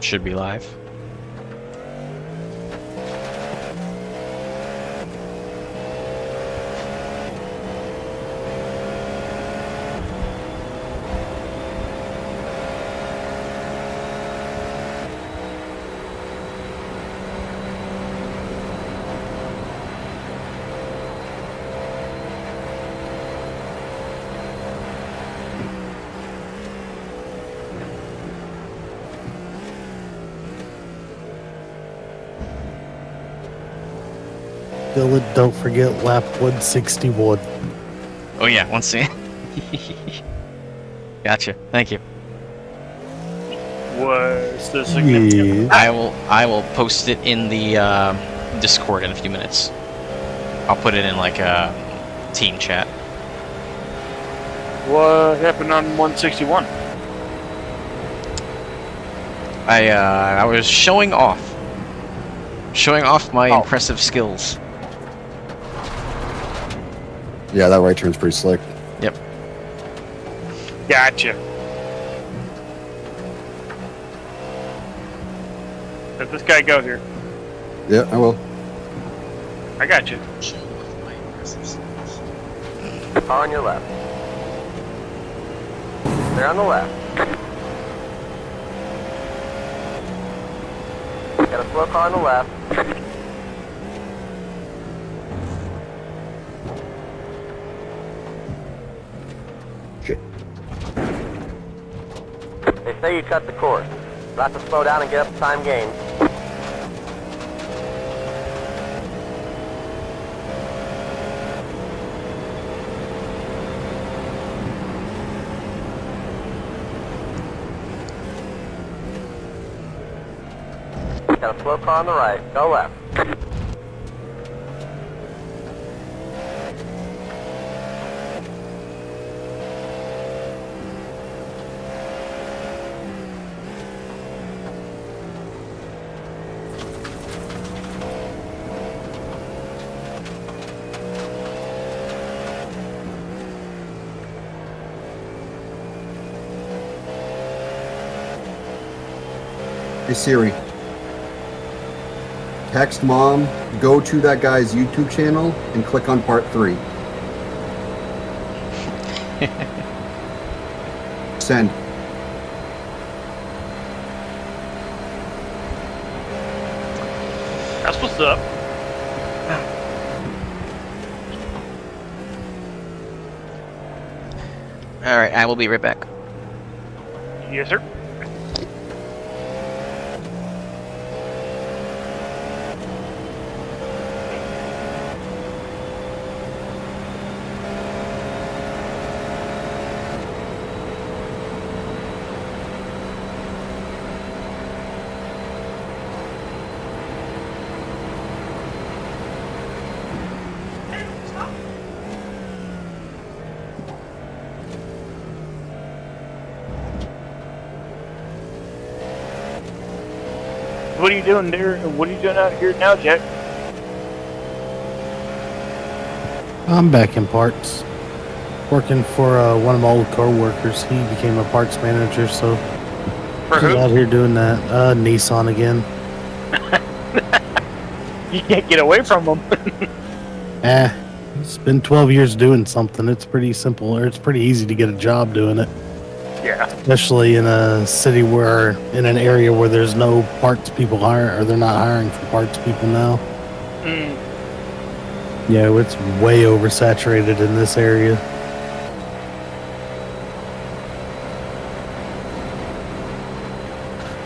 Should be live. Dylan, don't forget lap 161. Oh yeah, once again. Gotcha. Thank you. What's the significance? I will post it in the Discord in a few minutes. I'll put it in like a team chat. What happened on 161? I was showing off my impressive skills. Yeah, that right turn's pretty slick. Yep. Gotcha. Let this guy go here. Yeah, I will. I got you. Car on your left. They're on the left. Got a slow car on the left. Shit. They say you cut the course. Not to slow down and get up to time gains. Got a slow car on the right. Go left. Hey Siri. Text mom, go to that guy's YouTube channel and click on part 3. Send. That's what's up. Alright, I will be right back. Yes, sir. What are you doing there? What are you doing out here now, Jack? I'm back in parts. Working for one of my old co-workers. He became a parts manager, so For he's who? out here doing that. Nissan again. You can't get away from them. It's been 12 years doing something. It's pretty simple, or it's pretty easy to get a job doing it. Yeah. Especially in a city where, in an area where there's no parts people hire, or they're not hiring for parts people now. Mm. Yeah, it's way oversaturated in this area.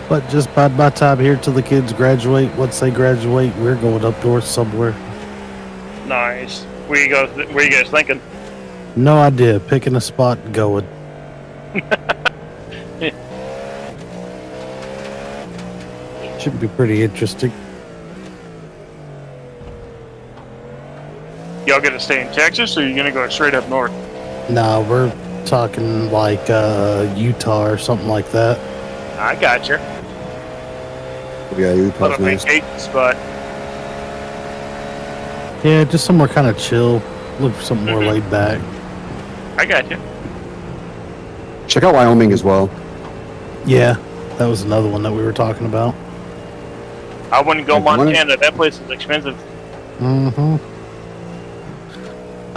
But just by my time here till the kids graduate, once they graduate, we're going up north somewhere. Nice. Where you guys thinking? No idea. Picking a spot and going. Should be pretty interesting. Y'all gonna stay in Texas, or you gonna go straight up north? Nah, we're talking like Utah or something like that. I got you. Yeah, Utah's What a nice. vacation spot. Yeah, just somewhere kind of chill. Look for something more laid back. I got you. Check out Wyoming as well. Yeah, That was another one that we were talking about. I wouldn't go Like, one of- Montana. That place is expensive. Mm-hmm.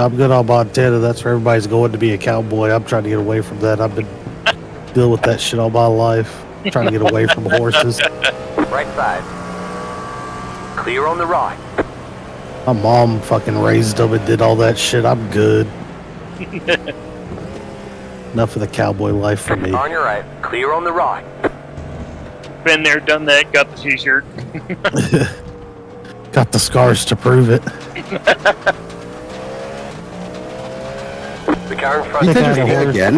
I'm good on Montana. That's where everybody's going to be a cowboy. I'm trying to get away from that. I've been dealing with that shit all my life. Trying to get away from horses. Right side. Clear on the right. My mom fucking raised them and did all that shit. I'm good. Enough of the cowboy life for me. On your right. Clear on the right. Been there, done that, got the t-shirt. Got the scars to prove it. The car in You front They think of got there's a hit horse. again?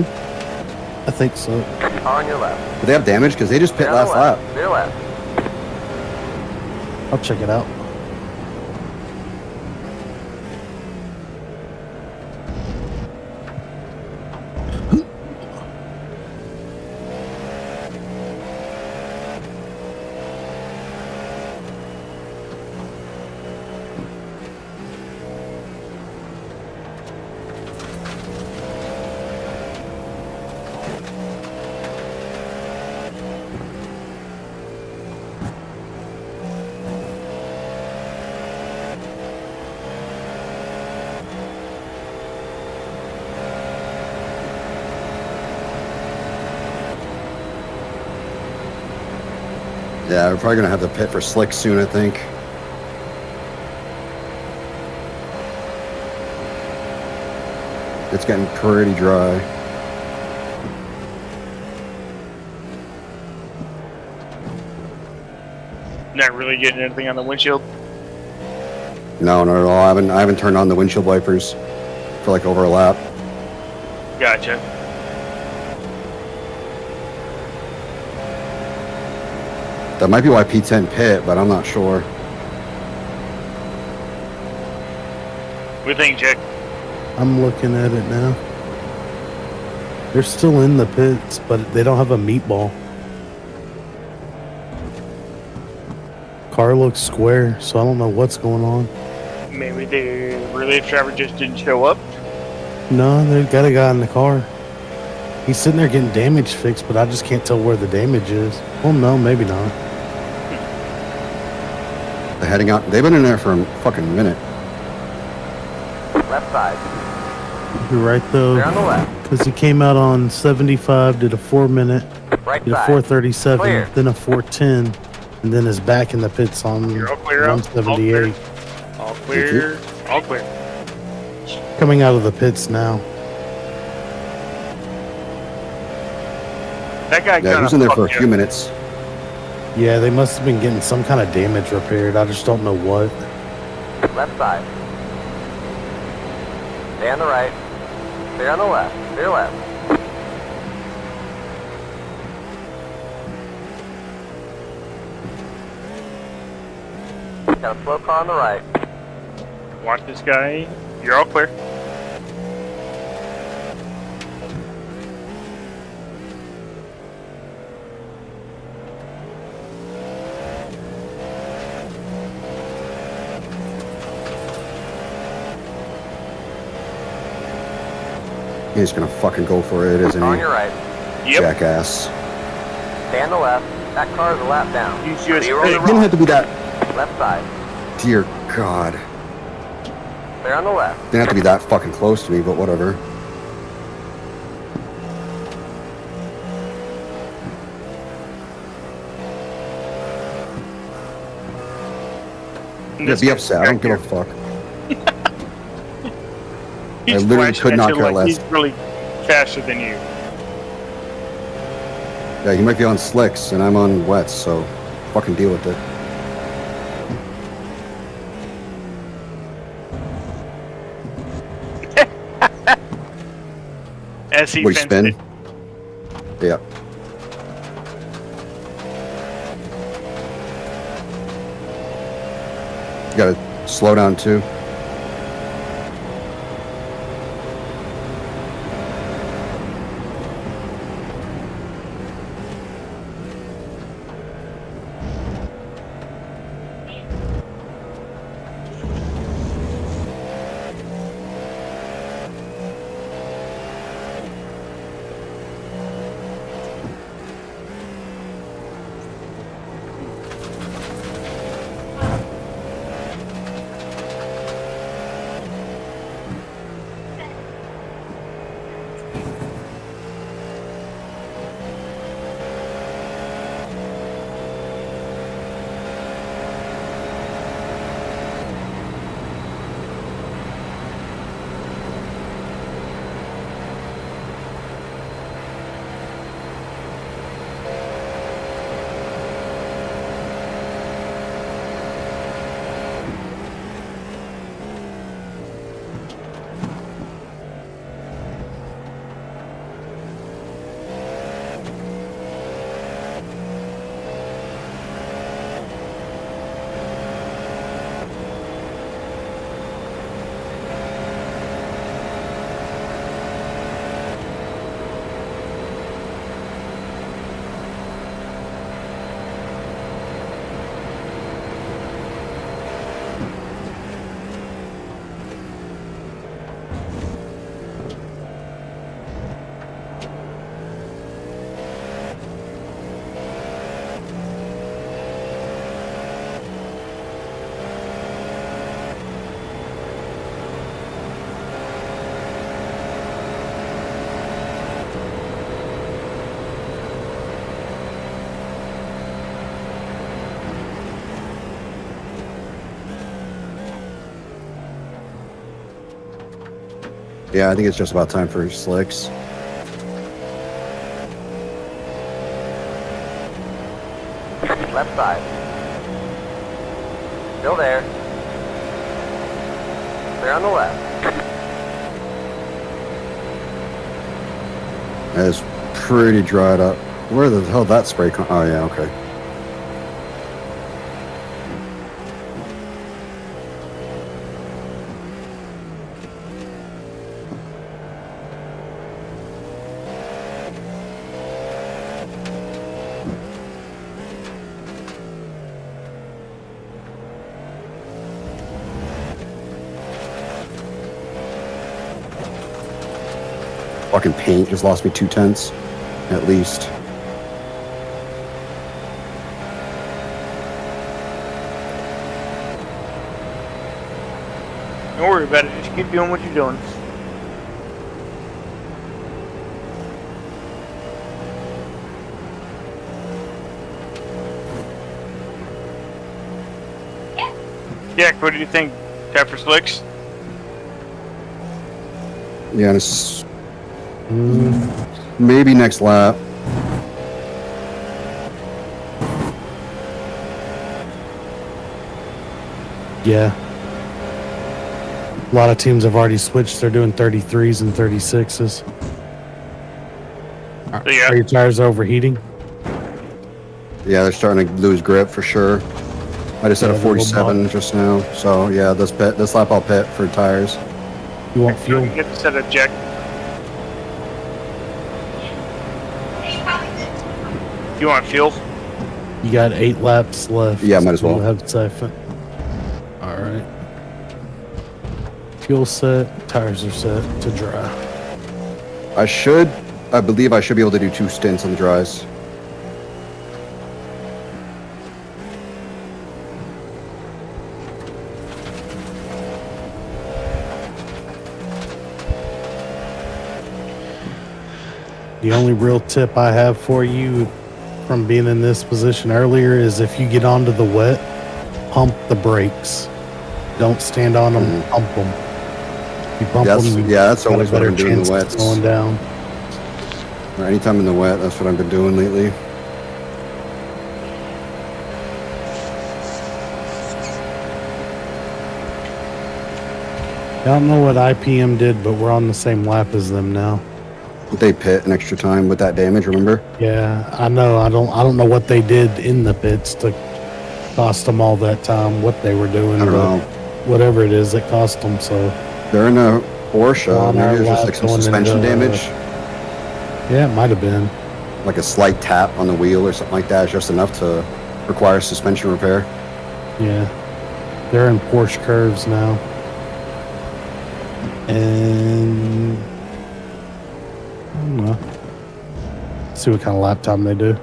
I think so. you. On your left. Do they have damage? Because they just pit Clear on last the lap. left. Clear left. I'll check it out. Yeah, we're probably gonna have to pit for slick soon, I think. It's getting pretty dry. Not really getting anything on the windshield. No, not at all. I haven't turned on the windshield wipers for like over a lap. Gotcha. That might be why P10 pit, but I'm not sure. What do you think, Jack? I'm looking at it now. They're still in the pits, but they don't have a meatball. Car looks square, so I don't know what's going on. Maybe the relief driver just didn't show up. No, they've got a guy in the car. He's sitting there getting damage fixed, but I just can't tell where the damage is. Well, no, maybe not. They're heading out. They've been in there for a fucking minute. Left side. You're right, though, Clear on the left. because he came out on 75, did a 4-minute, Right did a side. 437, Clear. then a 410, and then is back in the pits on You're all clear out? 178. All clear. All clear. Coming out of the pits now. That guy Yeah, he was in there for a few minutes. Yeah, they must have been getting some kind of damage repaired. I just don't know what. Left side. Stay on the right. Clear on the left. Clear left. Got a slow car on the right. Watch this guy. You're all clear. He's gonna fucking go for it, isn't On he? your right. Yep. Jackass. Stay on the left. That car is a lap down. He's just Clear on the It didn't right. have to be that. Left side. Dear God. Clear on the left. Didn't have to be that fucking close to me, but whatever. Yeah, This be guy's upset. I don't give a back fuck. here. He's I literally flashing could at not you care like less. He's really faster than you. Yeah, you might be on slicks and I'm on wets, so fucking deal with it. As he What do you fenced spin? it. Yeah. You gotta slow down too. Yeah, I think it's just about time for slicks. Left side. Still there. Clear on the left. It's pretty dried up. Where the hell did that spray come? Oh, yeah, okay. Fucking paint just lost me 2/10 at least. Don't worry about it. Just keep doing what you're doing. Jack, what do you think? Time for slicks? Yeah, and it's maybe next lap. Yeah. A lot of teams have already switched. They're doing 33s and 36s. Yeah. Are your tires overheating? Yeah, they're starting to lose grip for sure. I just had Yeah, a the little 47 just now, so yeah, this lap I'll pit for tires. You want fuel? You get to set a Jack. You want fuel? You got 8 laps left. Yeah, might as well. You'll have siphon. All right. Fuel set. Tires are set to dry. I believe I should be able to do 2 stints on the dries. The only real tip I have for you from being in this position earlier is if you get onto the wet, pump the brakes. Don't stand on them, pump them. You pump That's- them, yeah, that's got a always what better I'm doing in the chance of wets. slowing down. Or anytime in the wet, that's what I've been doing lately. I don't know what IPM did, but we're on the same lap as them now. They pit an extra time with that damage, remember? Yeah, I know. I don't know what they did in the pits to cost them all that time. What they were doing, I don't but know. whatever it is, it cost them. So They're in a Porsche. On our Maybe there's just lap like some going suspension into, damage. yeah, it might have been. Like a slight tap on the wheel or something like that is just enough to require suspension repair. Yeah, they're in Porsche curves now, and I don't know. See what kind of lap time they do.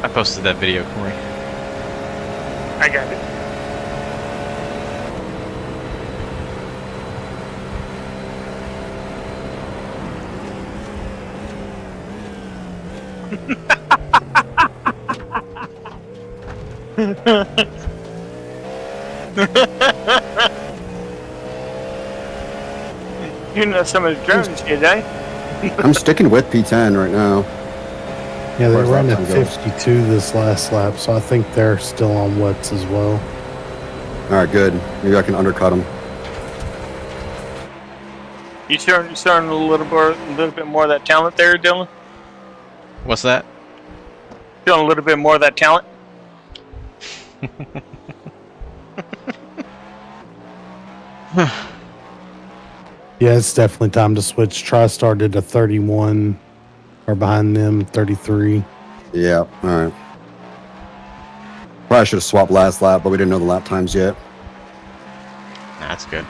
I posted that video, Corey. I got it. You know some of the drones did, eh? I'm sticking with P10 right now. Yeah, they Where's ran lap at time goes? 52 this last lap, so I think they're still on wets as well. All right, good. Maybe I can undercut them. You showing a little bit more of that talent there, Dylan? What's that? Showing a little bit more of that talent. Yeah, it's definitely time to switch. TriStar did a 31, or behind them 33. Yeah, all right. Probably should have swapped last lap, but we didn't know the lap times yet. That's good.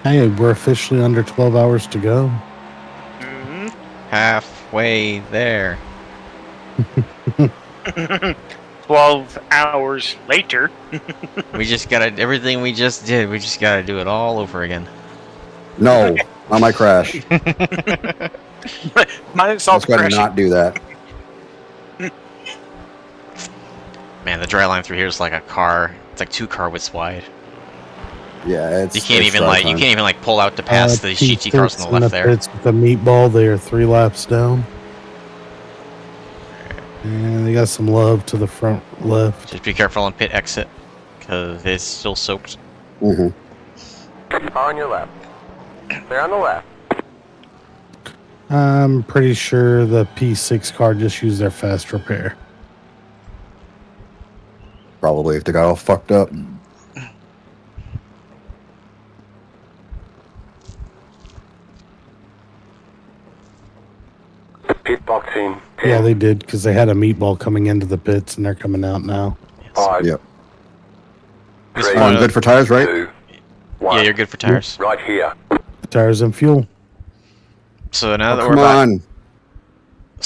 Hey, we're officially under 12 hours to go. Mm-hmm. Halfway there. 12 hours later. We just gotta, everything we just did, we just gotta do it all over again. No, I might crash. Mine is all Let's go ahead and crashing. not do that. Man, the dry line through here is like a car. It's like 2 car widths wide. Yeah, it's. You can't it's even drive like time. pull out to pass the GT cars on the left there. It's with the meatball. They are 3 laps down. And they got some love to the front left. Just be careful on pit exit, because it's still soaked. Mm-hmm. Car on your left. Clear on the left. I'm pretty sure the P6 car just used their fast repair. Probably if they got all fucked up. Pit boxing. Yeah, they did, because they had a meatball coming into the pits, and they're coming out now. Five. Yep. This Three. one, I'm good for tires, right? 2, 1. yeah, you're good for tires. Right here. The tires and fuel. So now that Come on.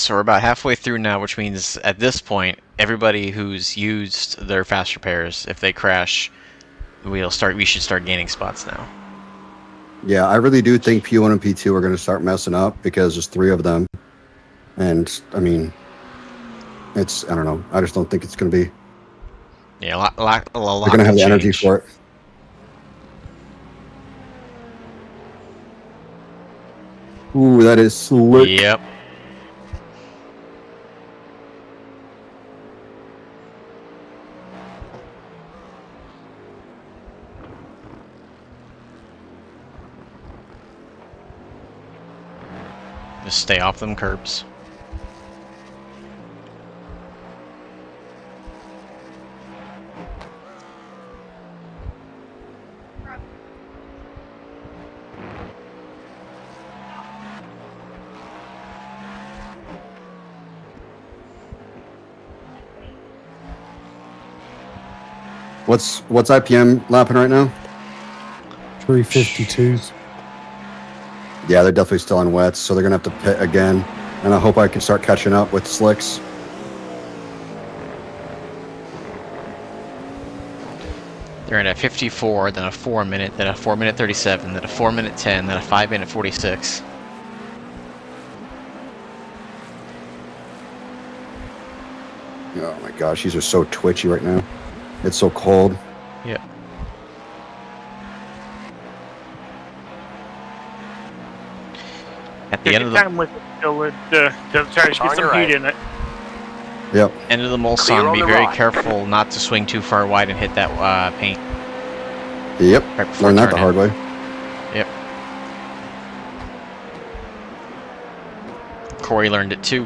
we're about halfway through now, which means at this point, everybody who's used their fast repairs, if they crash, we should start gaining spots now. Yeah, I really do think P1 and P2 are going to start messing up because there's 3 of them. And, I mean, I don't know. I just don't think it's going to be. Yeah, a lot They're going to have the energy for it. Ooh, that is slick. Yep. Just stay off them curbs. What's IPM lapping right now? 352s. Yeah, they're definitely still on wets, so they're going to have to pit again. And I hope I can start catching up with slicks. They're in a 54, then a 4 minute, then a 4 minute 37, then a 4 minute 10, then a 5 minute 46. Oh my gosh, these are so twitchy right now. It's so cold. Yep. At the Take end your of the time with it till the tires get some heat in it. Yep. end of the Clear Mulsanne, on be the very right. careful not to swing too far wide and hit that paint. Yep. Right before Learned that the turn hard in. way. Yep. Corey learned it too.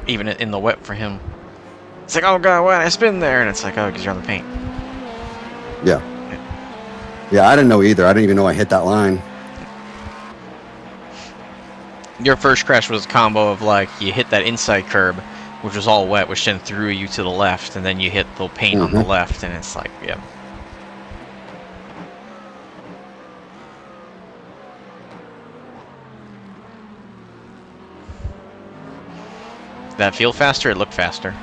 Even in the wet for him. It's like, oh god, why did I spin there? And it's like, oh, because you're on the paint. Yeah. Yeah, I didn't know either. I didn't even know I hit that line. Your first crash was a combo of like, you hit that inside curb, which was all wet, which then threw you to the left, and then you hit the paint on the left, and it's like, yeah. Did that feel faster? It looked faster.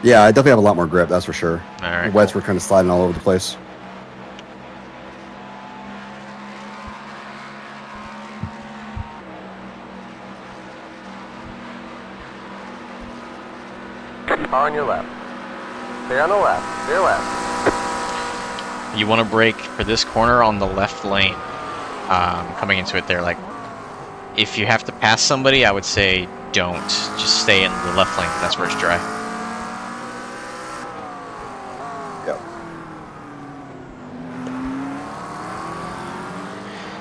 Yeah, I definitely have a lot more grip, that's for sure. All right. The wets were kind of sliding all over the place. Car on your left. Clear on the left. Clear left. You want to brake for this corner on the left lane, coming into it there. Like, if you have to pass somebody, I would say don't. Just stay in the left lane. That's where it's dry. Yep.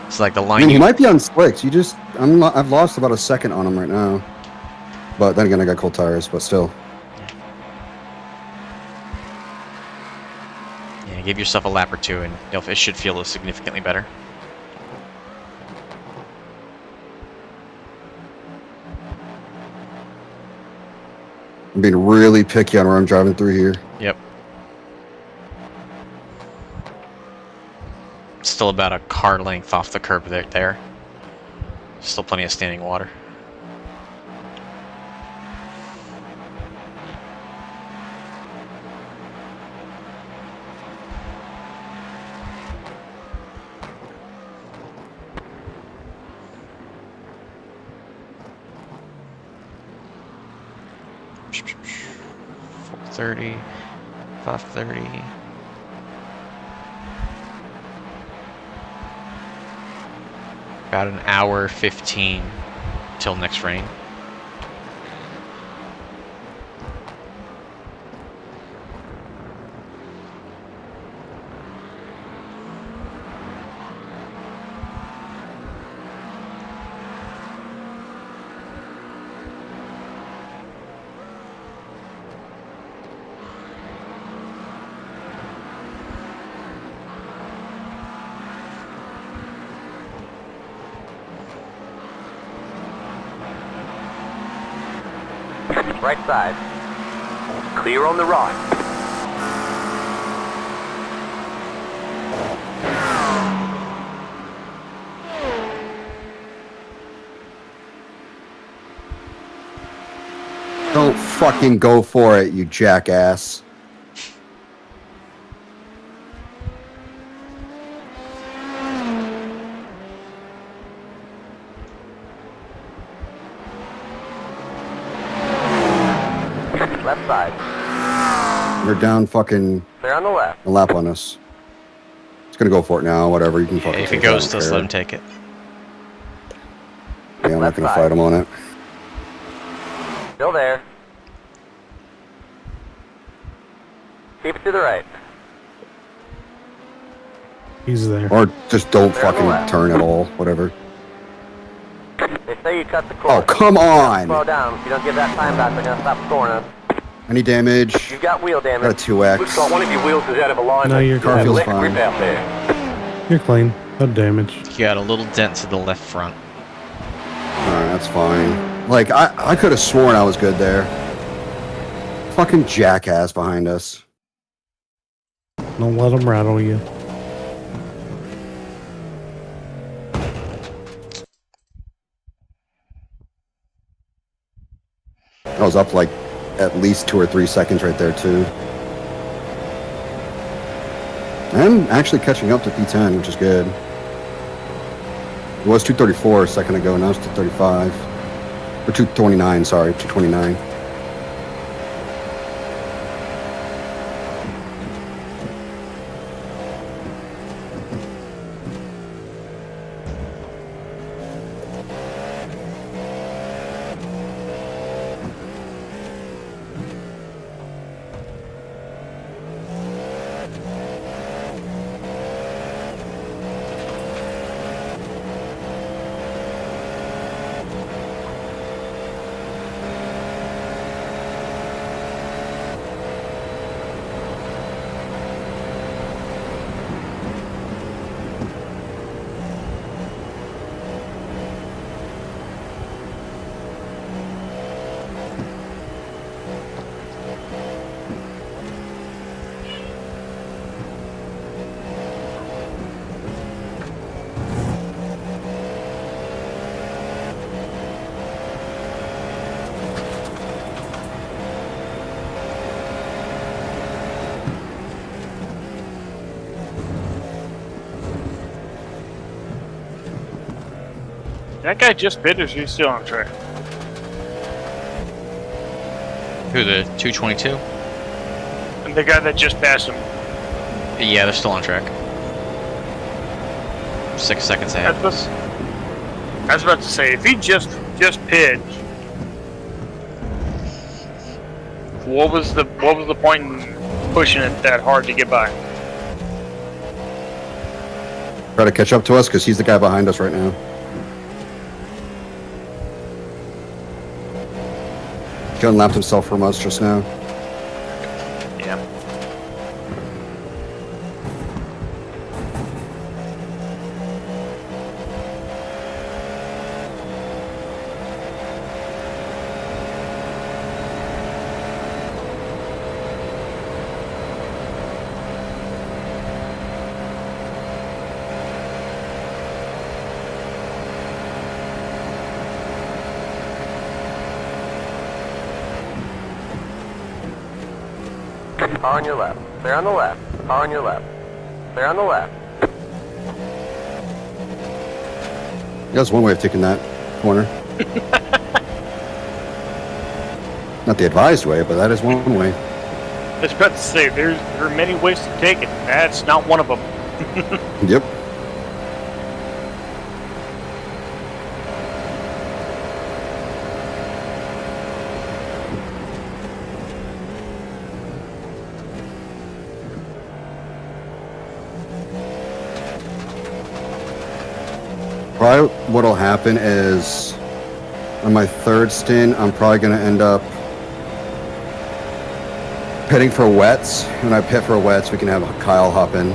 It's like the I line mean, you he might be on slicks. I've lost about a second on him right now. But then again, I got cold tires, but still. Yeah, give yourself a lap or two, and it should feel significantly better. I'm being really picky on where I'm driving through here. Yep. Still about a car length off the curb there. Still plenty of standing water. 5:30. 5:30. About an hour 15 till next rain. Right side. Clear on the right. Don't fucking go for it, you jackass. Left side. You're down fucking Clear on the left. a lap on us. It's gonna go for it now, whatever. You can fucking If take it goes, I don't just care. let him take it. Yeah, I'm not Left gonna side. fight him on it. Still there. Keep it to the right. He's there. Or just don't Clear on the fucking left. turn at all, whatever. They say you cut the course. Oh, come Slow on! down. If you don't give that time back, they're gonna stop scoring us. Any damage? You've got wheel damage. Got a 2X. Looks like one of your wheels is out of alignment. No, you're Car clean. feels Let grip fine. out there. You're clean. No damage. You got a little dent to the left front. Alright, that's fine. Like, I could have sworn I was good there. Fucking jackass behind us. Don't let him rattle you. I was up like at least 2 or 3 seconds right there too. I'm actually catching up to P10, which is good. It was 234 a second ago, now it's 235. Or 229, sorry, 229. That guy just bit us. He's still on track. Who, the 222? And the guy that just passed him. Yeah, they're still on track. 6 seconds ahead. I was about to say, if he just pitched, what was the point in pushing it that hard to get by? Try to catch up to us because he's the guy behind us right now. He unlapped himself from us just now. Yeah. Car on your left. Clear on the left. Car on your left. Clear on the left. That's one way of taking that corner. Not the advised way, but that is one way. was about to say, there are many ways to take it. That's not one of them. Yep. Probably what'll happen is on my third stint, I'm probably going to end up pitting for wets. When I pit for wets, we can have Kyle hop in.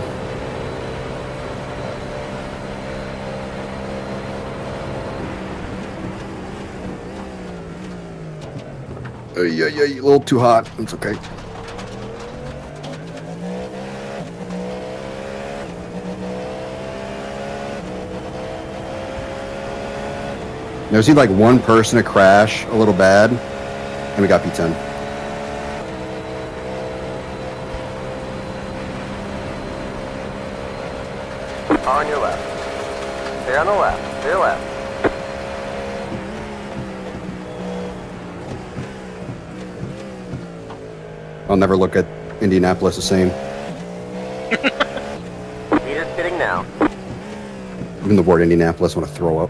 Yeah, a little too hot. It's okay. There's like one person to crash a little bad, and we got P10. On your left. Stay on the left. Stay left. I'll never look at Indianapolis the same. Meter's hitting now. Even the word Indianapolis, I want to throw up.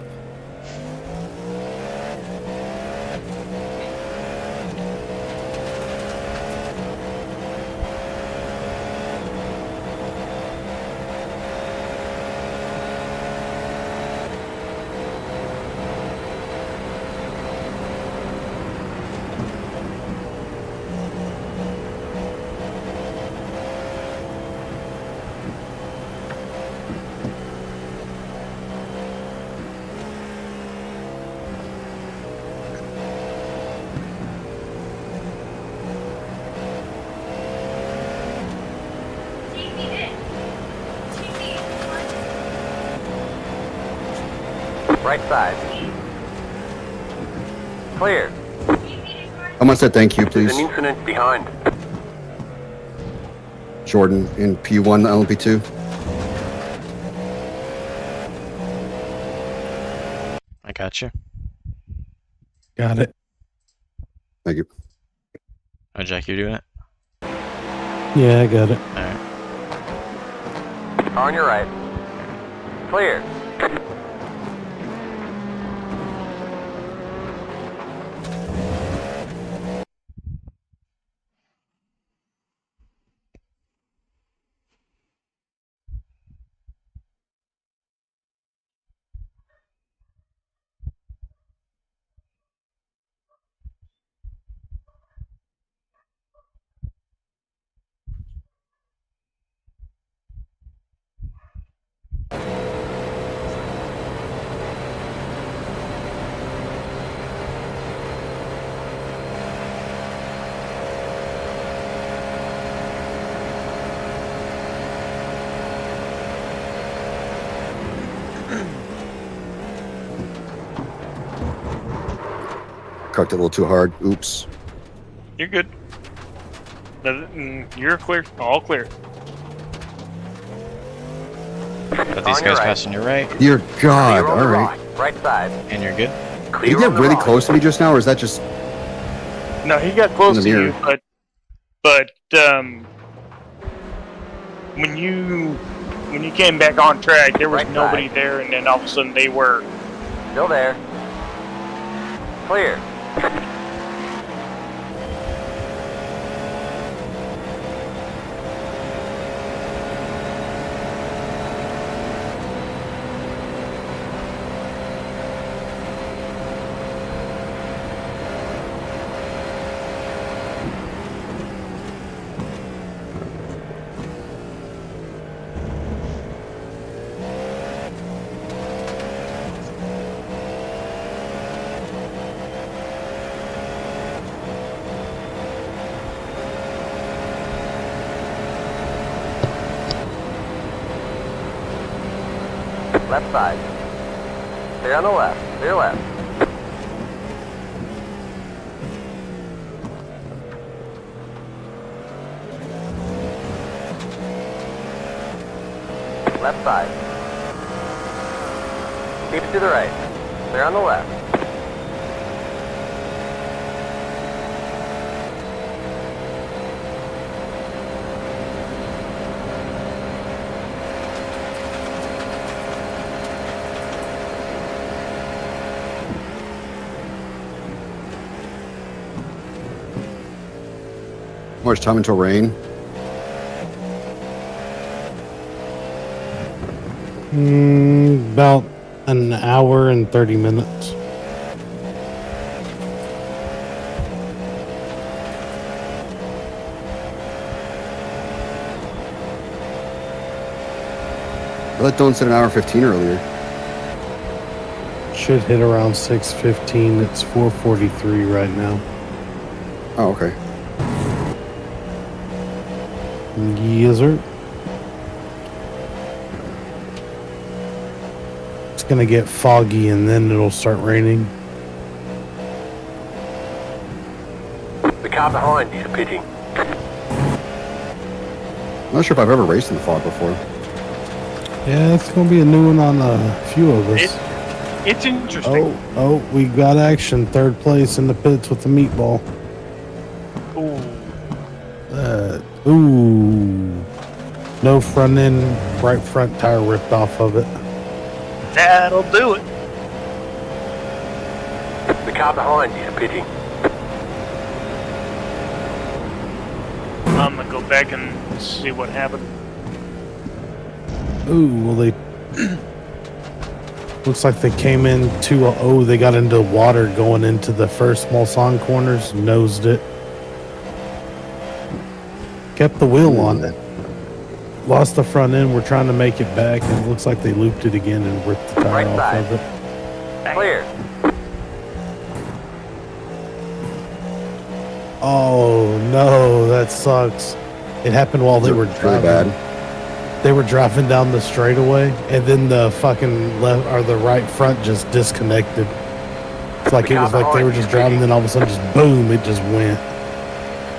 Right side. Clear. Someone said thank you, please. There's an incident behind. Jordan in P1, LMP2. I got you. Got it. Thank you. Oh, Jack, you're doing it? Yeah, I got it. Alright. On your right. Clear. Cooked it a little too hard. Oops. You're good. You're clear. All clear. Got these On your guys right. passing your right, Dear God. Clear on All the right. right. Right side. and you're good. Did Clear you get on the really right. close to me just now, or is that just... No, he got close In the to you, mirror. but when you came back on track, there was Right nobody side. there, and then all of a sudden they were. Still there. Clear. Left side. Stay on the left. Stay left. Left side. Keep it to the right. Stay on the left. much time until rain? About an hour and 30 minutes. I thought Dylan said an hour 15 earlier. Should hit around 6:15. It's 4:43 right now. Oh, okay. Yes, sir. It's gonna get foggy and then it'll start raining. The car behind you is pitting. I'm not sure if I've ever raced in the fog before. Yeah, it's gonna be a new one on a few of us. It's interesting. Oh, we got action. Third place in the pits with the meatball. Ooh. No front end, right front tire ripped off of it. That'll do it. The car behind you is pitting. I'm gonna go back and see what happened. Well, they looks like they came in they got into water going into the first Mulsanne corners, nosed it. Kept the wheel on it. Lost the front end. We're trying to make it back, and it looks like they looped it again and ripped the tire Right off side. of it. Clear. Oh no, that sucks. It happened while they were Really driving. bad. They were driving down the straightaway, and then the fucking left or the right front just disconnected. It's like it was like they were just driving, then all of a sudden, just boom, it just went.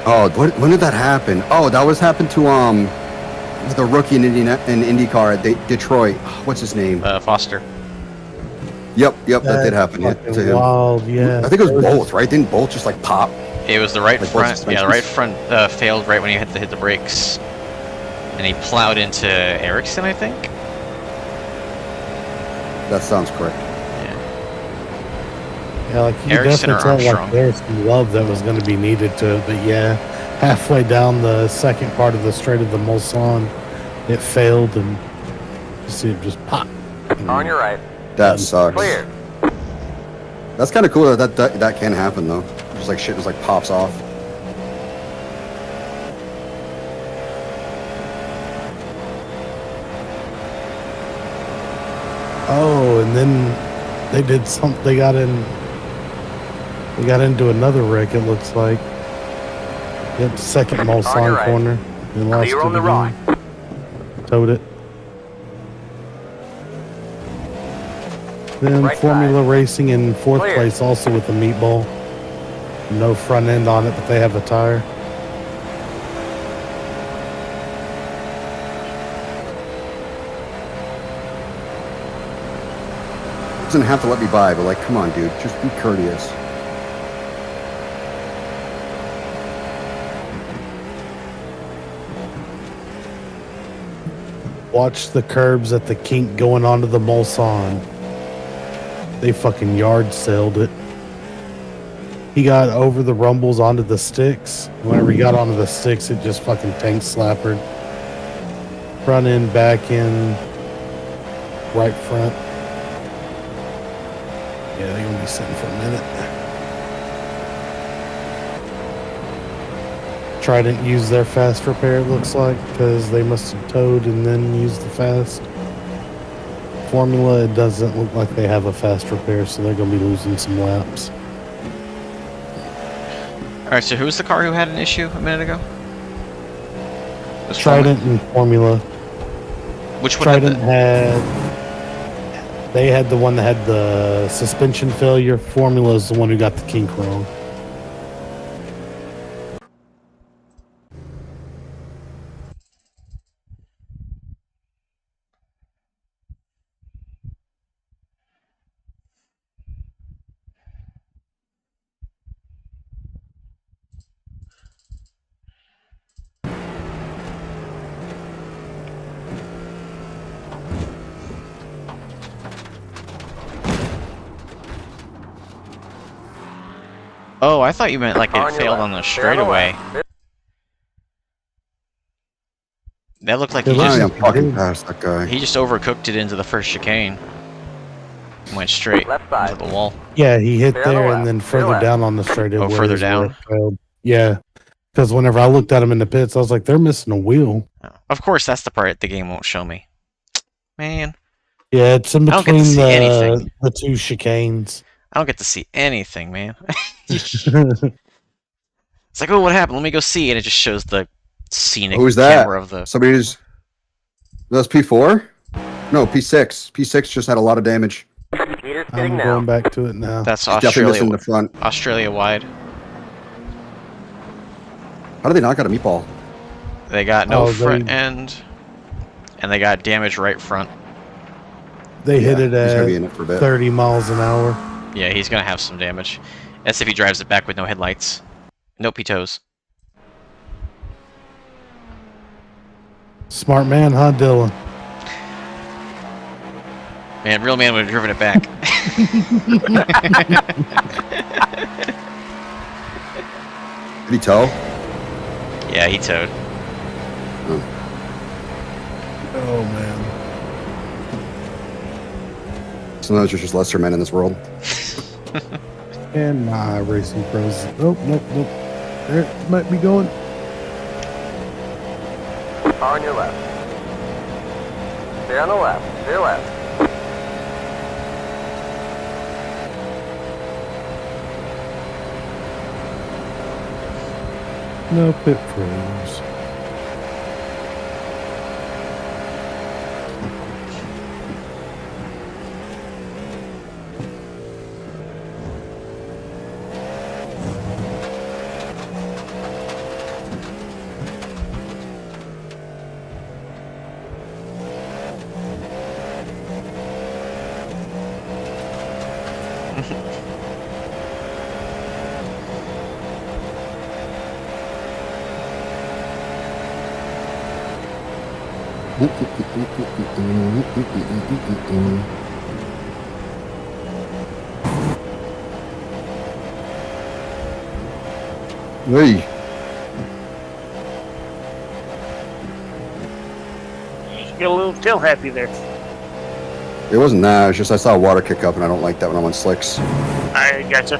Oh, when did that happen? Oh, that was happened to the rookie in IndyCar at Detroit. What's his name? Foster. Yep, that did happen to Fucking him. wild, yeah. I think it was both, right? Didn't both just like pop? It was the right Like front. both Yeah, the right front failed right when he had to hit the brakes, and he plowed into Ericsson, I think. That sounds correct. Yeah, like you Ericsson or definitely tell like Armstrong? there's some love that was going to be needed to it, but yeah, halfway down the second part of the straight of the Mulsanne, it failed and you see it just pop. On your right. That sucks. Clear. That's kind of cool that can happen though. Just like shit just like pops off. Oh, and then they did something. They got into another wreck. It looks like. Yep, second Mulsanne right. corner. They lost Clear it on the again. right. Towed it. Then Right Formula side. Racing in fourth Clear. place, also with the meatball. No front end on it, but they have a tire. Doesn't have to let me by, but like, come on, dude, just be courteous. Watch the curbs at the kink going onto the Mulsanne. They fucking yard sailed it. He got over the rumbles onto the sticks. Whenever he got onto the sticks, it just fucking tank slappered. Front end, back end, right front. Yeah, they're gonna be sitting for a minute. Trident used their fast repair, it looks like, because they must have towed and then used the fast. Formula, it doesn't look like they have a fast repair, so they're going to be losing some laps. All right, so who was the car who had an issue a minute ago? It was Trident and Formula. Which one? Trident they had the one that had the suspension failure. Formula is the one who got the kink wrong. Oh, I thought you meant like On it your failed left. on the Stay on the straightaway. left. That looked like It he looks I just am fucking good. past that guy. he just overcooked it into the first chicane. Went straight Left into side. the wall. Yeah, he hit Stay on the there left. and then Stay further left. down on the straightaway. Oh, further is where down? it failed. Yeah, because whenever I looked at him in the pits, I was like, they're missing a wheel. Oh, of course, that's the part the game won't show me. Man, Yeah, it's in I don't get to between see anything. the two chicanes. I don't get to see anything, man. It's like, oh, what happened? Let me go see, and it just shows the scenic Who's that? camera of the. Somebody's. That's P4? No, P6. P6 just had a lot of damage. Meters I'm getting now. going back to it now. That's He's definitely missing Australia. the front. Australia wide. How did they not got a meatball? They got no Oh, front end, and they got damage right front. They hit it He's gonna be at in it for a bit. 30 miles an hour. Yeah, he's gonna have some damage. That's if he drives it back with no headlights. No pitos. Smart man, huh, Dylan? Man, real man would have driven it back. Did he tow? Yeah, he towed. Oh man. Sometimes there's just lesser men in this world. And my racing pros. Nope. There it might be going. Car on your left. Stay on the left. Stay left. No pit pros. Hey, You get a little tail happy there. it wasn't that. It's just I saw water kick up, and I don't like that when I'm on slicks. I gotcha.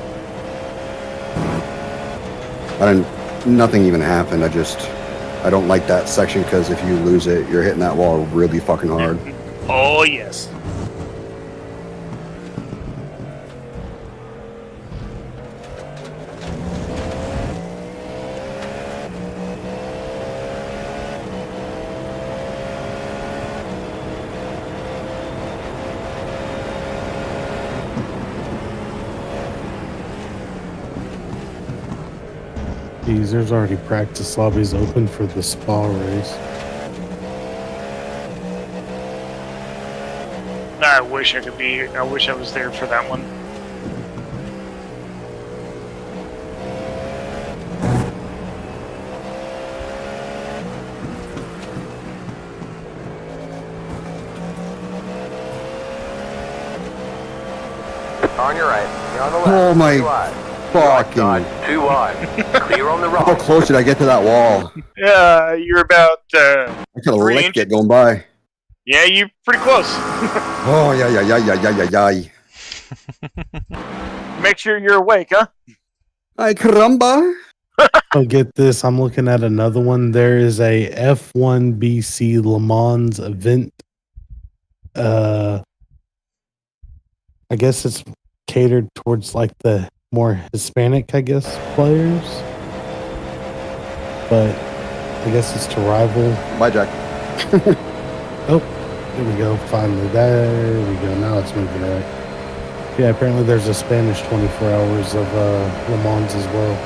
Nothing even happened. I don't like that section because if you lose it, you're hitting that wall really fucking hard. Oh, yes. Geez, there's already practice lobbies open for the spa race. I wish I could be. I wish I was there for that one. Car on your right. Stay on the left. Oh my Too wide. fucking! Too wide. Clear on the How right. close did I get to that wall? Yeah, you're about. I could have 3 licked inches. it going by. Yeah, you're pretty close. Oh yeah. Make sure you're awake, huh? Ay caramba! Oh, get this. I'm looking at another one. There is a F1 BC Le Mans event. I guess it's catered towards like the more Hispanic, I guess, players. But I guess it's to rival. Bye, Jack. Oh, there we go. Finally, there we go. Now it's moving right. Yeah, apparently there's a Spanish 24 hours of Le Mans as well.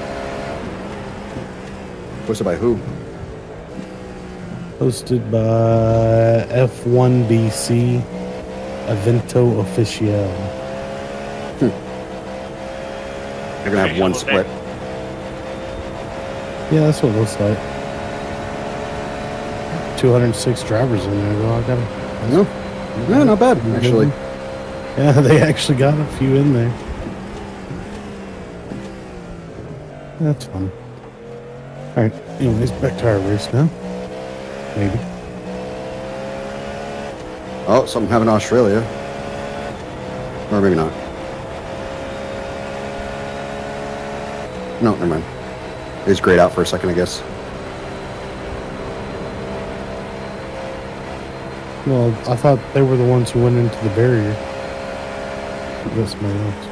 Posted by who? Hosted by F1 BC Evento Oficial. They're gonna have one split. Yeah, that's what it looks like. 206 drivers in there, though. I got No, not bad actually. Yeah, they actually got a few in there. That's fun. All right. Anyways, back to our race now. Maybe. Oh, something happened in Australia. Or maybe not. No, never mind. It's grayed out for a second, I guess. Well, I thought they were the ones who went into the barrier. That's somebody else.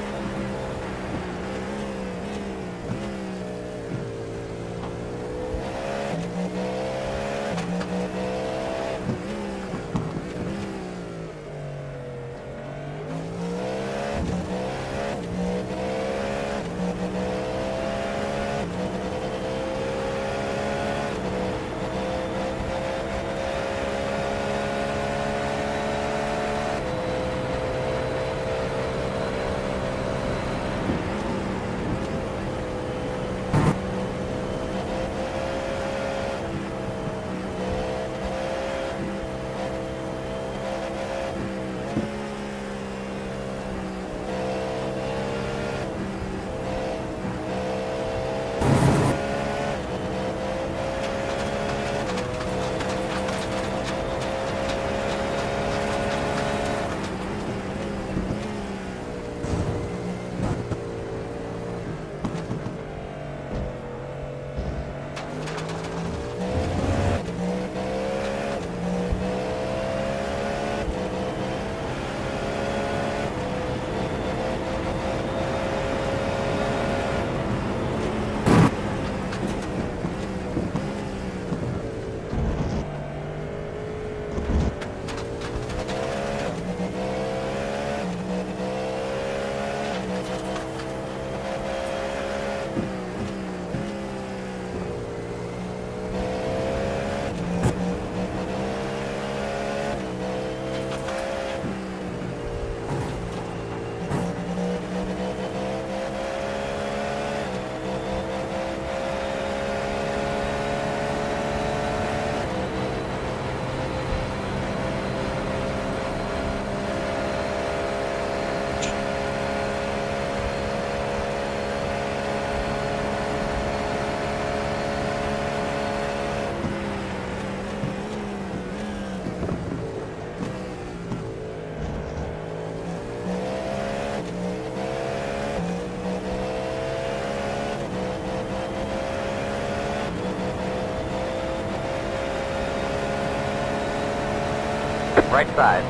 Right side.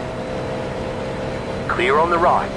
Clear on the right.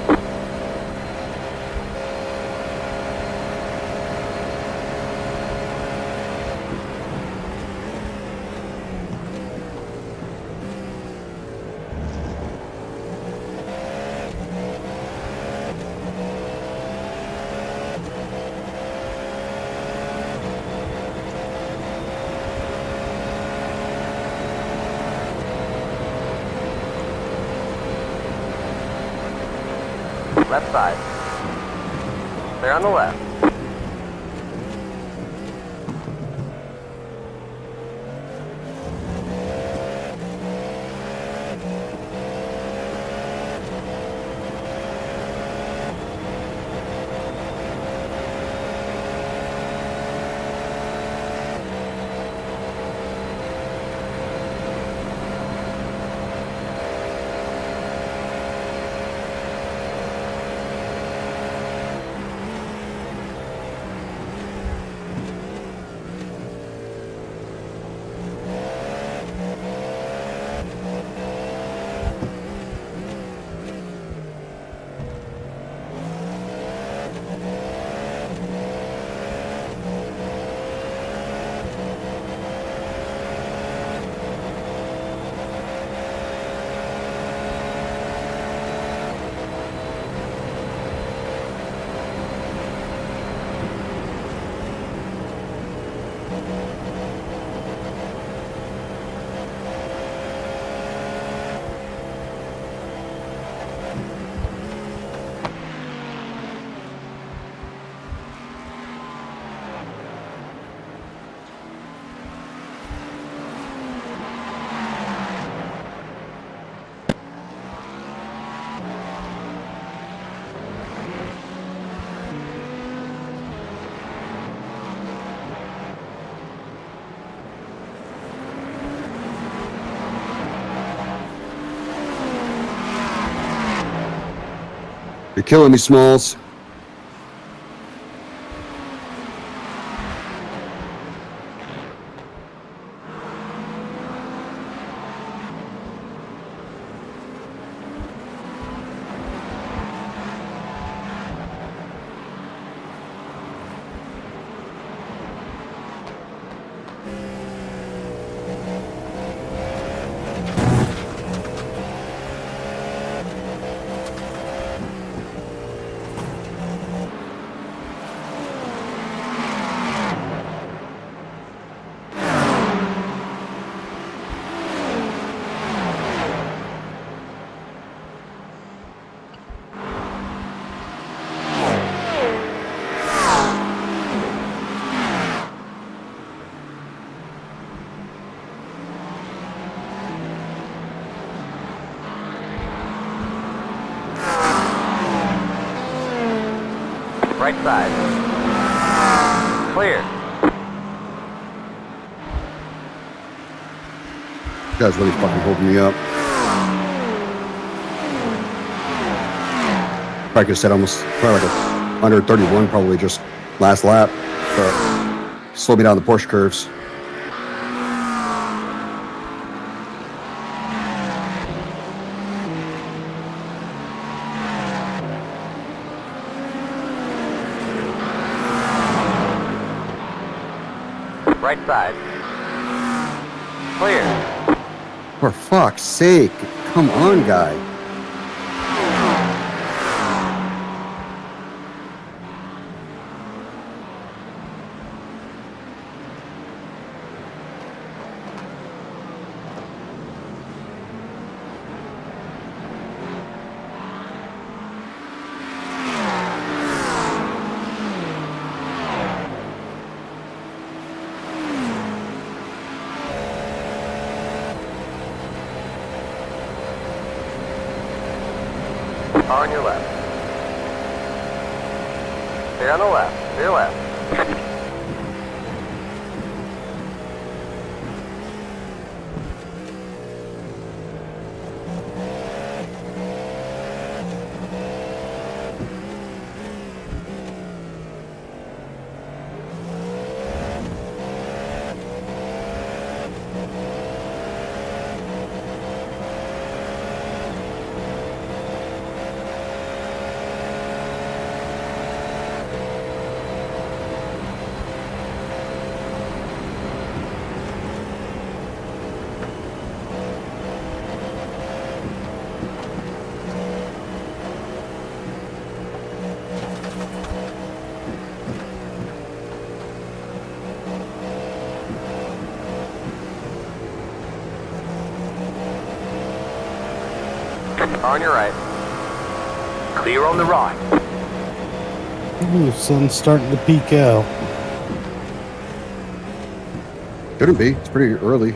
Left side. Clear on the left. You're killing me, Smalls. Right side. Clear. You guys really fucking holding me up. Probably could have said almost probably like a under 31, probably just last lap. But slow me down the Porsche curves. Right side. Clear. For fuck's sake. Come on, guy. On your left. Stay on the left. Your left. On your right. Clear on the right. Ooh, sun's starting to peek out. Shouldn't be. It's pretty early.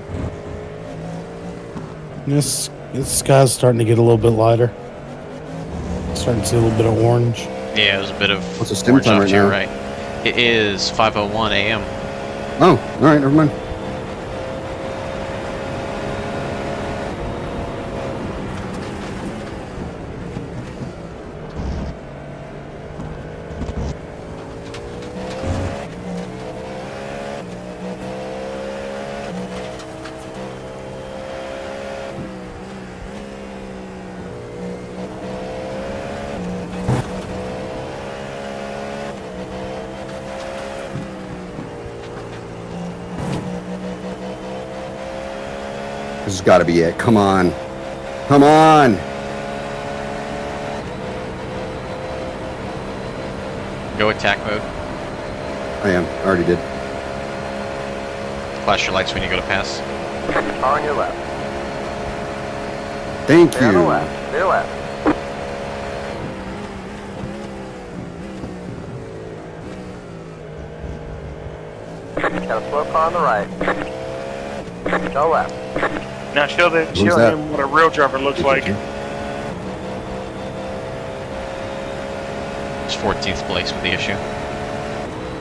This sky's starting to get a little bit lighter. Starting to see a little bit of orange. Yeah, there's a bit of What's the stim orange time off right to your now? right. It is 5:01 a.m. Oh, all right, never mind. This has got to be it. Come on. Come on. Go attack mode. I am. I already did. Flash your lights when you go to pass. On your left. Thank Stay on the you. left. Your left. Got a slow car on the right. Go left. Now show that? him what a real driver looks like. It's 14th place with the issue.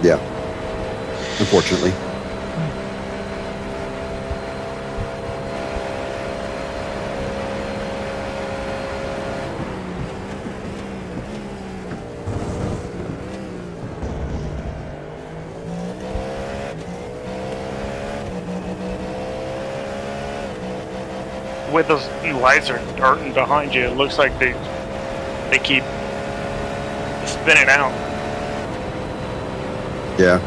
Yeah. Unfortunately. way those lights are darting behind you, it looks like they keep spinning out. Yeah.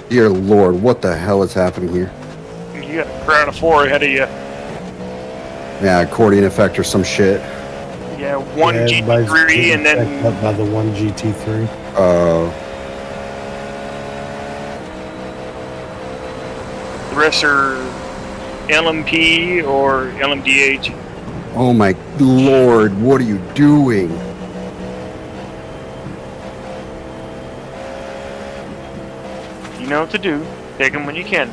Dear Lord, what the hell is happening here? You got a crowd of 4 ahead of you. Yeah, accordion effect or some shit. Yeah, one everybody's GT3 getting and then checked up by the one GT3. the rest are LMP or LMDH. Oh my Lord, what are you doing? You know what to do. Take them when you can.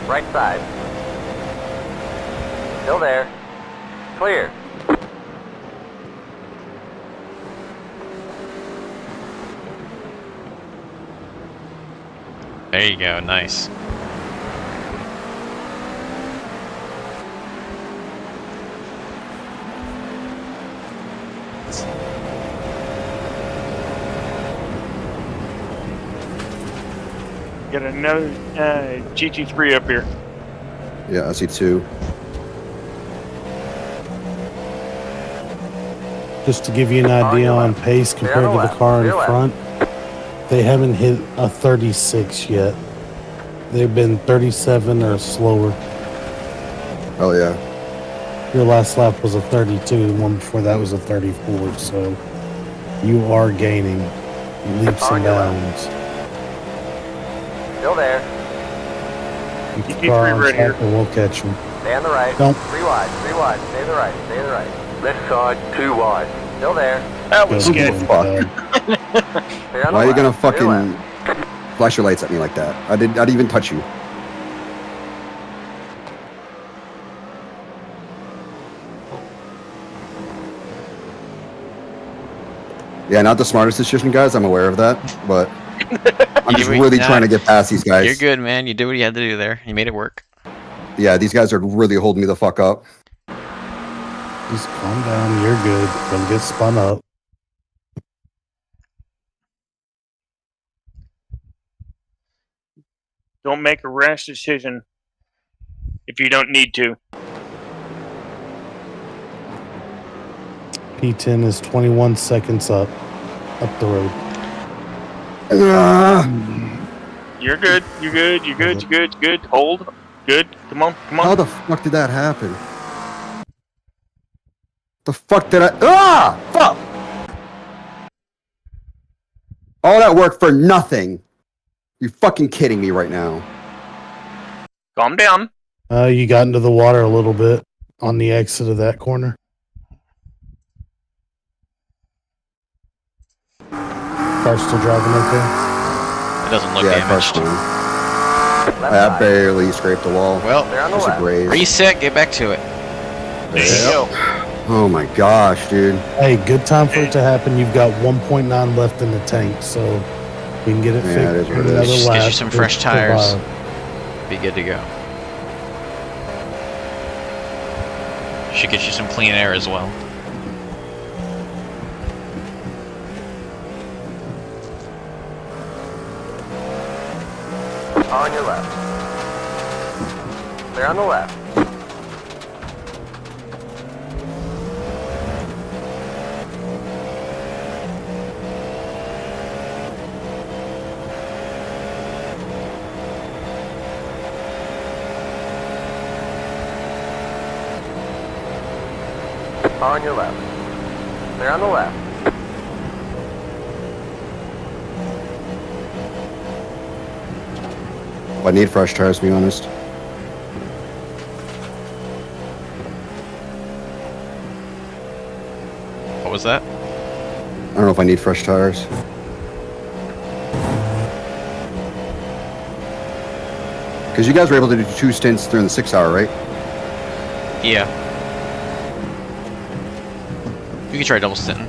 Right side. Still there. Clear. There you go, nice. Get another GT3 up here. Yeah, I see 2. Just to give you an idea your on left. pace compared to the left. car in Your left. front, they haven't hit a 36 yet. They've been 37 or slower. Oh yeah. Your last lap was a 32, the one before that was a 34, so you are gaining leaps On and your left. bounds. Still there. Keep the GT3 car on right here. track and we'll catch them. Stay on the right. Don't. 3 wide. 3 wide. Stay to the right. Stay to the right. Left side. 2 wide. Still there. That was Go good. for it, Fuck. bud. Stay on Why are the you gonna left. Stay fucking left. flash your lights at me like that? I didn't even touch you. Yeah, not the smartest decision, guys. I'm aware of that, but I'm just really trying to get past these guys. You're good, man. You did what you had to do there. You made it work. Yeah, these guys are really holding me the fuck up. Just calm down. You're good. Don't get spun up. Don't make a rash decision if you don't need to. P10 is 21 seconds up the road. You're good. You're good. You're good. You're good. You're good. Hold. Good. Come on. Come How on. the fuck did that happen? The fuck did I? Ah! Fuck! All that work for nothing. You fucking kidding me right now? Calm down. You got into the water a little bit on the exit of that corner. Car's still driving okay? It doesn't look Yeah, car's damaged. fine. Left I side. barely scraped the wall. Well, Stay on the Just a left. graze. reset, get back to it. There you go. Oh my gosh, dude. Hey, good time for it to happen. You've got 1.9 left in the tank, so we can get it Yeah, it is fixed. what it Another is. Just get you lap. some fresh It's tires. survive. Be good to go. Should get you some clean air as well. On your left. Stay on the left. On your left. Stay on the left. I need fresh tires, to be honest. What was that? I don't know if I need fresh tires. Because you guys were able to do 2 stints during the 6 hour, right? Yeah. You can try double stinting.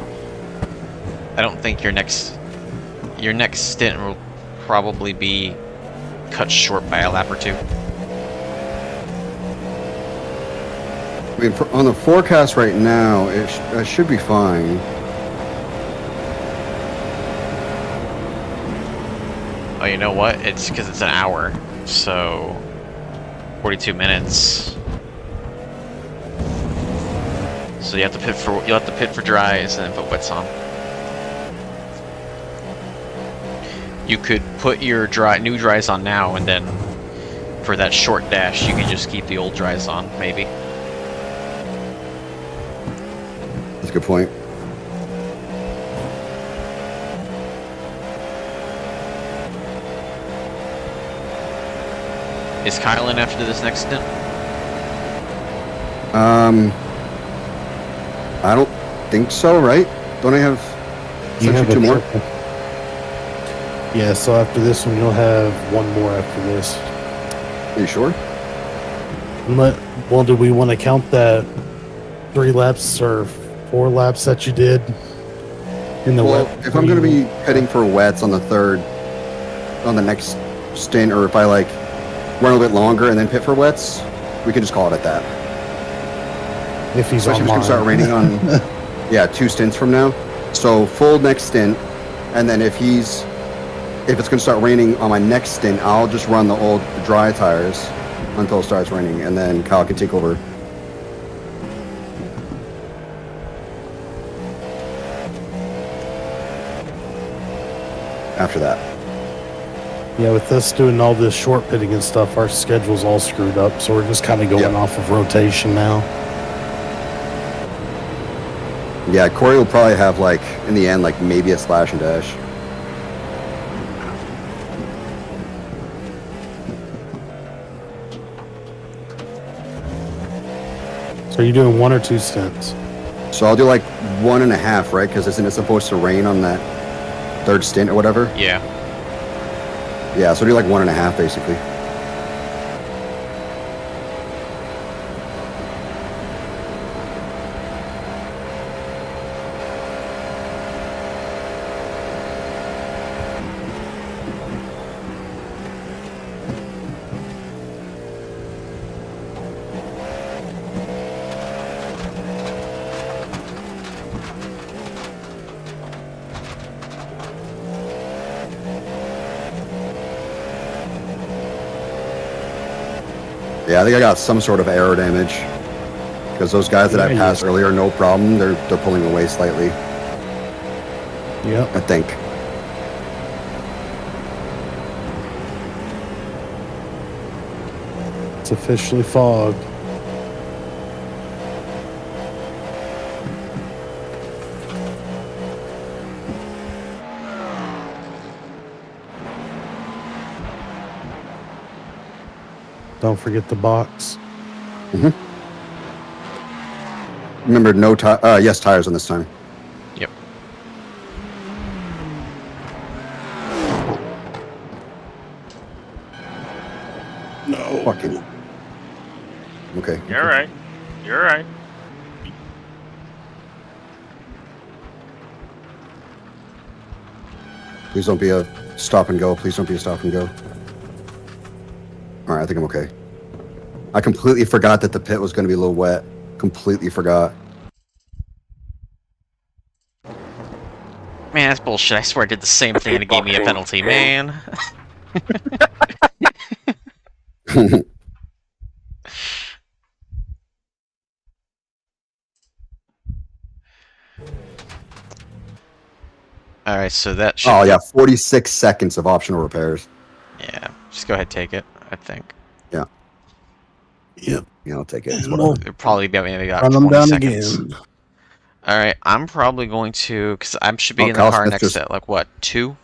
I don't think your next stint will probably be cut short by a lap or 2. I mean, on the forecast right now, it should be fine. Oh, you know what? It's because it's an hour, so 42 minutes. So you'll have to pit for dries and then put wets on. You could put your new dries on now, and then for that short dash, you can just keep the old dries on, maybe. That's a good point. Is Kyle in after this next stint? I don't think so, right? Don't I have essentially 2 more? Yeah, so after this one, you'll have 1 more after this. Are you sure? Well, do we want to count that 3 laps or 4 laps that you did in the Well, wet? if I'm going to be heading for wets on the next stint, or if I like run a little bit longer and then pit for wets, we can just call it at that. If he's Especially if it's going to start raining on, yeah, 2 stints from now. So full next stint, and then if it's going to start raining on my next stint, I'll just run the old dry tires until it starts raining, and then Kyle can take over. After that. Yeah, with us doing all this short pitting and stuff, our schedule's all screwed up, so we're just kind of going off of rotation now. Yeah, Corey will probably have, like, in the end, like, maybe a slash and dash. So you're doing 1 or 2 stints? So I'll do, like, 1.5, right? Because isn't it supposed to rain on that 3rd stint or whatever? Yeah. Yeah, so I'll do, like, 1.5, basically. Yeah, I think I got some sort of aero damage. Because those guys that I passed earlier, no problem. They're pulling away slightly. Yep. I think. It's officially fog. Don't forget the box. Remember, yes, tires on this time. Yep. No. Fucking. Okay. You're right. You're right. Please don't be a stop and go. Please don't be a stop and go. All right, I think I'm okay. I completely forgot that the pit was going to be a little wet. Completely forgot. Man, that's bullshit. I swear I did the same thing and it gave me a penalty, man. Alright, so that should... Oh, yeah, 46 seconds of optional repairs. Yeah, just go ahead and take it, I think. Yeah. Yep. Yeah, I'll take it. It's Well, It'll probably be maybe about run them 20 down seconds. again. Alright, I'm probably going to... Because I should be in the Kyle car Smith next just- at, like, what, 2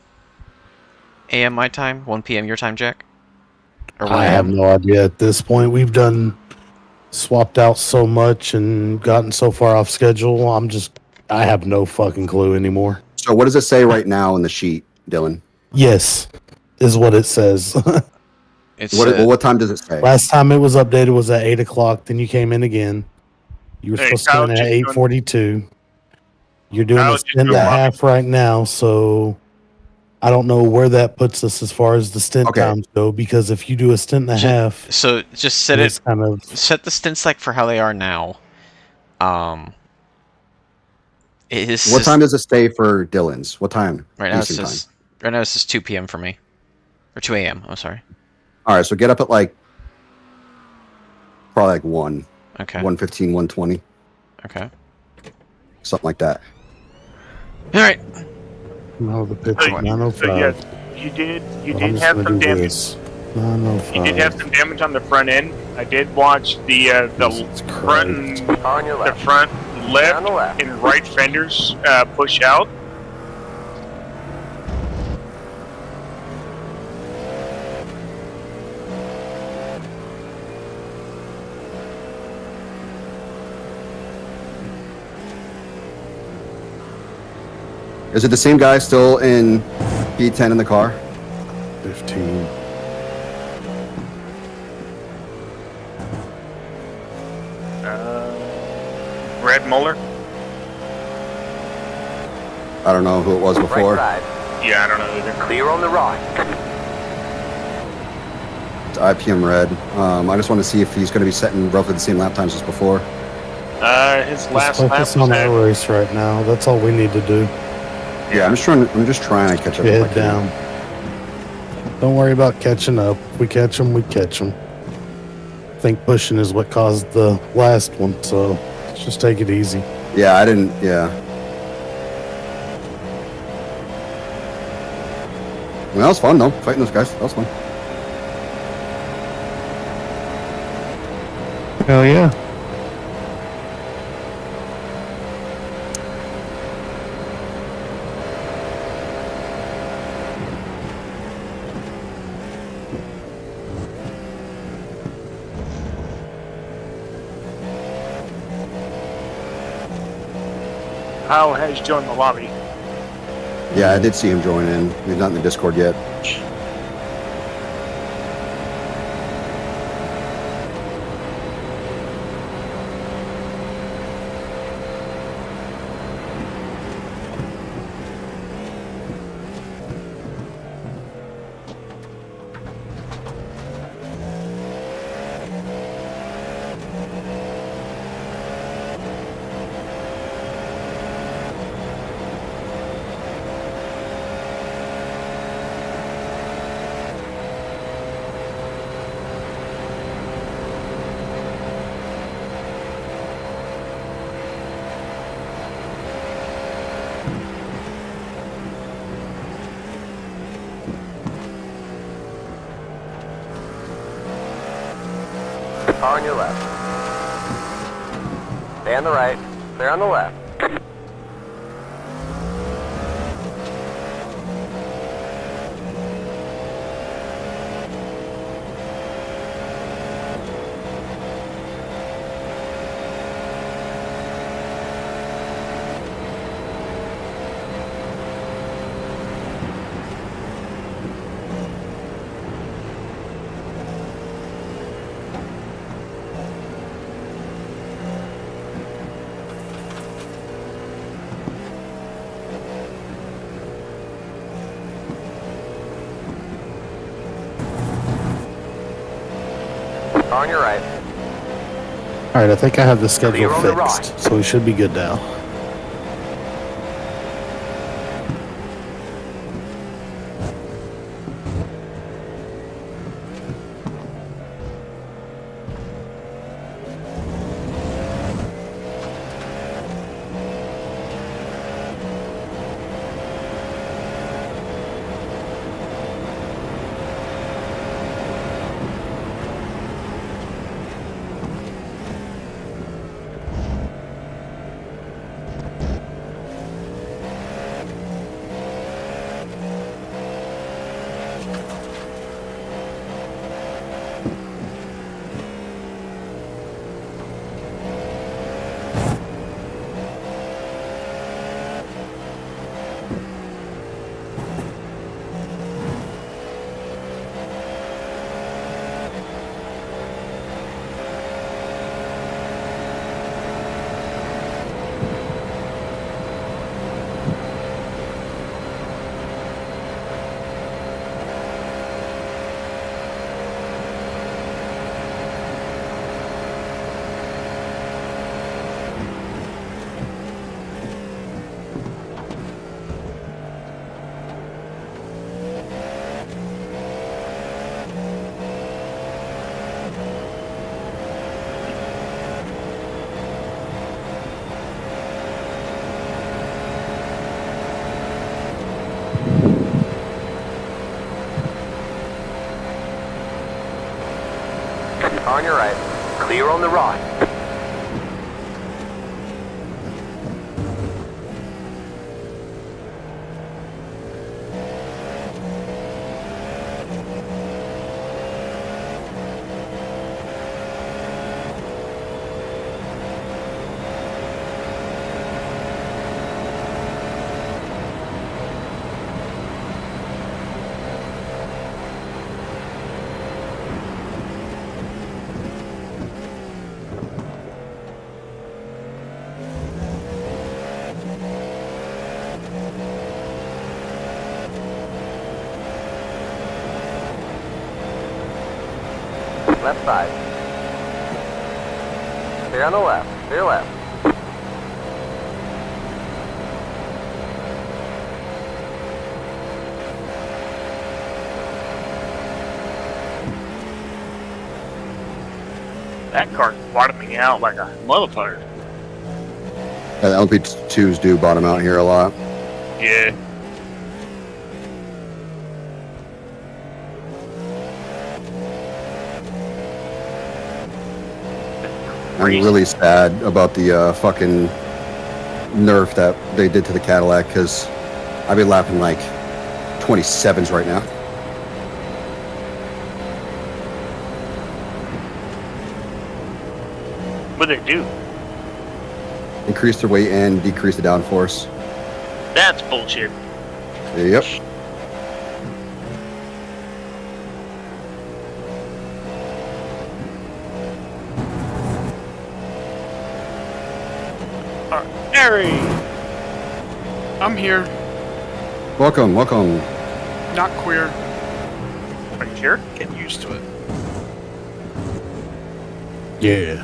a.m. my time? 1 p.m. your time, Jack? Or I have no idea at this point. We've swapped out so much and gotten so far off schedule. I have no fucking clue anymore. So what does it say right now in the sheet, Dylan? Yes, is what it says. It's What time does it say? Last time it was updated was at 8 o'clock. Then you came in again. You were Hey, supposed to come in Kyle's at just doing- 8:42. You're doing a Kyle's just stint and doing a lobby. half right now, so I don't know where that puts us as far as the stint Okay. times go. Because if you do a stint and a half, so just set it's it. kind of Set the stints like for how they are now. It is What time does it stay for Dylan's? What time? right now? It Eastern says right now it says 2 p.m. for me, or 2 a.m. I'm sorry. All right, so get up at like probably like 1, Okay. 1:15, 1:20, Okay. something like that. All right. no the pitch So, at 9:05. so yeah, you did But I'm have just gonna some do damage. this. 9:05. You did have some damage on the front end. I did watch the Jesus front and On your the left. front Stay on the left left. and right fenders push out. Is it the same guy still in B10 in the car? 15. Red Muller. I don't know who it was Right before. side. Yeah, I don't know either. Clear on the right. It's IPM red. I just want to see if he's going to be setting roughly the same lap times as before. His Just last lap focus was on at our race right now. That's all we need to do. Yeah, I'm just trying to catch up. Your if I head can. down. Don't worry about catching up. If we catch them, we catch them. I think pushing is what caused the last one, so let's just take it easy. Yeah, I didn't. Yeah. Well, that was fun though. Fighting those guys. That was fun. Hell yeah. Kyle has joined the lobby. Yeah, I did see him join in. He's not in the Discord yet. Car on your left. Stay on the right. Clear on the left. Car on your right. All right, I think I have the schedule Clear on the fixed, right. so we should be good now. Car on your right. Clear on the right. Left side. Clear on the left. Clear left. That car's bottoming out like a motherfucker. The LP2s do bottom out here a lot. Yeah. I'm really sad about the fucking nerf that they did to the Cadillac because I'd be lapping like 27s right now. What'd they do? Increase the weight and decrease the downforce. That's bullshit. Yep. Harry! I'm here. Welcome, welcome. Not queer. Are you sure? Getting used to it. Yeah.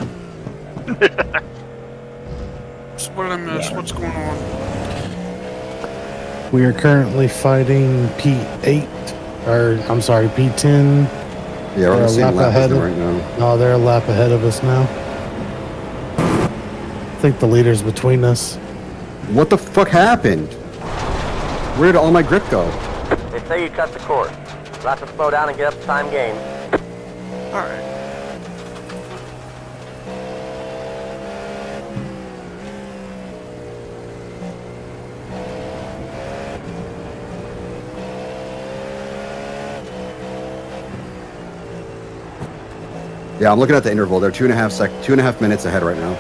So what did I miss? What's going on? We are currently fighting P8, or I'm sorry, P10. Yeah, we're on the They're a same lap lap as ahead them of- right now. No, they're a lap ahead of us now. I think the leader's between us. What the fuck happened? Where did all my grip go? They say you cut the course. You'll have to slow down and get up time gain. Alright. Yeah, I'm looking at the interval. They're 2.5 minutes ahead right now.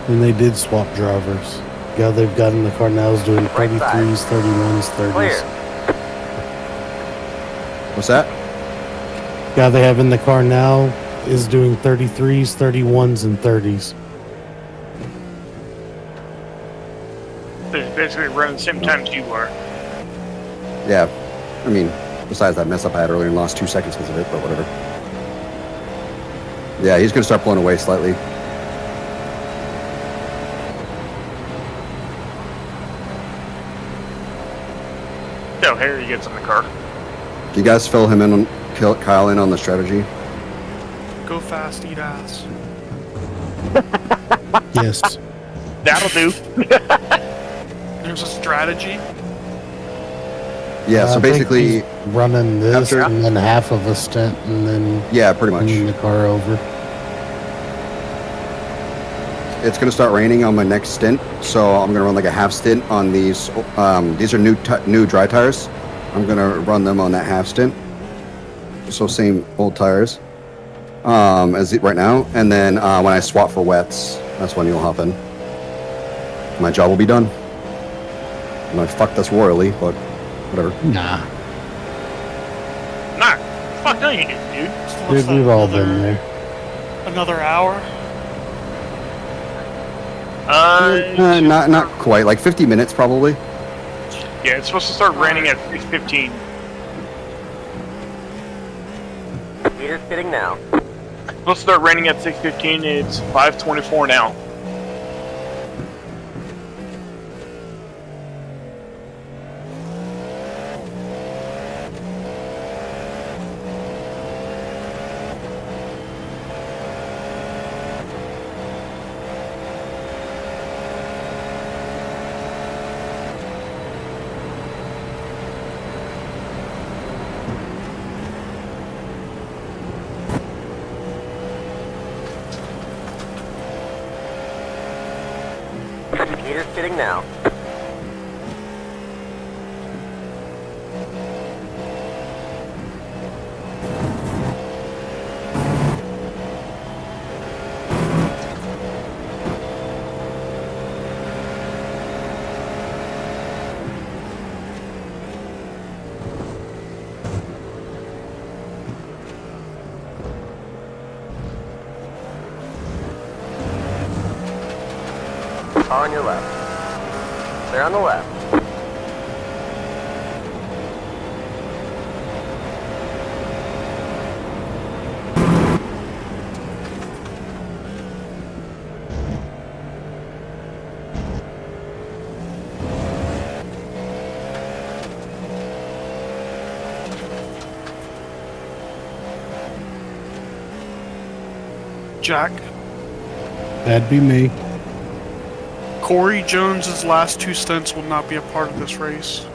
And they did swap drivers. Guy they've got in the car now is doing 33s, 31s, 30s. Clear. What's that? Guy they have in the car now is doing 33s, 31s, and 30s. They're basically running the same time as you are. Yeah. I mean, besides that mess up I had earlier and lost 2 seconds because of it, but whatever. Yeah, he's going to start pulling away slightly. So Harry gets in the car. Do you guys fill him in on Kyle in on the strategy? Go fast, eat ass. Yes. That'll do. There's a strategy. Yeah, I so think basically, he's running this after- and then half of a stint and then yeah, pretty bringing much. the car over. It's going to start raining on my next stint, so I'm going to run like a half stint on these. These are new dry tires. I'm going to run them on that half stint. So same old tires as right now. And then when I swap for wets, that's when you'll hop in. My job will be done. And I fucked this royally, but whatever. Nah. Nah. Fuck no you didn't, dude. So what's Dude, that, we've all been there. Another hour? Not quite. Like 50 minutes probably. Yeah, it's supposed to start raining at 6:15. Meter's fitting now. It's supposed to start raining at 6:15. It's 5:24 now. Hitting now. Car on your left. Clear on the left. Jack, That'd be me. Corey Jones's last 2 stints will not be a part of this race.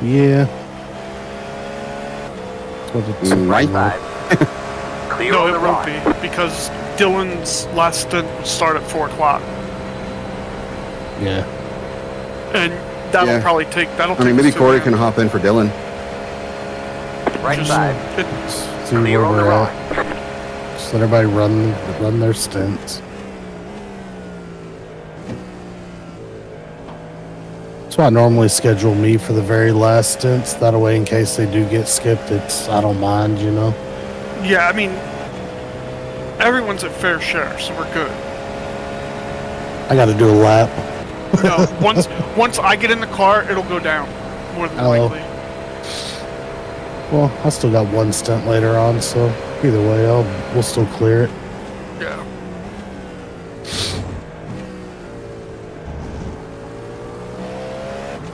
Yeah. That's what it's Right. about. 5. Clear No, on it the won't right. be, because Dylan's last stint will start at 4 o'clock. Yeah. And that'll Yeah. probably take, that'll I mean, take maybe us to Corey the can end. hop in for Dylan. Right Just- side. See Clear where on the we're right. at. Just let everybody run their stints. That's why I normally schedule me for the very last stints. That way, in case they do get skipped, I don't mind, you know. Yeah, I mean, everyone's at fair share, so we're good. I got to do a lap. No, once I get in the car, it'll go down, more than Oh. likely. Well, I still got one stint later on, so either way, we'll still clear it. Yeah.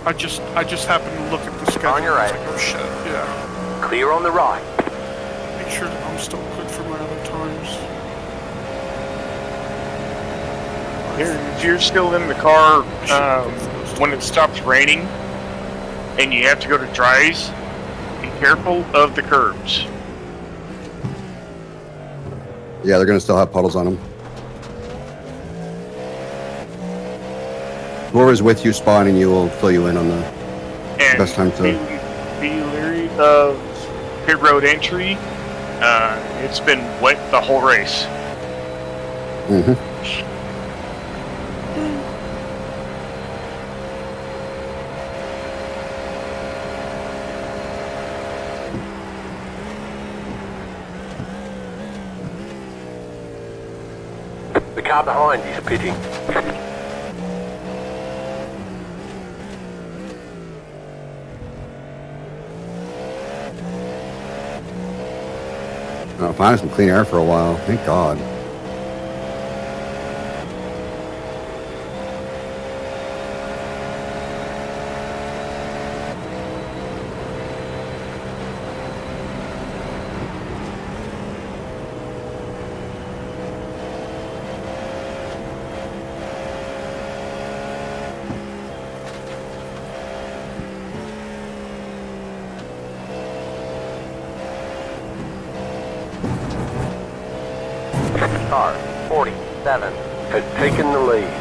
I just happened to look at the schedule. On your I was right. like, oh shit, yeah. Clear on the right. Make sure that I'm still good for my other times. If you're still in the car when it stops raining and you have to go to dries, be careful of the curbs. Yeah, they're gonna still have puddles on them. Whoever's with you spawning you will fill you in on the And best time to. be leery of pit road entry. It's been wet the whole race. Mhm. The car behind you is pitting. Oh, finding some clean air for a while. Thank God. Car 47 has taken the lead.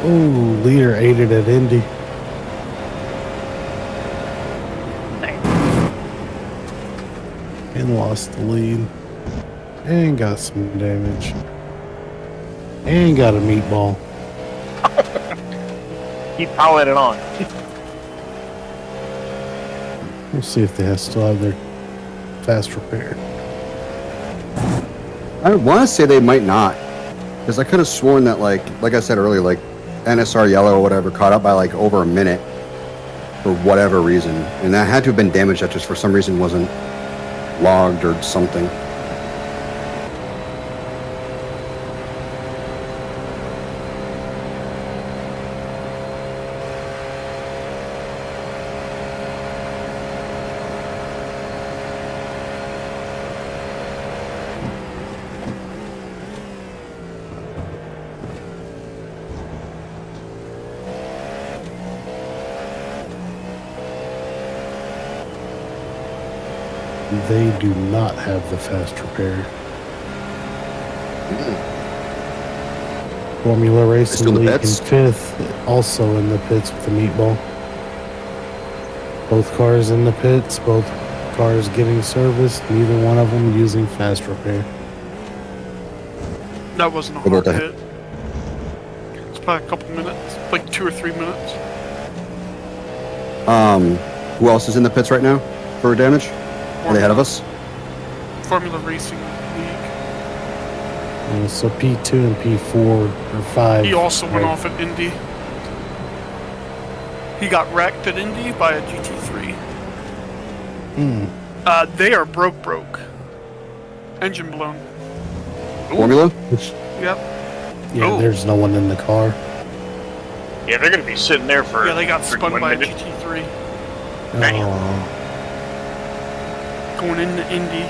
Ooh, leader aided at Indy. And lost the lead. And got some damage. And got a meatball. Keep piling it on. We'll see if they still have their fast repair. I want to say they might not, because I could have sworn that like I said earlier, like NSR yellow or whatever caught up by like over a minute for whatever reason, and that had to have been damage that just for some reason wasn't logged or something. they do not have the fast repair. Formula Racing still in the League in pits? 5th, also in the pits with the meatball. Both cars in the pits, both cars getting serviced, neither one of them using fast repair. That wasn't a What hard about hit. It's probably a couple minutes, like 2 or 3 minutes. Who else is in the pits right now for damage? Are they ahead of us? Formula Racing League. So P2 and P4 or 5. He also went right? off at Indy. He got wrecked at Indy by a GT3. They are broke. Engine blown. Formula? Which, Yep. yeah, Ooh. there's no one in the car. Yeah, they're gonna be sitting there for. Yeah, they got for spun 1 by a minute. GT3 Damn. Oh, going into Indy.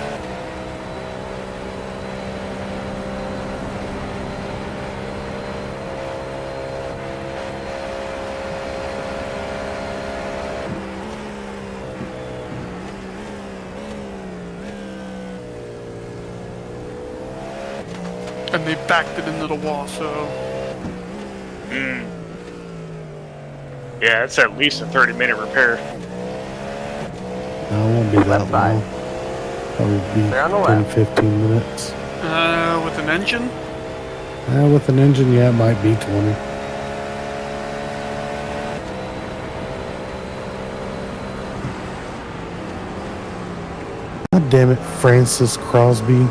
And they backed it into the wall, so Mm. Yeah, it's at least a 30-minute repair. no, it won't be that Left side. long. Probably be Clear on the 10, left. 15 minutes. with an engine, With an engine, yeah, it might be 20. God damn it, Francis Crosby.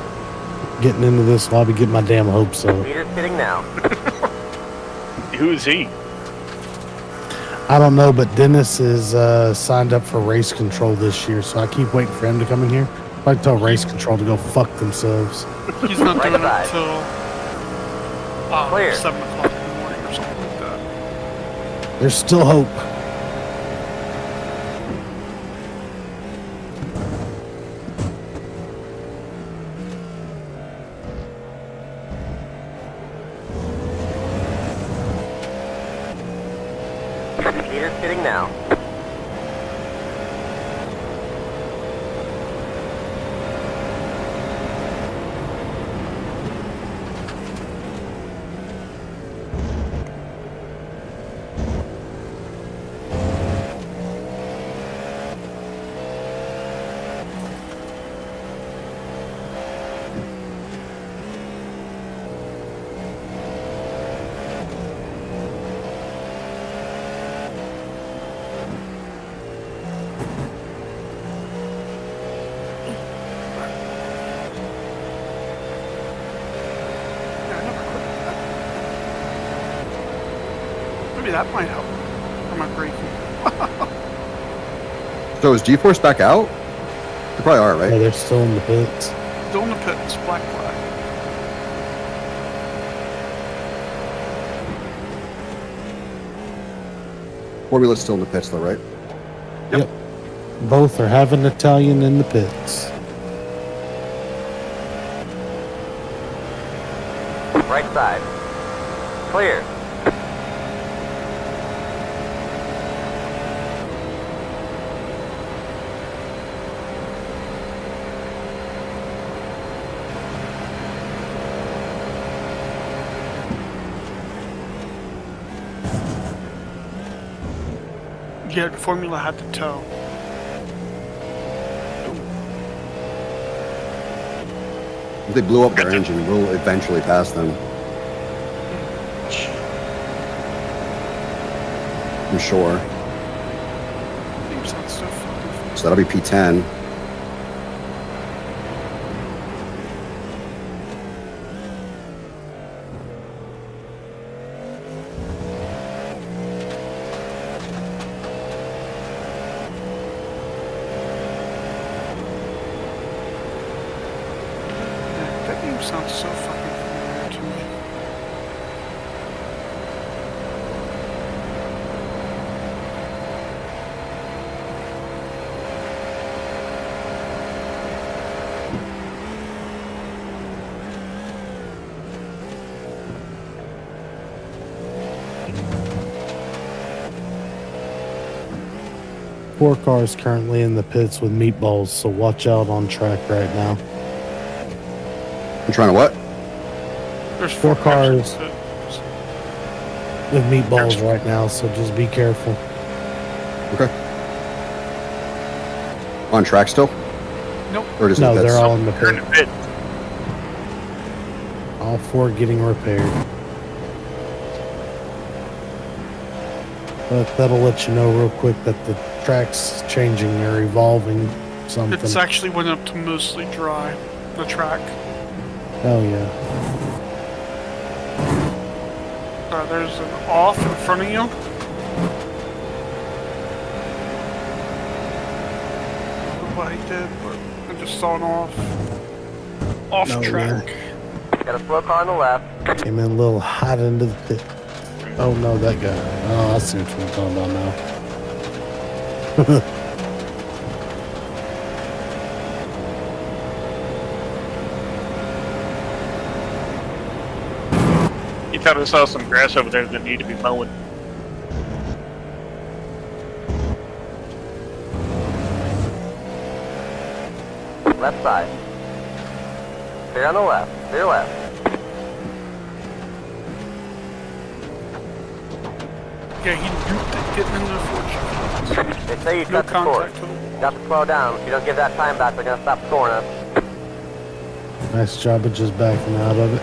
Getting into this lobby, get my damn hopes up. Leader's hitting now. Who is he? I don't know, but Dennis is signed up for race control this year, so I keep waiting for him to come in here. I tell race control to go fuck themselves. he's not Right doing side. it until Clear. 7 o'clock in the morning or something like that. There's still hope. Leader's hitting now. Yeah, I never quit that. Maybe that might help. For my braking. So is G-Force back out? They probably are, Yeah, right? they're still in the pits. Still in the pits, black flag. Formula's still in the pits, though, right? Yep. Both are having Italian in the pits. Right side. Clear. Yeah, the Formula had to tow. If they blew up their engine, we'll eventually pass them. I'm sure. Seems like stuff. So that'll be P10. That name sounds so fucking familiar to me. 4 cars currently in the pits with meatballs, so watch out on track right now. I'm trying to what? There's 4 cars in the pit. with meatballs right now, so just be careful. Okay. On track still? Nope. Or just No, in the they're pits? all in the You're in pit. the pit. All 4 getting repaired. But that'll let you know real quick that the track's changing or evolving something. It's actually went up to mostly dry, the track. Oh yeah. There's an off in front of you. I don't know what he did, but I just saw an off. Off Oh, track. Got a slow car on the left. Came in a little hot into the pit. Oh no, that guy. Oh, I see what you're talking about now. You thought I saw some grass over there that needed to be mowing. Left side. Clear on the left. Clear left. Yeah, he duped it getting into the fortune. They say you No cut the cord. contact to the wall. Got to slow down. If you don't give that time back, they're gonna stop scoring us. Nice job of just backing out of it.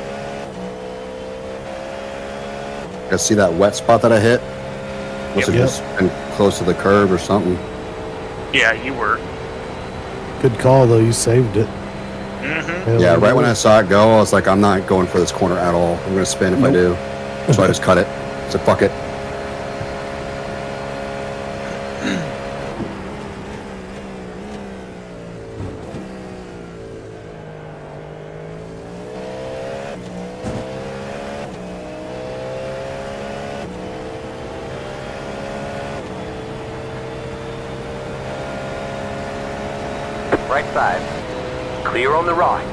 You guys see that wet spot that I hit? Must have Yep. just been close to the curb or something. Yeah, you were. Good call though, you saved it. Mm-hmm. Yeah, right when I saw it go, I was like, I'm not going for this corner at all. I'm going to spin if I do. So I just cut it. So fuck it. Right side. Clear on the right.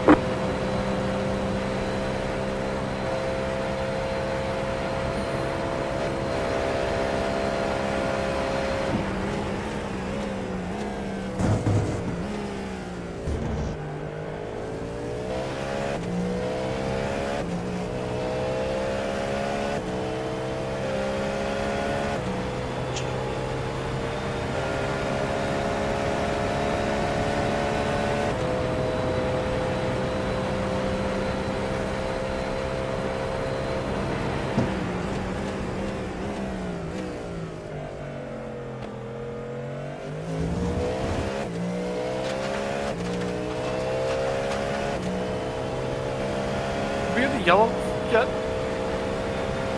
We have the yellow yet?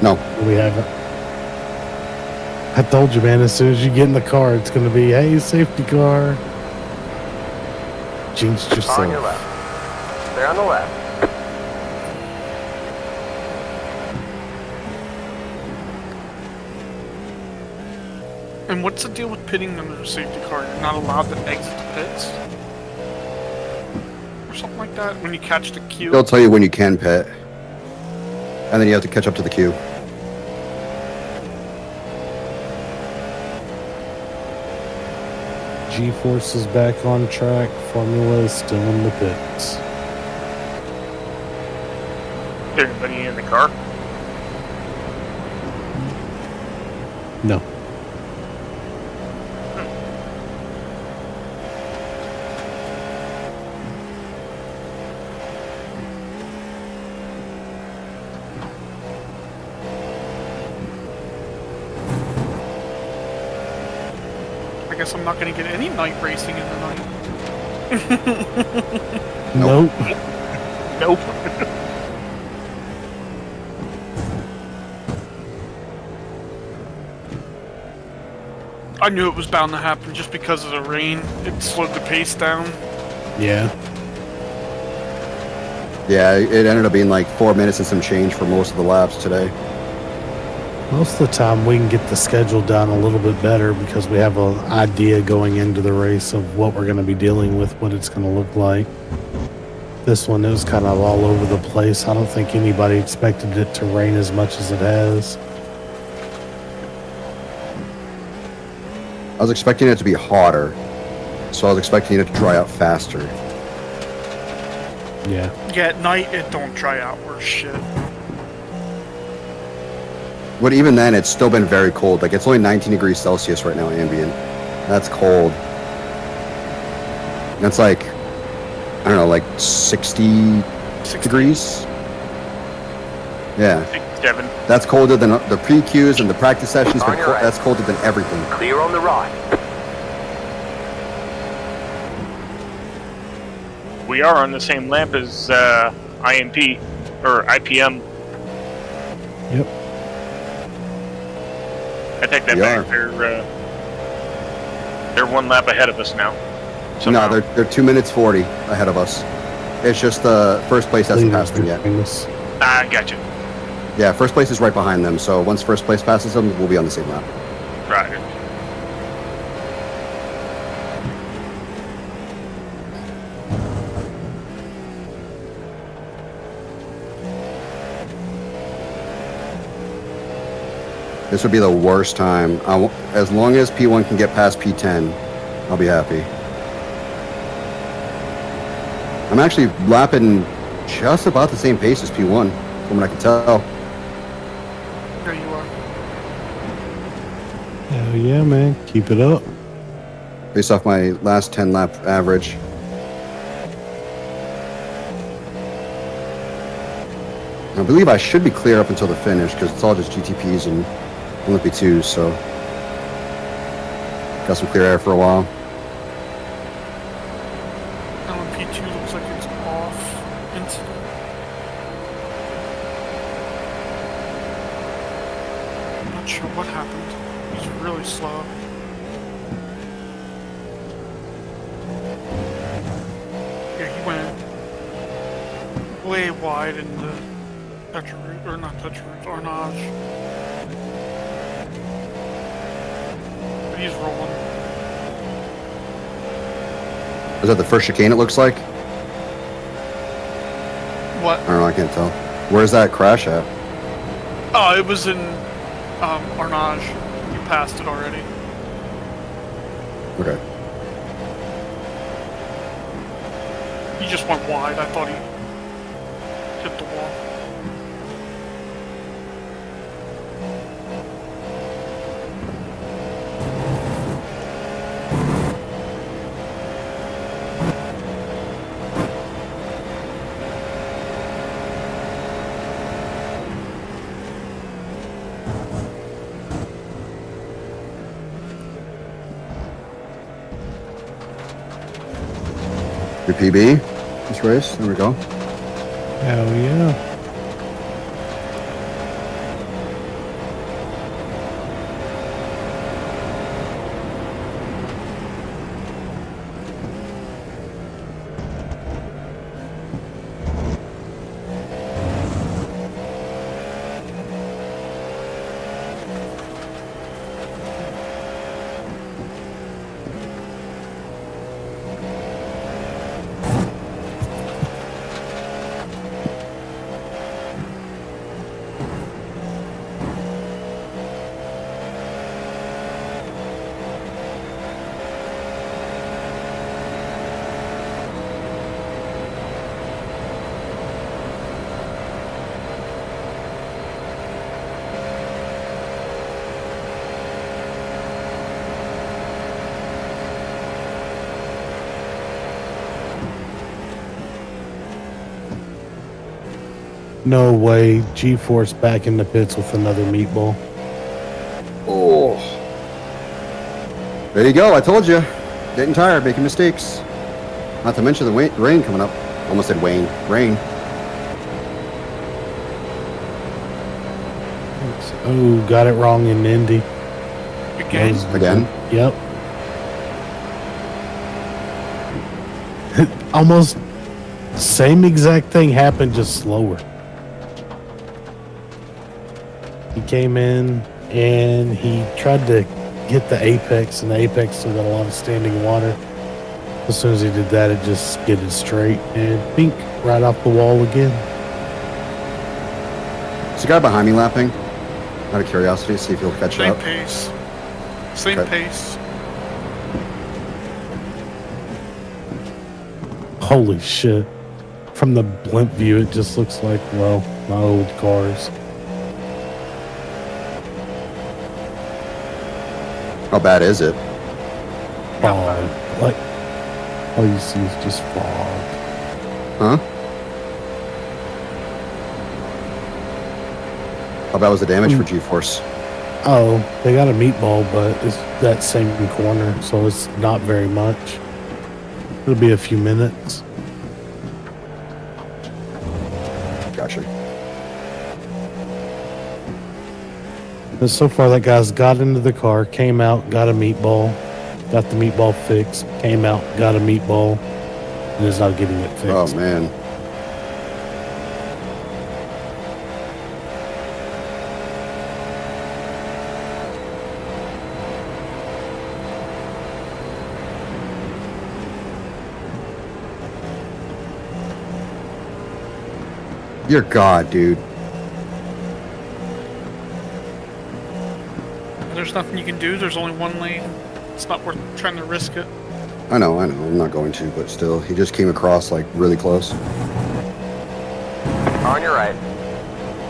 No. We haven't. I told you, man, as soon as you get in the car, it's going to be, hey, safety car. Jinxed Car on your yourself. left. Clear on the left. And what's the deal with pitting under the safety car? You're not allowed to exit the pits? Or something like that? When you catch the queue? They'll tell you when you can pit. And then you have to catch up to the queue. G-Force is back on track. Formula is still in the pits. Everybody in the car? No. I guess I'm not gonna get any night racing in the night. Nope. Nope. I knew it was bound to happen just because of the rain. It slowed the pace down. Yeah. Yeah, it ended up being like 4 minutes and some change for most of the laps today. Most of the time we can get the schedule down a little bit better because we have an idea going into the race of what we're going to be dealing with, what it's going to look like. This one, it was kind of all over the place. I don't think anybody expected it to rain as much as it has. I was expecting it to be hotter, so I was expecting it to dry out faster. Yeah. Yeah, at night it don't dry out worse shit. But even then, it's still been very cold. Like, it's only 19 degrees Celsius right now, ambient. That's cold. That's like, I don't know, like 60 degrees? Yeah. 7. That's colder than the pre-Qs and the practice sessions. On your right. That's colder than everything. Clear on the right. We are on the same lap as IMP or IPM. Yep. I take that We back. are. They're 1 lap ahead of us now. No, Somehow. they're 2 minutes 40 ahead of us. It's just the first place hasn't passed them yet. I got you. Yeah, first place is right behind them. So once first place passes them, we'll be on the same lap. Right. This would be the worst time. As long as P1 can get past P10, I'll be happy. I'm actually lapping just about the same pace as P1, from what I can tell. There you are. Hell yeah, man. Keep it up. Based off my last 10 lap average. I believe I should be clear up until the finish because it's all just GTPs and LMP2s, so got some clear air for a while. LMP2 looks like it's off. Incident. I'm not sure what happened. He's really slow. Yeah, he went way wide in the Tetra route, or not Tetra route, Arnage. But he's rolling. Is that the first chicane it looks like? What? I don't know, I can't tell. Where's that crash at? Oh, it was in Arnage. You passed it already. Okay. He just went wide. I thought he hit the wall. Your PB this race. There we go. Hell yeah. No way. G-Force back in the pits with another meatball. Oh. There you go. I told you. Getting tired, making mistakes. Not to mention the rain coming up. Almost said Wayne. Rain. Oh, got it wrong in Indy. Again? Again? Yep. Almost same exact thing happened, just slower. He came in and he tried to hit the apex, and the apex still got a lot of standing water. As soon as he did that, it just skidded straight and bink right off the wall again. Is the guy behind me lapping? Out of curiosity, see if he'll catch Same up. pace. Same Okay. pace. Holy shit. From the blimp view, it just looks like, well, my old cars. How bad is it? Fog. Like, all you see is just fog. Huh? How bad was the damage for G-Force? Oh, they got a meatball, but it's that same corner, so it's not very much. It'll be a few minutes. Gotcha. But so far, that guy's got into the car, came out, got a meatball, got the meatball fixed, came out, got a meatball, and is not getting it fixed. Oh, man. You're God, dude. There's nothing you can do. There's only one lane. It's not worth trying to risk it. I know. I'm not going to, but still, he just came across, like, really close. On your right.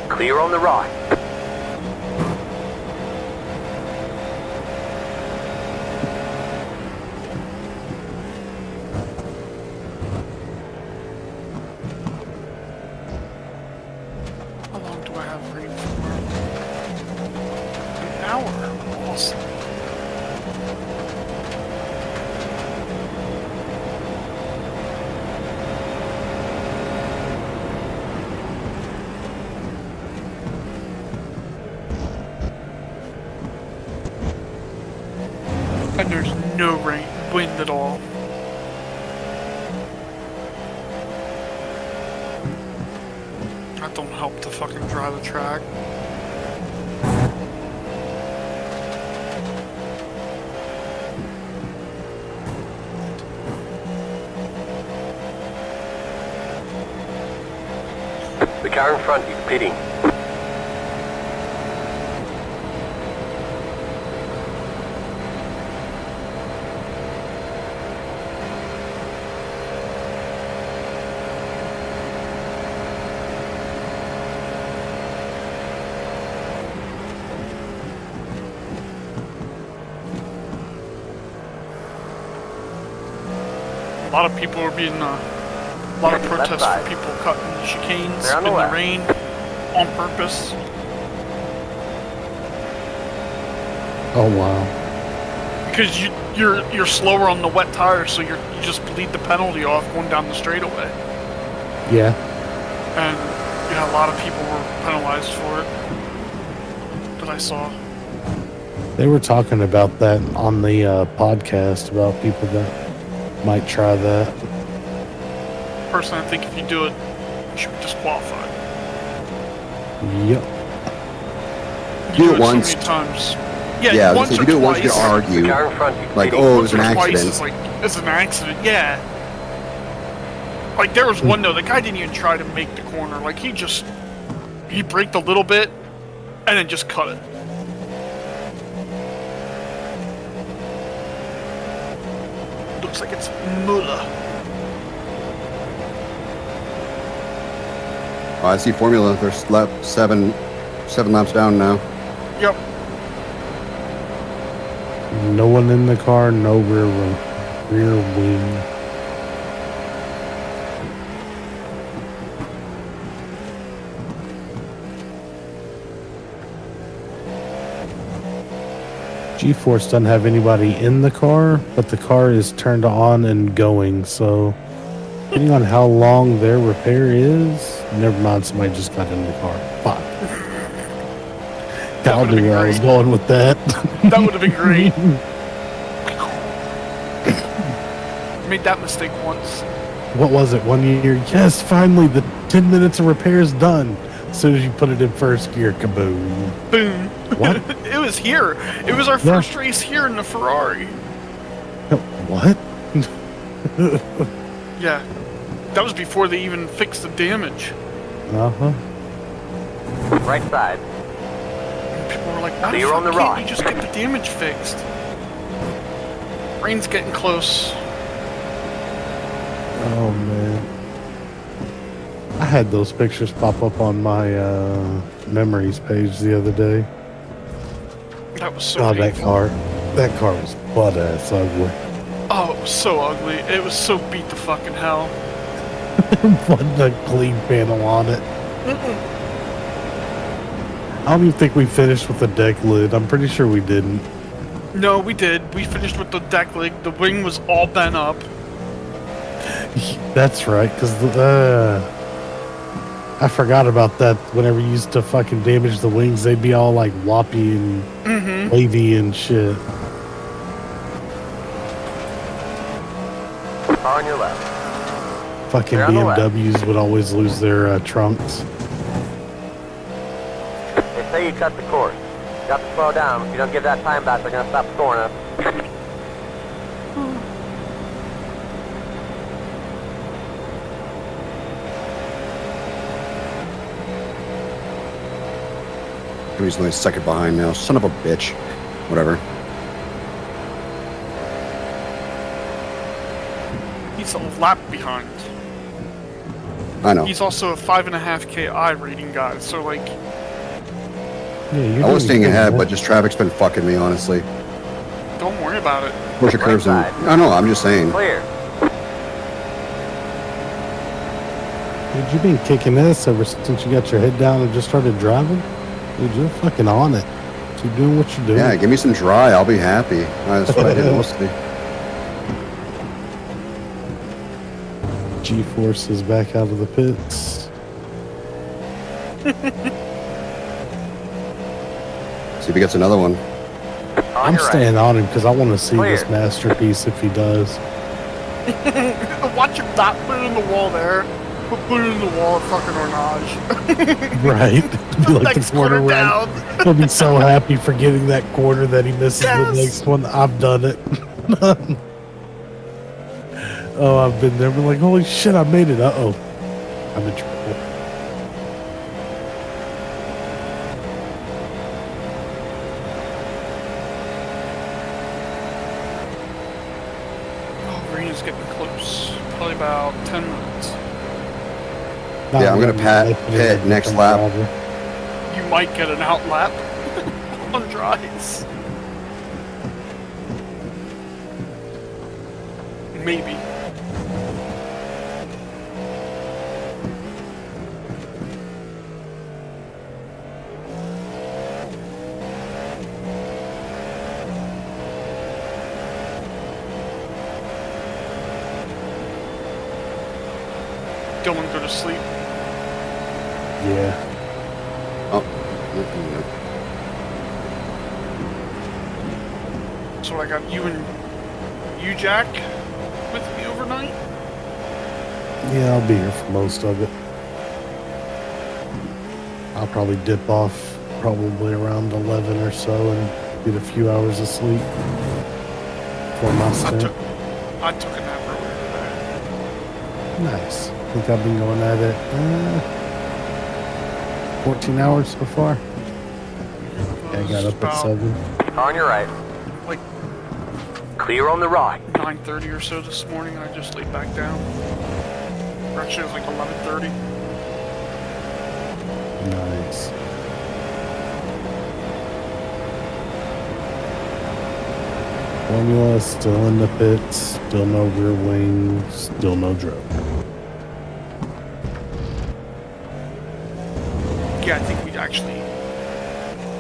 Clear on the right. How long do I have rain for? An hour. Awesome. And there's no wind at all. That don't help to fucking dry the track. The car in front is pitting. A lot of people are being, a lot of protests for people cutting the chicanes They're on the in the left. rain on purpose. Oh, wow. Because you're slower on the wet tires, so you just bleed the penalty off going down the straightaway. Yeah. And yeah, a lot of people were penalized for it that I saw. They were talking about that on the podcast about people that might try that. Personally, I think if you do it, you should be disqualified. Yep. You Do it once. so many times. Yeah, once if or you do it once, you twice. can The argue. car in front is Like, pitting. oh, it was an Once or twice accident. is like, it's an accident, yeah. Like, there was one, though, the guy didn't even try to make the corner. Like, he braked a little bit, and then just cut it. Looks like it's Muller. Oh, I see Formula. They're seven laps down now. Yep. No one in the car, no rear wing. G-Force doesn't have anybody in the car, but the car is turned on and going, so depending on how long their repair is, never mind, somebody just got in the car. Fuck. I'll would've do been where I was great. going with that. That would have been great. Made that mistake once. What was it, 1 year? Yes, finally, the 10 minutes of repair is done. As soon as you put it in first gear, kaboom. Boom. What? It was here. It was our first race here in the Ferrari. What? Yeah. That was before they even fixed the damage. Uh-huh. Right side. And people were like, why Clear the on the fuck can't right. you just get the damage fixed? Rain's getting close. Oh man, I had those pictures pop up on my memories page the other day. That was so God, painful. that car was butt ass ugly. Oh, it was so ugly. It was so beat to fucking hell. Wasn't a clean panel on it. I don't even think we finished with the deck lid. I'm pretty sure we didn't. No, we did. We finished with the deck leg. The wing was all bent up. That's right, because I forgot about that. Whenever you used to fucking damage the wings, they'd be all like floppy and wavy and shit. Car on your left. Fucking They're on the left. BMWs would always lose their trunks. They say you cut the course. You got to slow down. If you don't give that time back, they're gonna stop scoring us. He's only a second behind now. Son of a bitch. Whatever. He's a lap behind. I know. He's also a 5.5K iRating guy, so like, Yeah, you're I was doing staying good, ahead, man. but just traffic's been fucking me, honestly. don't worry about it. Push your curves in. Right side. I know, I'm just saying. Clear. Dude, you been kicking ass ever since you got your head down and just started driving? Dude, you're fucking on it. Keep doing what you're doing. Yeah, give me some dry. I'll be happy. That's what I did mostly. G-Force is back out of the pits. See if he gets another one. On I'm your right. staying on him because I want to see Clear. this masterpiece if he does. Watch him not put it in the wall there. Put it in the wall at fucking Ornage. Right? Be like Next the corner corner run. down. He'll be so happy for getting that corner that he misses Yes. the next one. I've done it. Oh, I've been there. Been like, holy shit, I made it. Uh-oh. I'm in trouble. Oh, Rena's getting close. Probably about 10 minutes. Yeah, I'm gonna Not pit next lap. driver. You might get an out lap on dries. Maybe. Dylan, go to sleep. Yeah. Oh. So I got you and you, Jack, with me overnight. Yeah, I'll be here for most of it. I'll probably dip off probably around 11 or so and get a few hours of sleep for my stint. I took a nap earlier today. Nice. I think I've been going at it 14 hours so far. Yeah, I got up at About 7. On your right. like Clear on the right. 9:30 or so this morning. I just laid back down. Or actually, it was like 11:30. Nice. Formula still in the pits, still no rear wing, still no drone. Yeah, I think we actually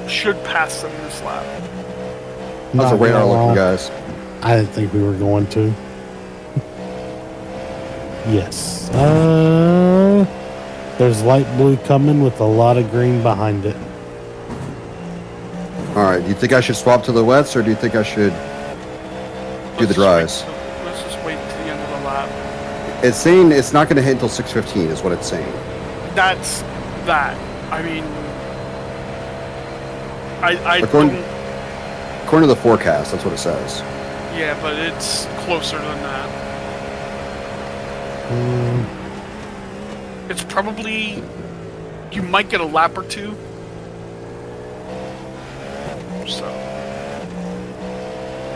should pass them this lap. How's the Not radar gonna looking, lie, guys? I didn't think we were going to. Yes. There's light blue coming with a lot of green behind it. Alright, do you think I should swap to the wets, or do you think I should do the dries? Let's just wait to the end of the lap. It's saying it's not going to hit until 6:15 is what it's saying. That's that. I mean, I According- don't. According to the forecast, that's what it says. Yeah, but it's closer than that. It's probably, you might get a lap or two. So,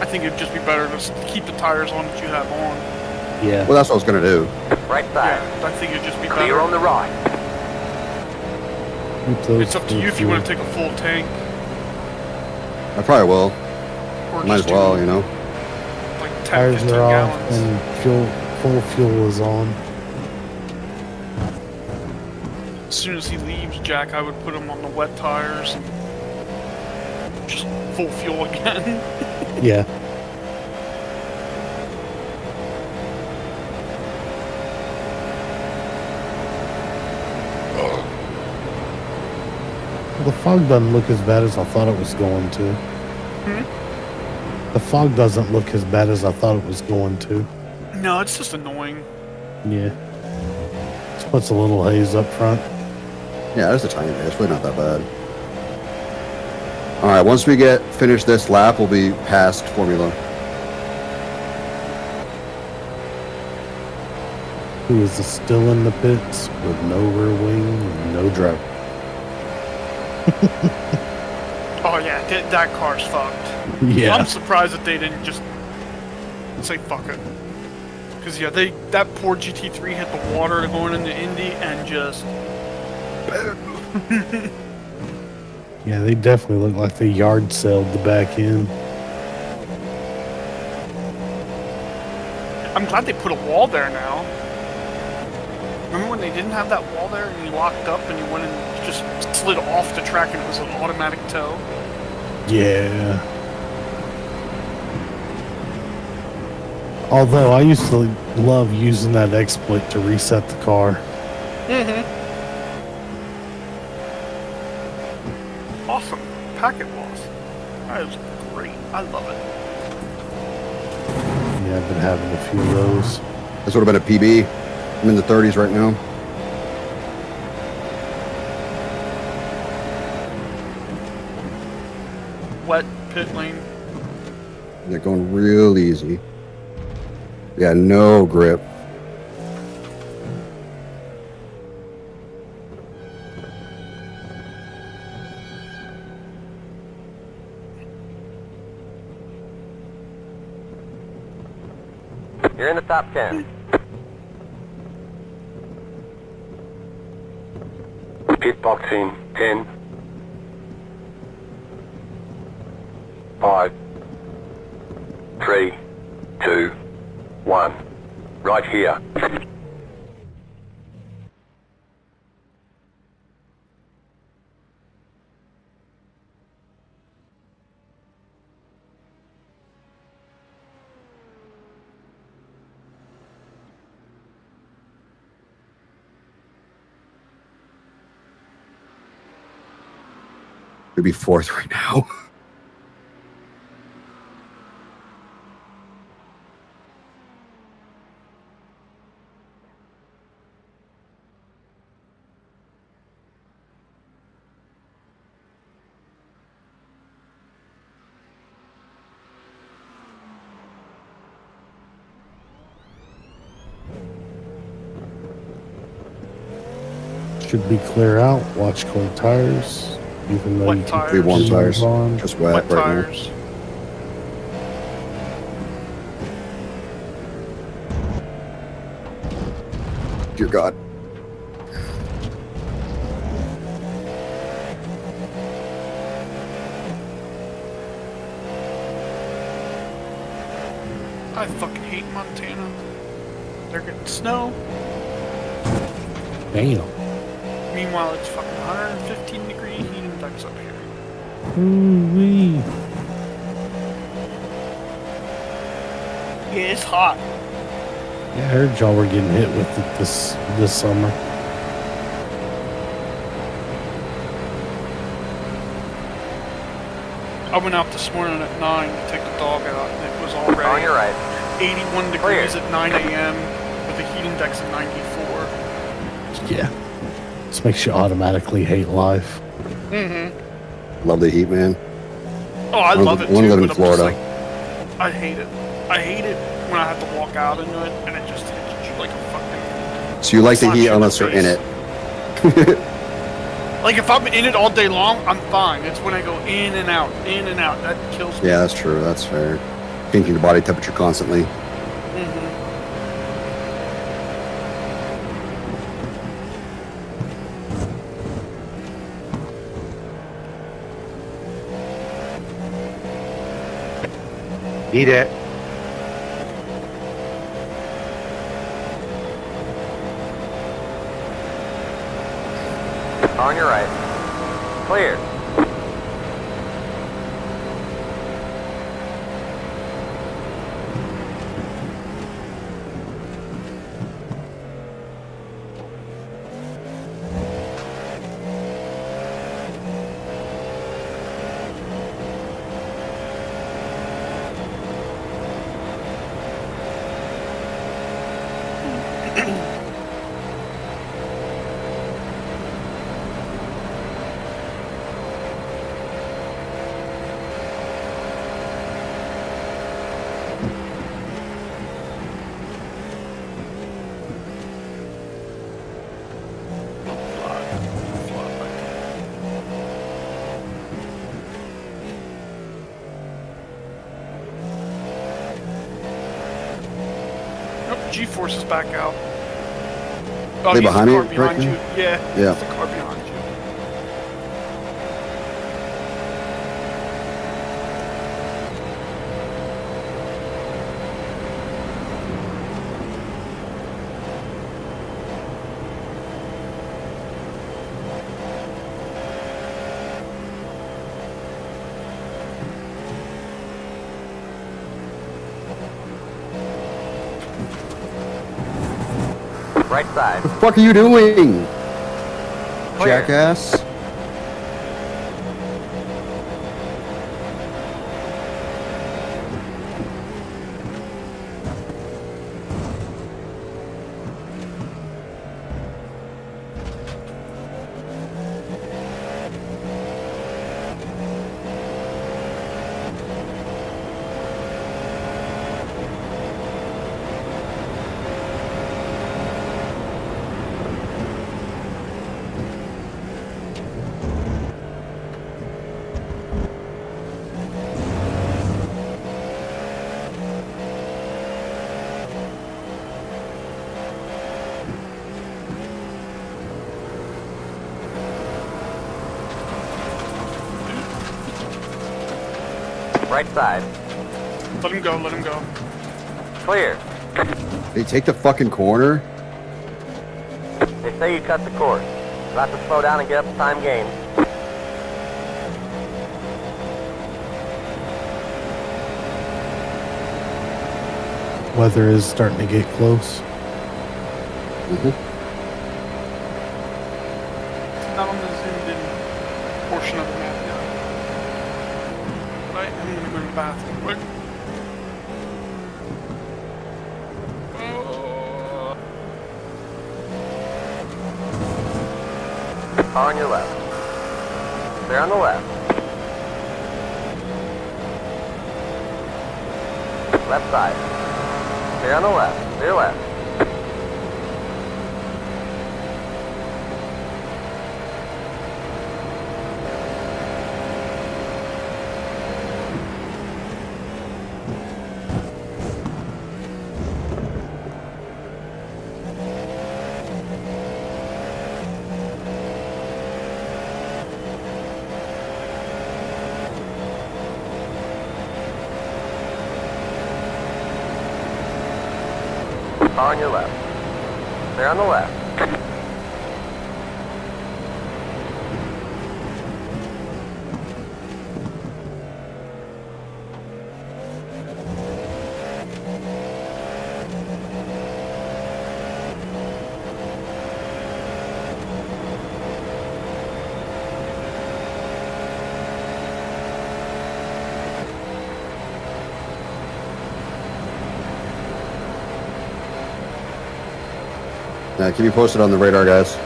I think it'd just be better to keep the tires on that you have on. Yeah. Well, that's what I was gonna do. Right side. Yeah, I think it'd just be Clear better. on the right. Keep those It's up to you if you want to take a full tank. I probably will. Or Might just as well, do, you know. like 10, Tires 15 are off gallons. and full fuel is on. As soon as he leaves, Jack, I would put him on the wet tires and just full fuel again. Yeah. The fog doesn't look as bad as I thought it was going to. The fog doesn't look as bad as I thought it was going to. No, it's just annoying. Yeah. Just puts a little haze up front. Yeah, that's a tiny bit. It's really not that bad. All right, once we finish this lap, we'll be past Formula. Who is still in the pits with no rear wing and no driver. Oh yeah, that car's fucked. Yeah. I'm surprised that they didn't just say fuck it. Cause yeah, that poor GT3 hit the water going into Indy and just. Yeah, they definitely look like they yard sailed the back end. I'm glad they put a wall there now. Remember when they didn't have that wall there and you locked up and you went and just slid off the track and it was an automatic tow? Yeah. Although I used to love using that exploit to reset the car. Awesome. Packet loss. That is great. I love it. Yeah, I've been having a few of those. This would have been a PB. I'm in the 30s right now. Wet pit lane. They're going real easy. Yeah, no grip. You're in the top 10. Pit boxing 10, 5, 3, 2, 1. Right here. It'd be fourth right now. Should be clear out. Watch cold tires. Even though Wet you tires. Be warm tires. on. Just wet Wet right now. tires. Dear God. I fucking hate Montana. They're getting snow. Damn. Meanwhile, it's fucking 115 degree heat index up here. Ooh-wee. Yeah, it's hot. Yeah, I heard y'all were getting hit with it this summer. I went out this morning at 9 to take the dog out, and it was On already your right. 81 degrees at 9 a.m. with a heat index of 94. Yeah. This makes you automatically hate life. Love the heat, man. Oh, I Wanna- love it wanna too, live in but I'm just Florida. like, I hate it. I hate it when I have to walk out into it, and it just hits you like a fucking... So you like the Slash heat you in unless the you're in face. it. Like, if I'm in it all day long, I'm fine. It's when I go in and out, that kills me. Yeah, that's true. That's fair. Changing the body temperature constantly. Need it. On your right. Clear. Nope, G-force is back out. Oh, They he's behind the me car behind right you. now? Yeah, Yeah. it's the car behind you. Right side. What the fuck are you doing? Clear. Jackass. Right side. Let him go, let him go. Clear. They take the fucking corner. They say you cut the course. You'll have to slow down and get up to time gain. Weather is starting to get close. It's not on the zoomed in portion of the map yet. Right, I'm gonna go to the bathroom quick. Car on your left. Clear on the left. Left side. Clear on the left. Clear left. Car on your left. Clear on the left. Keep me posted on the radar, guys.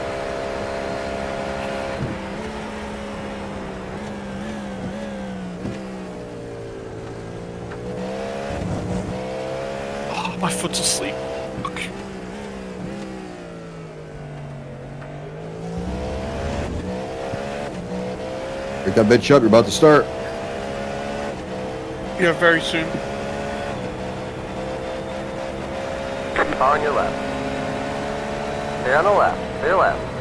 Oh, my foot's asleep. Okay. Pick that bitch up. You're about to start. Yeah, very soon. Car on your left. Clear on the left. Clear left.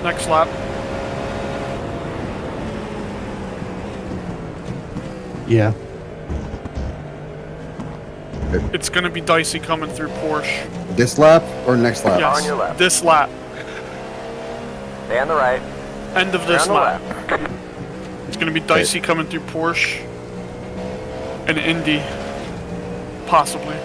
Next lap. Yeah. It's gonna be dicey coming through Porsche. This lap or next lap? Yes, On your left. this lap. Stay on the right. End of Stay this on the lap. left. It's gonna be dicey coming through Porsche and Indy, possibly.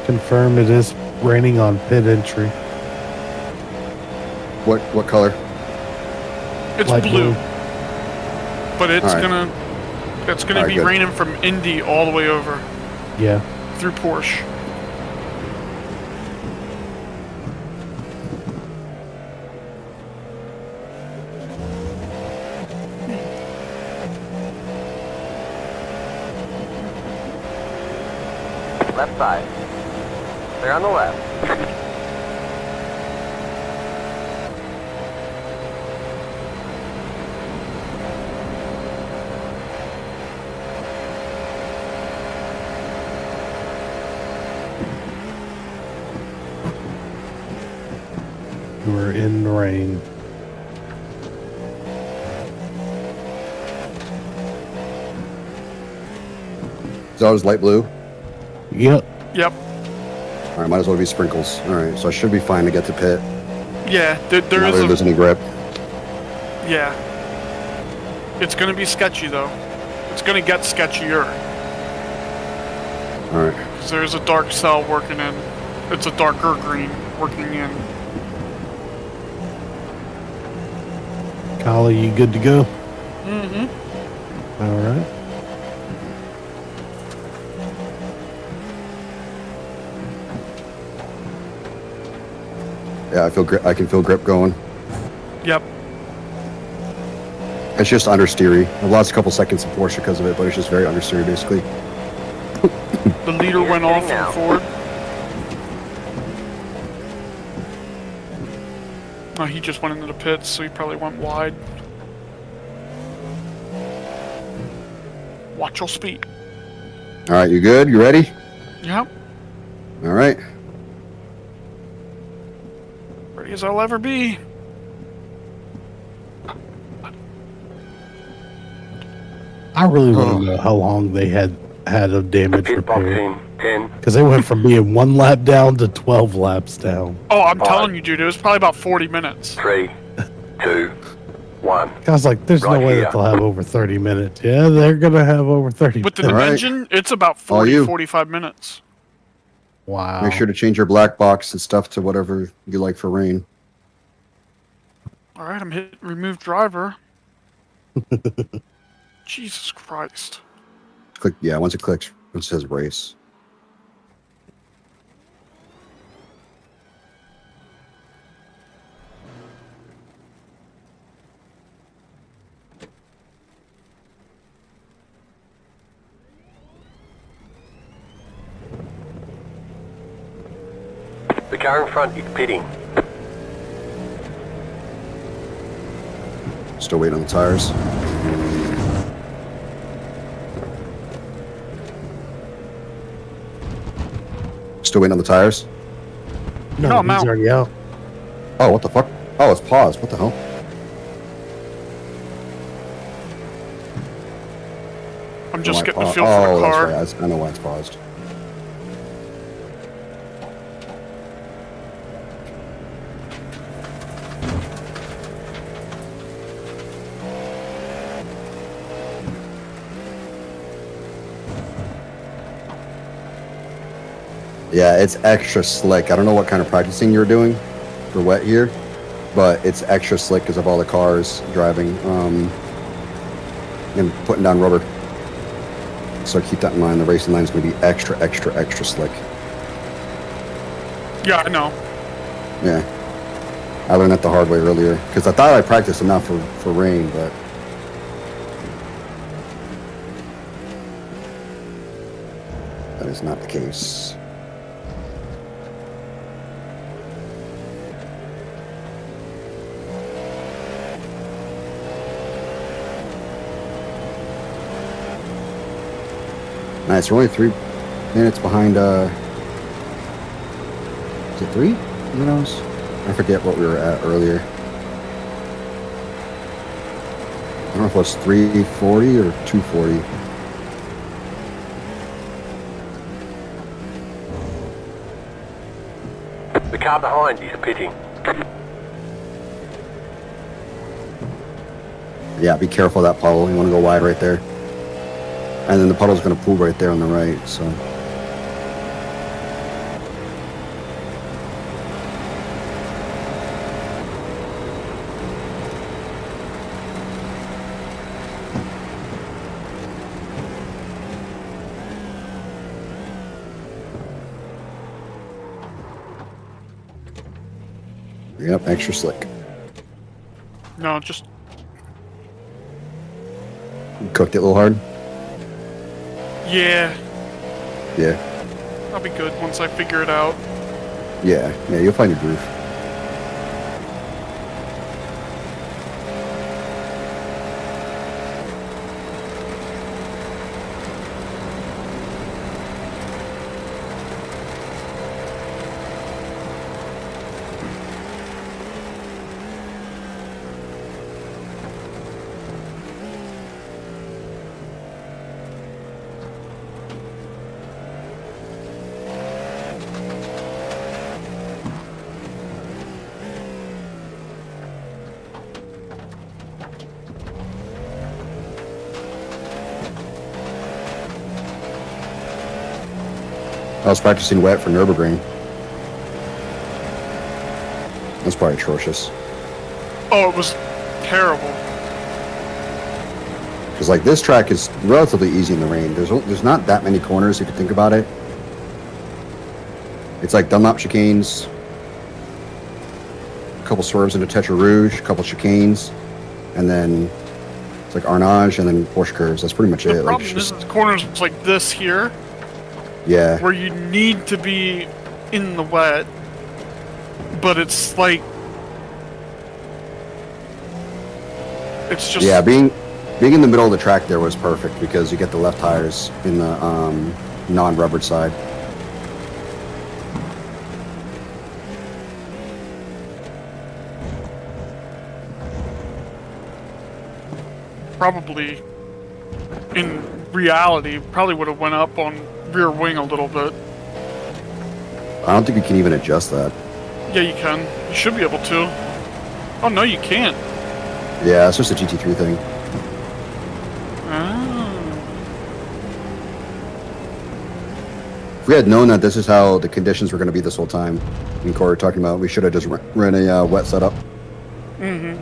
Confirm it is raining on pit entry. What color? It's Light blue, blue. but it's Alright. gonna Alright, be good. raining from Indy all the way over Yeah. through Porsche. Left side. Clear on the left. We're in the rain. Is ours light blue? Yep. Yep. All right, might as well be sprinkles. All right, so I should be fine to get to pit. Yeah, there Not is that a there's any grip. yeah. It's gonna be sketchy though. It's gonna get sketchier All right. because there's a dark cell working in. It's a darker green working in. Kyle, you good to go? Mm-hmm. All right. Yeah, I feel grip. I can feel grip going. Yep. It's just understeery. I've lost a couple seconds in Porsche because of it, but it's just very understeery basically. The leader went off Now. from Ford. Oh, he just went into the pits, so he probably went wide. Watch your speed. All right, you good? You ready? Yep. All right. Ready as I'll ever be. I really want to know how long they had a damage Pit box repair. in 10, Because they went from being 1 lap down to 12 laps down. Oh, I'm Five. telling you, dude, it was probably about 40 minutes. 3, 2, 1. I was like, there's Right no way here. that they'll have over 30 minutes. Yeah, they're going to have over 30 With the minutes. All right. engine, it's about All 40, you. 45 minutes. Wow. Make sure to change your black box and stuff to whatever you like for rain. All right, I'm hit remove driver. Jesus Christ. Click. Yeah, once it clicks, it says race. The car in front is pitting. Still waiting on the tires. Still waiting on the tires. No, No, I'm he's out. already out. Oh, what the fuck? Oh, it's paused. What the hell? I'm just Why getting a paused? feel Oh, for the car. that's right. I know why it's paused. Yeah, it's extra slick. I don't know what kind of practicing you're doing for wet here, but it's extra slick because of all the cars driving and putting down rubber. So keep that in mind. The racing line is going to be extra, extra, extra slick. Yeah, I know. Yeah. I learned that the hard way earlier because I thought I practiced enough for rain, but that is not the case. Nice. We're only 3 minutes behind. Is it 3 minutes? I forget what we were at earlier. I don't know if it was 340 or 240. The car behind is pitting. Yeah, be careful of that puddle. You want to go wide right there. And then the puddle's going to pool right there on the right, so. Yep, extra slick. No, just You cooked it a little hard? yeah. Yeah. I'll be good once I figure it out. Yeah, you'll find your groove. I was practicing wet for Nürburgring. That's probably atrocious. Oh, it was terrible. Because like this track is relatively easy in the rain. There's not that many corners if you think about it. It's like Dunlop chicanes, a couple swerves into Tetra Rouge, a couple chicanes, and then it's like Arnage and then Porsche curves. That's pretty much The it. problem Like, is corners like this here, yeah, where you need to be in the wet, but it's like it's just yeah. Being in the middle of the track there was perfect because you get the left tires in the non-rubbered side. probably in reality probably would have went up on rear wing a little bit. I don't think you can even adjust that. Yeah, you can. You should be able to. Oh no, you can't. Yeah, it's just a GT3 thing. Ah. If we had known that this is how the conditions were going to be this whole time, me and Corey were talking about, we should have just ran a wet setup. Mm-hmm.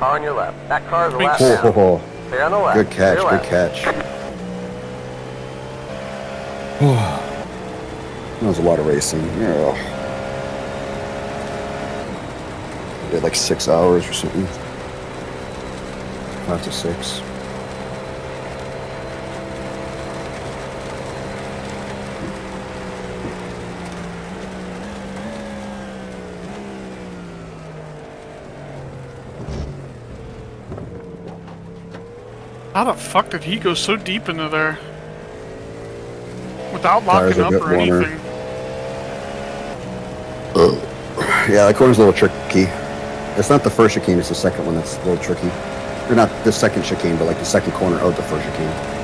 On your left. That car's a Big lap Oh, down. Oh, Stay on the left. good catch, Stay good left. catch. That was a lot of racing. Yeah. Did like 6 hours or something. 5 to 6. How the fuck did he go so deep into there? Without Tires locking are a up bit or warmer. anything. Yeah, that corner's a little tricky. It's not the first chicane, it's the second one that's a little tricky. Or not the second chicane, but like the second corner of the first chicane.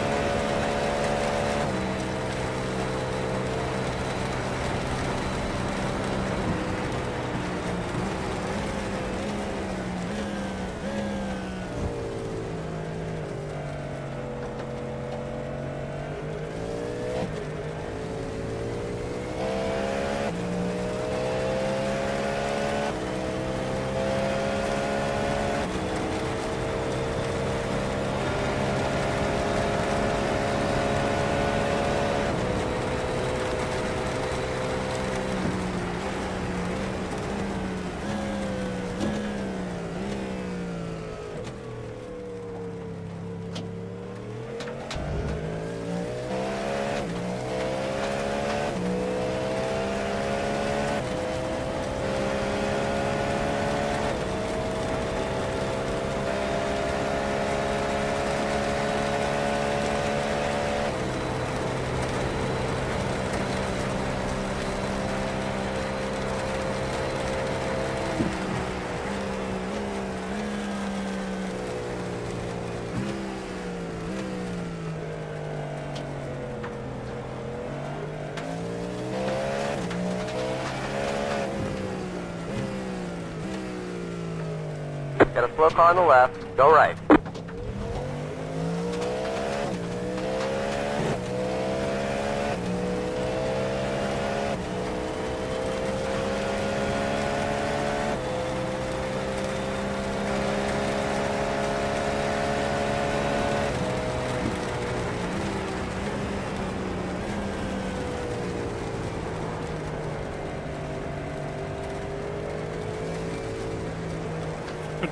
Got a slow car on the left. Go right.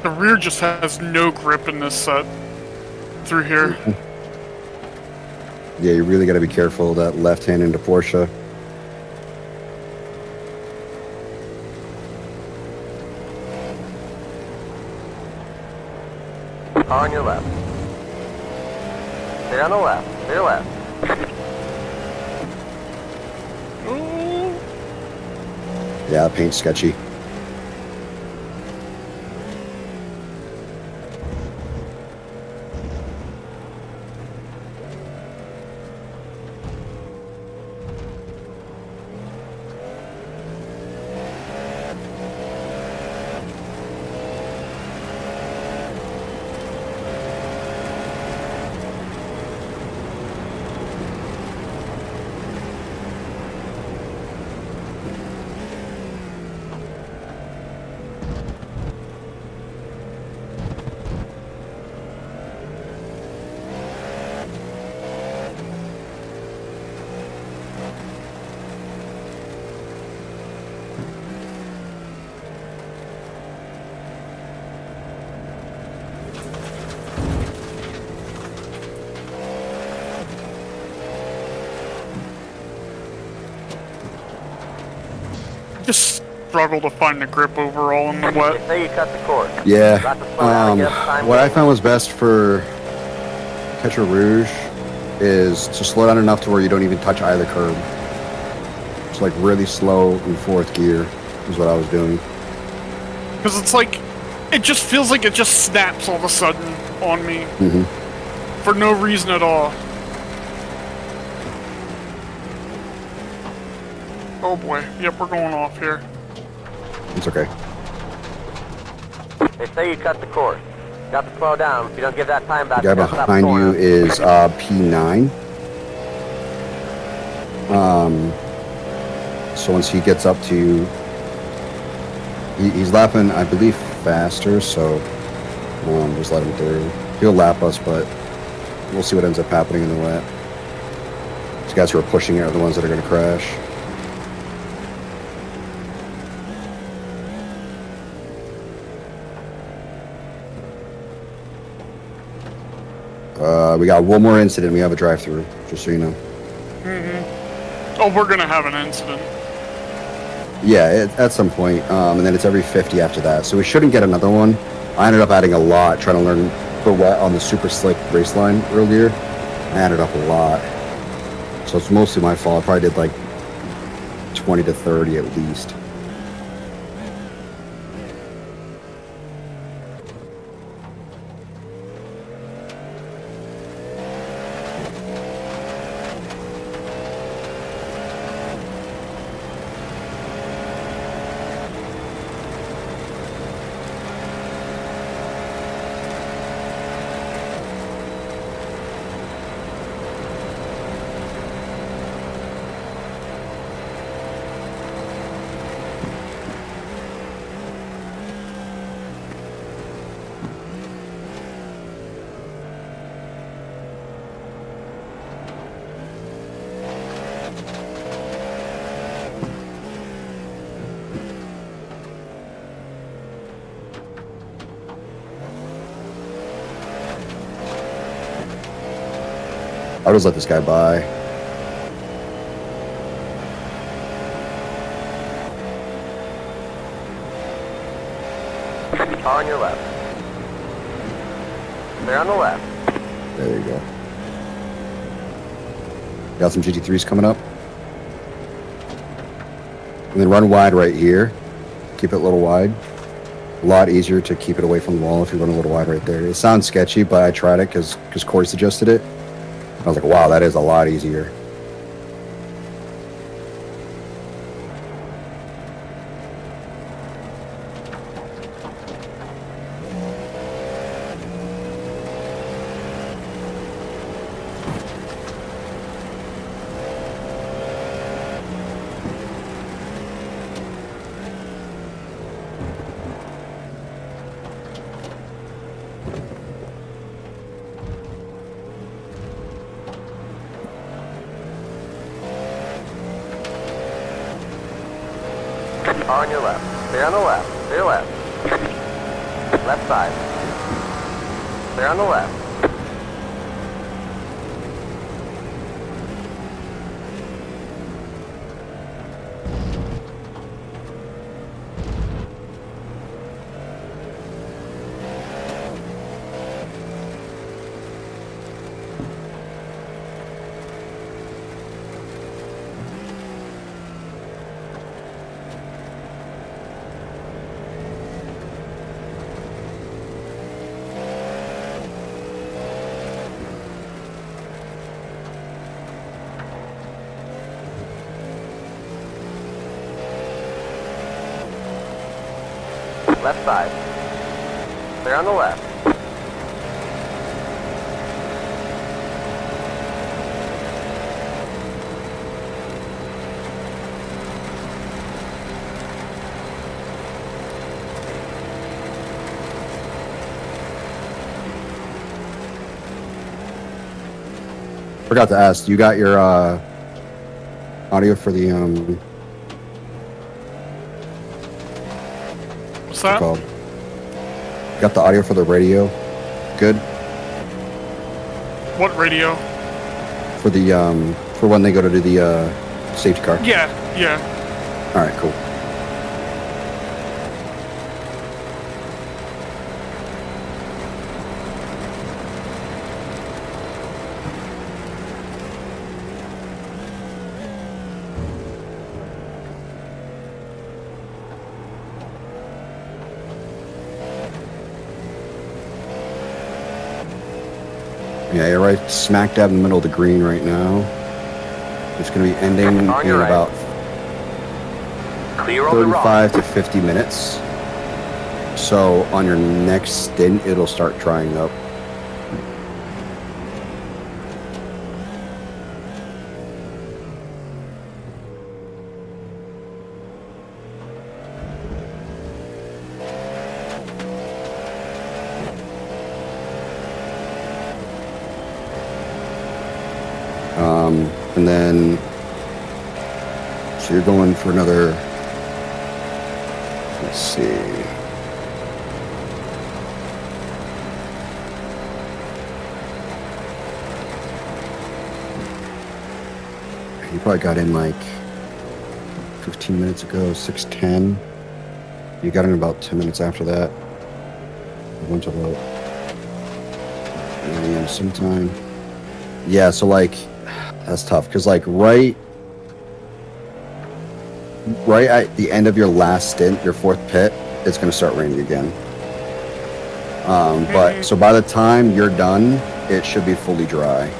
The rear just has no grip in this set through here. Yeah, you really got to be careful of that left hand into Porsche. Car on your left. Stay on the left. Stay left. Yeah, paint's sketchy. Just struggle to find the grip overall in the They wet. say you cut the course. Yeah. Got to slow down and get up time What I waiting. found was best for Catcher Rouge is to slow down enough to where you don't even touch either curb. It's like really slow in fourth gear is what I was doing. Because it's like, it just feels like it just snaps all of a sudden on me. Mm-hmm. For no reason at all. Oh boy. Yep, we're going off here. It's okay. They say you cut the course. Got to slow down. If you don't give that time back, The guy you're gonna stop behind you scoring. is P9. So once he gets up to you, he's lapping, I believe, faster, so just let him through. He'll lap us, but we'll see what ends up happening in the wet. These guys who are pushing it are the ones that are going to crash. We got one more incident. We have a drive-through, just so you know. Oh, we're gonna have an incident. Yeah, at some point, and then it's every 50 after that. So we shouldn't get another one. I ended up adding a lot, trying to learn for wet on the super slick race line earlier. I added up a lot. So it's mostly my fault. I probably did like 20 to 30 at least. I'll just let this guy by. Car on your left. Clear on the left. There you go. Got some GT3s coming up. And then run wide right here. Keep it a little wide. A lot easier to keep it away from the wall if you run a little wide right there. It sounds sketchy, but I tried it because Corey suggested it. I was like, wow, that is a lot easier. Car on your left. Clear on the left. Clear left. Left side. Clear on the left. Left side. Clear on the left. Forgot to ask, you got your audio for the What's that? called? Got the audio for the radio? Good? What radio? For the for when they go to do the safety car? Yeah, yeah. Alright, cool. Yeah, you're right smack dab in the middle of the green right now. It's going to be ending in On your right. about Clear on the right. 35 to 50 minutes. So on your next stint, it'll start drying up. And then, so you're going for another, let's see. You probably got in like 15 minutes ago, 6:10. You got in about 10 minutes after that. A bunch of about sometime. Yeah, so like, that's tough because like right at the end of your last stint, your fourth pit, it's going to start raining again. But so by the time you're done, it should be fully dry.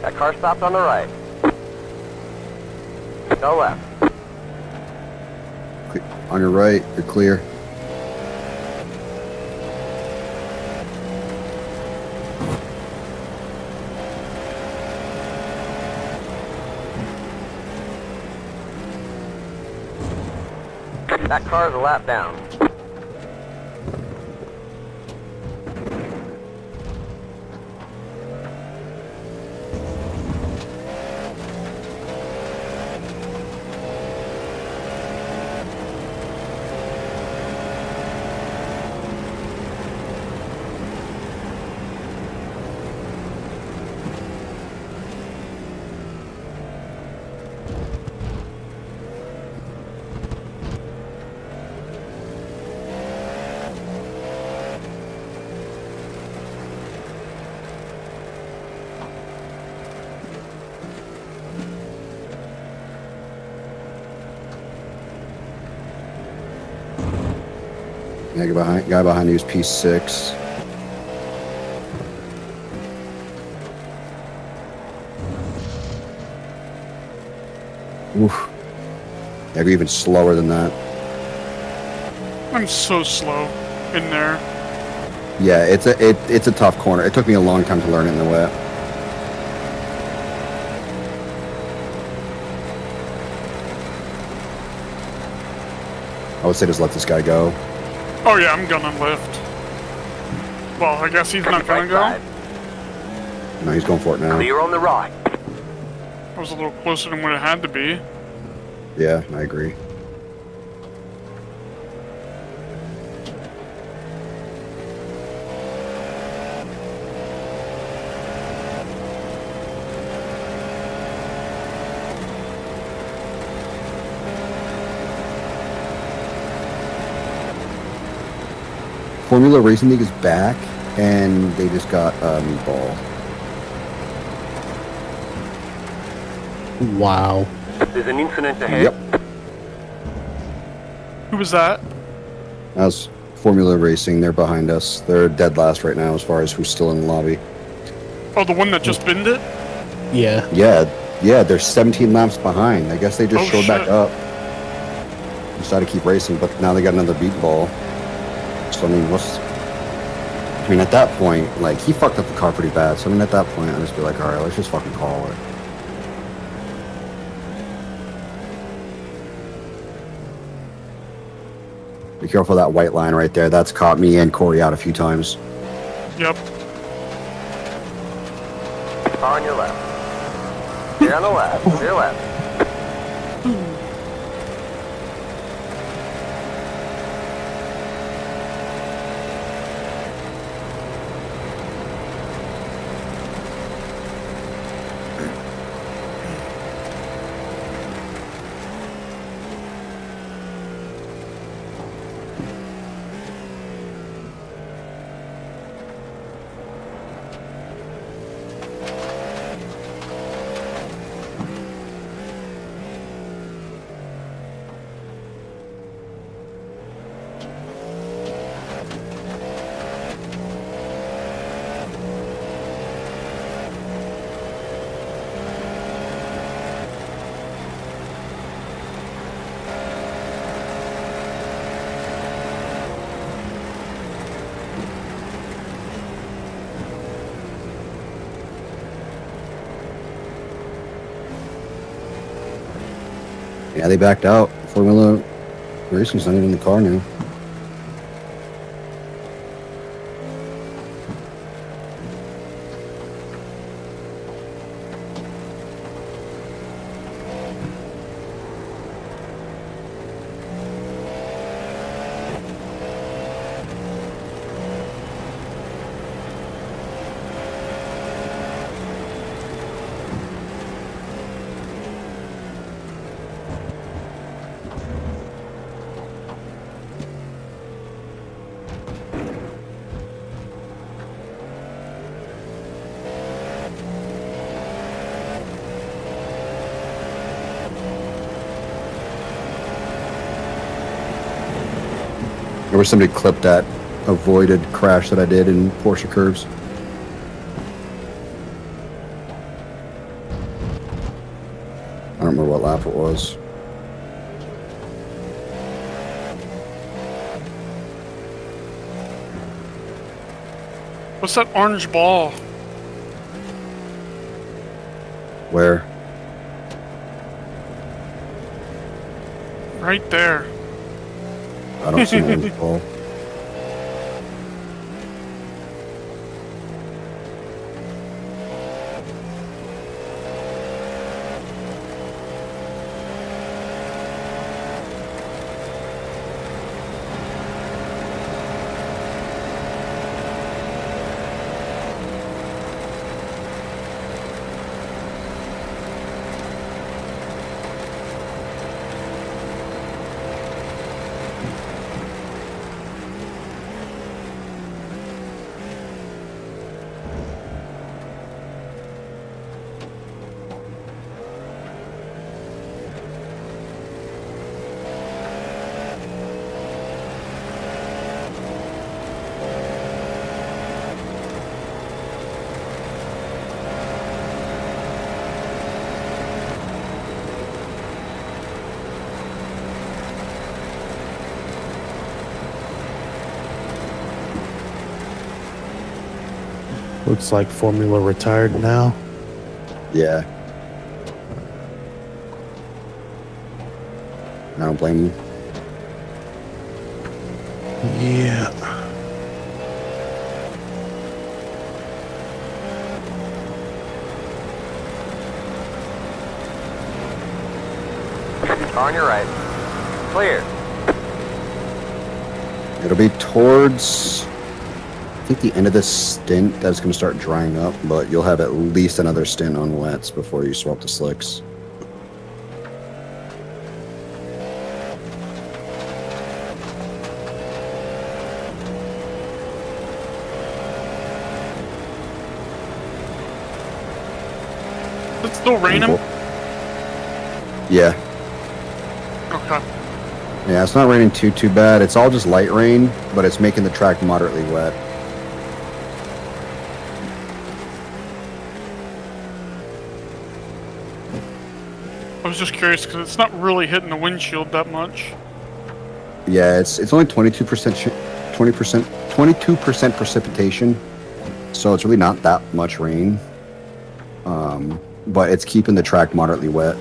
That car stopped on the right. Go left. On your right, you're clear. That car's a lap down. Yeah, guy behind you is P6. Oof. Yeah, you're even slower than that. I'm so slow in there. Yeah, it's a tough corner. It took me a long time to learn it in the wet. I would say just let this guy go. Oh yeah, I'm gonna lift. Well, I guess he's not gonna Right go. side. No, he's going for it now. Clear on the right. I was a little closer than what it had to be. Yeah, I agree. Formula Racing League is back, and they just got a meatball. Wow. There's an incident ahead. Yep, Who was that? that's Formula Racing. They're behind us. They're dead last right now as far as who's still in the lobby. Oh, the one that just binned it? Yeah. Yeah, they're 17 laps behind. I guess they just Oh, showed back shit. up. Decided to keep racing, but now they got another beat ball. So, I mean, at that point, like, he fucked up the car pretty bad. So, I mean, at that point, I'd just be like, alright, let's just fucking call it. Be careful of that white line right there. That's caught me and Corey out a few times. Yep. On your left. Clear on the left. Clear left. Yeah, they backed out. Formula Racing's not even in the car now. I wish somebody clipped that avoided crash that I did in Porsche curves. I don't remember what lap it was. What's that orange ball? Where? Right there. I don't see no one fall. Looks like Formula retired now. Yeah. I don't blame you. Yeah. Car on your right. Clear. It'll be towards, I think, the end of this stint that's going to start drying up, but you'll have at least another stint on wets before you swap to slicks. It's still raining? Yeah. Okay. Yeah, it's not raining too bad. It's all just light rain, but it's making the track moderately wet. I was just curious because it's not really hitting the windshield that much. Yeah, it's only 22% precipitation, so it's really not that much rain. But it's keeping the track moderately wet.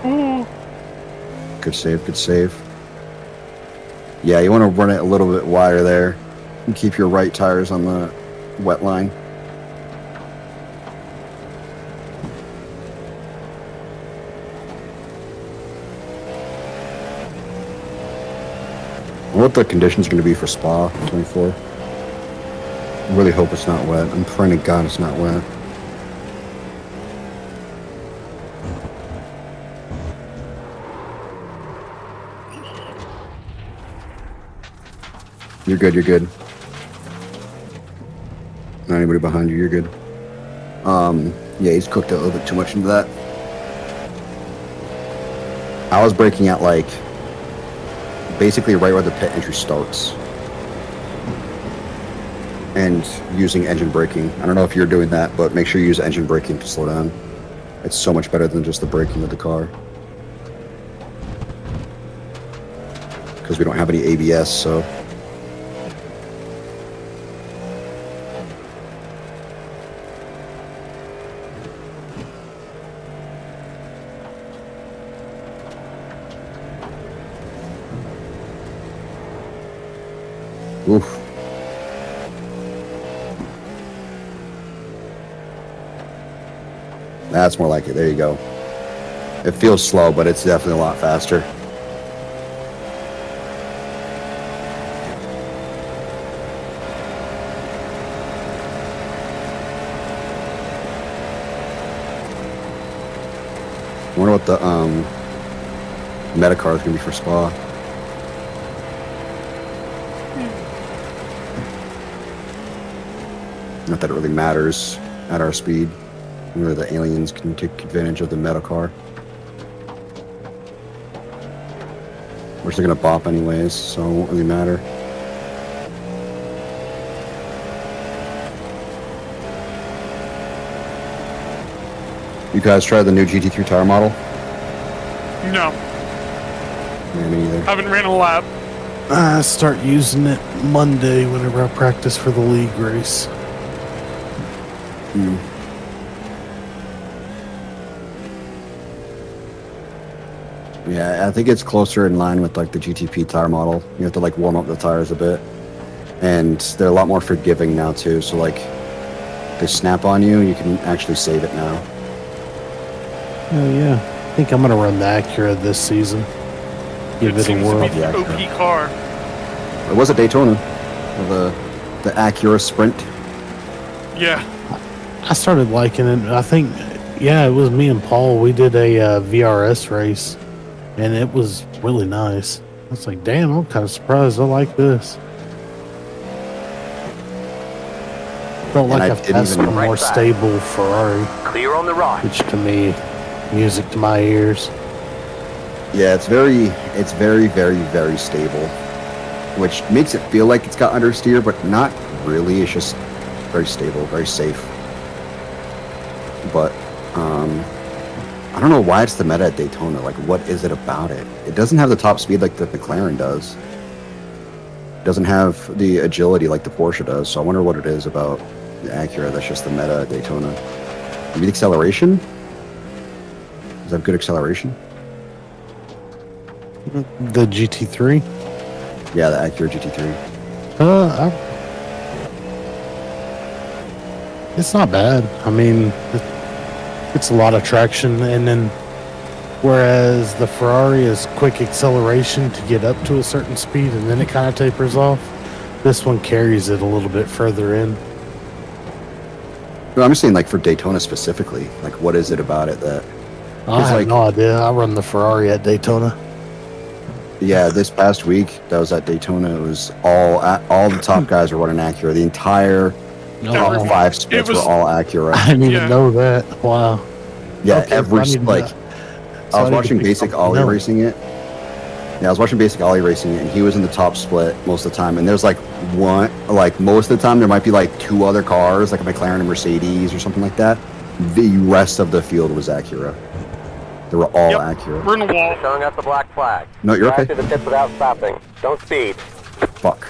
Ooh. Good save, good save. Yeah, you want to run it a little bit wider there and keep your right tires on the wet line. I wonder what the conditions are going to be for Spa 24. I really hope it's not wet. I'm praying to God it's not wet. You're good, you're good. Not anybody behind you, you're good. Yeah, he's cooked a little bit too much into that. I was braking at, like, basically right where the pit entry starts. And using engine braking. I don't know if you're doing that, but make sure you use engine braking to slow down. It's so much better than just the braking of the car. Because we don't have any ABS, so... Oof. That's more like it. There you go. It feels slow, but it's definitely a lot faster. I wonder what the Metacar is going to be for Spa. Not that it really matters at our speed. Where the aliens can take advantage of the Metacar. Which they're going to bop anyways, so it won't really matter. You guys tried the new GT3 tire model? No, Yeah, me neither. haven't ran a lap. I start using it Monday whenever I practice for the league race. Hmm. Yeah, I think it's closer in line with like the GTP tire model. You have to like warm up the tires a bit, and they're a lot more forgiving now too. So like, they snap on you, you can actually save it now. Oh yeah, I think I'm gonna run the Acura this season. Give It it a seems to be whirl. the Yeah, OP car. It was a Daytona, the Acura Sprint. Yeah, I started liking it. I think, yeah, it was me and Paul. We did a VRS race, and it was really nice. I was like, damn, I'm kind of surprised. I like this. Felt And like I a didn't faster, even- more Right side. stable Ferrari, Clear on the right. which to me, music to my ears. Yeah, it's very, very, very stable, which makes it feel like it's got understeer, but not really. It's just very stable, very safe. But I don't know why it's the meta at Daytona. Like, what is it about it? It doesn't have the top speed like the McLaren does. It doesn't have the agility like the Porsche does. So I wonder what it is about the Acura that's just the meta at Daytona. Maybe the acceleration? Does it have good acceleration? The GT3. Yeah, the Acura GT3. It's not bad. I mean, it's a lot of traction, and then whereas the Ferrari is quick acceleration to get up to a certain speed, and then it kind of tapers off. This one carries it a little bit further in. No, I'm just saying, like, for Daytona specifically, like, what is it about it that? I have like- no idea. I run the Ferrari at Daytona. Yeah, this past week that was at Daytona. It was all the top guys were running Acura. The entire top Oh, five splits was- were all Acura. I didn't even Yeah. know that. Wow. Yeah, Okay, every I need to- like so I I was need to watching pick Basic something Ollie else. racing it. Yeah, I was watching Basic Ollie racing it, and he was in the top split most of the time. And there's like most of the time there might be like two other cars, like a McLaren and Mercedes or something like that. The rest of the field was Acura. They were all Yep. Acura. we're in a wall. Showing us the black flag. No, you're Drive okay. to the tip without stopping. Don't speed. Fuck.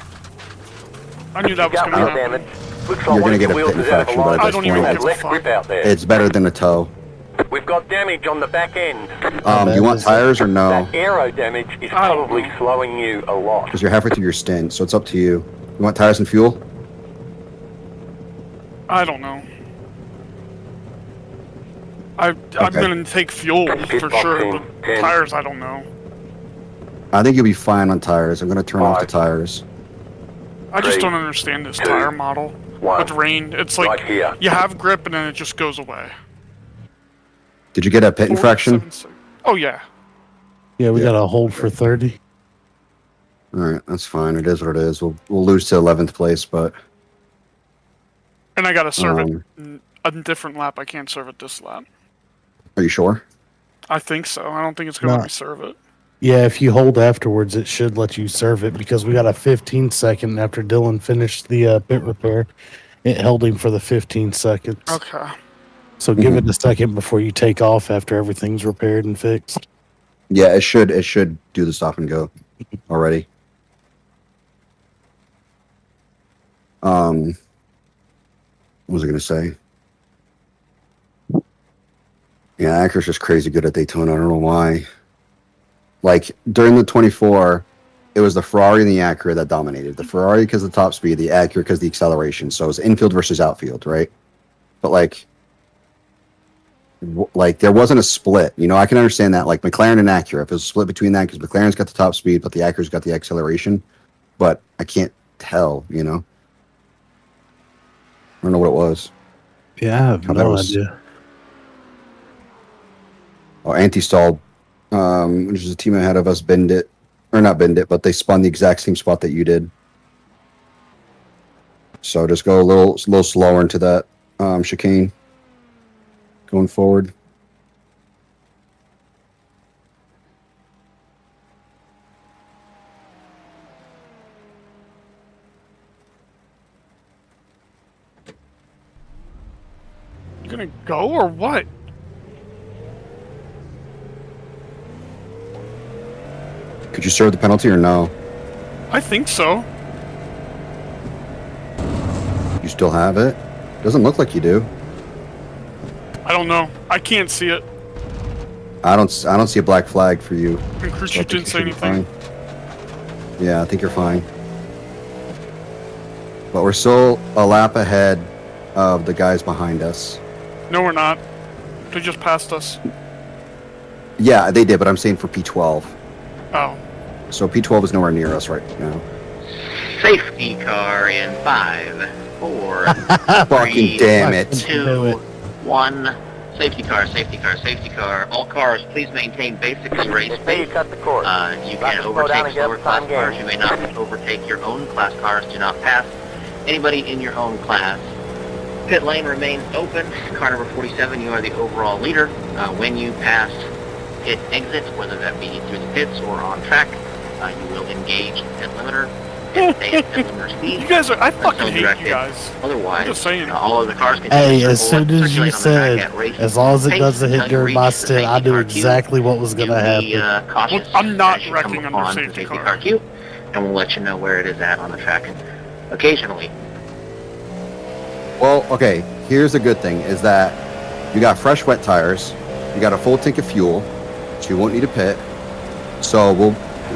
I knew that was Got going to wheel happen. damage. Looks like You're one gonna of get the a wheels pit is out of infraction, but line. at I this don't even point, know Had what left the grip fuck. out there. it's better than a tow. We've got damage on the back end. Do you want tires or no? That aero damage is I don't probably know. slowing you a lot. Because you're halfway through your stint, so it's up to you. You want tires and fuel? I don't know. I'm Okay. going to take fuel Pit for box sure. in The 10. tires, I don't know. I think you'll be fine on tires. I'm going to turn off the 5. tires. I just Three, don't understand this 2, tire model. 1. With rain, it's Right like here. you have grip and then it just goes away. Did you get a pit infraction? 47 Oh yeah. Yeah, we Yeah. got to hold for 30. All right, that's fine. It is what it is. We'll lose to 11th place, but And I gotta serve it Um, in a different lap. I can't serve it this lap. are you sure? I think so. I don't think it's gonna No. let me serve it. Yeah, if you hold afterwards, it should let you serve it because we got a 15 second after Dylan finished the pit repair. It held him for the 15 seconds. Okay. So give it a second before you take off after everything's repaired and fixed. Yeah, it should. It should do the stop and go already. What was I going to say? Yeah, Acura's just crazy good at Daytona. I don't know why. Like, during the 24, it was the Ferrari and the Acura that dominated. The Ferrari because of the top speed, the Acura because of the acceleration. So it was infield versus outfield, right? But, like there wasn't a split. You know, I can understand that. Like, McLaren and Acura, if it was a split between that, because McLaren's got the top speed, but the Acura's got the acceleration. But I can't tell, you know? I don't know what it was. Yeah, I have How that no was- idea. Oh, anti-stalled, which is a team ahead of us, bend it. Or not bend it, but they spun the exact same spot that you did. So just go a little slower into that chicane going forward. You gonna go or what? Could you serve the penalty or no? I think so. You still have it? Doesn't look like you do. I don't know. I can't see it. I don't see a black flag for you. And Chris, So I you think didn't say should be anything. fine. Yeah, I think you're fine. But we're still a lap ahead of the guys behind us. No, we're not. They just passed us. Yeah, they did, but I'm saying for P12. Oh. So P12 is nowhere near us right now. Safety car in 5, 4, Fucking damn it. 2, 1. Safety car, safety car, safety car. All cars, please maintain basically race They say you pace. cut the course. You Got can to slow down overtake and get slower the class time cars. game. You may not overtake your own class cars. Do not pass anybody in your own class. Pit lane remains open. Car number 47, you are the overall leader. When you pass pit exit, whether that be through the pits or on track, you will engage pit limiter and stay at pit limiter speed. You guys are. I fucking until hate directed. you guys. Otherwise, I'm just saying. all of the cars can Hey, as circle soon as you circulate on the track said, at race as long as it pace doesn't hit until you during my reach the stint, I safety knew car queue. exactly what was going to Be happen. cautious Well, I'm not as you wrecking come under upon the safety safety car. car queue, and we'll let you know where it is at on the track occasionally. Well, okay, here's the good thing, is that you got fresh wet tires, you got a full tank of fuel, so you won't need a pit. So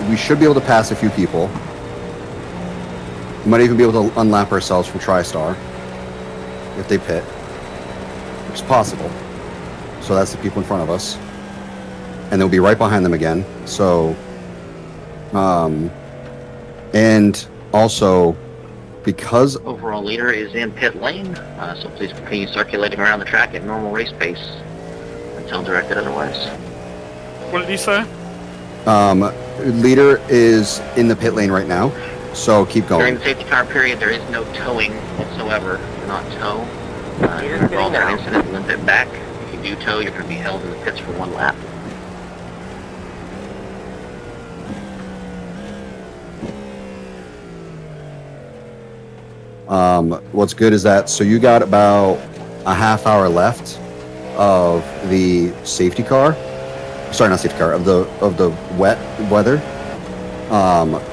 we should be able to pass a few people. We might even be able to unlap ourselves from TriStar if they pit, which is possible. So that's the people in front of us, and they'll be right behind them again. So, and also because Overall leader is in pit lane, so please continue circulating around the track at normal race pace until directed otherwise. What did he say? leader is in the pit lane right now, so keep During going. the safety car period, there is no towing whatsoever. Do not tow. If you're involved in an incident, limp it back. If you do tow, you're going to be held in the pits for 1 lap. What's good is that, so you got about a half hour left of the safety car. Sorry, not safety car, of the wet weather.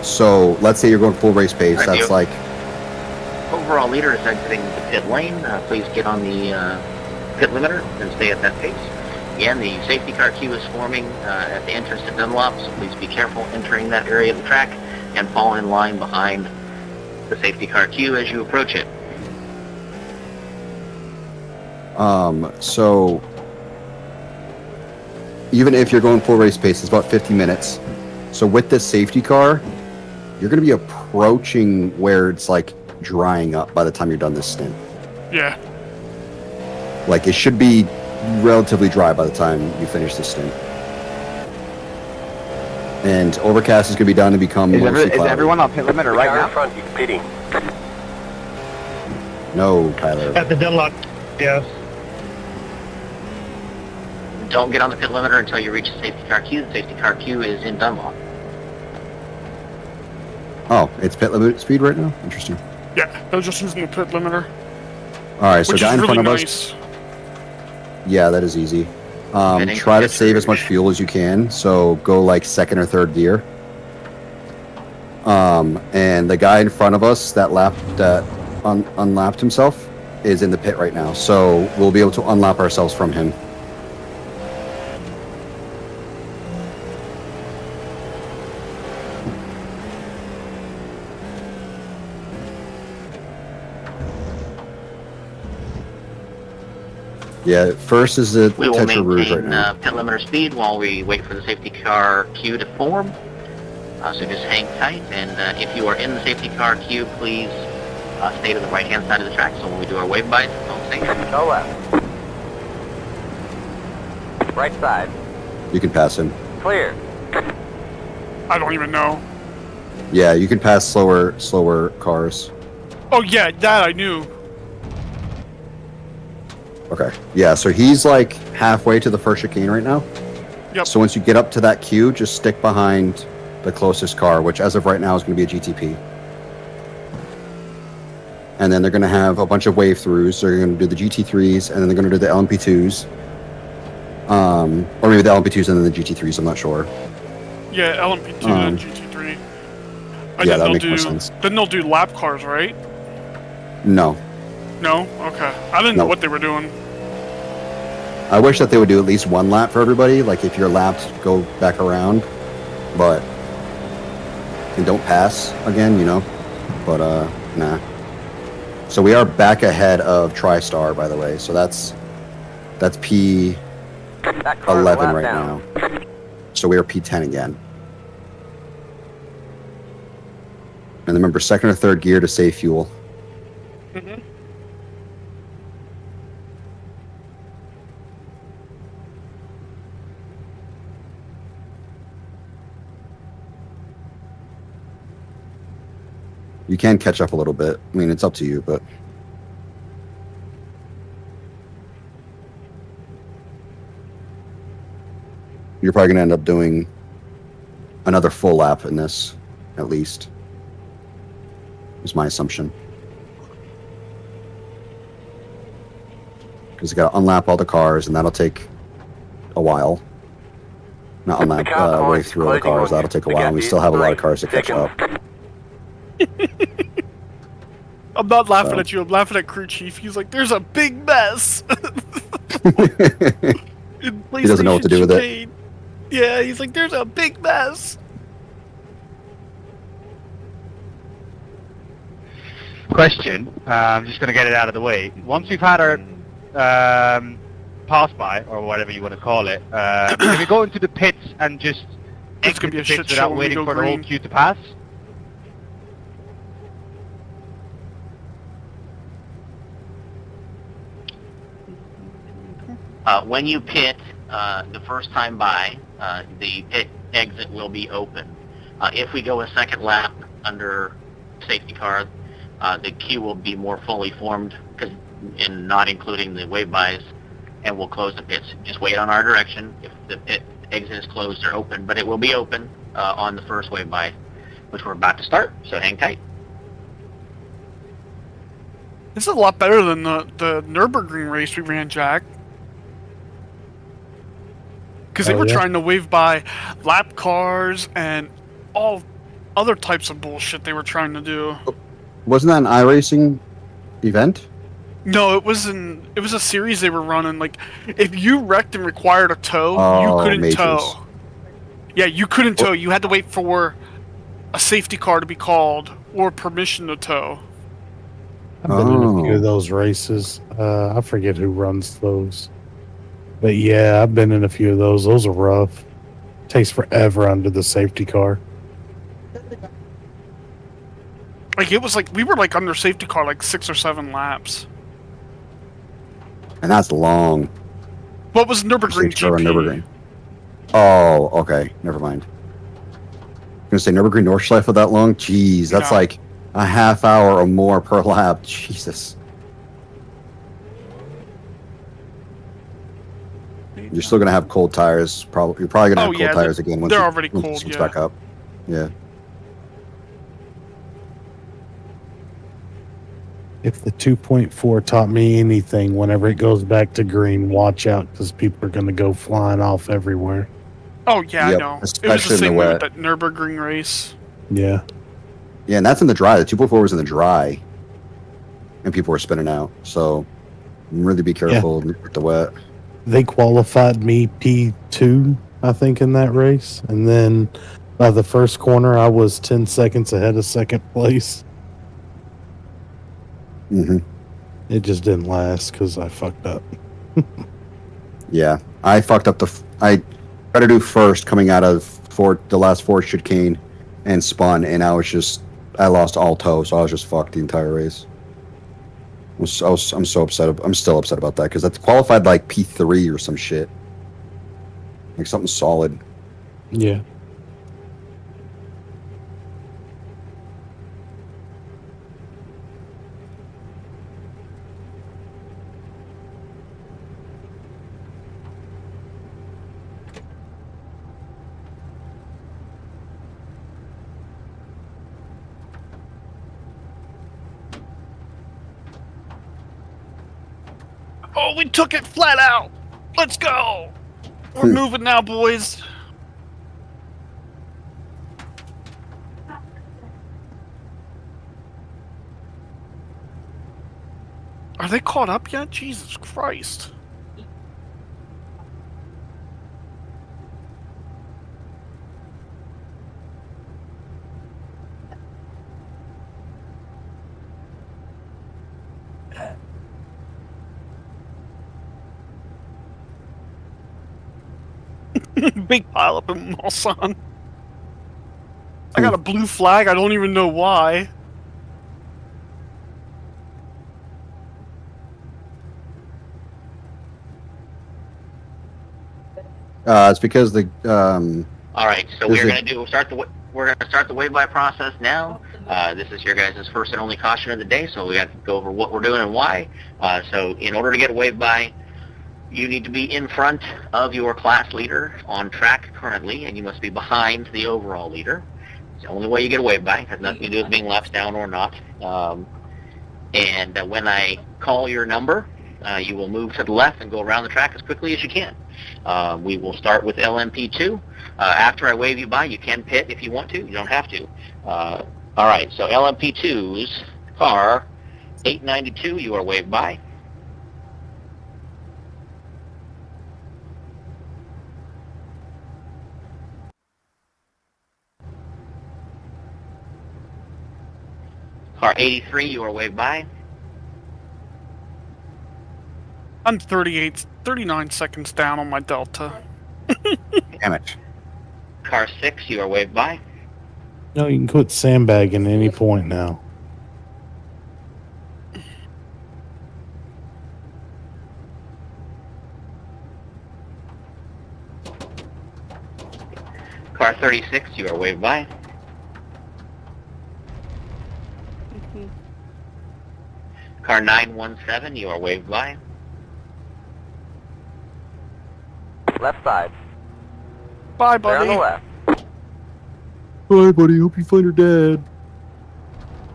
So let's say you're going full race pace. Thank That's you. like, Overall leader is exiting the pit lane. Please get on the pit limiter and stay at that pace. Again, the safety car queue is forming at the entrance to Dunlop, so please be careful entering that area of the track and fall in line behind the safety car queue as you approach it. so even if you're going full race pace, it's about 50 minutes. So with this safety car, you're going to be approaching where it's like drying up by the time you're done this stint. Yeah. Like it should be relatively dry by the time you finish this stint. And overcast is going to be done to become Is mostly cloudy. everyone on pit limiter right Car in now? front, he's pitting. No, Tyler. At the Dunlop, yes. Don't get on the pit limiter until you reach the safety car queue. The safety car queue is in Dunlop. Oh, it's pit limit speed right now? Interesting. Yeah, I was just using the pit limiter, Alright, so which guy is in really front of us. nice. Yeah, that is easy. Heading Try to to save as Pittsburgh. much fuel as you can, so go like second or third gear. And the guy in front of us that unlapped himself is in the pit right now, so we'll be able to unlap ourselves from him. Yeah, first is the We will Tetra Rouge right maintain now. pit limiter speed while we wait for the safety car queue to form. So just hang tight, and if you are in the safety car queue, please stay to the right-hand side of the track. So when we do our wave bys, don't stay. Go left. Right side. You can pass him. Clear. I don't even know. Yeah, you can pass slower cars. Oh yeah, that I knew. Okay. Yeah, so he's like halfway to the first chicane right now. Yep. So once you get up to that queue, just stick behind the closest car, which as of right now is going to be a GTP. And then they're going to have a bunch of wave throughs. They're going to do the GT3s, and then they're going to do the LMP2s. Or maybe the LMP2s and then the GT3s, I'm not sure. Yeah, LMP2 and GT3. And yeah, then that makes more sense. Then they'll do lap cars, right? No. No? Okay. I didn't know what they were doing. I wish that they would do at least one lap for everybody. Like if you're lapped, go back around, but and don't pass again, you know. But nah. So we are back ahead of TriStar, by the way. So that's P11 right now. So we are P10 again. And remember, second or third gear to save fuel. Mm-hmm. You can catch up a little bit. I mean, it's up to you, but you're probably going to end up doing another full lap in this, at least. Is my assumption. Because you got to unlap all the cars, and that'll take a while. Not unlap, way through all the cars. That'll take a while, and we still have a lot of cars to catch up. I'm not laughing at you. I'm laughing at crew chief. He's like, "There's a big mess." He doesn't know what to do with it. Yeah, he's like, "There's a big mess." Question. I'm just going to get it out of the way. Once we've had our pass by, or whatever you want to call it, can we go into the pits and just It's gonna be a exit the shit pits show without when we waiting go for the whole green. queue to pass? When you pit the first time by, the pit exit will be open. If we go a second lap under safety car, the queue will be more fully formed, in not including the wave-bys, and we'll close the pits. Just wait on our direction. If the pit exit is closed or open, but it will be open on the first wave-by, which we're about to start, so hang tight. This is a lot better than the Nürburgring race we ran, Jack. Because they were trying to wave by lap cars and all other types of bullshit they were trying to do. Wasn't that an iRacing event? No, it was a series they were running. Like, if you wrecked and required a tow, you couldn't majors. tow. Yeah, you couldn't tow. You had to wait for a safety car to be called or permission to tow. I've been in a few of those races. I forget who runs those. But yeah, I've been in a few of those. Those are rough. Takes forever under the safety car. Like, it was like, we were like under safety car like 6 or 7 laps. And that's long. What was Nürburgring GP? Nürburgring. Oh, okay. Never mind. I'm gonna say Nürburgring Nordschleife for that long? Jeez, that's like a half hour or more per lap. Jesus. You're still gonna have cold tires. You're probably gonna have cold tires again once they're you, already once cold. it switch Yeah. back up. Yeah. If the 2.4 taught me anything, whenever it goes back to green, watch out because people are going to go flying off everywhere. Oh yeah, Yep, I know. It was especially the in the same way with wet. that Nürburgring race. Yeah. Yeah, and that's in the dry. The 2.4 was in the dry, and people were spinning out. So really be careful with the wet. They qualified me P2, I think, in that race. And then by the first corner, I was 10 seconds ahead of second place. Mm-hmm. It just didn't last because I fucked up. Yeah, I fucked up I tried to do first coming out of the last Ford chicane and spun, and I lost all toe, so I was just fucked the entire race. I'm so upset. I'm still upset about that because that's qualified like P3 or some shit, like something solid. Yeah. Oh, we took it flat out. Let's go. We're moving now, boys. Are they caught up yet? Jesus Christ. Big pile up in Mulsanne. I got a blue flag, I don't even know why. It's because the All right, so Is we're it- going to start the wave-by process now. This is your guys' first and only caution of the day, so we have to go over what we're doing and why. So in order to get a wave-by, you need to be in front of your class leader on track currently, and you must be behind the overall leader. It's the only way you get a wave-by. It has nothing to do with being laps down or not. And when I call your number, you will move to the left and go around the track as quickly as you can. We will start with LMP2. After I wave you by, you can pit if you want to. You don't have to. All right, so LMP2's car 892, you are waved by. Car 83, you are waved by. I'm 39 seconds down on my Delta. damn it. Car 6, you are waved by. No, you can quit sandbagging at any point now. Car 36, you are waved by. Car 917, you are waved by. Left side. Bye, Clear on buddy. the left. Bye, buddy. Hope you find your dad.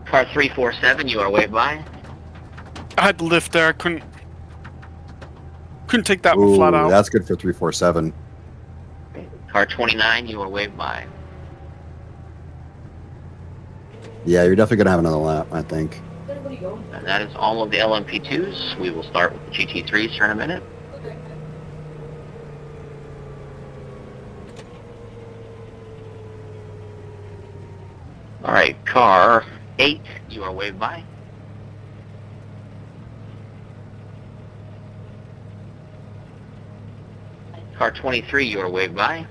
Car 347, you are waved by. I had to lift there. I couldn't take that one Ooh, flat out. that's good for 347. Car 29, you are waved by. Yeah, you're definitely gonna have another lap, I think. And that is all of the LMP2s. We will start with the GT3s here in a minute. All right, car 8, you are waved by. Car 23, you are waved by.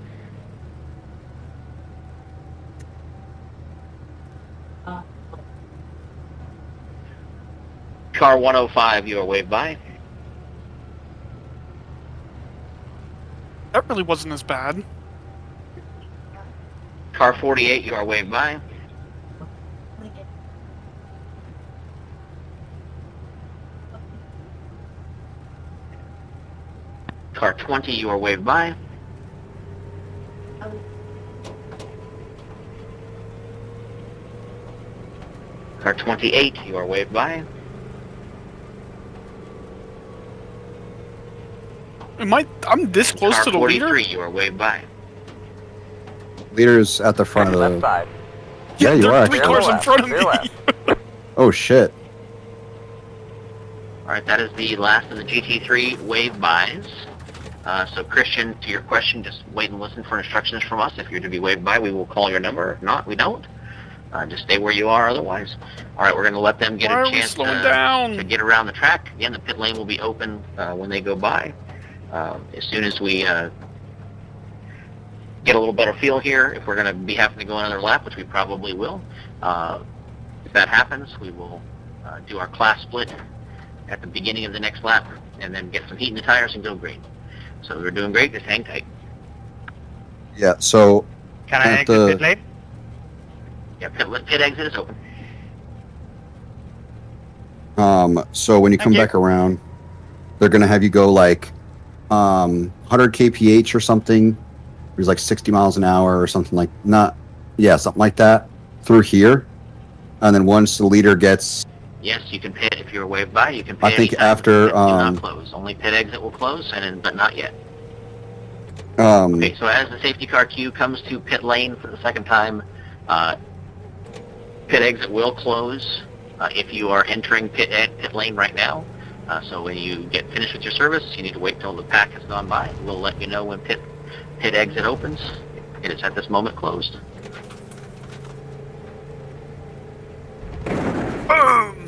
Car 105, you are waved by. That really wasn't as bad. Car 48, you are waved by. Car 20, you are waved by. Car 28, you are waved by. I'm this close Car to the 43, leader? you are waved by. Leader's at the front of Left the... side. Yeah, you there are are 3 actually. cars in Left. front of Clear me. left. Oh, shit. All right, that is the last of the GT3 wave buys. So Christian, to your question, just wait and listen for instructions from us. If you're to be waved by, we will call your number. If not, we don't. Just stay where you are otherwise. All right, we're going to let them get Why a are we chance slowing down? to get around the track. Again, the pit lane will be open when they go by. As soon as we get a little better feel here, if we're going to be having to go another lap, which we probably will, if that happens, we will do our class split at the beginning of the next lap and then get some heat in the tires and go great. So we're doing great. Just hang tight. Yeah, so... Can I At exit the- pit lane? Yeah, pit exit is open. So when you come Thank you. back around, they're gonna have you go like 100 kph or something. There's like 60 miles an hour or something like something like that through here. And then once the leader gets, Yes, you can pit if you're waved by. You can pit I think anytime. after, Pits do not close. Only pit exit will close, but not yet. Okay, so as the safety car queue comes to pit lane for the second time, pit exit will close if you are entering pit lane right now. So when you get finished with your service, you need to wait till the pack has gone by. We'll let you know when pit exit opens. It is at this moment closed.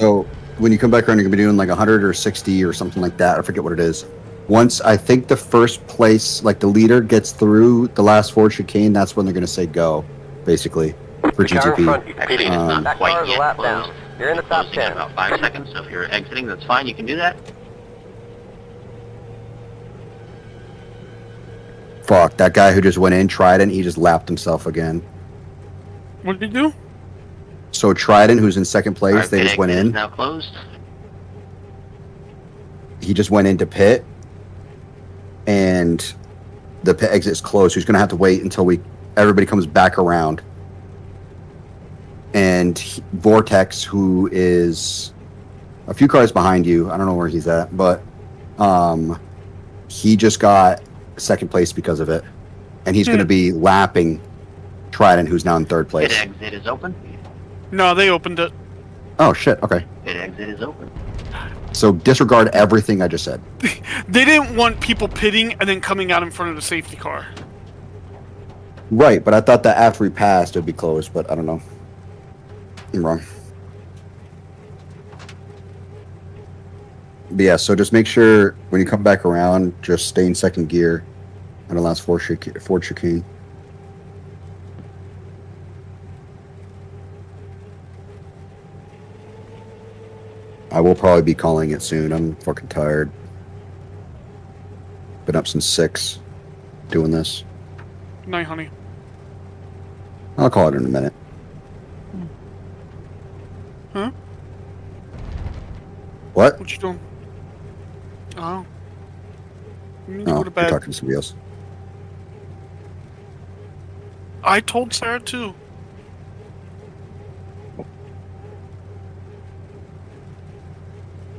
So when you come back around, you're gonna be doing like 100 or 60 or something like that. I forget what it is. Once I think the first place, like the leader, gets through the last Ford chicane, that's when they're gonna say go, basically, for The car in front GTP. is Actually, pitting. it's not That quite car is a yet lap closed. down. You're in the It's top closing in 10. about 5 seconds, so if you're exiting, that's fine. You can do that. Fuck, that guy who just went in, Trident, he just lapped himself again. What did he do? So Trident, who's in second place, Alright, they pit just went exit is in. now closed. He just went into pit, and the pit exit is closed. He's gonna have to wait until everybody comes back around. And Vortex, who is a few cars behind you, I don't know where he's at, but he just got second place because of it, and he's gonna be lapping Trident, who's now in third place. Pit exit is open. No, they opened it. Oh shit! Okay, Pit exit is open. so disregard everything I just said. They didn't want people pitting and then coming out in front of the safety car. Right, but I thought that after we passed, it'd be closed, but I don't know. I'm wrong. But yeah, so just make sure when you come back around, just stay in second gear on the last Ford chicane. I will probably be calling it soon. I'm fucking tired. Been up since 6 doing this. Night, honey. I'll call it in a minute. Huh? What? What you doing? Oh. You need to Oh, go you're to bed. talking to somebody else. I told Sarah too.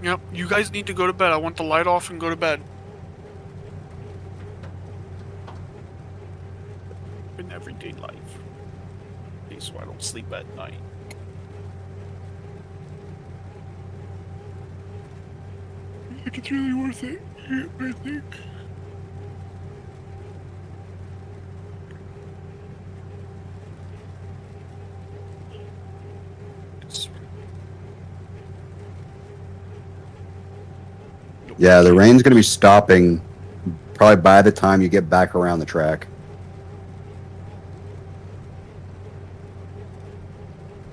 Yep, you guys need to go to bed. I want the light off and go to bed. In everyday life. Okay, so I don't sleep at night. I think it's really worth it. I think. Yeah, the rain's going to be stopping probably by the time you get back around the track.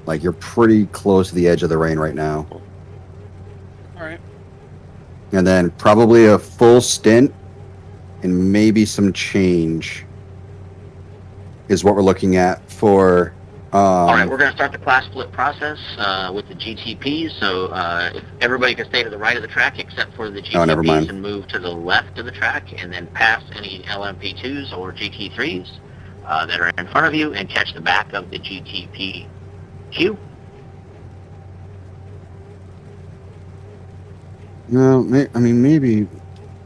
Like, you're pretty close to the edge of the rain right now. Alright. And then probably a full stint and maybe some change is what we're looking at for... Alright, we're going to start the class split process with the GTPs, so if everybody can stay to the right of the track except for the Oh, never mind. GTPs and move to the left of the track, and then pass any LMP2s or GT3s that are in front of you and catch the back of the GTP queue. No, I mean, maybe...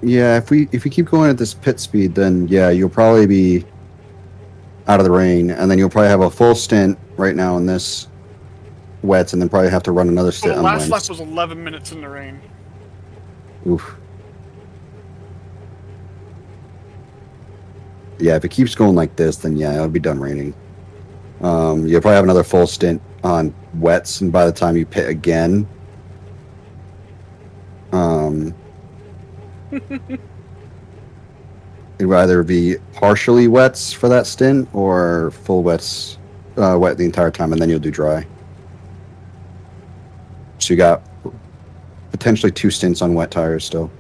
Yeah, if we keep going at this pit speed, then yeah, you'll probably be out of the rain, and then you'll probably have a full stint right now in this wets, and then probably have to run another Well, stint the on last lap wets. was 11 minutes in the rain. Oof. Yeah, if it keeps going like this, then yeah, it'll be done raining. You'll probably have another full stint on wets, and by the time you pit again, it'll either be partially wets for that stint or full wets, wet the entire time, and then you'll do dry. So you got potentially 2 stints on wet tires still.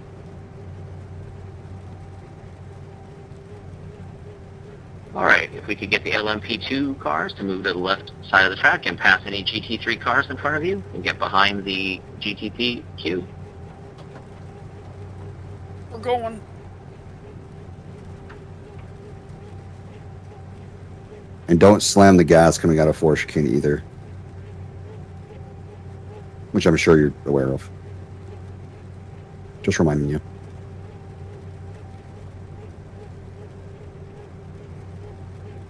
Alright, if we could get the LMP2 cars to move to the left side of the track and pass any GT3 cars in front of you and get behind the GTP queue. We're going. And don't slam the gas coming out of Ford chicane either. Which I'm sure you're aware of. Just reminding you.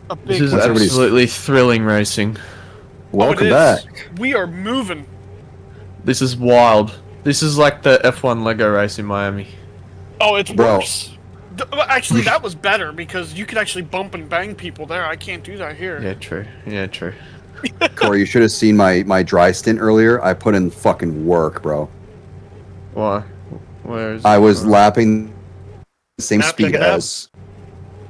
A big This is Once everybody's- absolutely thrilling racing. Oh, Welcome it is. back. We are moving. This is wild. This is like the F1 Lego race in Miami. Oh, it's Bro. worse. Well, actually, that was better because you could actually bump and bang people there. I can't do that here. Yeah, true. Yeah, true. Corey, you should have seen my dry stint earlier. I put in fucking work, bro. Why? Where is I it? was lapping the same Lapping speed it up. as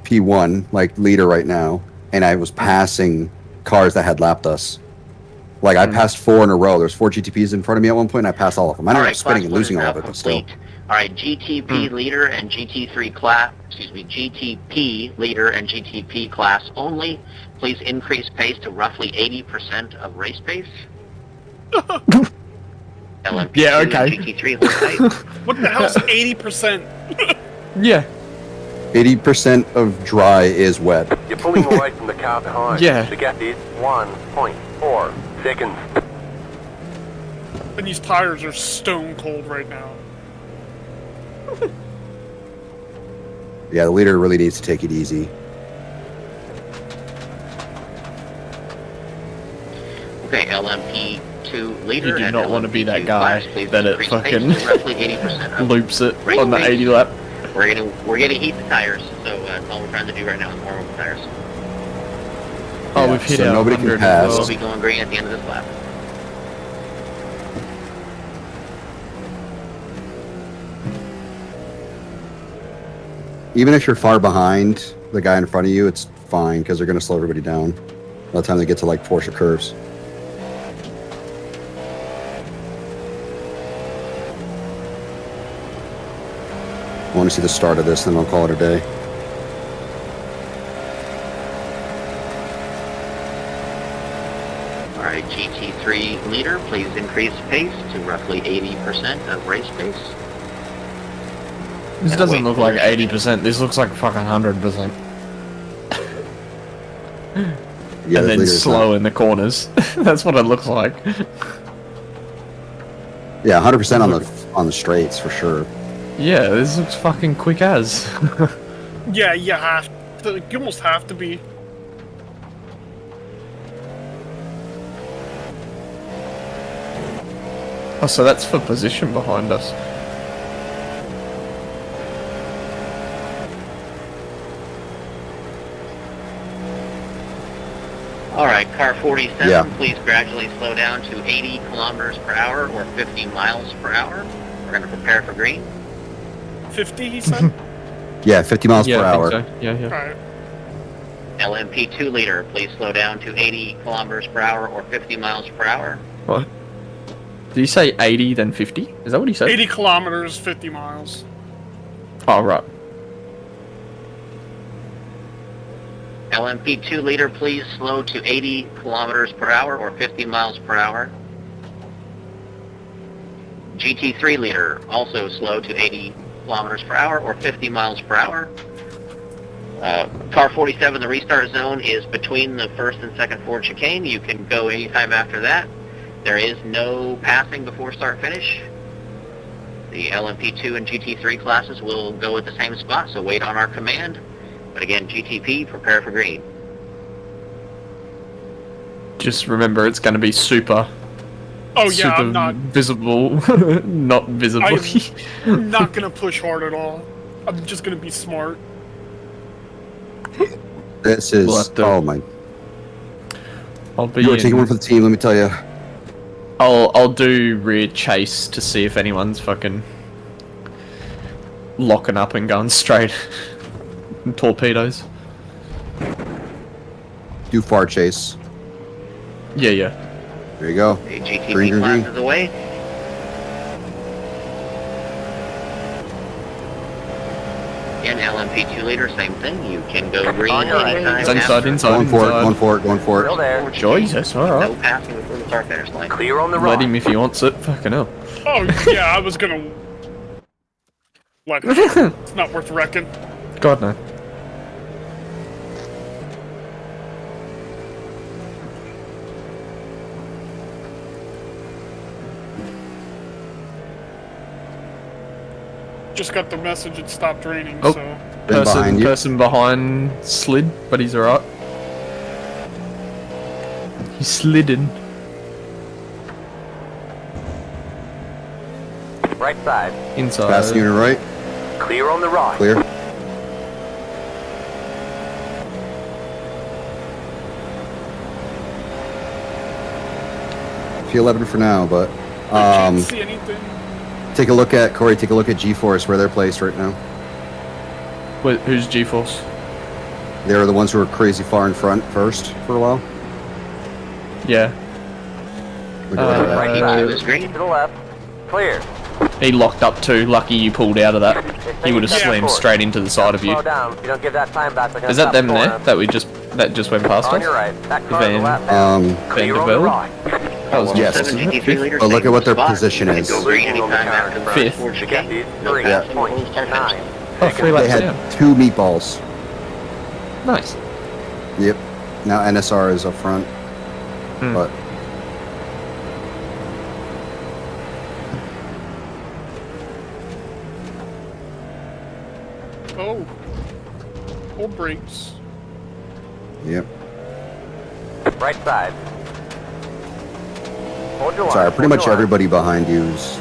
P1, like leader right now, and I was passing cars that had lapped us. Like I passed 4 in a row. There's 4 GTPs in front of me at one point, and I passed all of them. I ended up spinning and losing all of it, but still. Alright, GTP leader and GT3 class, GTP leader and GTP class only. Please increase pace to roughly 80% of race pace. LMP2 Yeah, okay. and GT3 hold tight. What the hell's 80%? Yeah. 80% of dry is wet. You're pulling away from the car behind. Yeah. The gap is 1.4 seconds. And these tires are stone cold right now. Yeah, the leader really needs to take it easy. Okay, LMP2 leader. You do and not want to be that LMP2 guy class, please that it increase fucking pace to roughly 80% of loops it race on the pace. 80 lap. We're gonna heat the tires, so that's all we're trying to do right now is warm up the tires. Oh, Yeah, we've hit so our nobody can 100 pass. as We'll well. be going green at the end of this lap. Even if you're far behind the guy in front of you, it's fine because they're going to slow everybody down by the time they get to like Porsche curves. I want to see the start of this, then I'll call it a day. Alright, GT3 leader, please increase pace to roughly 80% of race pace. This And doesn't wait look for like it. 80%. This looks like fucking 100%. Yeah, And the then leader's slow in the corners. That's what it looks like. Yeah, 100% on the straights for sure. Yeah, this looks fucking quick as. Yeah, you have to. You almost have to be. Oh, so that's for position behind us. Alright, car 47, Yeah. please gradually slow down to 80 kilometers per hour or 50 miles per hour. We're going to prepare for green. 50, he said? Yeah, 50 miles Yeah, per I hour. think so. Yeah, yeah. Alright. LMP2 leader, please slow down to 80 kilometers per hour or 50 miles per hour. What? Did he say 80 then 50? Is that what he said? 80 kilometers, 50 miles. Oh, right. LMP2 leader, please slow to 80 kilometers per hour or 50 miles per hour. GT3 leader, also slow to 80 kilometers per hour or 50 miles per hour. Car 47, the restart zone is between the first and second Ford chicane. You can go anytime after that. There is no passing before start finish. The LMP2 and GT3 classes will go at the same spot, so wait on our command. But again, GTP, prepare for green. Just remember it's going to be super. Oh yeah, super I'm not. visible. Not visibly. I'm not gonna push hard at all. I'm just gonna be smart. This is, We'll have to- oh my. I'll be You were in- taking one for the team, let me tell you. I'll do rear chase to see if anyone's fucking locking up and going straight. Torpedoes. Do far chase. Yeah, yeah. There you go. The GTP Green, class green. is away. Again, LMP2 leader, same thing. You can go green On your right. anytime. Inside, after. inside. Going for it, going for it, going for Still it. there. Ford chicane. Jesus, No alright. passing before the start finish line. Clear on the Let right. him if he wants it. Fucking hell. Oh yeah, I was gonna. Let it. It's not worth wrecking. God no. Just got the message it stopped raining, Oh. so. Then behind you. Person behind slid, but he's alright. He slid in. Right side. Inside. Pass unit right. Clear on the right. Clear. P11 for now, but I can't see anything. take a look at Corey. Take a look at G-Force where they're placed right now. Wait, who's G-Force? They were the ones who were crazy far in front first for a while. Yeah. Look at where they're at. Right Keep side. to his green. To the left. Clear. He locked up too. Lucky you pulled out of that. He would have Yeah. slammed straight into the side of you. Slow down. You don't give that time back. They're gonna Is that stop them corner. there? That just went past On us? your right. That car on the Van- left. Clear on the Vanderbilt? right. That was Yes. 753 liters. But look at what their spot. position You can is. Go green anytime after the Fifth. towards the Get gate. these No 3.9. Oh, 3 They laps had down. 2 meatballs. Nice. Yep. Now NSR is up front, Hmm. but Oh. Hold brakes. yep. Right side. Hold your line. Sorry, pretty hold much your line. everybody behind you is.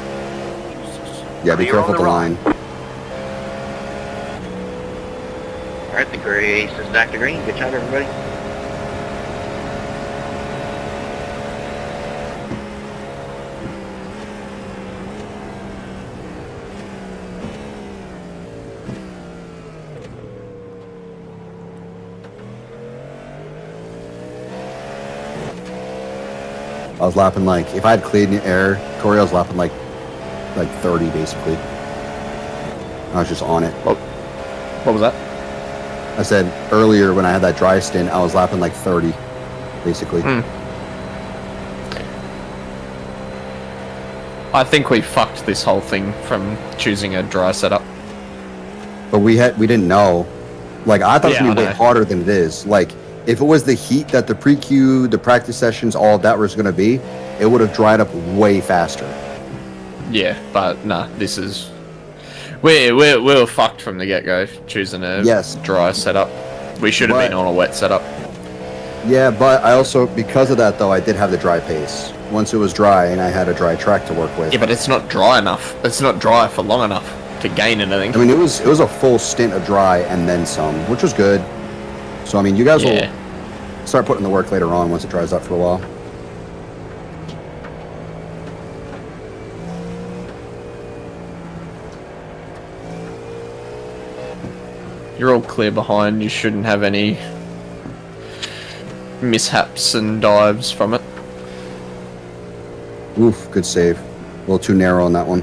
Yeah, be Clear careful on with the the line. Alright, the gray is back to green. Good job, everybody. I was lapping like, if I had cleared in the air, Corey, I was lapping like 30 basically. I was just on it. What was that? I said earlier when I had that dry stint, I was lapping like 30 basically. I think we fucked this whole thing from choosing a dry setup. But we didn't know. Like, I thought it was Yeah, going to be I way know. harder than it is. Like, if it was the heat that the pre-Q, the practice sessions, all of that was going to be, it would have dried up way faster. Yeah, but nah, this is... We were fucked from the get-go, choosing a Yes. dry setup. We should have But- been on a wet setup. Yeah, but I also, because of that though, I did have the dry pace. Once it was dry and I had a dry track to work with. Yeah, but it's not dry enough. It's not dry for long enough to gain anything. I mean, it was a full stint of dry and then some, which was good. So, I mean, you guys Yeah. will start putting the work later on once it dries up for a while. You're all clear behind. You shouldn't have any mishaps and dives from it. Oof, good save. A little too narrow on that one.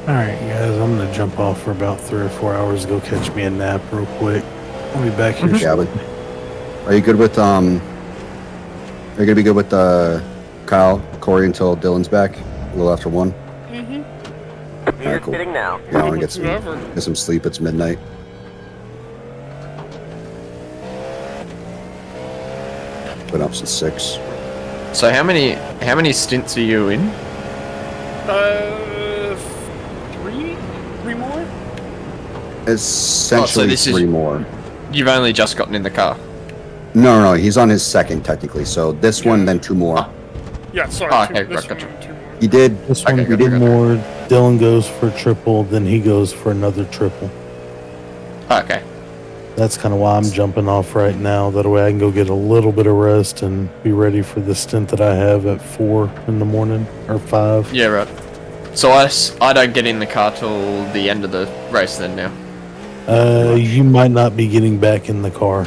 Alright, guys, I'm gonna jump off for about 3 or 4 hours, go catch me a nap real quick. I'll be back here. Yeah, but are you good with Are you gonna be good with Kyle, Corey until Dylan's back? A little after 1. Meter's Alright, cool. hitting now. Yeah, I want to get Whoever. some sleep. It's midnight. Been up since 6. So how many stints are you in? 3 more? Essentially this is- 3 more. You've only just gotten in the car. No, he's on his second technically. So this one, then 2 more. Yeah, sorry. Oh, two, okay, this gotcha. one and 2 more. He did. This one Okay, we good, did good. more. Dylan goes for triple, then he goes for another triple. Okay. That's kind of why I'm jumping off right now. That way I can go get a little bit of rest and be ready for the stint that I have at 4 in the morning or 5. Yeah, right. So I don't get in the car till the end of the race then now. You might not be getting back in the car.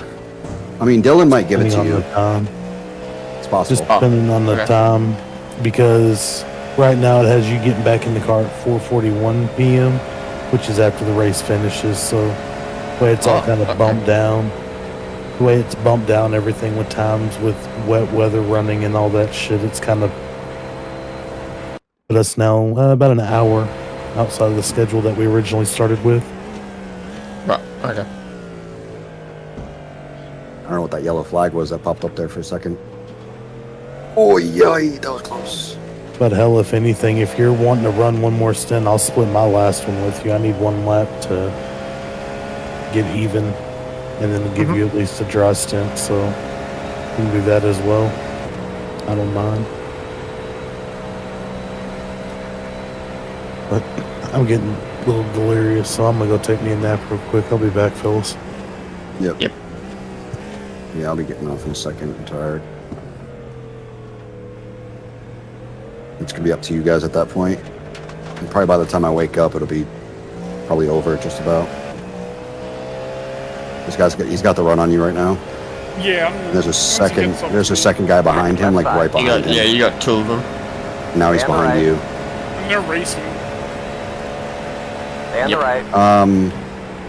I mean, Dylan might give it depending to on you. the time. It's Just possible. depending on the okay. time, because right now it has you getting back in the car at 4:41 p.m., which is after the race finishes. So the way it's all Oh, kind of okay. bumped down, the way it's bumped down everything with times with wet weather running and all that shit, it's kind of put us now about an hour outside of the schedule that we originally started with. Right. Okay. I don't know what that yellow flag was that popped up there for a second. Oh, yay, that was close. But hell, if anything, if you're wanting to run one more stint, I'll split my last one with you. I need 1 lap to get even, and then give you at least a dry stint. So we can do that as well. I don't mind. But I'm getting a little delirious, so I'm gonna go take me a nap real quick. I'll be back, fellas. Yep. Yep. Yeah, I'll be getting off in a second. I'm tired. It's gonna be up to you guys at that point. And probably by the time I wake up, it'll be probably over just about. He's got the run on you right now. Yeah. There's a second guy behind him, like right behind him. Yeah, you got 2 of them. Now he's Stay on the behind right. you. And they're racing. Stay on the right.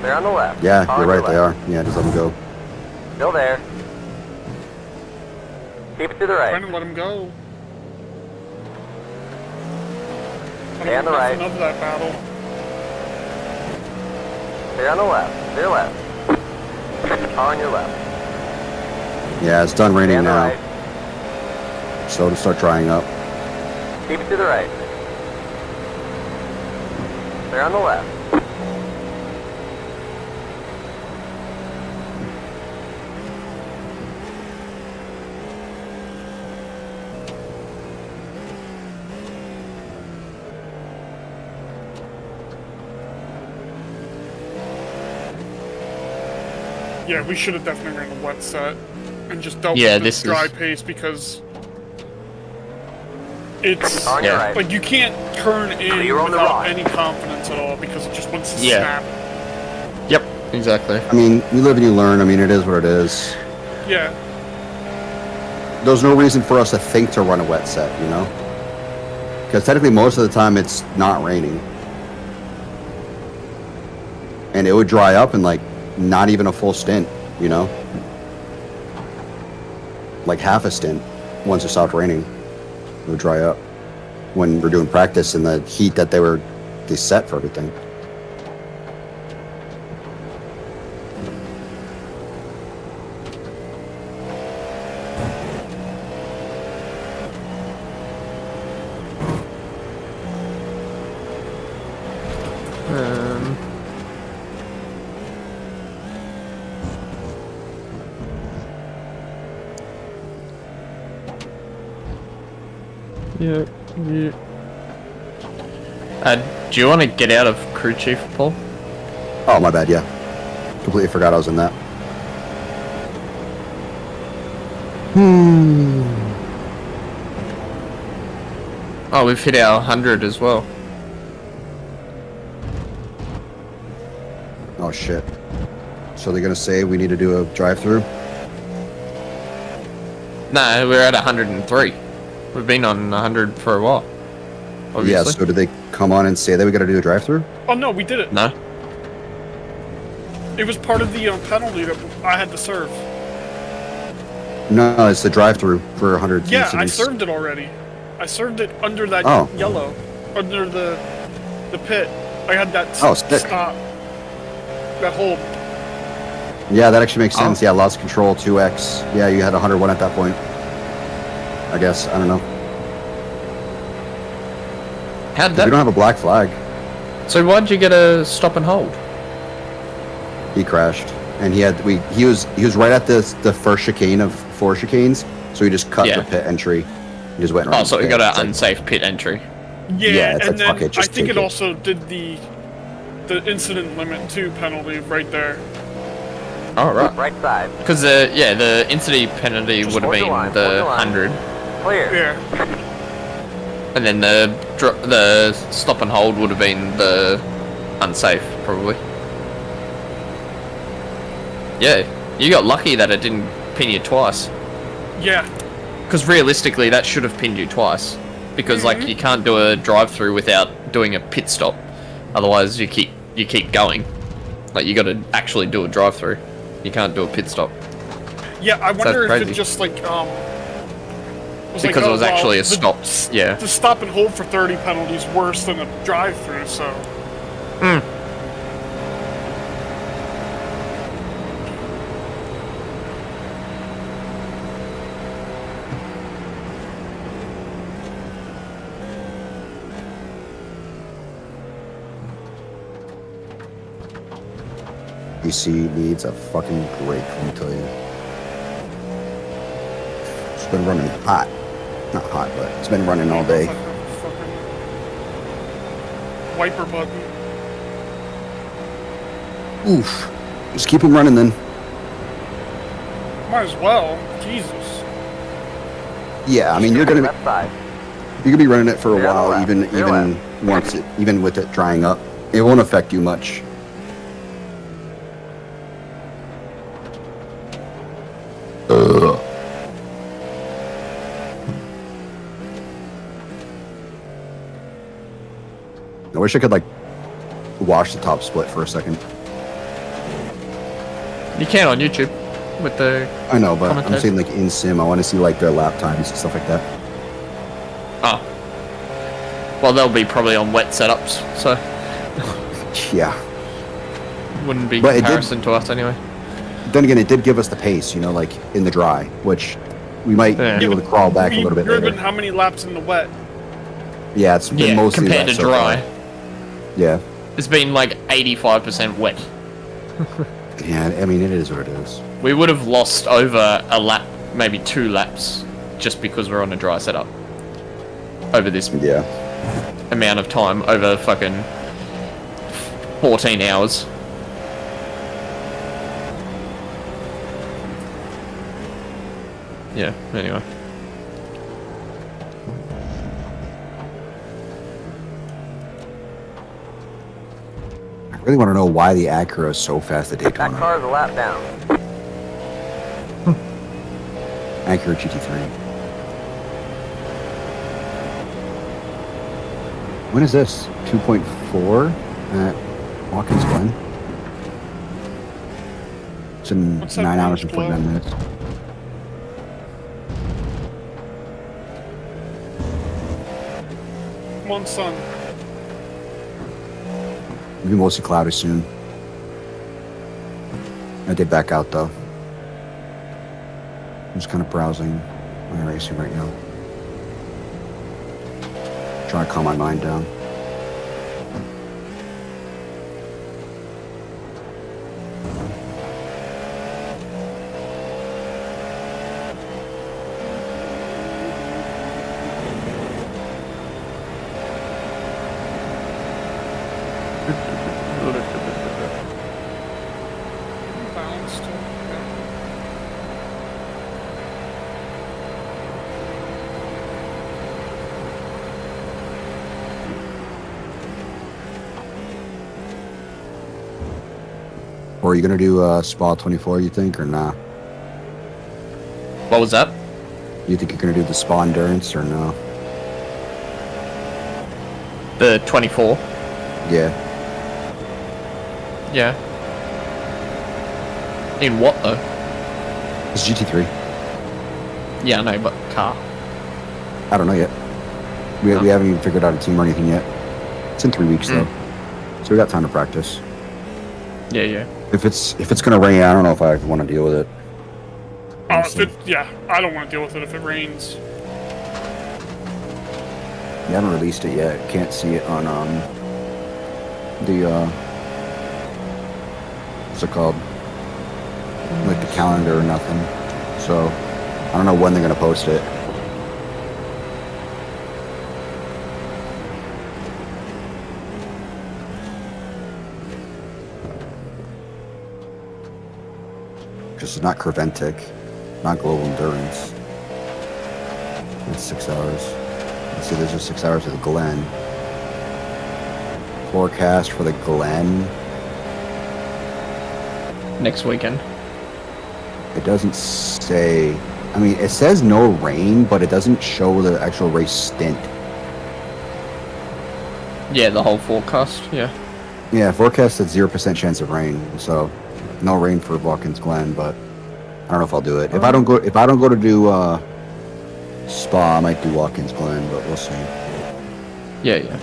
They're on the left. Yeah, Car you're on your right. They left. are. Yeah, just let them go. Still there. Keep it to the Trying right. to let him go. I Stay on don't the know right. nothing of that battle. Stay on the left. Stay left. Car on your left. Yeah, it's done Stay raining on the now, right. so it'll start drying up. Keep it to the right. They're on the left. Yeah, we should have definitely ran a wet set and just dealt Yeah, with this this dry is- pace because it's Car on your right. like you can't turn in Clear on the without right. any confidence at all because it just wants to Yeah. snap. Yep, exactly. I mean, you live and you learn. I mean, it is what it is. Yeah, There's no reason for us to think to run a wet set, you know? Because technically, most of the time, it's not raining, and it would dry up in like not even a full stint, you know? Like half a stint once it stopped raining. It would dry up when we're doing practice in the heat that they set for everything. Yeah. Do you want to get out of crew chief, Paul? Oh, my bad, yeah. Completely forgot I was in that. Oh, we've hit our 100 as well. Oh, shit. So they're going to say we need to do a drive-through? No, we're at 103. We've been on 100 for a while. Obviously. Yeah, so do they come on and say that we got to do a drive-through? Oh no, we did it. No? It was part of the penalty that I had to serve. No, it's the drive-through for 100 Yeah, I cities. served it already. I served it under that Oh. yellow, under the pit. I had that Oh, sick. stop, that hold. Yeah, that actually makes Oh. sense. Yeah, lost control, 2x. Yeah, you had 101 at that point. I guess. I don't know. How did We that? don't have a black flag. So why'd you get a stop and hold? He crashed, and he was right at the first chicane of 4 chicanes, so he just cut Yeah. the pit entry. He just went. Oh, around so the we pit. got an It's like- unsafe pit entry. Yeah, it's and like, fuck then it, just I think take it it. also did the incident limit 2 penalty right there. Oh, right. Right side. Because the incident penalty Just would have hold the been line, the hold the line. 100, Clear. Yeah. and then the stop and hold would have been the unsafe, probably. Yeah, you got lucky that it didn't pin you twice. Yeah. Because realistically, that should have pinned you twice. Because like you can't do a drive-through without doing a pit stop. Otherwise, you keep going. Like you got to actually do a drive-through. You can't do a pit stop. Yeah, I wonder if crazy. it just like was Because it was actually a the- stop. Yeah. The stop and hold for 30 penalty is worse than a drive-through, so PC needs a fucking break, let me tell you. It's been running hot. Not hot, but it's been running all day. wiper button. Oof. Just keep them running then. Might as well. Jesus. Yeah, I mean you're gonna Left side. be running it for a Clear on the while, left. even Clear even with it drying up. It won't affect you much. Ugh. I wish I could like wash the top split for a second. You can on YouTube with the. I know, but I'm Commentate. saying like in sim, I want to see like their lap times and stuff like that. Oh. Well, they'll be probably on wet setups, so Yeah. wouldn't be But it did- comparison to us anyway. Then again, it did give us the pace, you know, like in the dry, which we might Yeah. be able to crawl back a We've little bit driven later. how many laps in the wet? Yeah, it's been Yeah, mostly compared wet to so dry, far. Yeah. it's been like 85% wet. Yeah, I mean, it is what it is. We would have lost over a lap, maybe 2 laps, just because we're on a dry setup. Over this Yeah. amount of time, over fucking 14 hours. Yeah, anyway. I really want to know why the Acura is so fast at That Daytona. car is a lap down. Acura GT3. When is this? 2.4 at Watkins Glen? It's in What's that 9 hours orange and glow? 49 minutes. Come on, son. It'll be mostly cloudy soon. I did back out though. I'm just kind of browsing iRacing right now. Trying to calm my mind down. Balanced. Okay. Or are you gonna do Spa 24? You think or nah? What was that? You think you're gonna do the Spa Endurance or no? The 24? Yeah. Yeah. In what though? It's GT3. Yeah, I know, but car. I don't know yet. We haven't even figured out a team or anything yet. It's in 3 weeks though, so we got time to practice. Yeah, yeah. If it's gonna rain, I don't know if I want to deal with it. Yeah, I don't want to deal with it if it rains. They haven't released it yet. Can't see it on the what's it called? Like the calendar or nothing. So I don't know when they're gonna post it. Because it's not Creventic, not Global Endurance. It's 6 hours. Let's see, there's just 6 hours of the Glen. Forecast for the Glen. Next weekend. It doesn't say. I mean, it says no rain, but it doesn't show the actual race stint. Yeah, the whole forecast, yeah. Yeah, forecast at 0% chance of rain, so no rain for Watkins Glen. But I don't know if I'll do it. If I don't go to do Spa, I might do Watkins Glen, but we'll see. Yeah, yeah.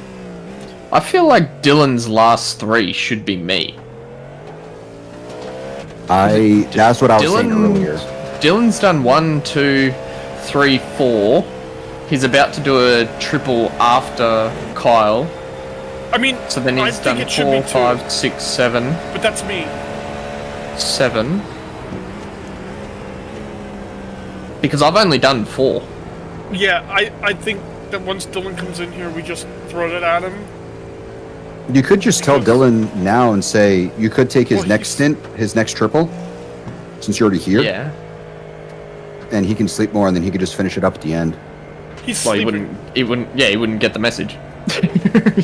I feel like Dylan's last 3 should be me. That's what I was saying earlier. Dylan's done 1, 2, 3, 4. He's about to do a triple after Kyle. I mean, So then I he's think done it should 4, be 2, 5, 6, 7, but that's me. 7. Because I've only done 4. Yeah, I think that once Dylan comes in here, we just throw it at him. You could just tell Dylan now and say you could take his Well, next stint, his next triple, since you're already here. Yeah. And he can sleep more, and then he could just finish it up at the end. He's Well, he sleeping. he wouldn't get the message.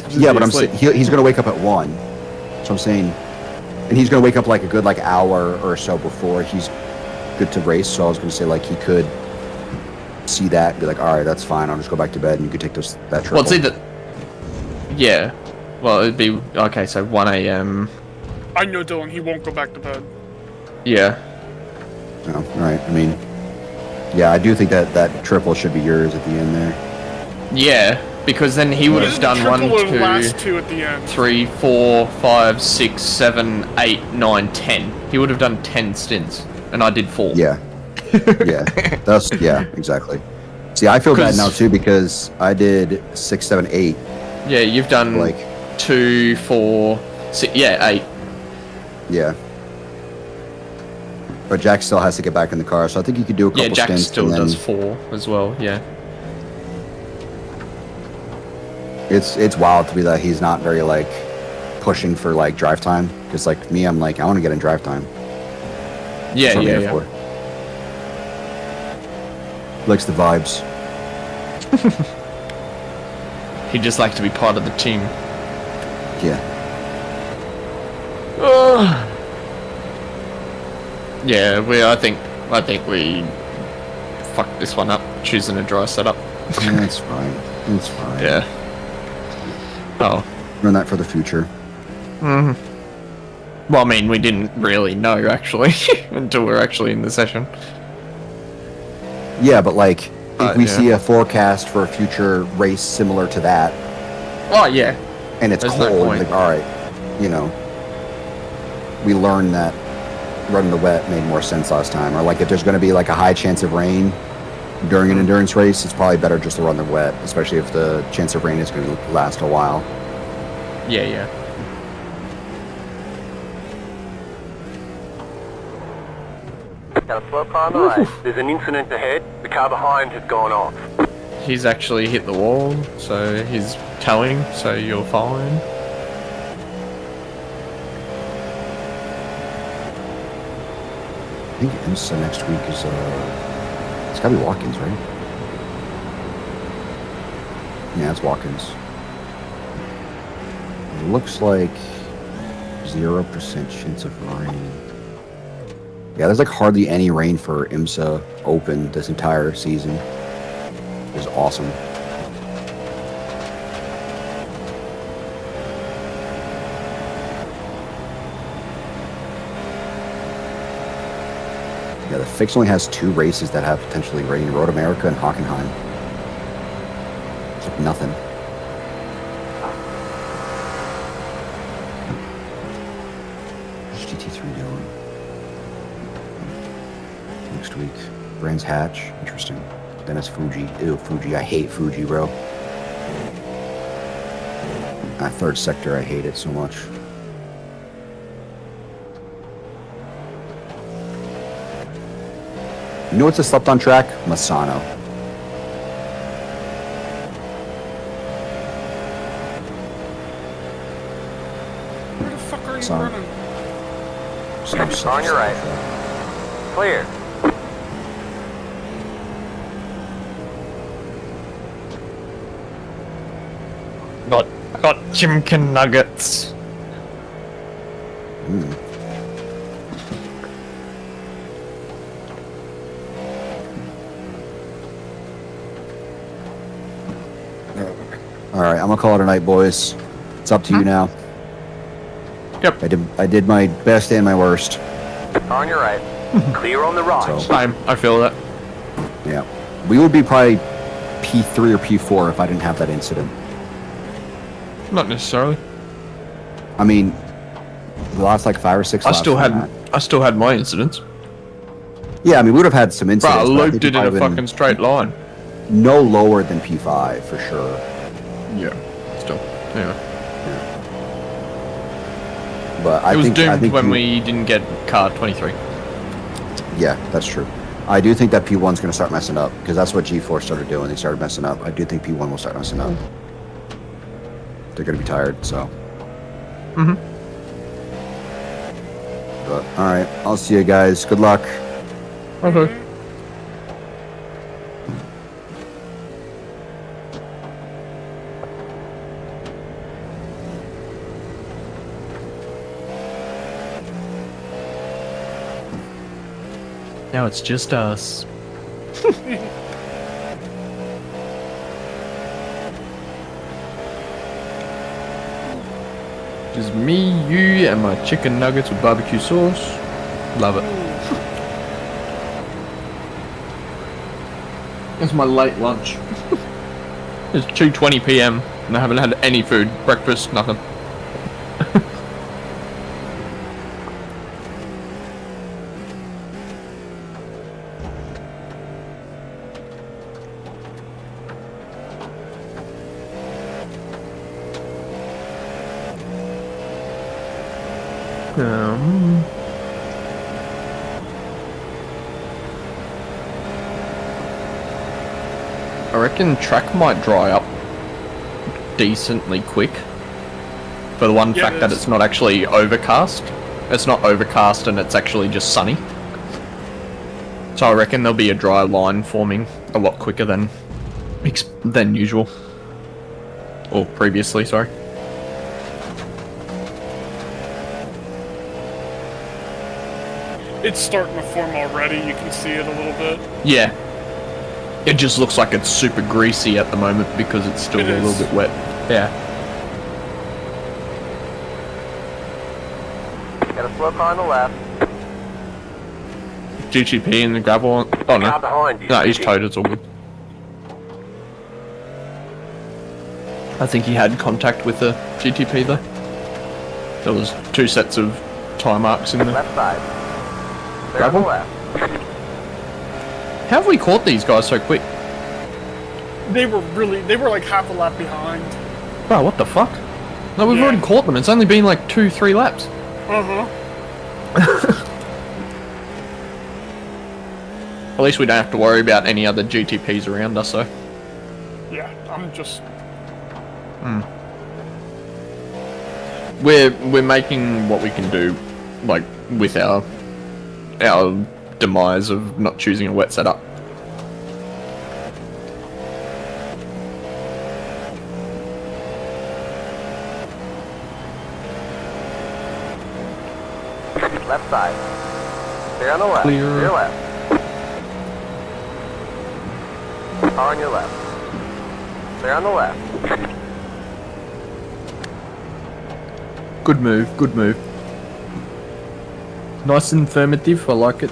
Yeah, but I'm saying he's gonna wake up at 1. So I'm saying, and he's gonna wake up like a good hour or so before he's good to race. So I was gonna say like he could see that and be like, all right, that's fine. I'll just go back to bed, and you could take that triple. Well, it's either. Yeah. Well, it'd be okay. So 1 a.m. I know Dylan. He won't go back to bed. Yeah. Oh, all right. I mean, yeah, I do think that triple should be yours at the end there. Yeah, because then he would have The done triple 1, or 2, last 2 at the end. 3, 4, 5, 6, 7, 8, 9, 10. He would have done 10 stints, and I did 4. Yeah. Yeah. Exactly. See, I feel bad now too because I did 6, 7, 8. Yeah, you've done Like 2, 4, 6. Yeah, 8. Yeah. But Jack still has to get back in the car, so I think you could do a couple Yeah, Jack stints. still and then does 4 as well. Yeah. It's wild to be that he's not very pushing for drive time. Because me, I'm I want to get in drive time. Yeah, That's what I'm yeah, here yeah. for. Likes the vibes. He'd just like to be part of the team. Yeah. Yeah, I think we fucked this one up, choosing a dry setup. Yeah, that's fine. It's fine. Yeah. Oh. Learn that for the future. Mm. Well, I mean, we didn't really know actually until we're actually in the session. Yeah, but if we yeah. see a forecast for a future race similar to that, Oh yeah. and it's There's no cold, point. all right, we learned that running the wet made more sense last time. Or if there's going to be a high chance of rain during an endurance race, it's probably better just to run the wet, especially if the chance of rain is going to last a while. Yeah, yeah. Got a slow car on the right. There's an incident ahead. The car behind has gone off. He's actually hit the wall, so he's towing, so you're fine. I think IMSA next week is it's gotta be Watkins, right? Yeah, it's Watkins. It looks like 0% chance of rain. Yeah, there's hardly any rain for IMSA Open this entire season. It's awesome. Yeah, the fix only has 2 races that have potentially rain: Road America and Hockenheim. It's nothing. What's GT3 doing? Next week. Brands Hatch. Interesting. Then it's Fuji. Ew, Fuji. I hate Fuji, bro. That third sector, I hate it so much. You know what's a slept-on track? Masano. Where the fuck are you Son. running? On your right. Clear. Got chimkin nuggets. Mm. All right, I'm gonna call it a night, boys. It's up to you now. Yep. I did my best and my worst. On your right. Clear on the right. So, Same. I feel that. yeah, we would be probably P3 or P4 if I didn't have that incident. Not necessarily. I mean, the last 5 or 6. I laps still from had that. my incidents. Yeah, I mean, we would have had some Bro, incidents. I but I looped think it we in a might have fucking straight line. been no lower than P5 for sure. Yeah. Still. Anyway. But I It was think doomed when we didn't get car 23. Yeah, that's true. I do think that P1's going to start messing up because that's what G4 started doing. They started messing up. I do think P1 will start messing up. They're going to be tired, so. But, all right, I'll see you guys. Good luck. Okay. Now it's just us. Just me, you, and my chicken nuggets with barbecue sauce. Love it. It's my late lunch. It's 2:20 p.m. and I haven't had any food. Breakfast, nothing. I reckon track might dry up decently quick. For the one fact that it's not actually overcast. It's not overcast and it's actually just sunny. So I reckon there'll be a dry line forming a lot quicker than usual. Or previously, sorry. It's starting to form already. You can see it a little bit. Yeah. It just looks like it's super greasy at the moment because it's still a little bit wet. Yeah. Got a slow car on the left. GTP in the gravel. Oh no. Car behind you. No, he's towed. It's all good. I think he had contact with the GTP though. There was 2 sets of tire marks in the Left side. There on the gravel. left. How have we caught these guys so quick? They were like half a lap behind. Bro, what the fuck? No, we've already caught them. It's only been like 2-3 laps. At least we don't have to worry about any other GTPs around us, so. Yeah, I'm just... We're making what we can do, like, with our demise of not choosing a wet setup. Left side. Stay on the left. Clear. To your left. Car on your left. Stay on the left. Good move, good move. Nice and affirmative, I like it.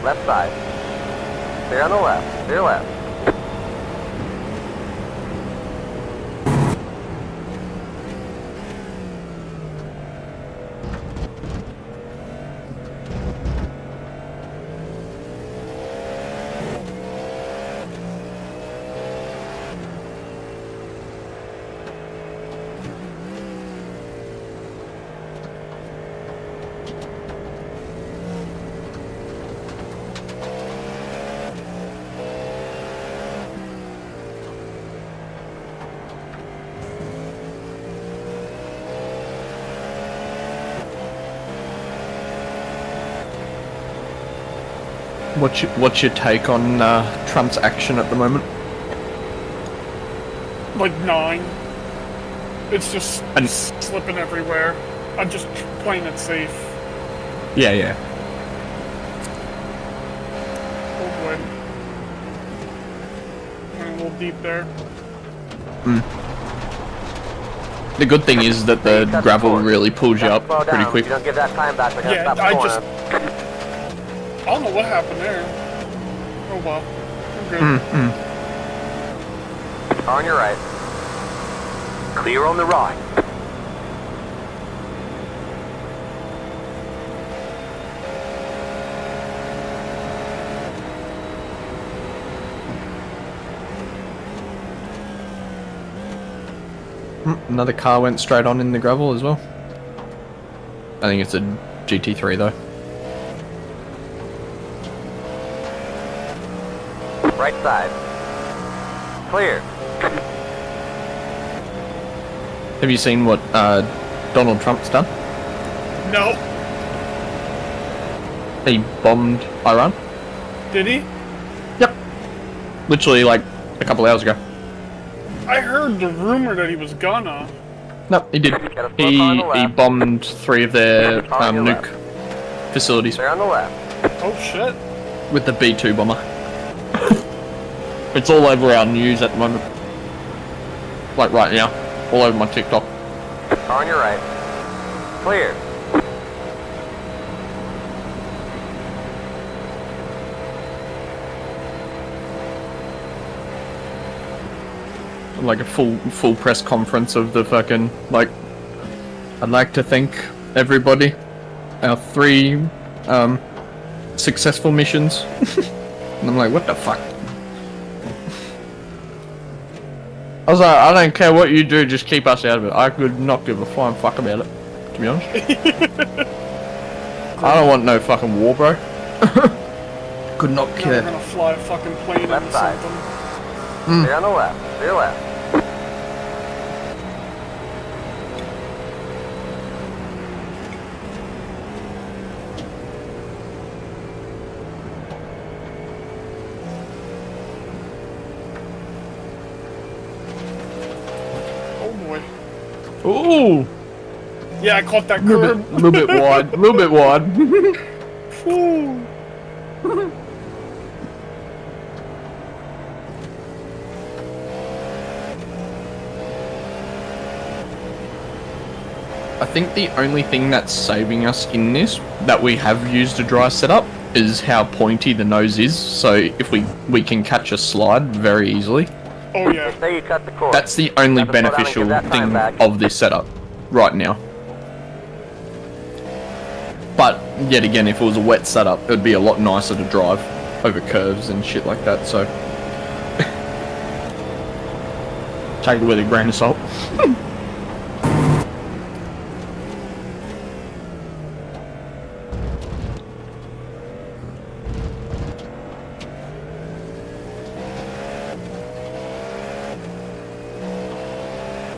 Left side. Stay on the left. To your left. What's your take on Trump's action at the moment? Like 9. It's just slipping everywhere. I'm just playing it safe. Yeah, yeah. Oh boy. Went a little deep there. The good thing is that the gravel really pulls you up pretty quick. You don't give that time back. Yeah, I just... don't know what happened there. Oh well. I'm good. On your right. Clear on the right. Another car went straight on in the gravel as well. I think it's a GT3 though. Right side. Clear. Have you seen what Donald Trump's done? No. He bombed Iran. Did he? Yep. Literally like a couple hours ago. I heard the rumor that he was gonna. No, he did. He bombed 3 of their nuke facilities They're on the left. Oh shit. with the B-2 bomber. It's all over our news at the moment. Like right now. All over my TikTok. On your right. Clear. Like a full press conference of the fucking, like, I'd like to thank everybody. Our 3 successful missions. And I'm like, what the fuck? I was like, I don't care what you do, just keep us out of it. I could not give a flying fuck about it, to be honest. I don't want no fucking war, bro. Could not Now care. we're gonna fly a fucking plane Left into side. something. Stay on the left. Stay left. Oh boy. Ooh! Yeah, I caught that A little curb. bit, little bit wide. A little bit wide. Ooh. I think the only thing that's saving us in this, that we have used a dry setup, is how pointy the nose is, so if we can catch a slide very easily. Oh yeah. Say you cut the cord. That's the only Have to slow down and beneficial give that time thing back. of this setup, right now. But, yet again, if it was a wet setup, it would be a lot nicer to drive over curves and shit like that, so... Take it with a grain of salt.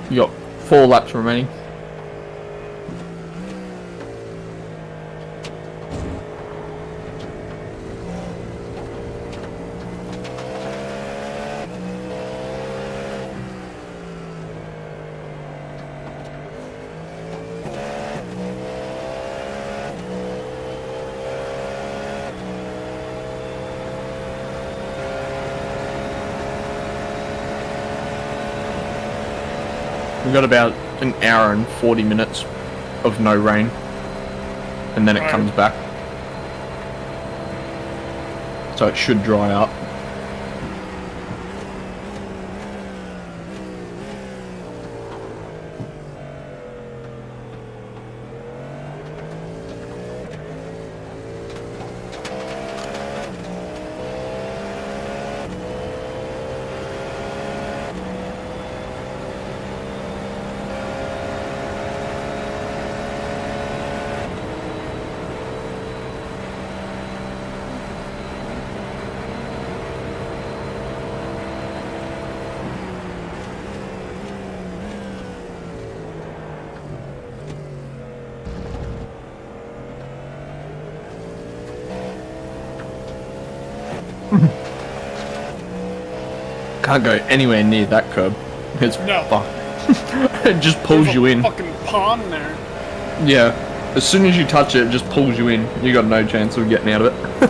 You got 4 laps remaining. We've got about an hour and 40 minutes of no rain, and then it Right. comes back. So it should dry out. Can't go anywhere near that curb. It's No. fucked. It just pulls There's you a in. fucking pond there. Yeah. As soon as you touch it, it just pulls you in. You got no chance of getting out of it.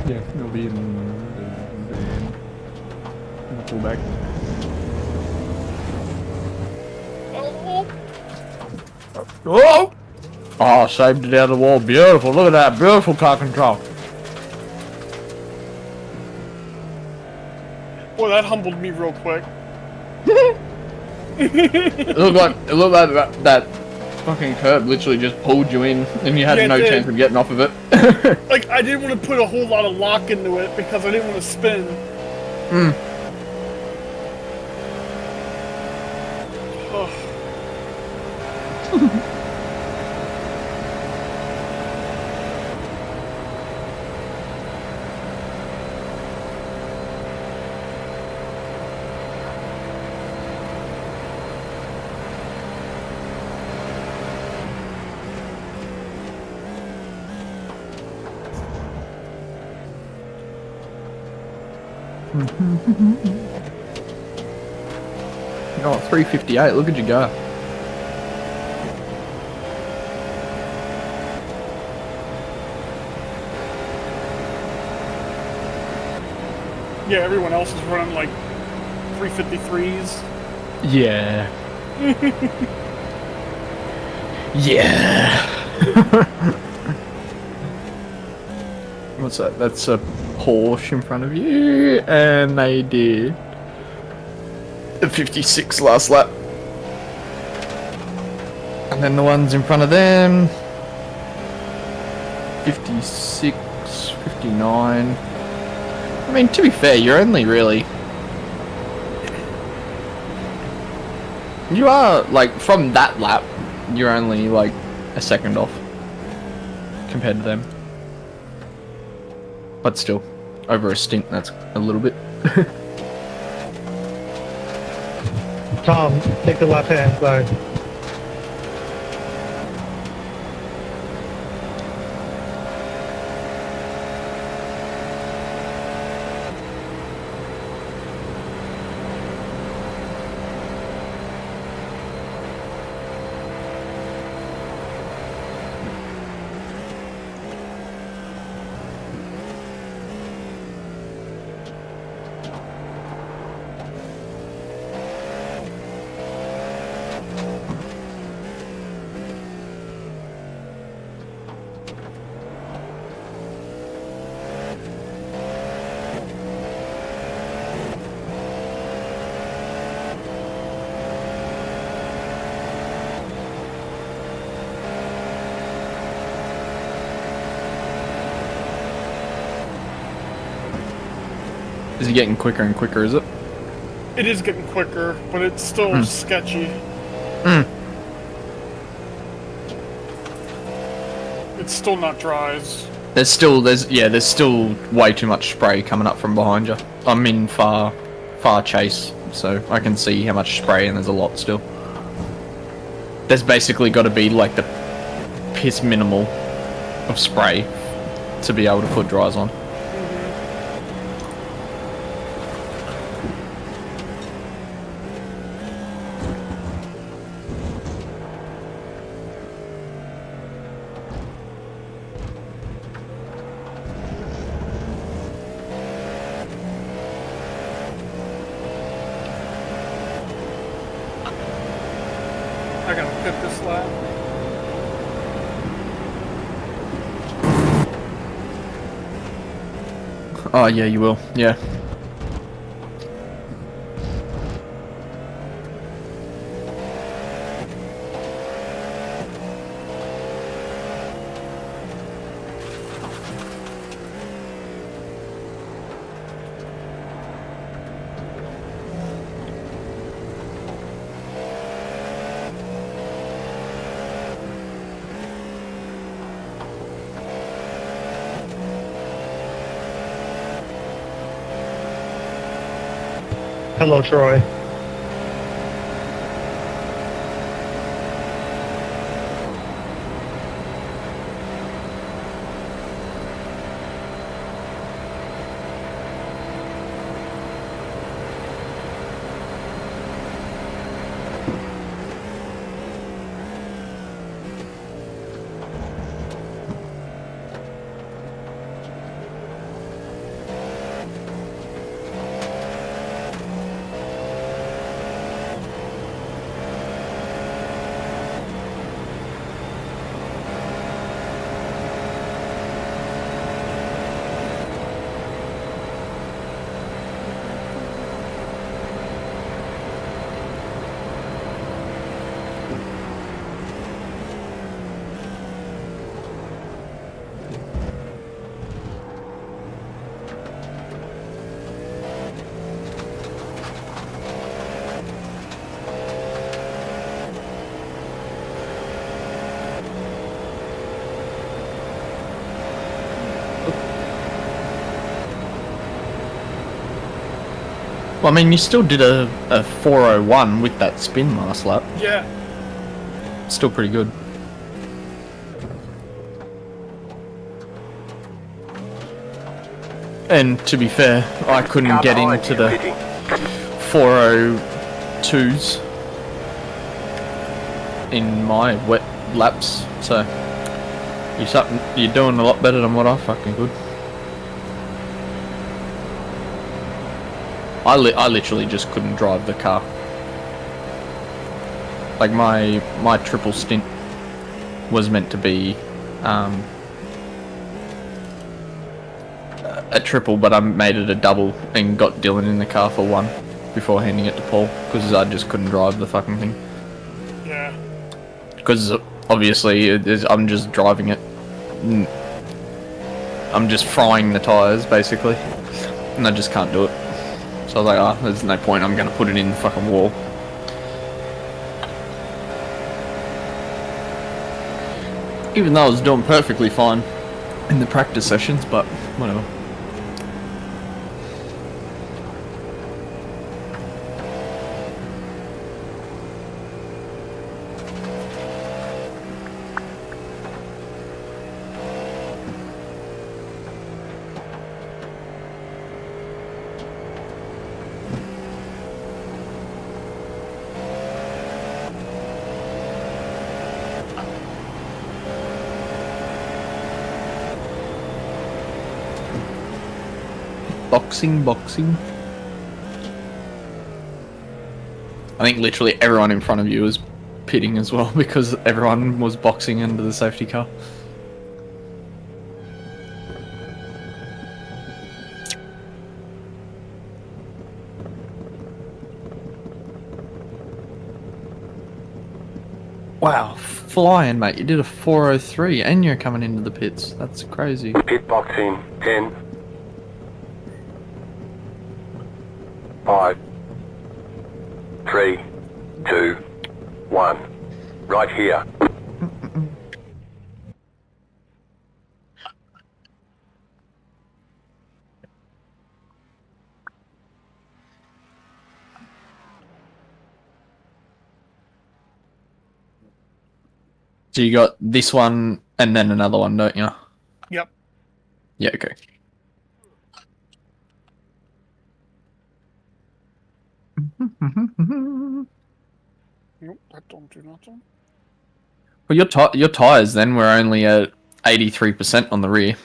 Yeah, it'll be in the pullback. Oh! Oh, saved it out of the wall. Beautiful. Look at that. Beautiful car control. Boy, that humbled me real quick. It looked like that fucking curb literally just pulled you in and you had Yeah, it no did. chance of getting off of it. Like, I didn't want to put a whole lot of lock into it because I didn't want to spin. Mm. Oh. Oh, 358. Look at you go. Yeah, everyone else is running like 353s. Yeah. Yeah. What's that? That's a Porsche in front of you, and they did a 56 last lap. And then the ones in front of them, 56, 59. I mean, to be fair, you're only really... You are, like, from that lap, you're only, like, a second off compared to them. But still, over a stint, that's a little bit. Tom, take the left hand side. Is it getting quicker and quicker, is it? It is getting quicker, but it's still sketchy. It's still not dries. There's still way too much spray coming up from behind you. I'm in far chase, so I can see how much spray, and there's a lot still. There's basically got to be like the piss minimal of spray to be able to put dries on. I gotta pit this lap. Oh yeah, you will. Yeah. Hello, Troy. Well, I mean, you still did a 401 with that spin last lap. Yeah. Still pretty good. And to be fair, I couldn't get into the 402s in my wet laps, so you're doing a lot better than what I fucking could. I literally just couldn't drive the car. Like my triple stint was meant to be a triple, but I made it a double and got Dylan in the car for one before handing it to Paul because I just couldn't drive the fucking thing. Yeah. Because obviously I'm just driving it. I'm just frying the tyres basically, and I just can't do it. So I was like, oh, there's no point. I'm gonna put it in the fucking wall. Even though I was doing perfectly fine in the practice sessions, but whatever. Boxing. I think literally everyone in front of you was pitting as well because everyone was boxing into the safety car. Wow, flying, mate. You did a 403 and you're coming into the pits. That's crazy. Pit boxing 10. 5, 3, 2, 1. Right here. So you got this one and then another one, don't you? Yep. Yeah, okay. Nope, that don't do nothing. Well, your tires then were only at 83% on the rear.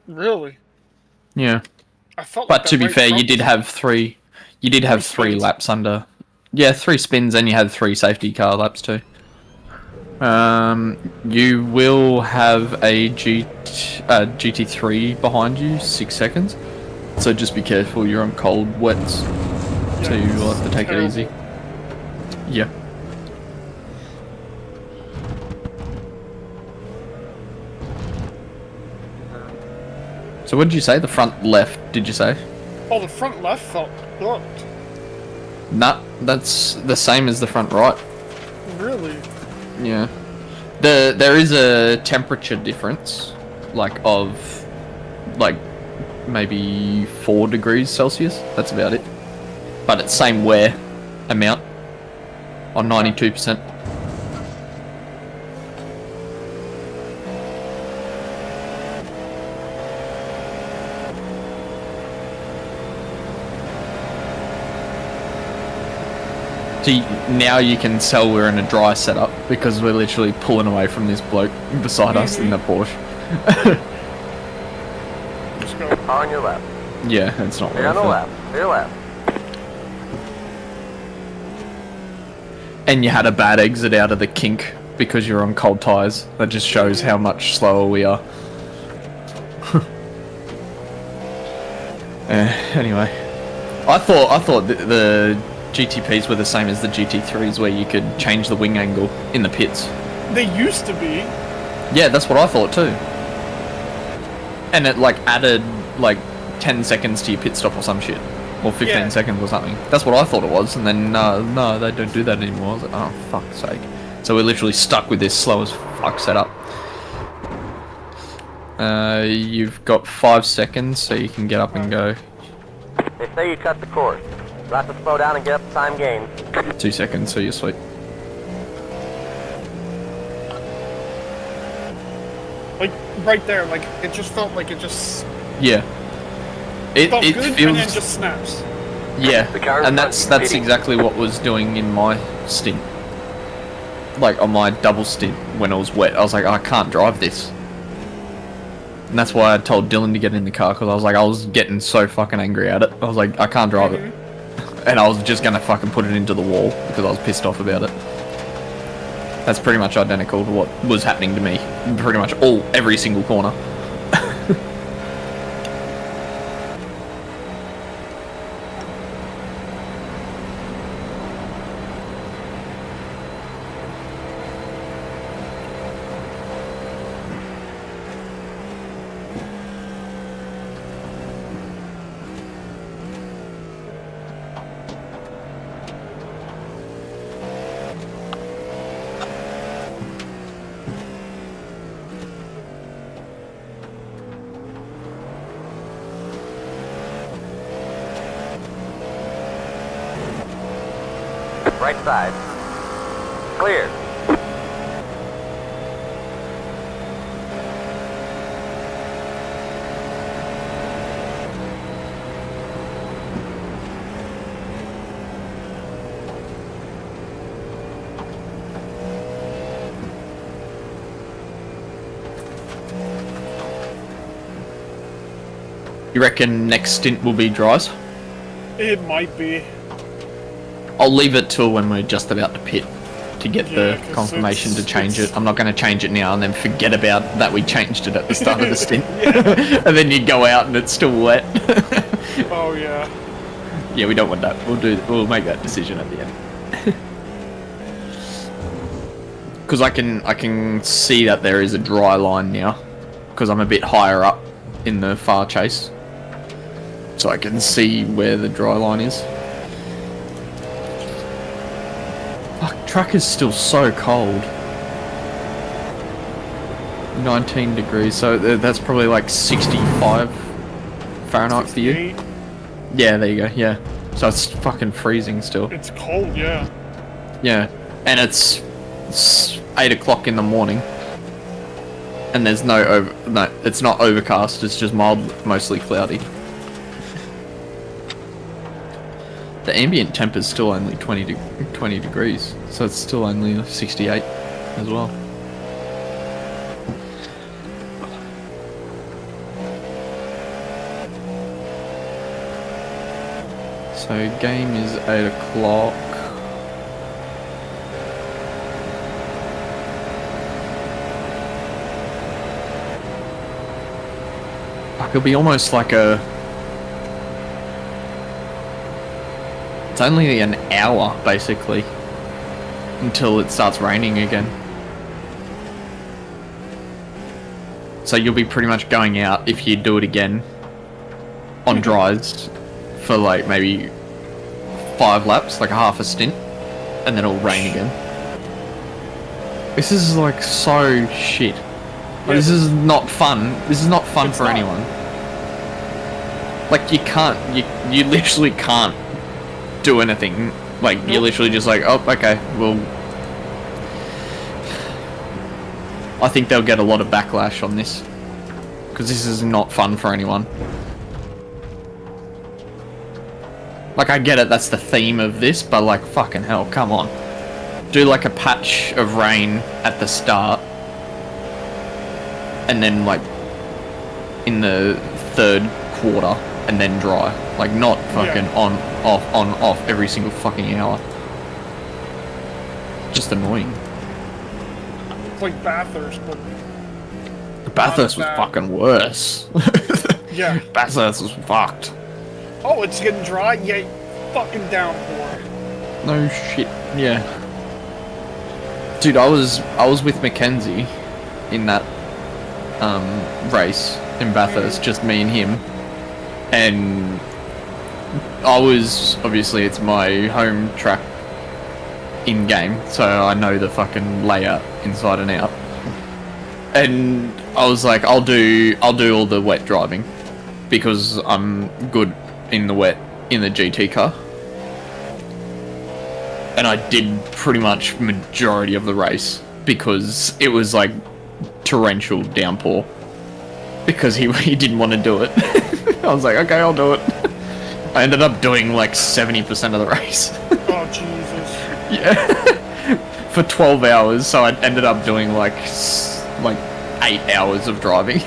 Really? Yeah. I felt But like to be fair, you did have three. You did have three laps under. Yeah, 3 spins, and you had 3 safety car laps too. You will have a GT3 behind you, 6 seconds. So just be careful. You're on cold wets, so you'll have to take it easy. Yeah. So what did you say? The front left, did you say? Oh, the front left felt blocked. Nah, that's the same as the front right. Really? Yeah. There is a temperature difference, like of, like, maybe 4 degrees Celsius. That's about it. But it's same wear amount on 92%. See, now you can tell we're in a dry setup because we're literally pulling away from this bloke beside us in the Porsche. Let's go. On your left. Yeah, it's not Stay on the left. Stay left. And you had a bad exit out of the kink because you're on cold tyres. That just shows how much slower we are. Anyway, I thought the GTPs were the same as the GT3s, where you could change the wing angle in the pits. They used to be. Yeah, that's what I thought too. And it like added like 10 seconds to your pit stop or some shit. Or 15 seconds or something. That's what I thought it was, and then no, they don't do that anymore. I was like, oh, fuck's sake. So we're literally stuck with this slow as fuck setup. You've got 5 seconds, so you can get up and go. They say you cut the course. We'll have to slow down and get up time gain. 2 seconds, so you're sweet. Like, right there, like, it just felt like it just Yeah. It felt good feels... and then just snaps. Yeah, The car and is that's exactly what was doing in my stint. Like, on my double stint when it was wet. I was like, I can't drive this. And that's why I told Dylan to get in the car, because I was like, I was getting so fucking angry at it. I was like, I can't drive it. And I was just gonna fucking put it into the wall, because I was pissed off about it. That's pretty much identical to what was happening to me. Pretty much every single corner. Right side. Clear. You reckon next stint will be dries? It might be. I'll leave it till when we're just about to pit to get Yeah, the 'cause confirmation to change it's- it. I'm not going to change it now and then forget about that we changed it at the start of the stint. Yeah. And then you go out and it's still wet. Oh, yeah. Yeah, we don't want that. We'll make that decision at the end. Because I can see that there is a dry line now, because I'm a bit higher up in the far chase, so I can see where the dry line is. Fuck, track is still so cold. 19 degrees, so that's probably like 65 Fahrenheit for you. 68. Yeah, there you go, yeah. So it's fucking freezing still. It's cold, yeah. Yeah, and it's 8 o'clock in the morning, and there's no, it's not overcast, it's just mild, mostly cloudy. The ambient temp is still only 20 degrees, so it's still only 68 as well. So game is 8 o'clock. Fuck, it'll be almost like a... It's only an hour, basically, until it starts raining again. So you'll be pretty much going out, if you do it again, on dries, for like maybe 5 laps, like a half a stint, and then it'll rain again. This is like so shit. Like, this is not fun. This is not fun for anyone. Like, you can't, you literally can't do anything. Like, you're literally just like, oh, okay, well... I think they'll get a lot of backlash on this. Because this is not fun for anyone. Like, I get it, that's the theme of this, but like, fucking hell, come on. Do like a patch of rain at the start. And then like, in the third quarter, and then dry. Like, not fucking on, off every single fucking hour. Just annoying. It's like Bathurst, but... Bathurst was fucking worse. Yeah. Bathurst was fucked. Oh, it's getting dry? Yeah, fucking downpour. No shit, yeah. Dude, I was with Mackenzie in that race in Bathurst, just me and him. And I was, obviously it's my home track in-game, so I know the fucking layout inside and out. And I was like, I'll do all the wet driving, because I'm good in the wet in the GT car. and I did pretty much majority of the race because it was like torrential downpour. Because he didn't want to do it. I was like, okay, I'll do it. I ended up doing like 70% of the race. Oh, Jesus. Yeah. For 12 hours, so I ended up doing like 8 hours of driving.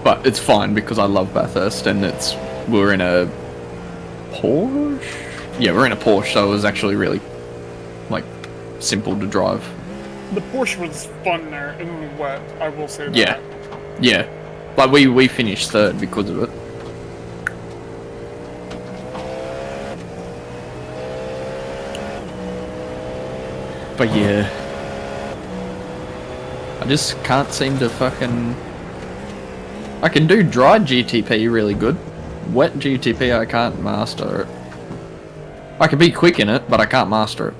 But it's fine because I love Bathurst and we're in a Porsche? Yeah, we're in a Porsche, so it was actually really like simple to drive. The Porsche was fun there in the wet, I will say that. Yeah. Yeah. Like we finished third because of it. But yeah. I just can't seem to fucking... I can do dry GTP really good. Wet GTP I can't master it. I can be quick in it, but I can't master it.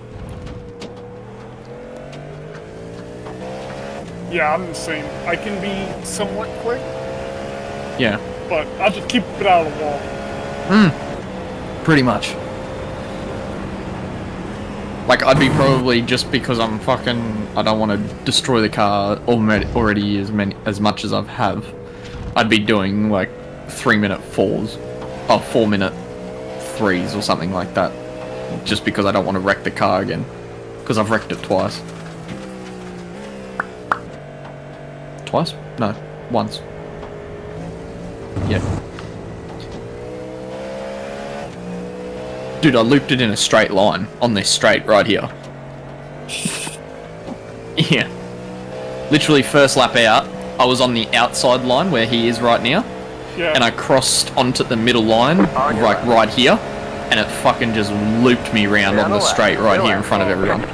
Yeah, I'm the same. I can be somewhat quick, Yeah. but I'll just keep it out of the wall. Pretty much. Like, I'd be probably, just because I'm fucking... I don't want to destroy the car already as much as I have. I'd be doing, like, 3-minute 4s. Or 4-minute 3s or something like that. Just because I don't want to wreck the car again. Because I've wrecked it twice. Twice? No, once. Yeah. Dude, I looped it in a straight line on this straight right here. Yeah. Literally first lap out, I was on the outside line where he is right now. Yeah. And I crossed onto the middle line, like right here, and it fucking just looped me around on the straight right here in front of everyone.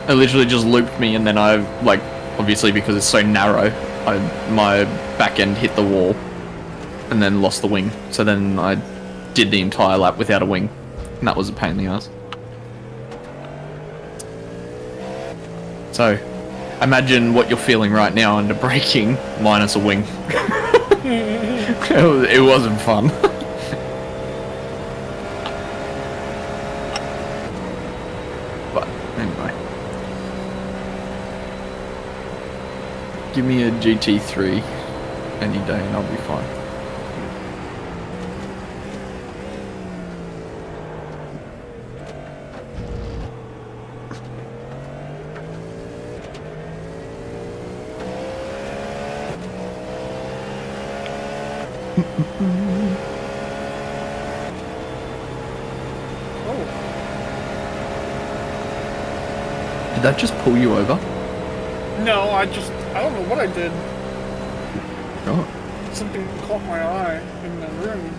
It literally just looped me, and then I, like, obviously because it's so narrow, my back end hit the wall, and then lost the wing. So then I did the entire lap without a wing, and that was a pain in the ass. So, imagine what you're feeling right now under braking minus a wing. It wasn't fun. But anyway, give me a GT3 any day and I'll be fine. Did that just pull you over? No, I don't know what I did. Oh. Something caught my eye in the room.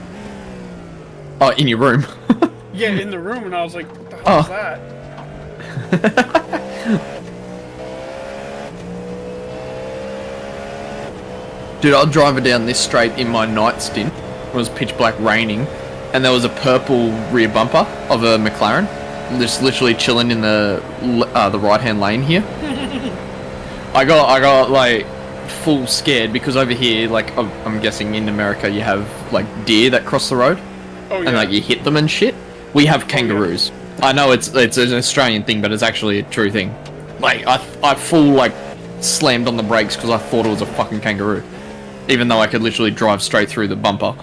Oh, in your room? Yeah, in the room, and I was like, what the hell is that? Dude, I'll drive it down this straight in my night stint. It was pitch black raining, and there was a purple rear bumper of a McLaren, just literally chilling in the right-hand lane here. I got like full scared because over here, like I'm guessing in America, you have like deer that cross the road, and like you hit them and shit. We have kangaroos. I know it's an Australian thing, but it's actually a true thing. Like I full like slammed on the brakes because I thought it was a fucking kangaroo. Even though I could literally drive straight through the bumper.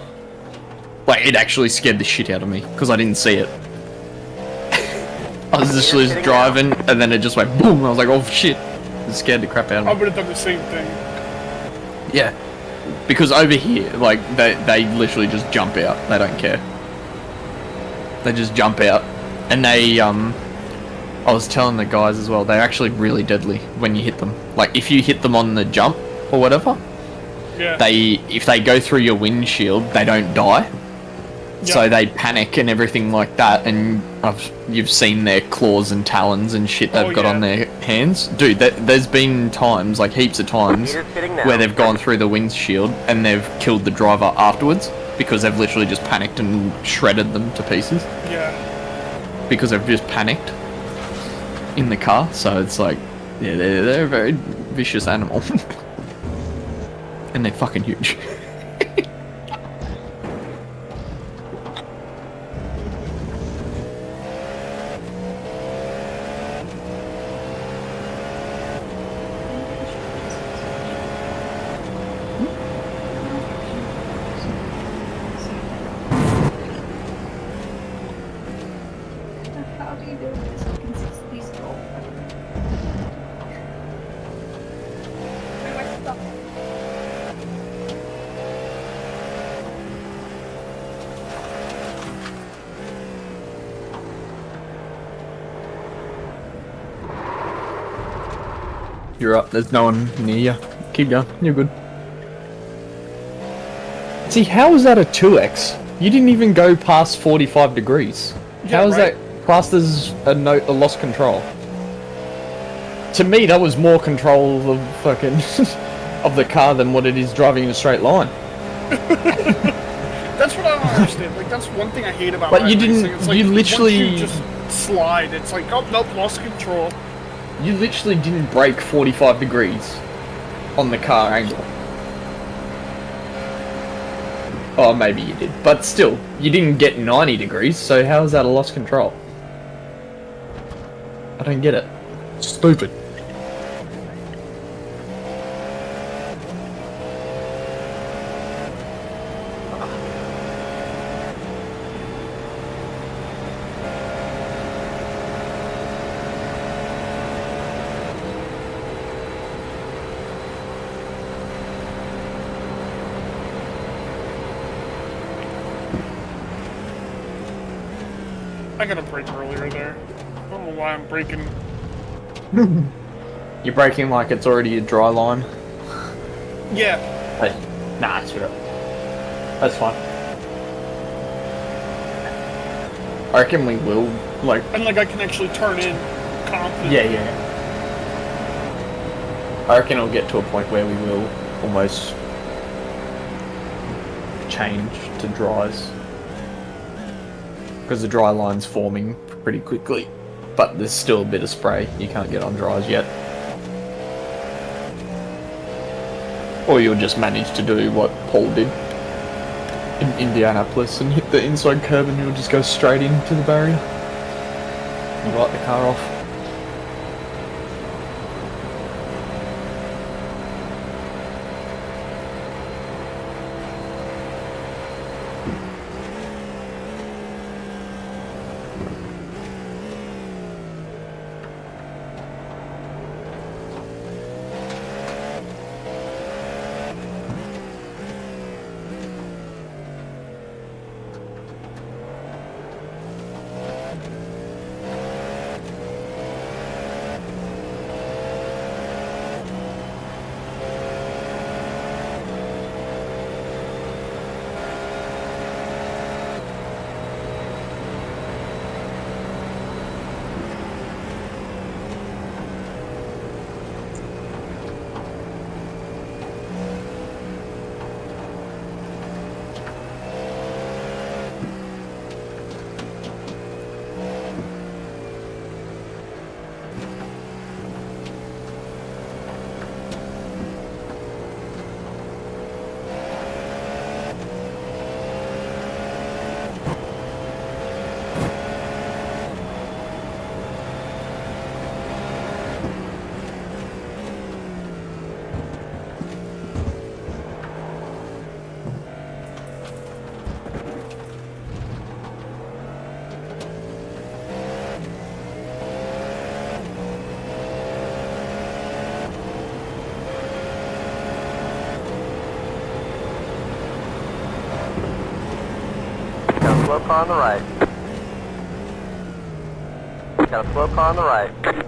Like, it actually scared the shit out of me, because I didn't see it. I was literally just driving, and then it just went boom, and I was like, oh shit. It scared the crap out of me. I would have done the same thing. Yeah. Because over here, like, they literally just jump out. They don't care. They just jump out. And they, I was telling the guys as well, they're actually really deadly when you hit them. Like, if you hit them on the jump, or whatever, yeah. If they go through your windshield, they don't die. Yeah. So they panic and everything like that, and you've seen their claws and talons and shit they've got on their hands. Dude, there's been times, like heaps of times, where they've gone through the windshield and they've killed the driver afterwards because they've literally just panicked and shredded them to pieces. Yeah. Because they've just panicked in the car, so it's like, yeah, they're a very vicious animal. And they're fucking huge. How do you do this? I can see these go. Where do I stop? You're up. There's no one near you. Keep going. You're good. See, how is that a 2x? You didn't even go past 45 degrees. How is that classed as a lost control? To me, that was more control of fucking of the car than what it is driving in a straight line. That's what I don't understand. Like, that's one thing I hate about But you iRacing. didn't- It's like, you literally- once you just slide, it's like, oh, nope, lost control. You literally didn't brake 45 degrees on the car angle. Oh, maybe you did. But still, you didn't get 90 degrees, so how is that a lost control? I don't get it. Stupid. I gotta brake earlier there. I don't know why I'm braking. You're braking like it's already a dry line. Yeah. Hey, nah, screw it. That's fine. I reckon we will, like... And like I can actually turn in confident. Yeah. I reckon it'll get to a point where we will almost change to dries. Because the dry line's forming pretty quickly. But there's still a bit of spray. You can't get on dries yet. Or you'll just manage to do what Paul did in Indianapolis and hit the inside curb and you'll just go straight into the barrier. You light the car off. Got a slow car on the right. Got a slow car on the right.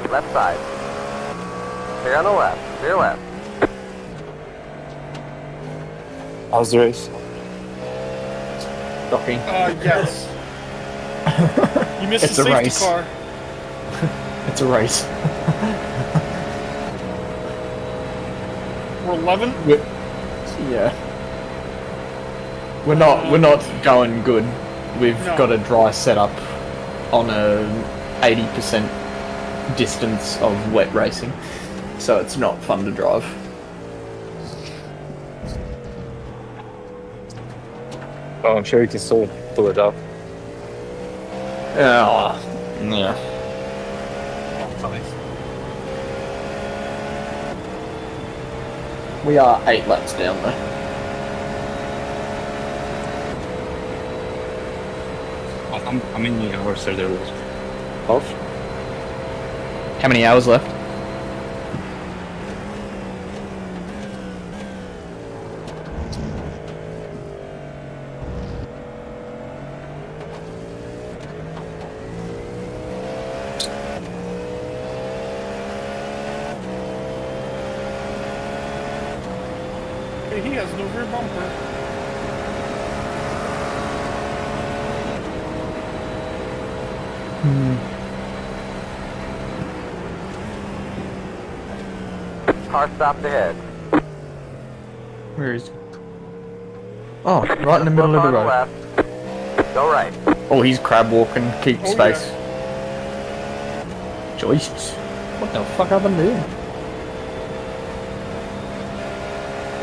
Left side. Clear on the left. Clear left. How's the race? Docking. Yes. You missed It's the a safety race. car. It's a race. We're 11? Yeah. We're not going good. We've got a dry setup on a 80% distance of wet racing, so it's not fun to drive. Oh, I'm sure you can still pull it off. Yeah. We are 8 laps down though. How many hours are there left? 12? How many hours left? He has no rear bumper. Car stopped ahead. Where is he? Oh, right in the middle of the road. Left. Go right. Oh, he's crab walking, keep space. Jesus. What the fuck happened to him?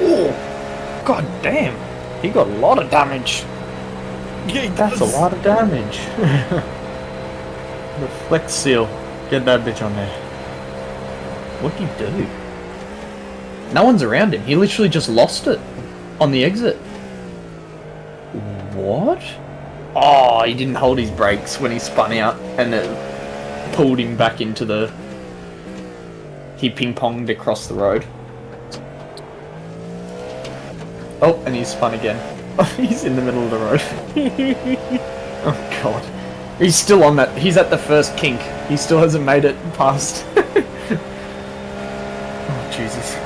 Oh, god damn. He got a lot of damage. Yeah, That's a lot of damage. The flex seal. Get that bitch on there. What'd he do? No one's around him. He literally just lost it on the exit. What? Oh, he didn't hold his brakes when he spun out and it pulled him back into the... He ping-ponged across the road. Oh, and he spun again. Oh, he's in the middle of the road. Oh god. He's still on that. He's at the first kink. He still hasn't made it past. Oh, Jesus.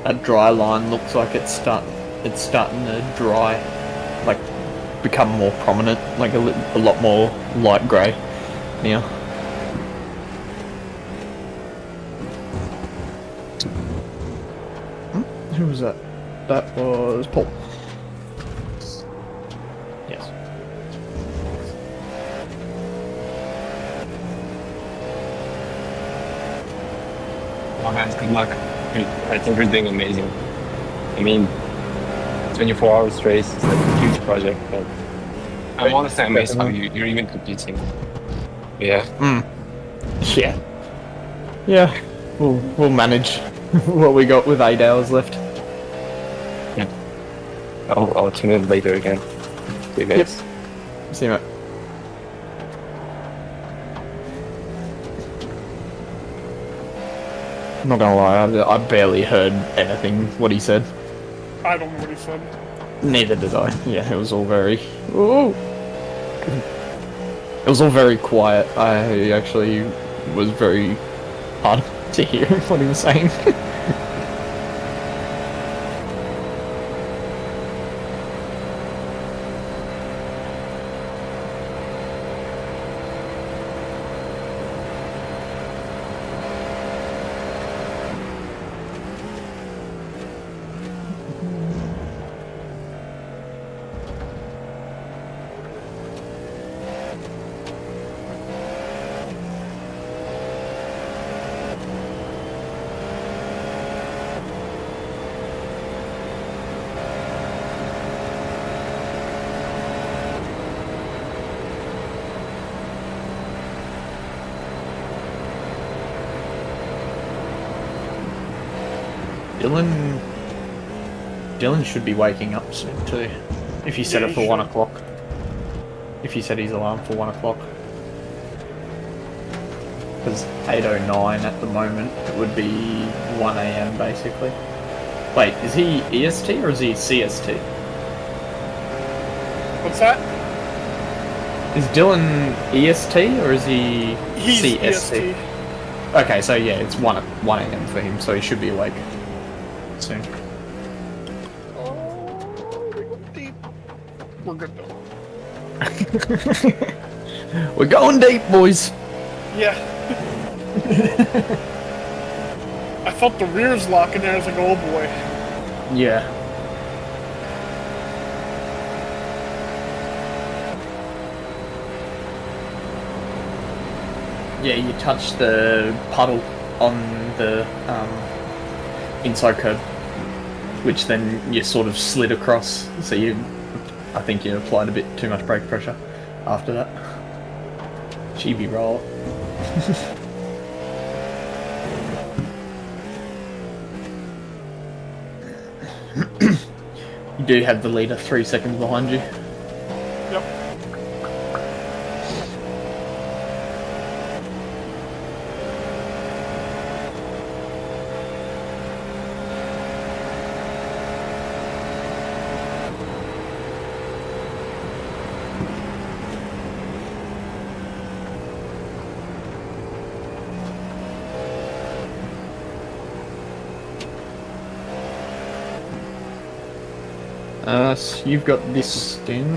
That dry line looks like it's starting to dry, like become more prominent, like a lot more light grey now. Who was that? That was Paul. Yes. Oh guys, good luck. I think you're doing amazing. I mean, 24 hours race is like a huge project, but I'm honestly amazed how you're even competing. Yeah. Yeah. Yeah. We'll manage what we got with 8 hours left. Yeah. I'll tune in later again. See you guys. Yep. See you, mate. I'm not gonna lie, I barely heard anything what he said. I don't know what he said. Neither did I. Yeah, it was all very... Ooh. It was all very quiet. I actually was very hard to hear what he was saying. Dylan should be waking up soon too. If you set it for 1 o'clock. If you set his alarm for 1 o'clock. Because 8:09 at the moment, it would be 1 AM basically. Wait, is he EST or is he CST? What's that? Is Dylan EST or is he He's CST? EST. Okay, so yeah, it's 1 a.m. for him, so he should be awake soon. Oh, we go deep. We're good though. We're going deep, boys. Yeah. I felt the rears lock in there. I was like, oh boy. Yeah. Yeah, you touched the puddle on the inside curb, which then you sort of slid across. So I think you applied a bit too much brake pressure after that. Chibi roll. You do have the leader 3 seconds behind you. Yep. So you've got this stint.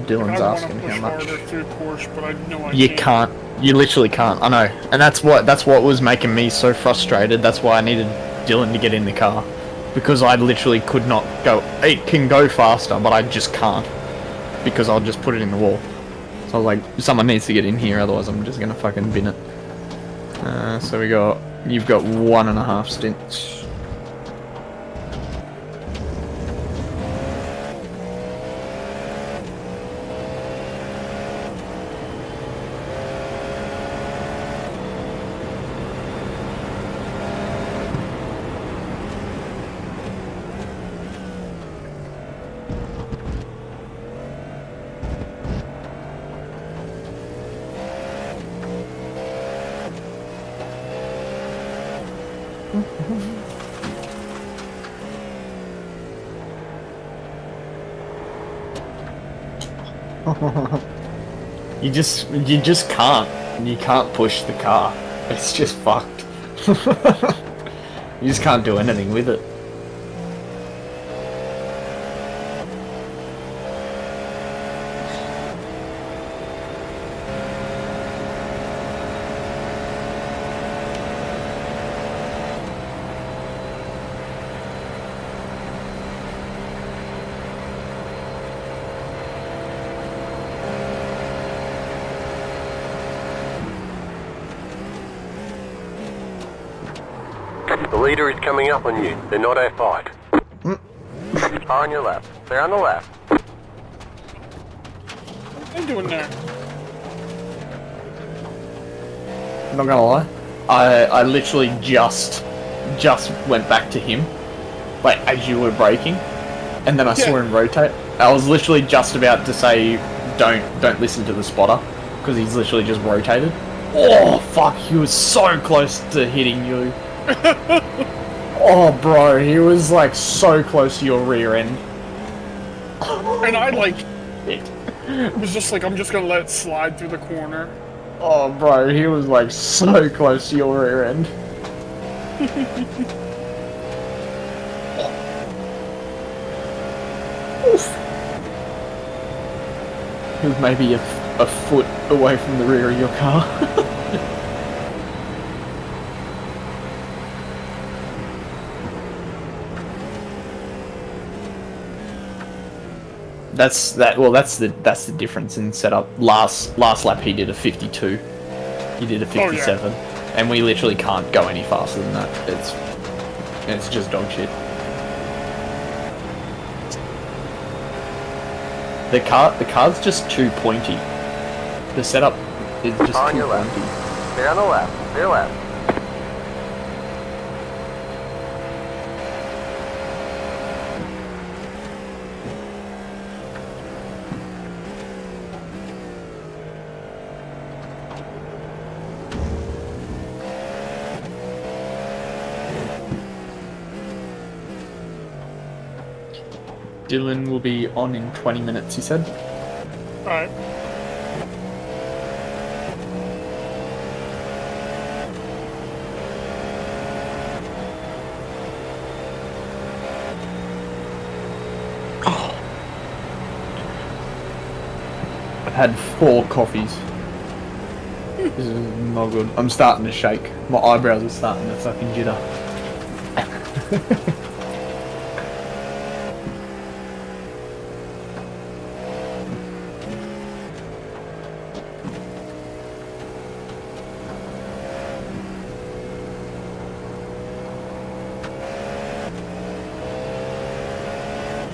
Dylan's asking how much. Through course, but I know I You can't. You literally can't. I know, and that's what was making me so frustrated. That's why I needed Dylan to get in the car, because I literally could not go. It can go faster, but I just can't, because I'll just put it in the wall. So I was like, someone needs to get in here, otherwise I'm just gonna fucking bin it. So you've got 1.5 stints. You just can't. You can't push the car. It's just fucked. You just can't do anything with it. The leader is coming up on you. They're not our fight. Car on your left. They're on the left. What are they doing there? I'm not gonna lie. I literally just went back to him, like as you were braking, and then I saw him rotate. I was literally just about to say, don't listen to the spotter, because he's literally just rotated. Oh fuck! He was so close to hitting you. Oh bro, he was like so close to your rear end. And I was just like, I'm just gonna let it slide through the corner. Oh bro, he was like so close to your rear end. He was maybe a foot away from the rear of your car. That's the difference in setup. Last lap he did a 52. He did a 57. And we literally can't go any faster than that. It's just dog shit. The car's just too pointy. The setup is just On too your left. pointy. They're on the left. They're left. Dylan will be on in 20 minutes, he said. Alright. I've had 4 coffees. This is not good. I'm starting to shake. My eyebrows are starting to fucking jitter.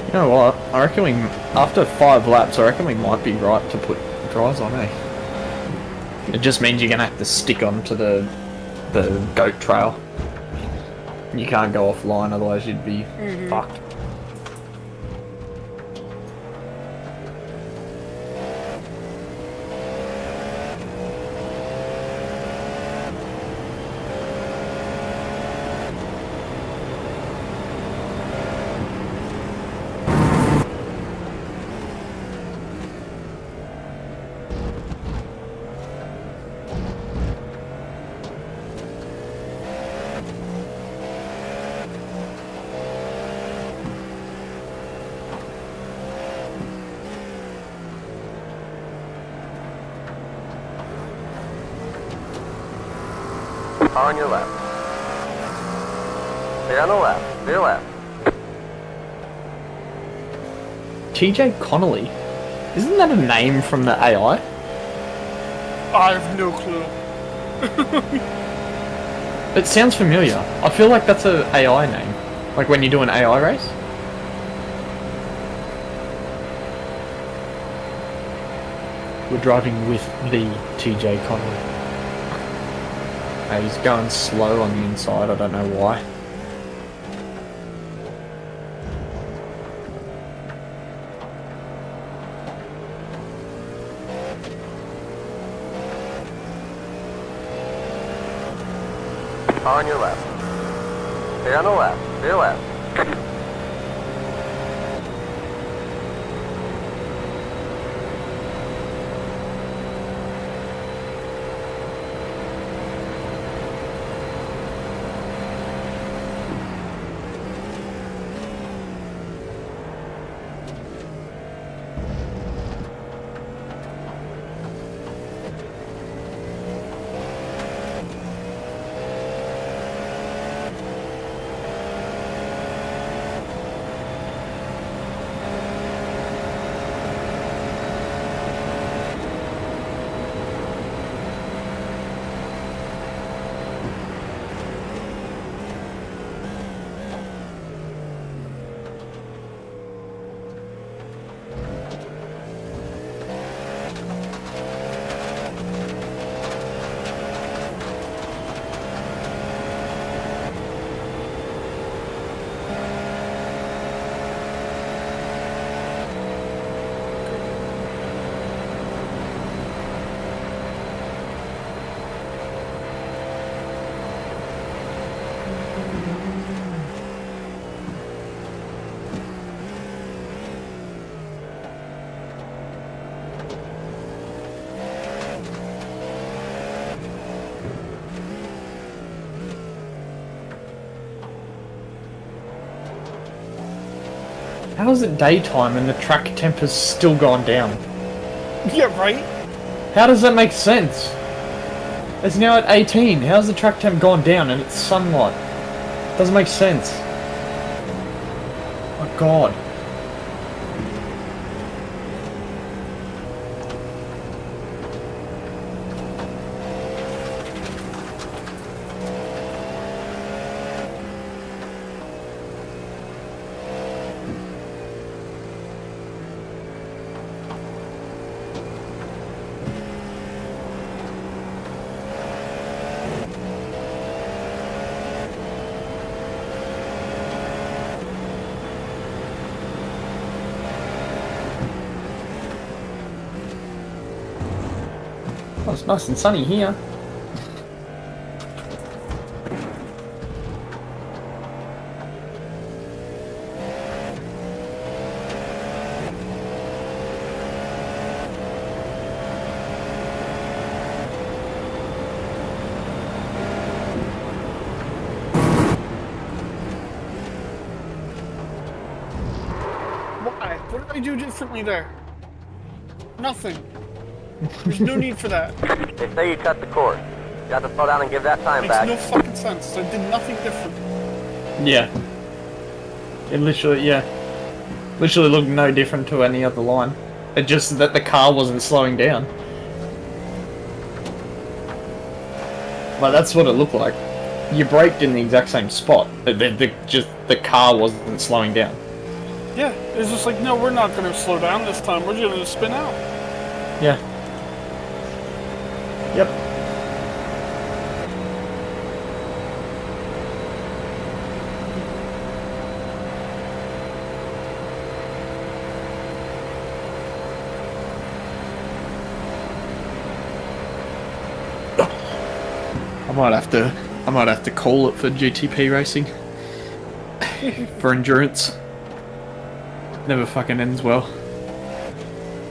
You know what? I reckon we, after 5 laps, I reckon we might be right to put dries on, eh? It just means you're gonna have to stick onto the goat trail. You can't go offline, otherwise you'd be fucked. Car on your left. Stay on the left. Stay left. TJ Connolly? Isn't that a name from the AI? I have no clue. It sounds familiar. I feel like that's a AI name. Like when you do an AI race? We're driving with the TJ Connolly. He's going slow on the inside, I don't know why. Car on your left. Stay on the left. Stay left. How is it daytime and the track temp has still gone down? Yeah, right? How does that make sense? It's now at 18. How's the track temp gone down and it's sunlight? Doesn't make sense. Oh god. Oh, it's nice and sunny here. I do differently there? Nothing. There's no need for that. They say you cut the cord. You have to slow down and give that time Makes back. no fucking sense. I did nothing different. Yeah. It literally, yeah. Literally looked no different to any other line. It just that the car wasn't slowing down. Like, that's what it looked like. You braked in the exact same spot. The car wasn't slowing down. Yeah, it's just like, no, we're not gonna slow down this time. We're just gonna spin out. Yeah. Yep. I might have to call it for GTP racing. For endurance. Never fucking ends well.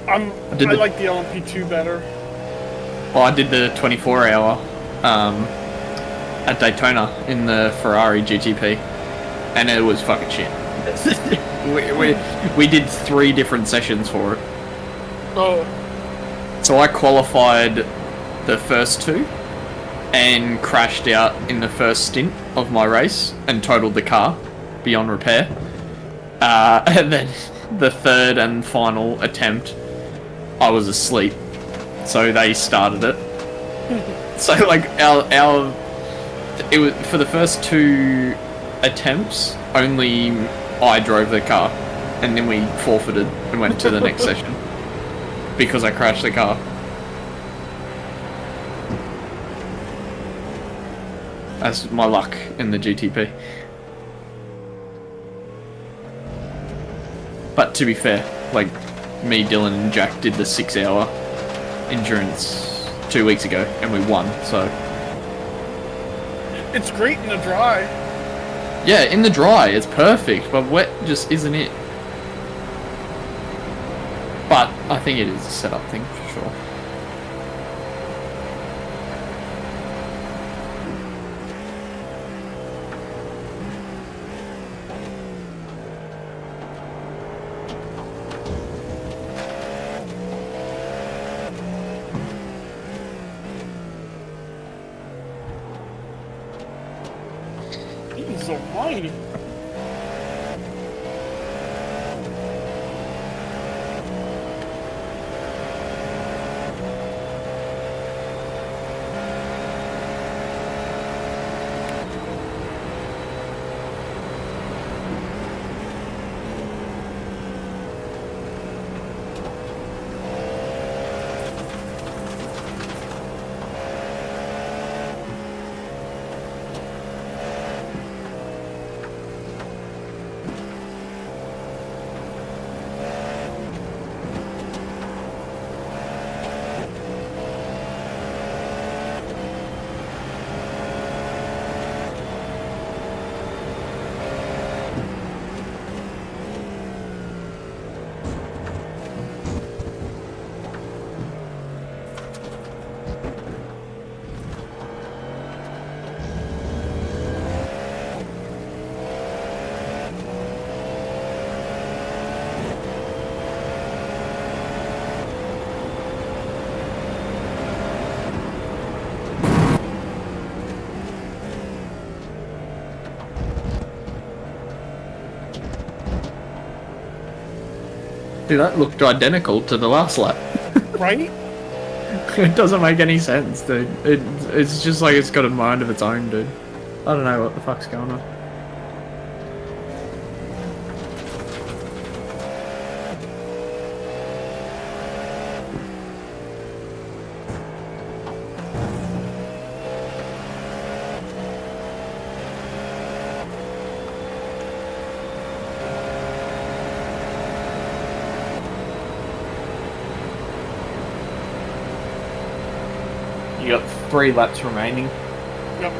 I like the LMP2 better. Well, I did the 24-hour at Daytona in the Ferrari GTP, and it was fucking shit. we did 3 different sessions for it. Oh. So I qualified the first 2 and crashed out in the first stint of my race and totaled the car beyond repair. And then the third and final attempt, I was asleep, so they started it. So like it was for the first 2 attempts, only I drove the car, and then we forfeited and went to the next session because I crashed the car. That's my luck in the GTP. But to be fair, like, me, Dylan, and Jack did the 6-hour endurance 2 weeks ago, and we won, so... It's great in the dry. Yeah, in the dry, it's perfect, but wet just isn't it. But I think it is a setup thing, for sure. He's almighty. Dude, that looked identical to the last lap. Right? It doesn't make any sense, dude. It's just like it's got a mind of its own, dude. I don't know what the fuck's going on. You got 3 laps remaining. Yep.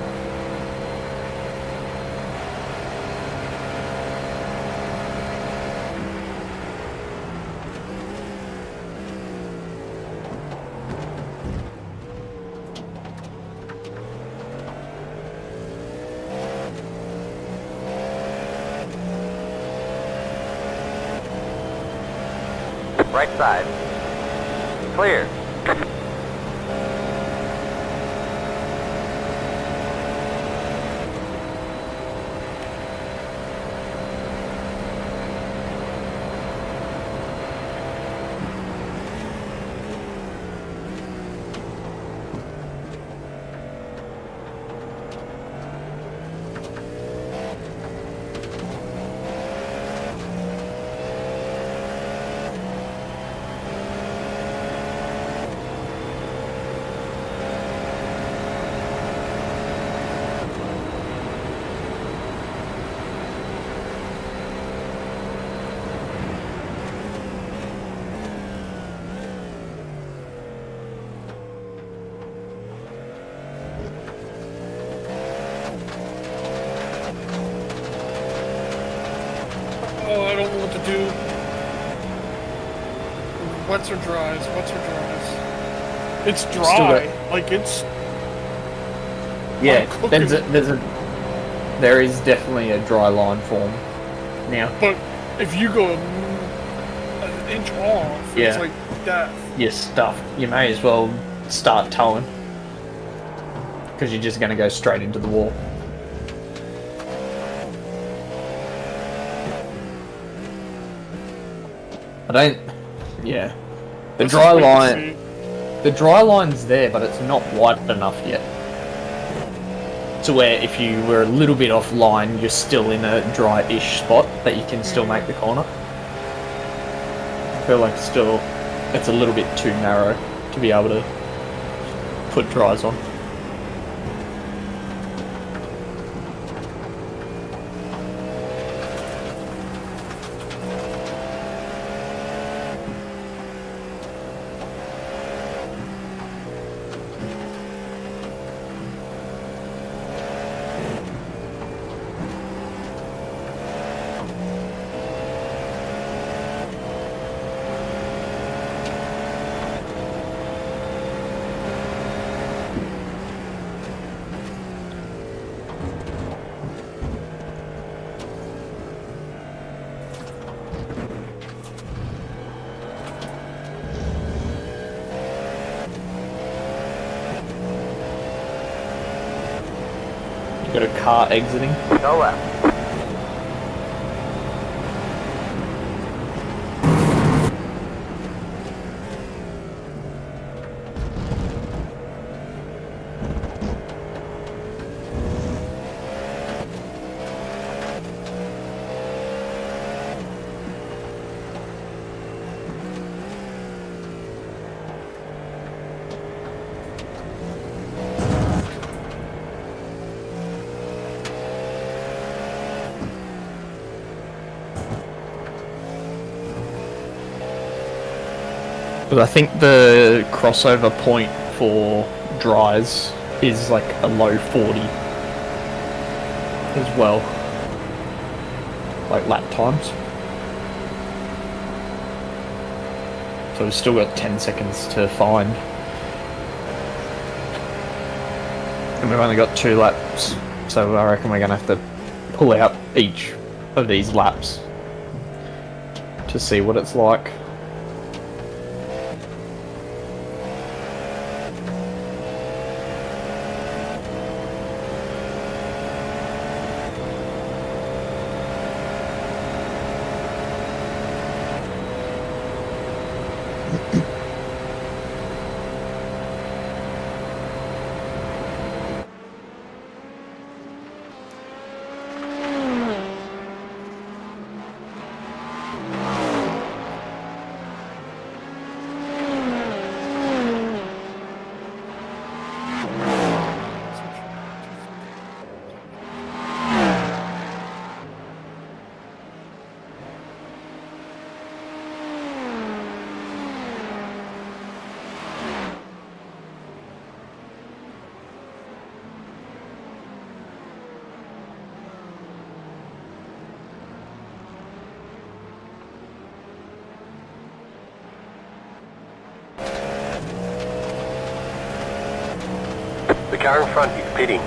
Right side. Clear. Oh, I don't know what to do. Wets or dries? Wets or dries? It's Still dry. got- Like it's. Yeah, I'm cooking. there is definitely a dry line form now. But if you go an inch off, Yeah. it's like death. You're stuffed. You may as well start towing. Because you're just going to go straight into the wall. I don't... Yeah. The Let's dry just wait to line... see. The dry line's there, but it's not wide enough yet. To where if you were a little bit offline, you're still in a dry-ish spot that you can still make the corner. I feel like still it's a little bit too narrow to be able to put dries on. Got a car exiting. Go left. But I think the crossover point for dries is like a low 40 as well. Like lap times. So we've still got 10 seconds to find. And we've only got 2 laps. So I reckon we're going to have to pull out each of these laps to see what it's like. The car in front is pitting.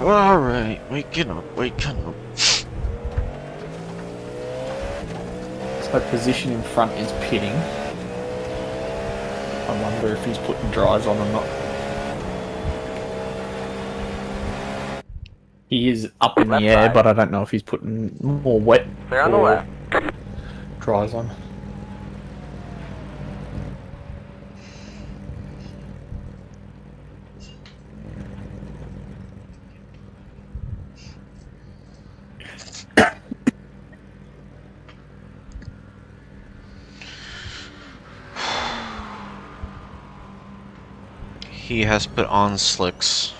Alright, waking up, waking up. So position in front is pitting. I wonder if he's putting dries on or not. He is up in the air, but I don't know if he's putting more wet Clear on the left. dries on. He has put on slicks.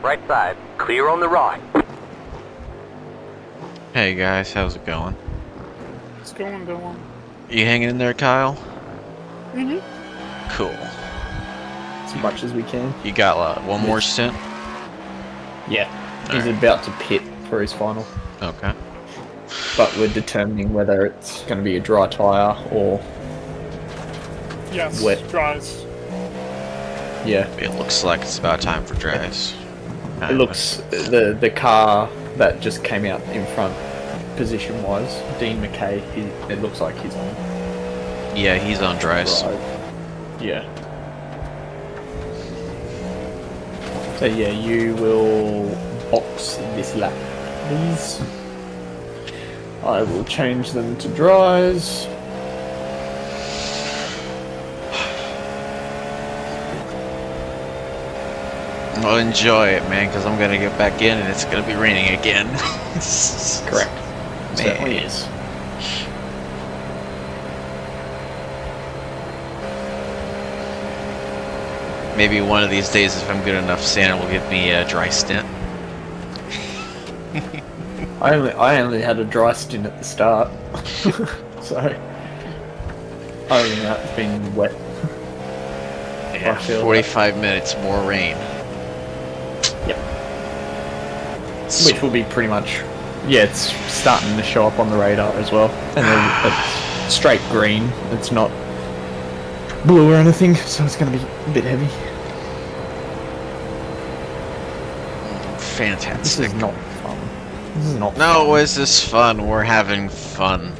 Right side. Clear on the right. Hey guys, how's it going? It's going, Dylan. You hanging in there, Kyle? Mm-hmm. Cool. As much as we can. You got one more stint? Yeah. He's about to pit for his final. Okay. But we're determining whether it's going to be a dry tyre or Yes, wet. dries. Yeah. It looks like it's about time for dries. It looks the car that just came out in front, position wise, Dean McKay. It looks like he's on. Yeah, he's on dries. Yeah. So yeah, you will box this lap, please. I will change them to dries. Well, enjoy it, man, because I'm going to get back in and it's going to be raining again. Correct. Man. Certainly is. Maybe one of these days, if I'm good enough, Santa will give me a dry stint. I only had a dry stint at the start, so other than that, it's been wet. Yeah, 45 minutes more rain. Yep. Which will be pretty much, yeah, it's starting to show up on the radar as well, and then it's straight green. It's not blue or anything, so it's going to be a bit heavy. Fantastic. This is not fun. This is not No, is this fun? We're having fun.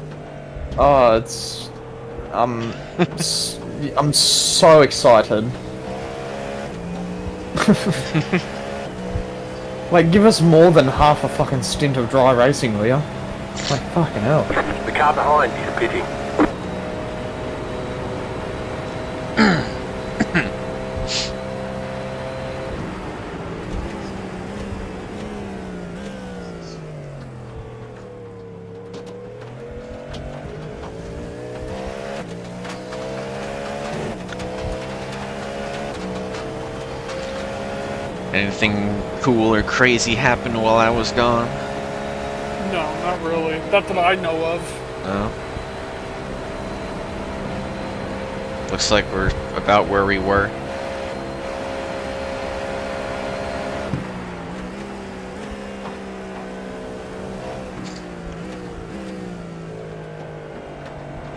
Oh, it's... I'm so excited. Like, give us more than half a fucking stint of dry racing, will ya? Like, fucking hell. The car behind is pitting. Anything cool or crazy happened while I was gone? No, not really. Not that I know of. No. Looks like we're about where we were.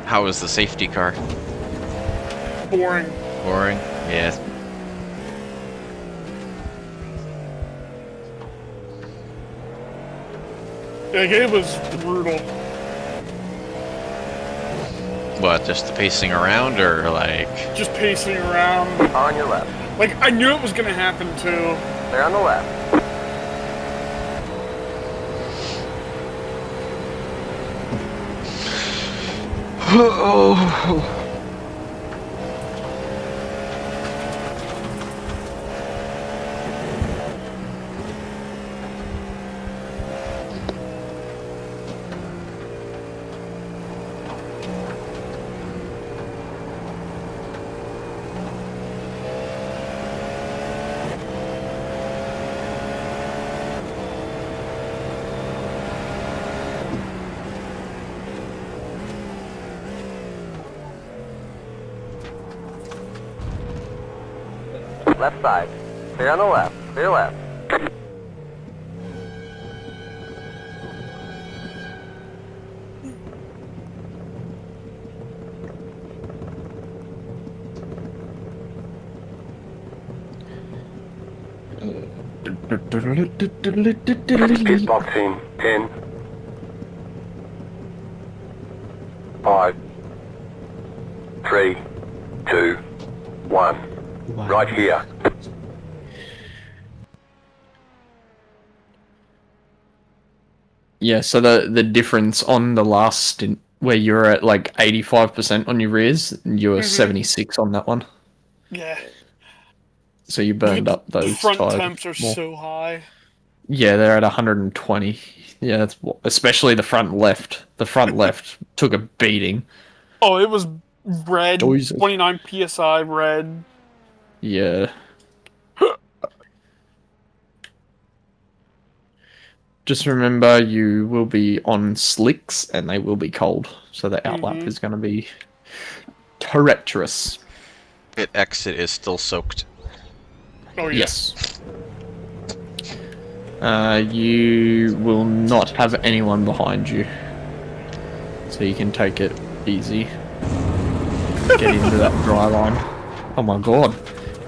How was the safety car? Boring. Boring? Yeah. Like, it was brutal. What, just the pacing around, or like... Just pacing around. On your left. Like, I knew it was gonna happen too. They're on the left. Oh. Left side. Clear on the left. Clear left. Pit box in 10, 5, 3, 2, 1. Right here. Yeah, so the difference on the last stint where you're at like 85% on your rears, you were 76 on that one. Yeah. So you burned up The those front tires temps are more. so high. Yeah, they're at 120. Yeah, that's especially the front left. The front left took a beating. Oh, it was red. Jesus. 29 psi red. Yeah. Just remember, you will be on slicks and they will be cold, so the outlap is going to be treacherous. Pit exit is still soaked. Oh, yes. You will not have anyone behind you, so you can take it easy. Get into that dry line. Oh my god.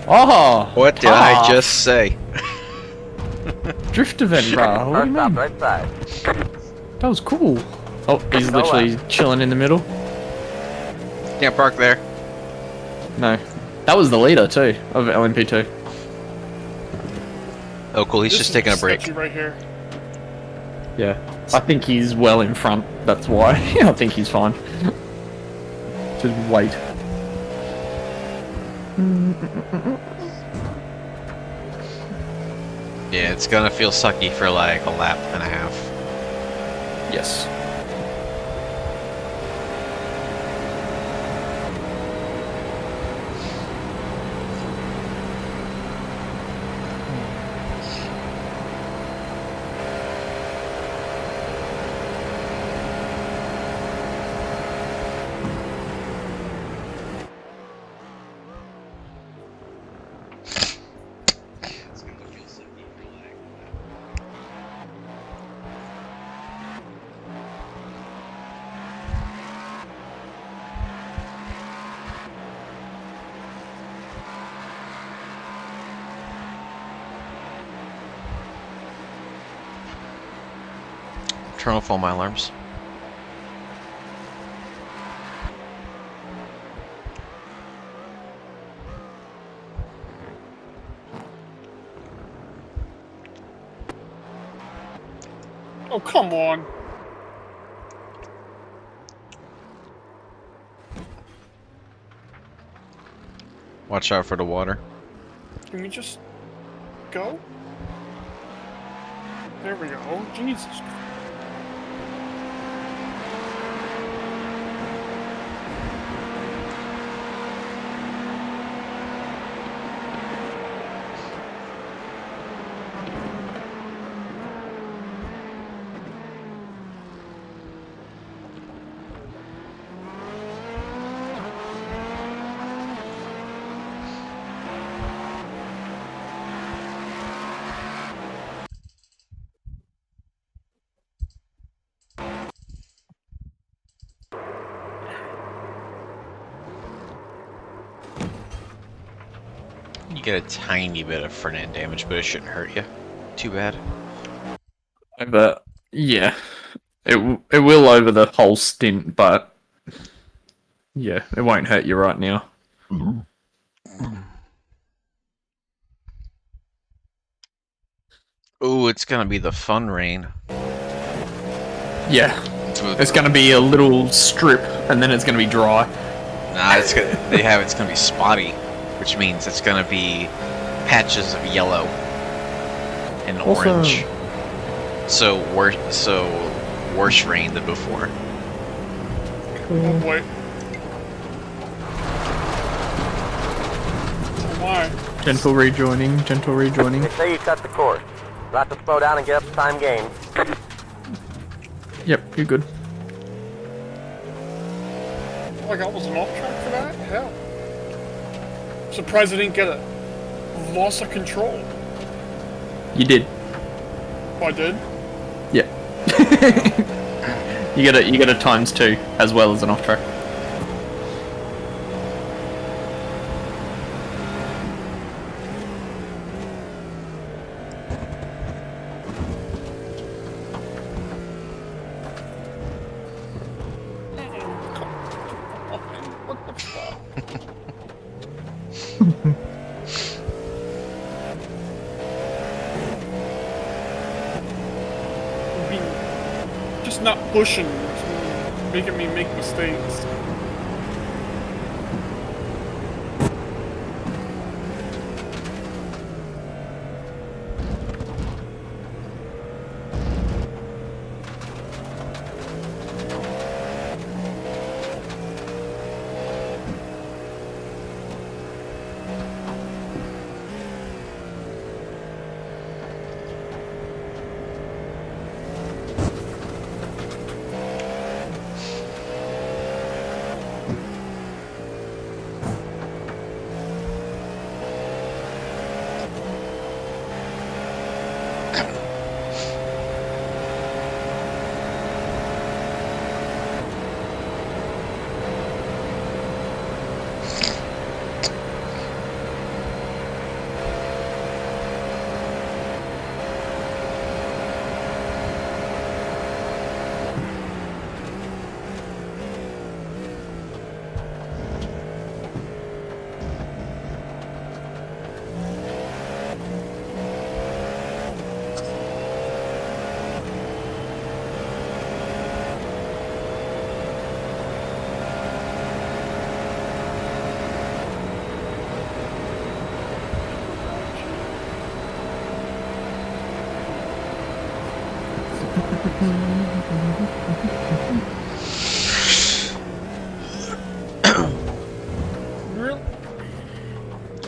Oh! What did I just say? Drift event, bruh. What do you mean? Right side. That was cool. Oh, he's literally chilling in the middle. Can't park there. No. That was the leader, too, of LMP2. Oh, cool. He's just taking a break. Right here. Yeah. I think he's well in front. That's why. I think he's fine. Just wait. Yeah, it's gonna feel sucky for like a lap and a half. Yes. Turn off all my alarms. Oh, come on. Watch out for the water. Can we just go? There we go. Jesus. You get a tiny bit of front end damage, but it shouldn't hurt you too bad. But yeah, it will over the whole stint, but yeah, it won't hurt you right now. Ooh, it's gonna be the fun rain. Yeah, it's gonna be a little strip, and then it's gonna be dry. Nah, it's gonna it's gonna be spotty, which means it's gonna be patches of yellow and orange. So worse rain than before. Oh boy. Oh my. Gentle rejoining, gentle rejoining. They say you cut the course. You'll have to slow down and get up the time gain. Yep, you're good. Like I wasn't off track for that? Hell. Surprised I didn't get a loss of control. You did. Oh, I did? Yeah. you get a ×2 as well as an off track. Just not pushing, making me make mistakes.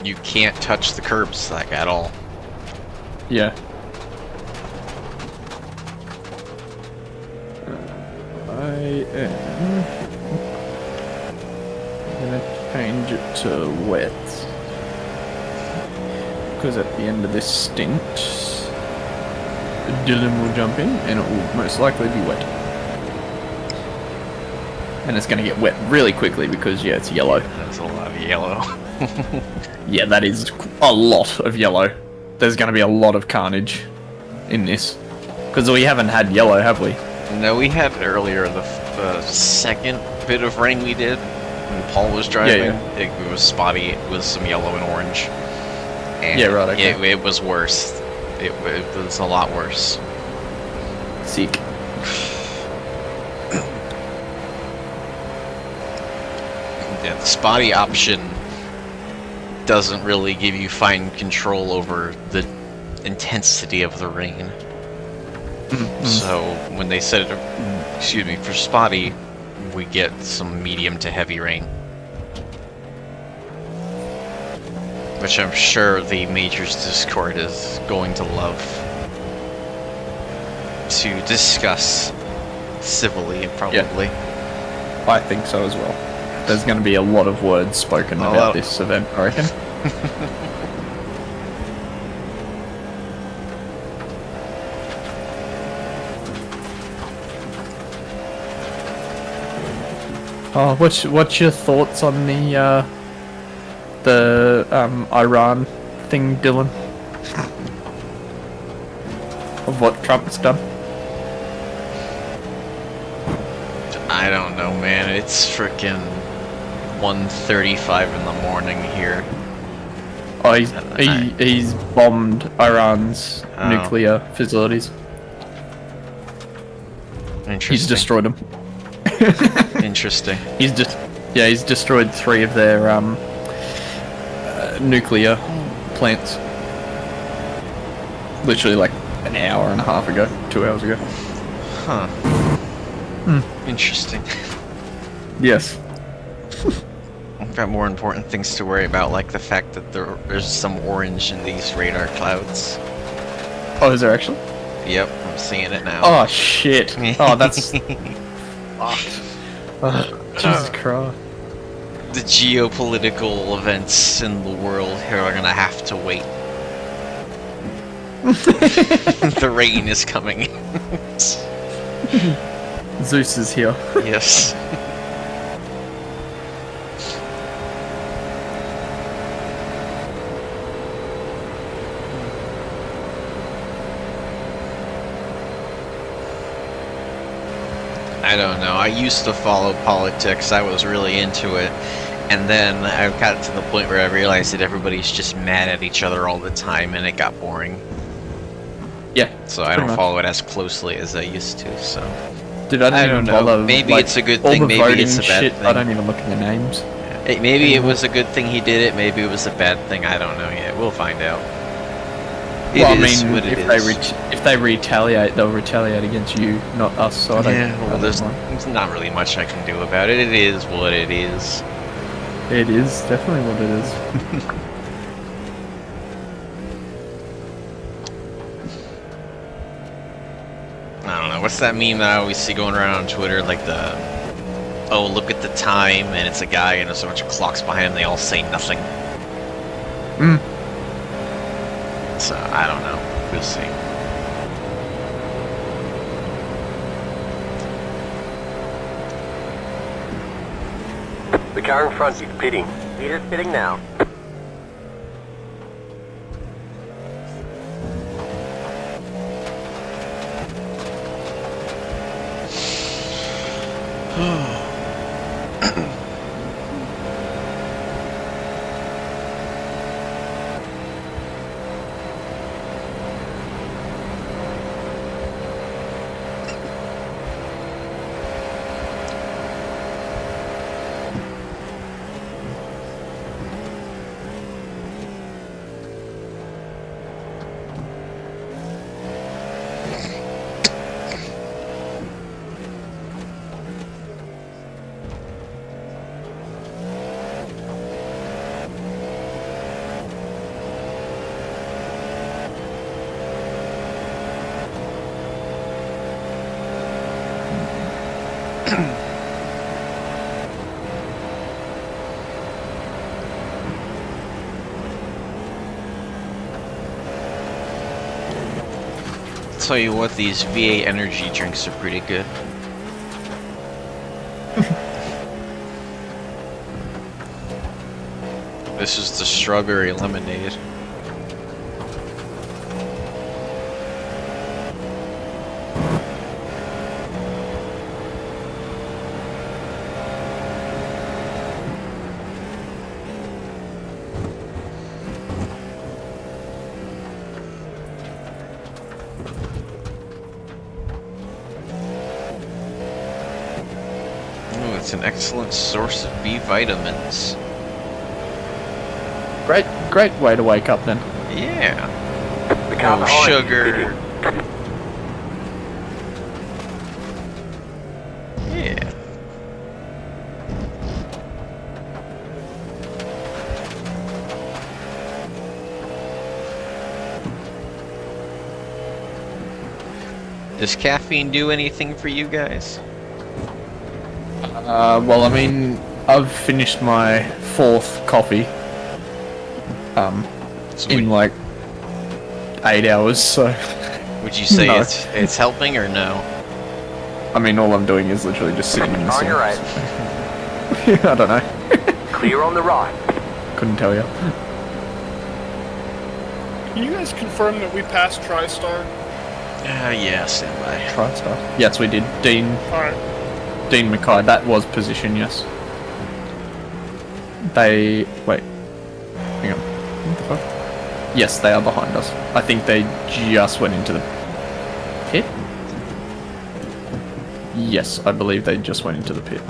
You can't touch the curbs like at all. Yeah. I am gonna change it to wet. Because at the end of this stint, Dylan will jump in and it will most likely be wet. And it's gonna get wet really quickly because, yeah, it's yellow. That's a lot of yellow. Yeah, that is a lot of yellow. There's gonna be a lot of carnage in this. Because we haven't had yellow, have we? No, we had earlier the second bit of rain we did when Paul was driving. Yeah. It was spotty. It was some yellow and orange. And yeah, right. Okay. It was worse. It was a lot worse. Sick. Yeah, the spotty option doesn't really give you fine control over the intensity of the rain. So when they set it, excuse me, for spotty, we get some medium to heavy rain, which I'm sure the Majors Discord is going to love to discuss civilly, probably. Yeah. I think so as well. There's going to be a lot of words spoken about this event, I reckon. Oh, what's your thoughts on the Iran thing, Dylan? Of what Trump's done? I don't know, man. It's frickin' 1:35 in the morning here. Oh, he's bombed Iran's nuclear facilities. Interesting. He's destroyed them. Interesting. He's destroyed 3 of their nuclear plants. Literally like an hour and a half ago, 2 hours ago. Huh. Interesting. Yes. I've got more important things to worry about, like the fact that there's some orange in these radar clouds. Oh, is there actually? Yep, I'm seeing it now. Oh shit! Oh, that's. Jesus Christ. The geopolitical events in the world here are gonna have to wait. The rain is coming. Zeus is here. Yes. I don't know. I used to follow politics. I was really into it. And then I got to the point where I realized that everybody's just mad at each other all the time, and it got boring. Yeah. So I don't follow it as closely as I used to. So. Dude, I don't know. bother. Maybe like, it's a good all thing. the Maybe voting it's a bad shit, thing. I don't even look at the names. Maybe it was a good thing he did it. Maybe it was a bad thing. I don't know yet. We'll find out. Well, I mean, if they retaliate, they'll retaliate against you, not us. So I don't. Well, there's not really much I can do about it. It is what it is. It is definitely what it is. I don't know. What's that meme that I always see going around on Twitter? Like the, oh, look at the time, and it's a guy, and there's a bunch of clocks behind him. They all say nothing. So I don't know. We'll see. The car in front is pitting. Leader's pitting now. Tell you what, these VA energy drinks are pretty good. This is the strawberry lemonade. It's an excellent source of B vitamins. Great way to wake up then. Yeah. No sugar. Yeah. Does caffeine do anything for you guys? Well, I mean, I've finished my 4th coffee. In like 8 hours, so. Would you say No. it's helping or no? I mean, all I'm doing is literally just sitting in the On sun. your right. I don't know. Clear on the right. Couldn't tell you. Can you guys confirm that we passed TriStar? Yeah, stand by. TriStar. Yes, we did. Dean Mackay. That was position. Yes. They wait. Hang on. What the fuck? Yes, they are behind us. I think they just went into the pit. Yes, I believe they just went into the pit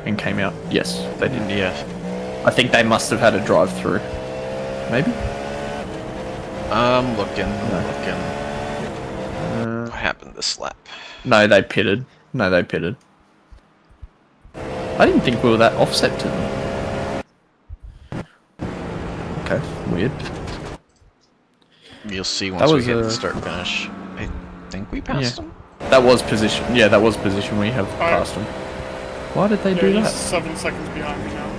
and came out. Yes, they did. Yeah. I think they must have had a drive-through. Maybe. I'm looking. What happened this lap? No, they pitted. I didn't think we were that offset to them. Okay, weird. You'll see once we hit the start finish. I think we passed them. That was position. Yeah, that was position we have passed them. Why did they do He's that? 7 seconds behind me now.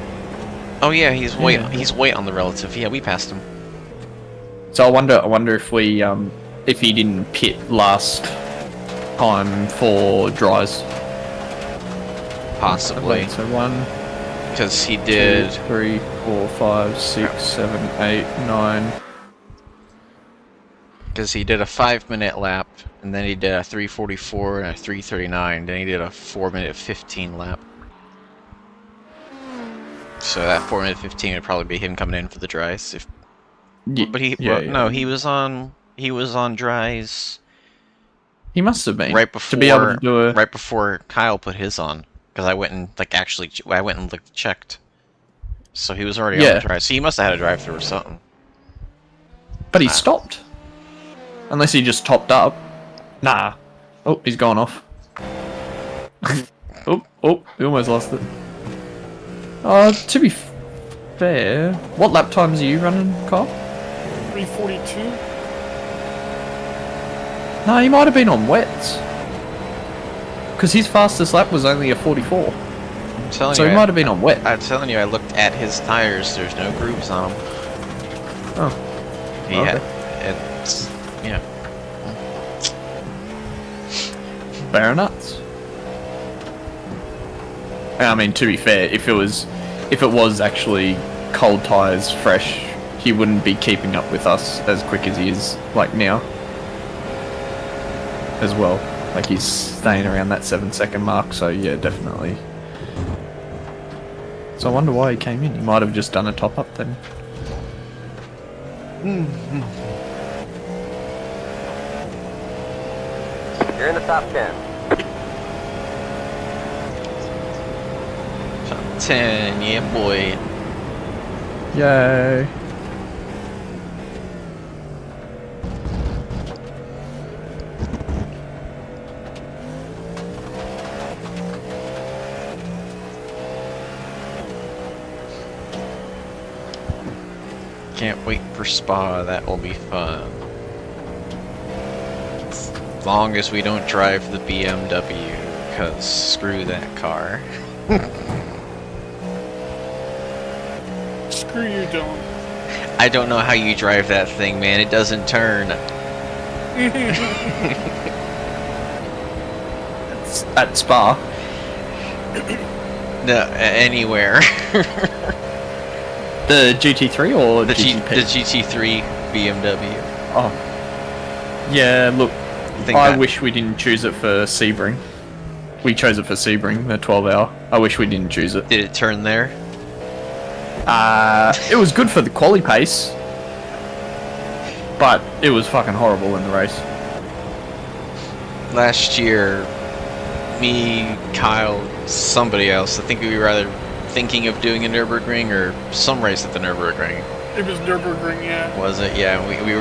Oh yeah, he's way on the relative. Yeah, we passed him. So I wonder if we if he didn't pit last time for dries. Possibly. So 1, because he did 2, 3, 4, 5, 6, 7, 8, 9. Because he did a 5-minute lap, and then he did a 3:44 and a 3:39. Then he did a 4-minute 15 lap. So that 4-minute 15 would probably be him coming in for the dries. If, but yeah. he was on dries. He must have been right before to be able to do a right before Kyle put his on, because I went and checked. So he was already on the drive. So he must have had a drive through or something. But he stopped. Unless he just topped up. Nah. Oh, he's gone off. oh, he almost lost it. To be fair, what lap times are you running, Kyle? 3:42. No, he might have been on wets. Because his fastest lap was only a 44. I'm telling so you, he might have been on wet. I'm telling you, I looked at his tires. There's no grooves on them. Oh. He had, it's, yeah. Fair nuts. I mean, to be fair, if it was actually cold tires, fresh, he wouldn't be keeping up with us as quick as he is like now. As well, like he's staying around that 7-second mark. So yeah, definitely. So I wonder why he came in. He might have just done a top up then. You're in the top 10. Top 10, yeah, boy. Yay. Can't wait for Spa, that will be fun. As long as we don't drive the BMW, because screw that car. Screw you, Dylan. I don't know how you drive that thing, man. It doesn't turn. At Spa? No, anywhere. The GT3 or the GTP? The GT3 BMW. Oh. Yeah, look, I wish we didn't choose it for Sebring. We chose it for Sebring, the 12-hour. I wish we didn't choose it. Did it turn there? It was good for the quali pace, but it was fucking horrible in the race. Last year, me, Kyle, somebody else, I think we were either thinking of doing a Nürburgring or some race at the Nürburgring. It was Nürburgring, yeah. Was it? Yeah,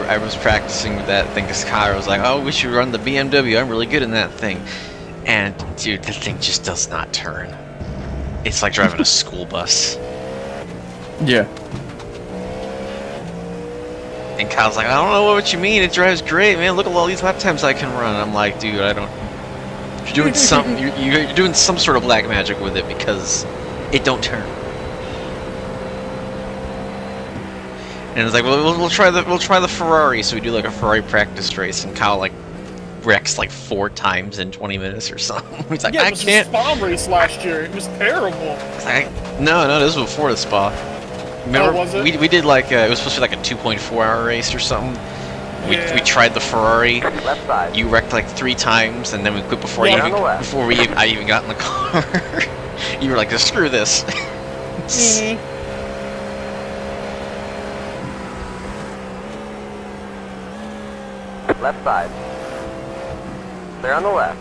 I was practicing that thing because Kyle was like, oh, we should run the BMW. I'm really good in that thing. And, dude, the thing just does not turn. It's like driving a school bus. Yeah. And Kyle's like, I don't know what you mean. It drives great, man. Look at all these lap times I can run. I'm like, dude, I don't... You're doing some... you're doing some sort of black magic with it because it don't turn. And it's like, well, we'll try the Ferrari. So we do like a Ferrari practice race, and Kyle like wrecks like 4 times in 20 minutes or something. He's like, yeah, it was a Spa race last year. It was terrible. No, this was before the Spa. Remember, was it? We did like it was supposed to be like a 2.4-hour race or something. We tried the Ferrari. Left side. You wrecked like 3 times, and then we quit before I even got in the car. You were like, just screw this. Left side. Clear on the left.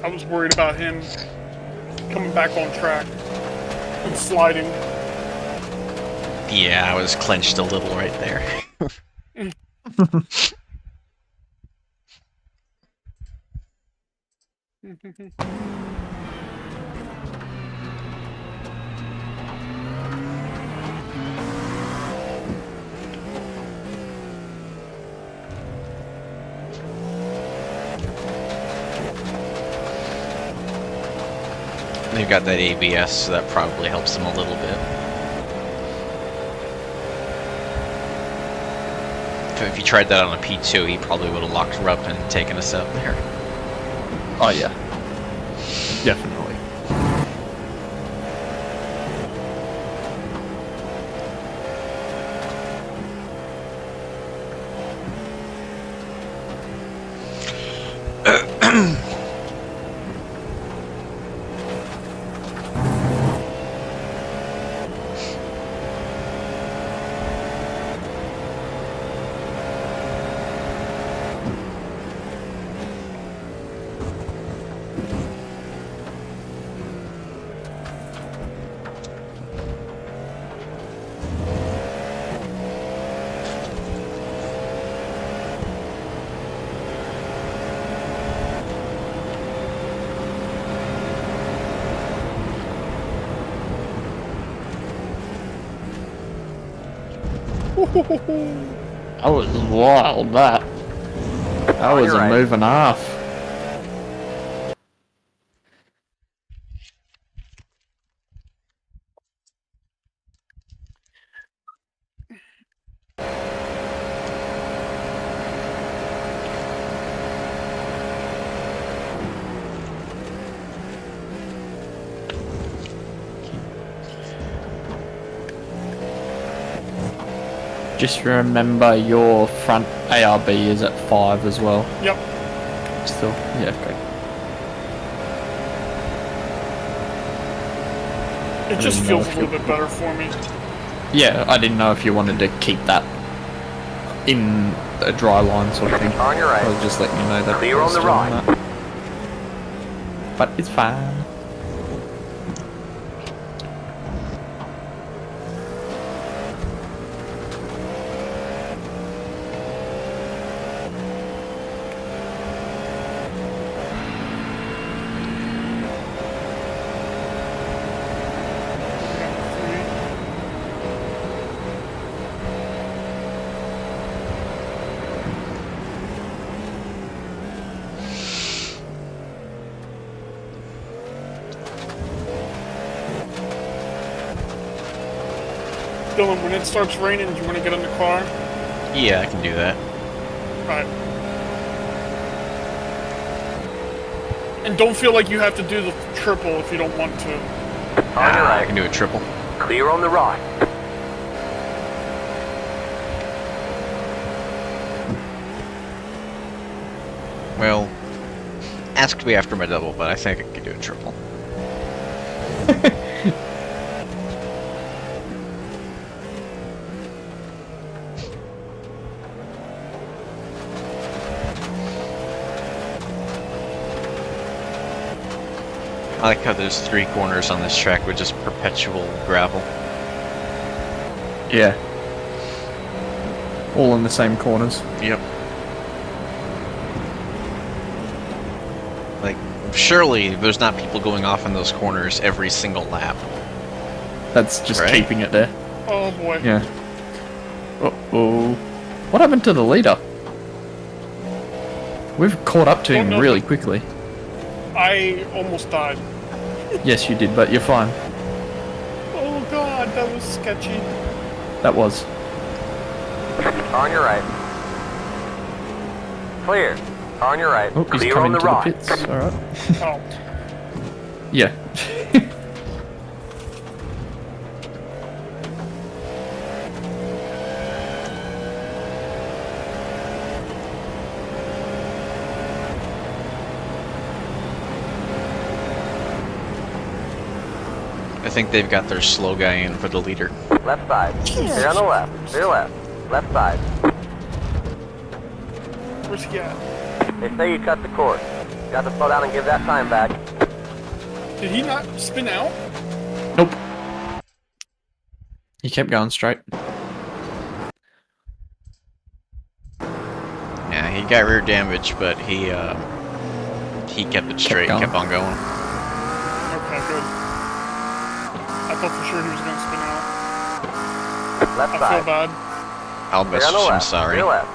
I was worried about him coming back on track and sliding. Yeah, I was clenched a little right there. They've got that ABS, so that probably helps them a little bit. If you tried that on a P2, he probably would have locked her up and taken us out there. Oh yeah. Definitely. That was wild, that. That was a move and a half. Just remember your front ARB is at 5 as well. Yep. Still, yeah, okay. It just feels a little bit better for me. Yeah, I didn't know if you wanted to keep that in a dry line sort of thing. On your right. I was just letting you know that. Clear on the right. That. But it's fine. Dylan, when it starts raining, do you want to get in the car? Yeah, I can do that. Right. And don't feel like you have to do the triple if you don't want to. On your right. I can do a triple. Clear on the right. Well, asked me after my double, but I think I can do a triple. I like how there's 3 corners on this track with just perpetual gravel. Yeah. All in the same corners. Yep. Like, surely there's not people going off in those corners every single lap. That's just Right? keeping it there. Oh boy. Yeah. Uh-oh. What happened to the leader? We've caught up to him really quickly. I almost died. Yes, you did, but you're fine. Oh god, that was sketchy. That was. On your right. Clear. On your right. Oh, he's Clear on coming the to right. the pits. Alright. Oh. Yeah. I think they've got their slow guy in for the leader. Left side. Clear on the left. Clear left. Left side. Where's he at? They say you cut the course. You got to slow down and give that time back. Did he not spin out? Nope. He kept going straight. Yeah, he got rear damage, but he kept it straight, kept on going. Okay, good. I thought for sure he was going to spin out. Left I side. feel bad. I'll message him, sorry. Clear left.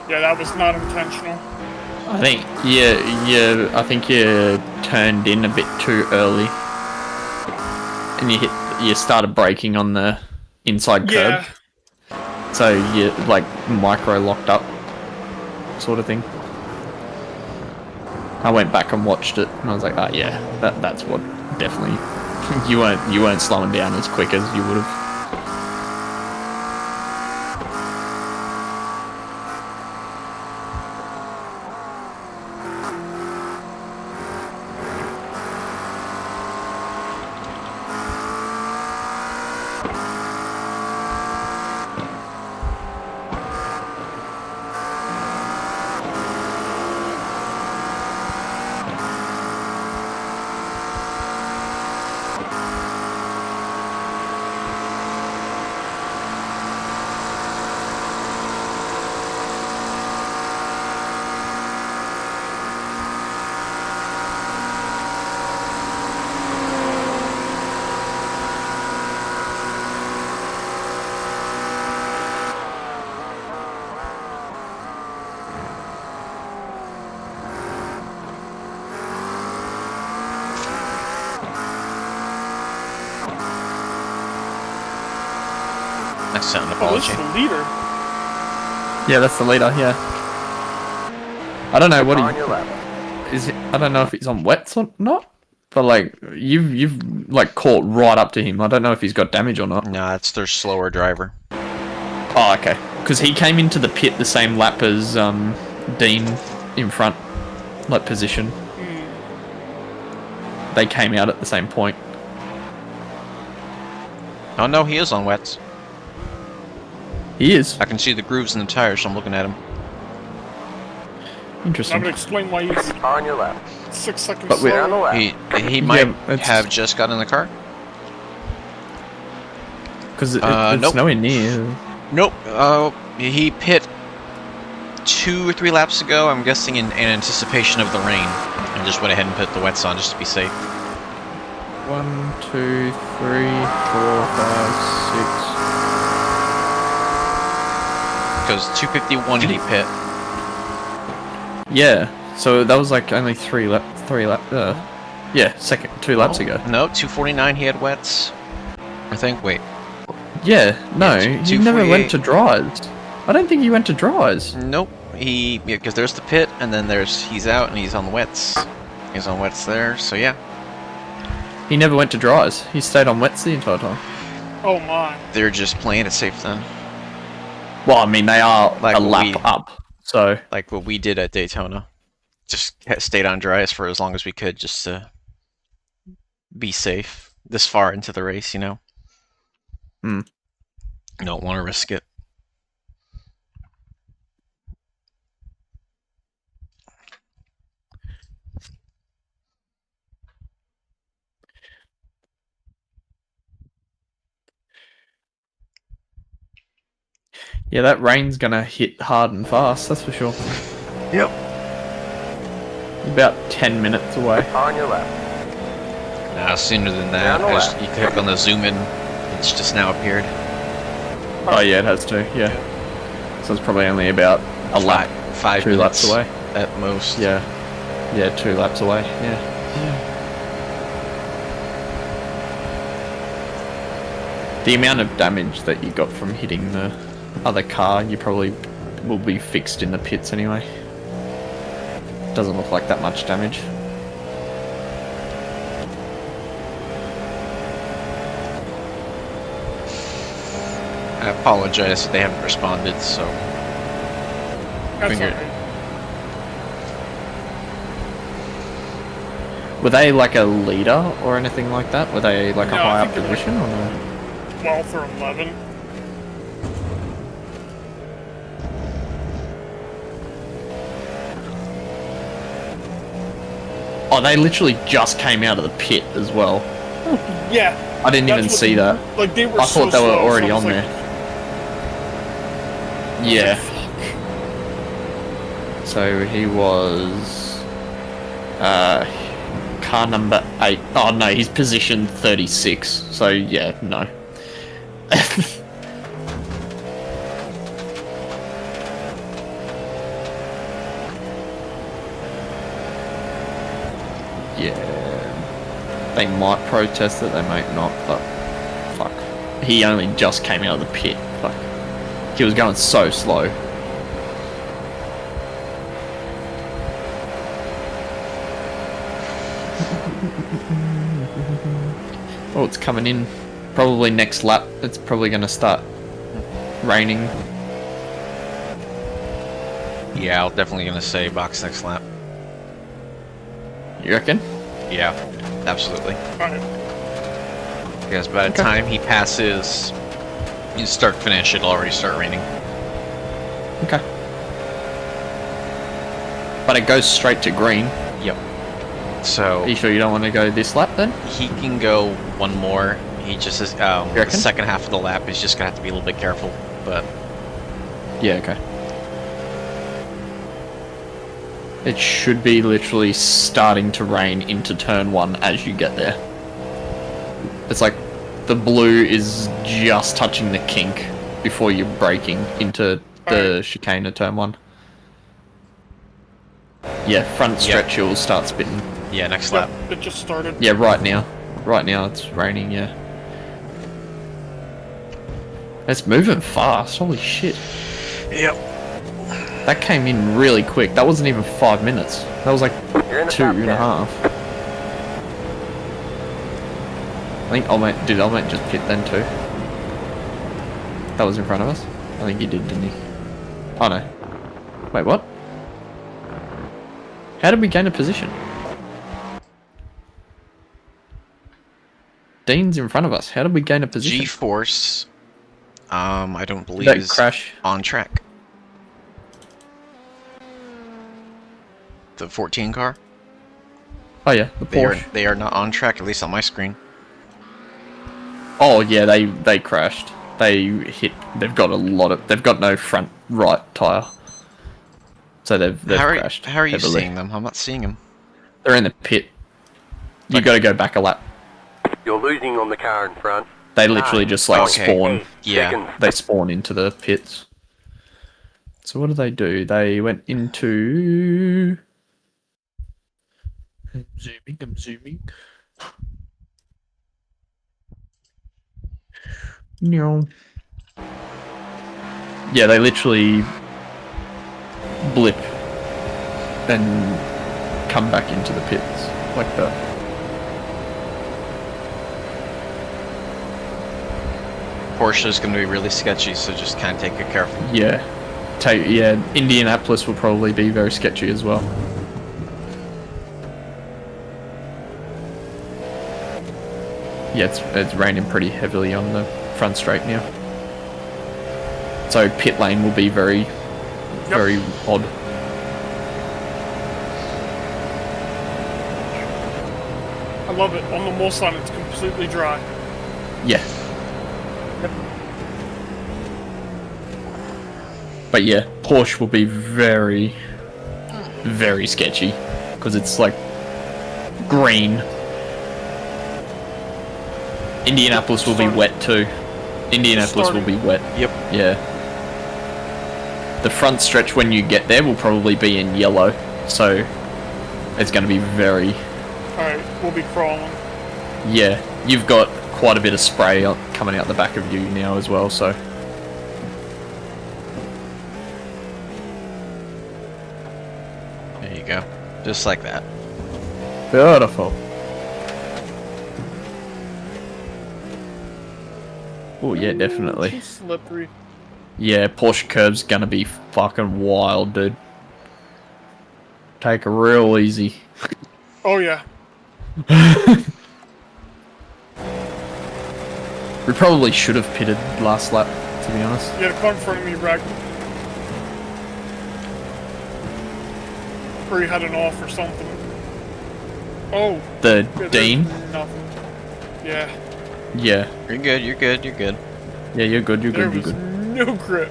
Yeah, that was not intentional. I think I think you turned in a bit too early, and you started braking on the inside curb. Yeah. So you like micro locked up, sort of thing. I went back and watched it, and I was like, oh yeah, that's what definitely. You weren't slowing down as quick as you would have. sent an Oh, this apology. is the leader. Yeah, that's the leader. Yeah. I don't know what On your he left. is. I don't know if he's on wets or not. But like you've like caught right up to him. I don't know if he's got damage or not. No, it's their slower driver. Oh, okay. Because he came into the pit the same lap as Dean in front, like position. They came out at the same point. Oh no, he is on wets. He is. I can see the grooves in the tires, so I'm looking at him. That Interesting. would explain why he's On your left. 6 seconds But Stay on the slower. left. He might it's- have just got in the car. Because it's nope. nowhere near. Nope. He pit 2 or 3 laps ago. I'm guessing in anticipation of the rain, and just went ahead and put the wets on just to be safe. 1, 2, 3, 4, 5, 6. Because 251 did he pit? Yeah. So that was like only 2 laps ago. No, 249 he had wets. I think. Wait. Yeah. No, Yeah, he never 248. went to dries. I don't think he went to dries. Nope. Because there's the pit, and then he's out, and he's on the wets. He's on wets there. So yeah. He never went to dries. He stayed on wets the entire time. Oh my. They're just playing it safe then. Well, I mean, they are Like a what lap we- up. So Like what we did at Daytona. Just stayed on dries for as long as we could, just to be safe this far into the race, you know? Don't want to risk it. yeah, that rain's gonna hit hard and fast. That's for sure. Yep. About 10 minutes away. On your left. Nah, sooner than that. Down the You click on the zoom in, it's just now appeared. Oh yeah, it has to. Yeah. So it's probably only about a lap, 5 2 minutes laps away. at most. Yeah. Yeah, 2 laps away. Yeah. The amount of damage that you got from hitting the other car, you probably will be fixed in the pits anyway. Doesn't look like that much damage. I apologize if they haven't responded, so. That's Figured- alright. Were they like a leader or anything like that? Were they like a No, I high up think they were position or no? 12 or 11. Oh, they literally just came out of the pit as well. Yeah. I didn't that's even what see they- that. Like they were I so thought they were slow, so already I was on like, there. Yeah. So he was car number 8. Oh no, he's position 36. So yeah, no. Yeah. They might protest it, they might not, but fuck. He only just came out of the pit. Fuck. He was going so slow. Oh, it's coming in. Probably next lap. It's probably going to start raining. Yeah, I'm definitely gonna say box next lap. You reckon? Yeah, absolutely. alright. Because by the time he passes, you start finish, it'll already start raining. Okay. But it goes straight to green. Yep. So Are you sure you don't want to go this lap then? he can go one more. He just is the reckon? second half of the lap. He's just gonna have to be a little bit careful. But Yeah, okay. It should be literally starting to rain into turn 1 as you get there. It's like the blue is just touching the kink before you're braking into the chicane of turn 1. Yeah, front stretch you'll start spitting. yeah, next Yep, lap. it just started. Yeah, right now. Right now it's raining, yeah. It's moving fast. Holy shit. Yep. That came in really quick. That wasn't even 5 minutes. That was like You're in the 2.5. top 10. I think Olmate just pit then too. That was in front of us? I think he did, didn't he? Oh no. Wait, what? How did we gain a position? Dean's in front of us. How did we gain a position? G-Force, I don't believe That is crash. on track. The 14 car? Oh yeah, the Porsche. They are not on track, at least on my screen. Oh yeah, they crashed. They've got no front right tyre. So they've crashed. How are you heavily. seeing them? I'm not seeing them. They're in the pit. You gotta go back a lap. You're losing on the car in front. They literally just like spawn. Yeah. They spawn into the pits. So what do? They went into... I'm zooming. No. Yeah, they literally blip and come back into the pits like that. Porsche is going to be really sketchy, so just kind of take it careful. Yeah. Indianapolis will probably be very sketchy as well. Yeah, it's raining pretty heavily on the front straight now. So pit lane will be very odd. I love it. On the Mulsanne, it's completely dry. Yeah. But yeah, Porsche will be very sketchy because it's like green. Indianapolis will be wet too. Indianapolis will be wet. Yep. Yeah. The front stretch when you get there will probably be in yellow, so it's going to be very... Alright, we'll be crawling. Yeah, you've got quite a bit of spray coming out the back of you now as well, so... There you go. Just like that. Beautiful. Oh yeah, definitely. Too slippery. Yeah, Porsche curb's gonna be fucking wild, dude. Take it real easy. Oh yeah. We probably should have pitted last lap, to be honest. You had a car in front of me, Rag. Or you had an off or something. Oh. The yeah, Dean? Nothing. Yeah. Yeah. You're good, you're good, you're good. Yeah, you're good, you're There good, you're was good. no grip.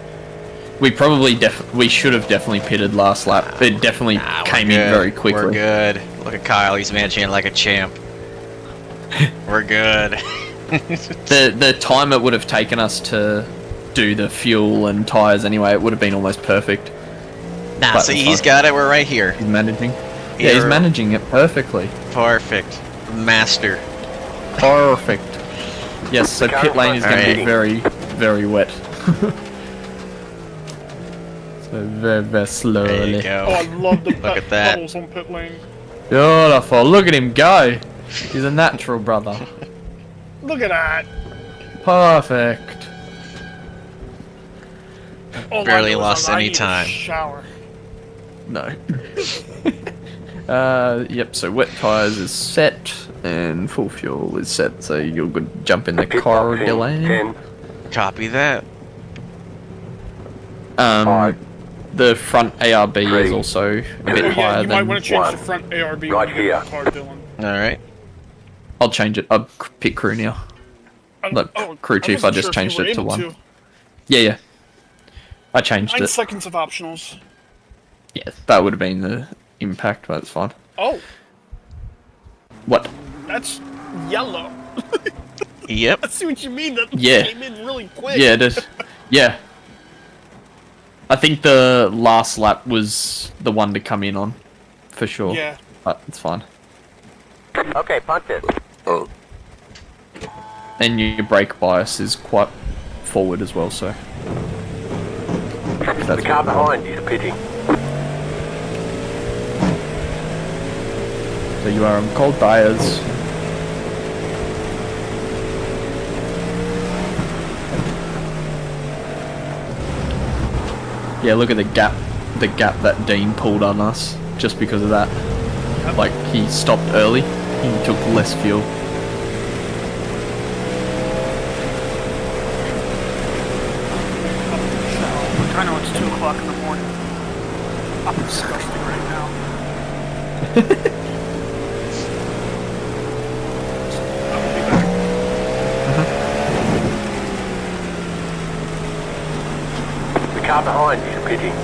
We probably we should have definitely pitted last lap. It definitely came in very quickly. We're good. Look at Kyle, he's managing it like a champ. We're good. The time it would have taken us to do the fuel and tyres anyway, it would have been almost perfect. Nah, But see, it's he's fine. got it, we're right here. He's managing. Yeah, he's managing it perfectly. Perfect. Master. Perfect. Yes, so pit lane is going to be very, very wet. So very slowly. There you go. Oh, I love the Look at that. puddles on pit lane. Beautiful. Look at him go. He's a natural, brother. Look at that. Perfect. All I Barely know is lost I any need a time. Shower. No. Yep, so wet tyres is set and full fuel is set, so you'll go jump in the car, Dylan. Copy that. The front ARB is also a bit Oh, higher yeah, you might than... want to change the front ARB when you get in the car, Dylan. Alright. I'll change it. I'll pick crew now. Look, crew chief, I wasn't just sure if changed you were it to able 1. to. Yeah. I changed 9 it. seconds of optionals. Yeah, that would have been the impact, but it's fine. Oh, What? that's yellow. Yep. I see what you mean. That Yeah. came in really quick. Yeah, it is. Yeah. I think the last lap was the one to come in on, for sure. Yeah. But it's fine. Okay, punch it. And your brake bias is quite forward as well, so. The car behind is pitting. So you are on cold tires. Yeah, look at the gap that Dean pulled on us just because of that. Like, he stopped early, he took less fuel. I know it's 2 o'clock in the morning. I'm disgusting right now. I will be back. The car behind is pitting.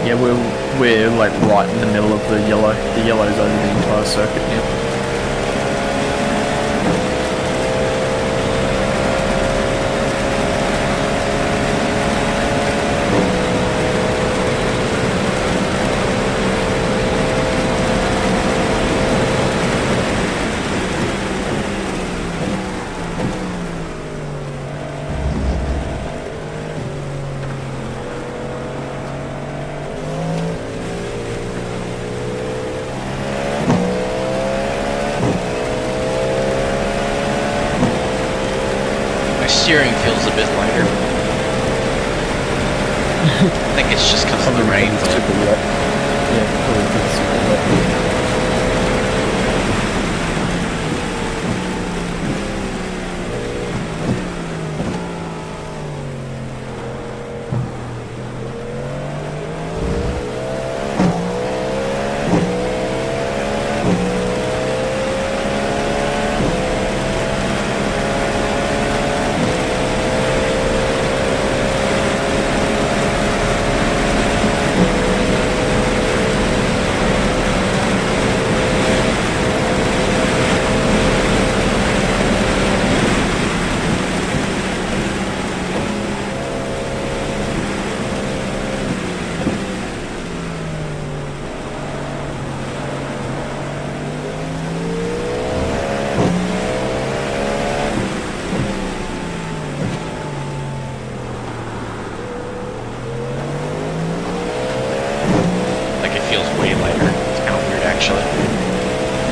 Yeah, we're like right in the middle of the yellow. The yellow's over the entire circuit now. Steering feels a bit lighter. I think it's just because of the rain. But... super wet. Yeah, probably because it's super wet.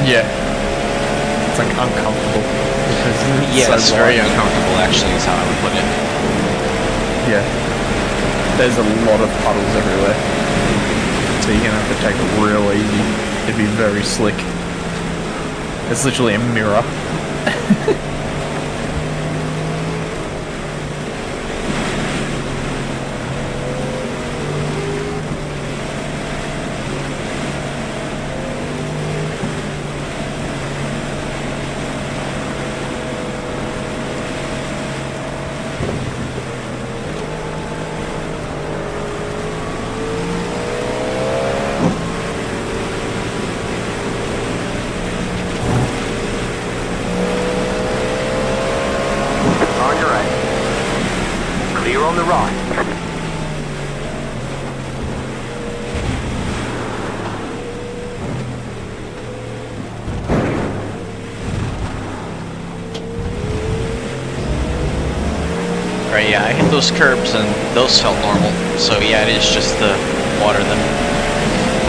Yeah. It's like uncomfortable. Because yeah, it's so very uncomfortable actually is how I would put it. Yeah. There's a lot of puddles everywhere. So you're gonna have to take it real easy. It'd be very slick. It's literally a mirror. On the right. Right, yeah, I hit those curbs and those felt normal. So yeah, it is just the water then.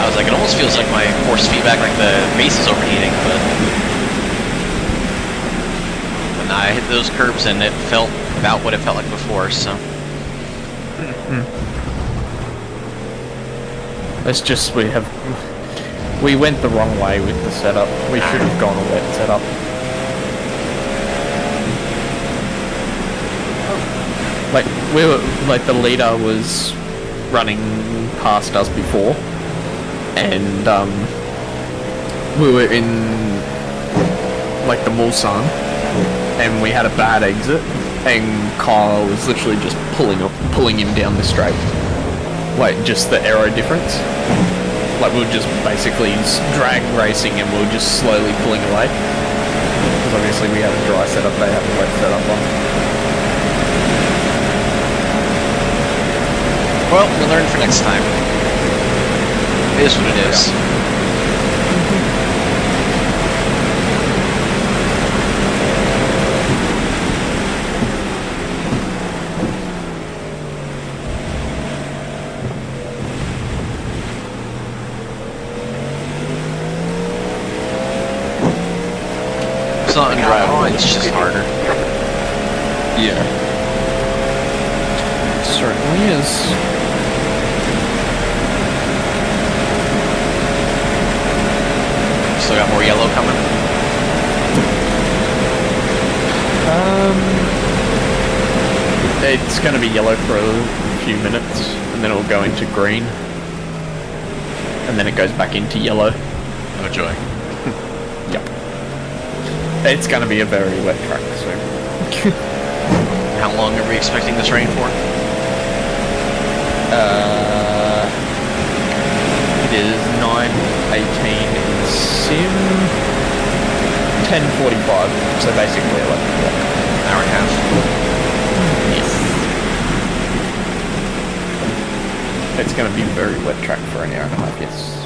I was like, it almost feels like my force feedback, like the base is overheating, but nah, I hit those curbs and it felt about what it felt like before, so. It's just we went the wrong way with the setup. We should have gone a wet setup. Like we were like the leader was running past us before, and we were in like the Mulsanne, and we had a bad exit, and Kyle was literally just pulling him down the straight. Like just the aero difference. Like we were just basically drag racing, and we were just slowly pulling away. Because obviously we had a dry setup, they had a wet setup on. Well, we'll learn for next time. It is what it is. It's not undrivable, it's just harder. Yeah. It certainly is. Still got more yellow coming? It's gonna be yellow for a few minutes, and then it will go into green. And then it goes back into yellow. Oh joy. Yep. It's gonna be a very wet track, so... How long are we expecting this rain for? It is 9:18 in sim, 10:45, so basically 11 o'clock. Hour and a half. Yes. It's going to be a very wet track for an hour and a half, yes.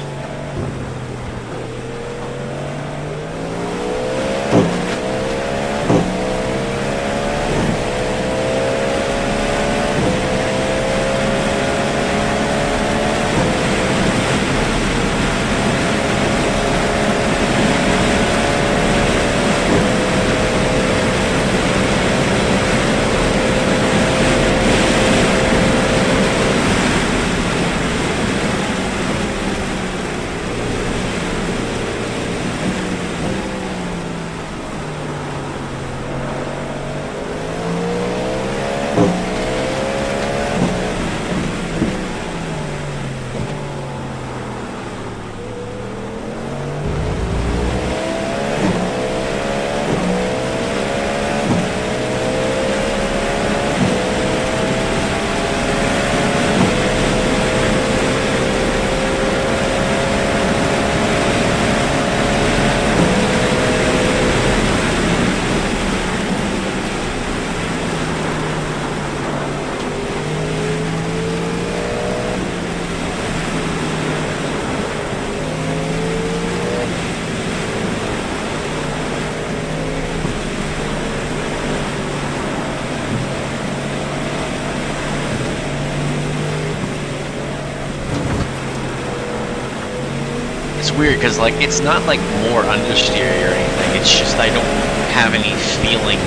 Weird because like it's not like more understeer or anything, it's just I don't have any feeling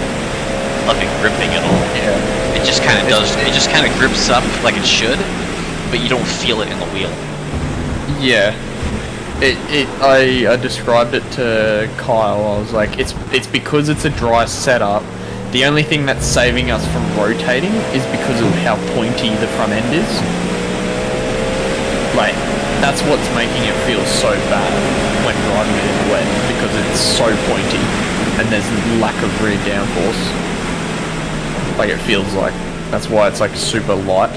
of it gripping at all. Yeah. It just kind of does, it just kind of grips up like it should, but you don't feel it in the wheel. Yeah. I described it to Kyle. I was like, it's because it's a dry setup. The only thing that's saving us from rotating is because of how pointy the front end is. Like, that's what's making it feel so bad when driving it in the wet, because it's so pointy and there's lack of rear downforce. Like it feels like. That's why it's like super light.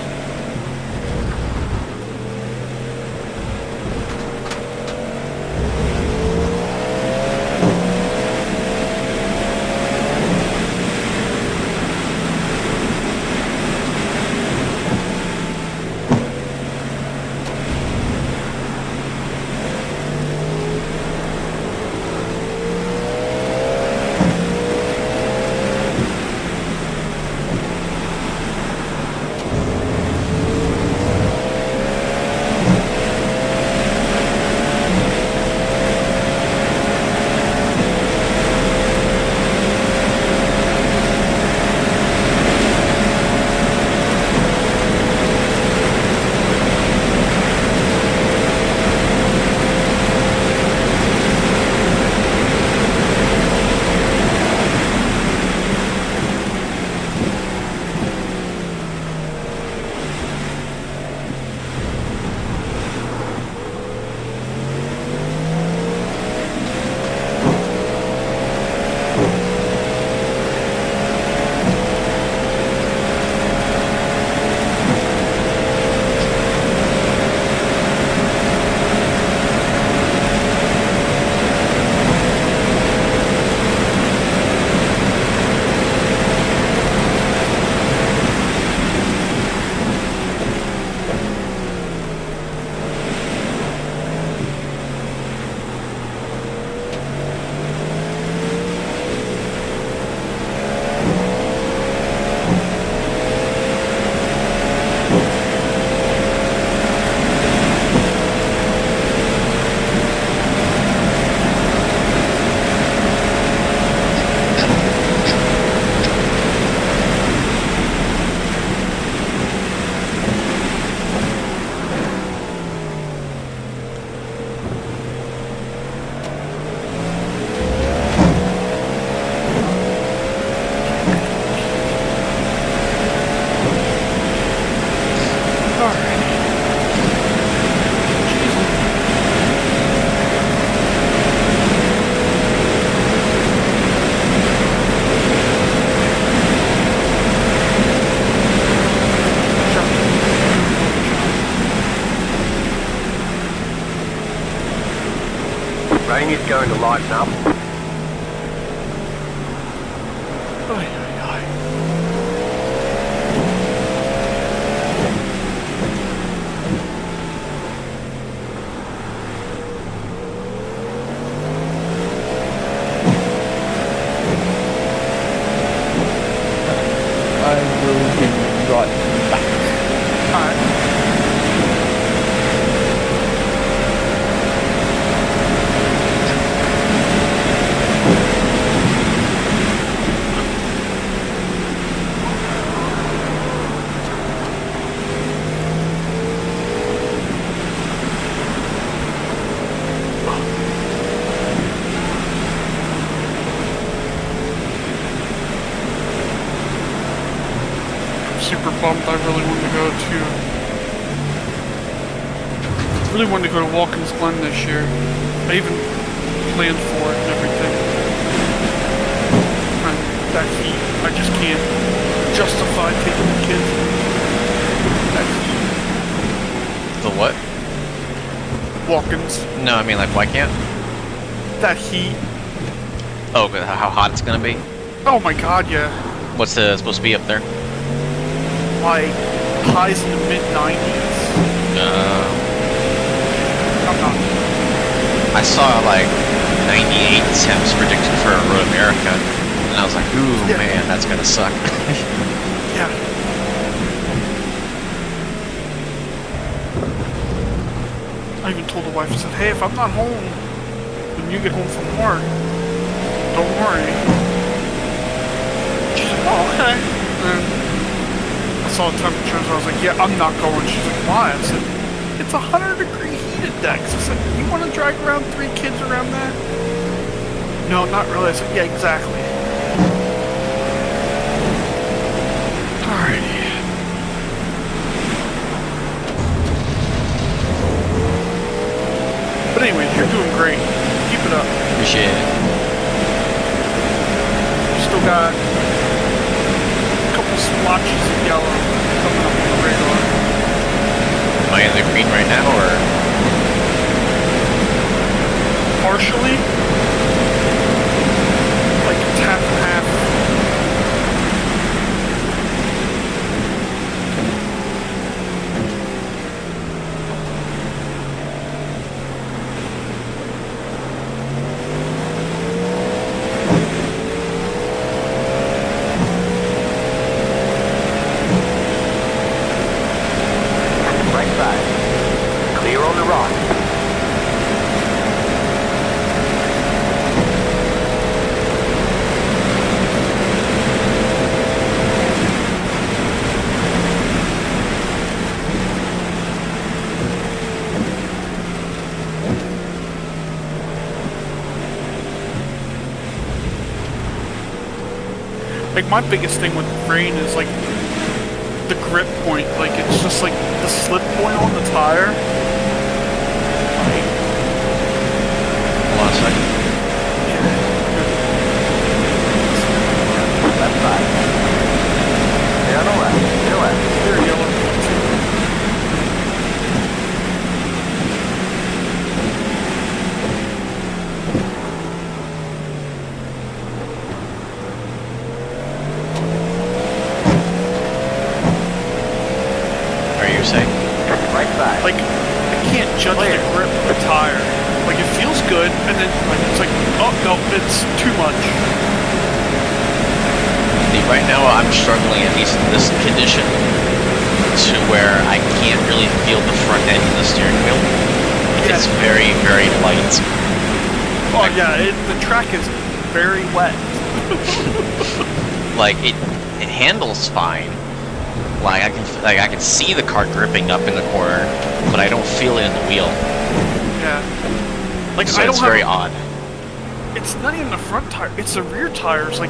going to lighten up. I will be right back. Alright. Super bummed. I really wanted to go to Watkins Glen this year. I even planned for it and everything. And that heat, I just can't justify taking the kids. That heat. The what? Watkins. No, I mean like why can't? That heat. Oh, but how hot it's gonna be? Oh my god, yeah. What's the supposed to be up there? Like highs in the mid 90s. I'm not. I saw like 98 temps predicted for Road America, and I was like, ooh, Yeah. man, that's gonna suck. Yeah. I even told the wife, I said, hey, if I'm not home when you get home from work, don't worry. She said, oh, okay. And I saw the temperatures, I was like, yeah, I'm not going. She's like, why? I said, it's 100-degree heat index. I said, you want to drag around 3 kids around that? No, not really. I said, yeah, exactly. Alrighty. But anyway, you're doing great. Keep it up. Appreciate it. Still got a couple splotches of yellow coming up on the radar. Am I in the green right now, or? Partially. Like it's half and half. Right side. Clear on the rock. Like my biggest thing with rain is like the grip point. Like it's just like the slip point on the tire. Like, Hold on a second. Left side. Stay on the left. Stay left. they're yellow. Are you saying? Right side. Like I can't judge the grip of the tire. Like it feels good, and then like it's like, oh no, it's too much. See, right now I'm struggling, at least in this condition, to where I can't really feel the front end of the steering wheel. Yeah. It's very, very light. Oh yeah, the track is very wet. Like it handles fine. Like I can see the car gripping up in the corner, but I don't feel it in the wheel. Yeah. Like So I don't it's have, very odd. It's not even the front tire, it's the rear tires like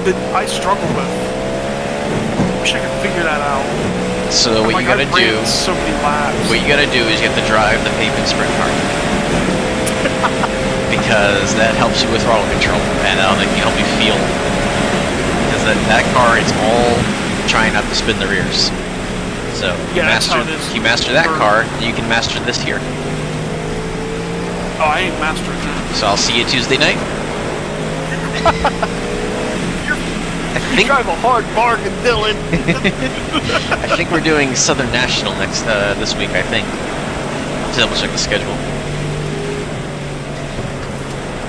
that I struggle with. Wish I could figure that out. So what Like, you gotta I ran do, so many laps. what you gotta do is you have to drive the pavement sprint car. Because that helps you with throttle control, and that'll help you feel. Because that car, it's all trying not to spin the rears. So Yeah, that's how it is. you master that car, you can master this here. Oh, I ain't mastering that. So I'll see you Tuesday night. You drive a hard bargain, Dylan. I think we're doing Southern National this week. I think. To double check the schedule.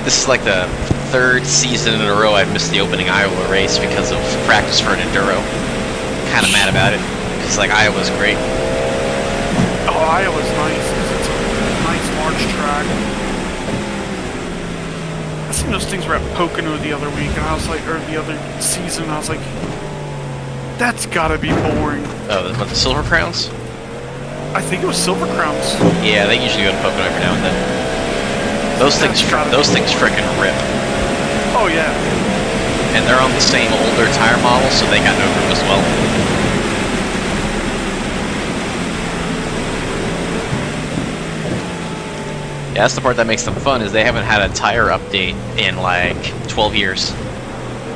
This is like the third season in a row I've missed the opening Iowa race because of practice for an enduro. Kind of mad about it because like Iowa's great. Oh, Iowa's nice because it's a nice large track. I seen those things were at Pocono the other week, and I was like, or the other season, and I was like, that's gotta be boring. Oh, the Silver Crowns? I think it was Silver Crowns. Yeah, they usually go to Pocono every now and then. Those things frickin' rip. Oh yeah. And they're on the same older tire model, so they got no room as well. Yeah, that's the part that makes them fun, is they haven't had a tire update in like 12 years.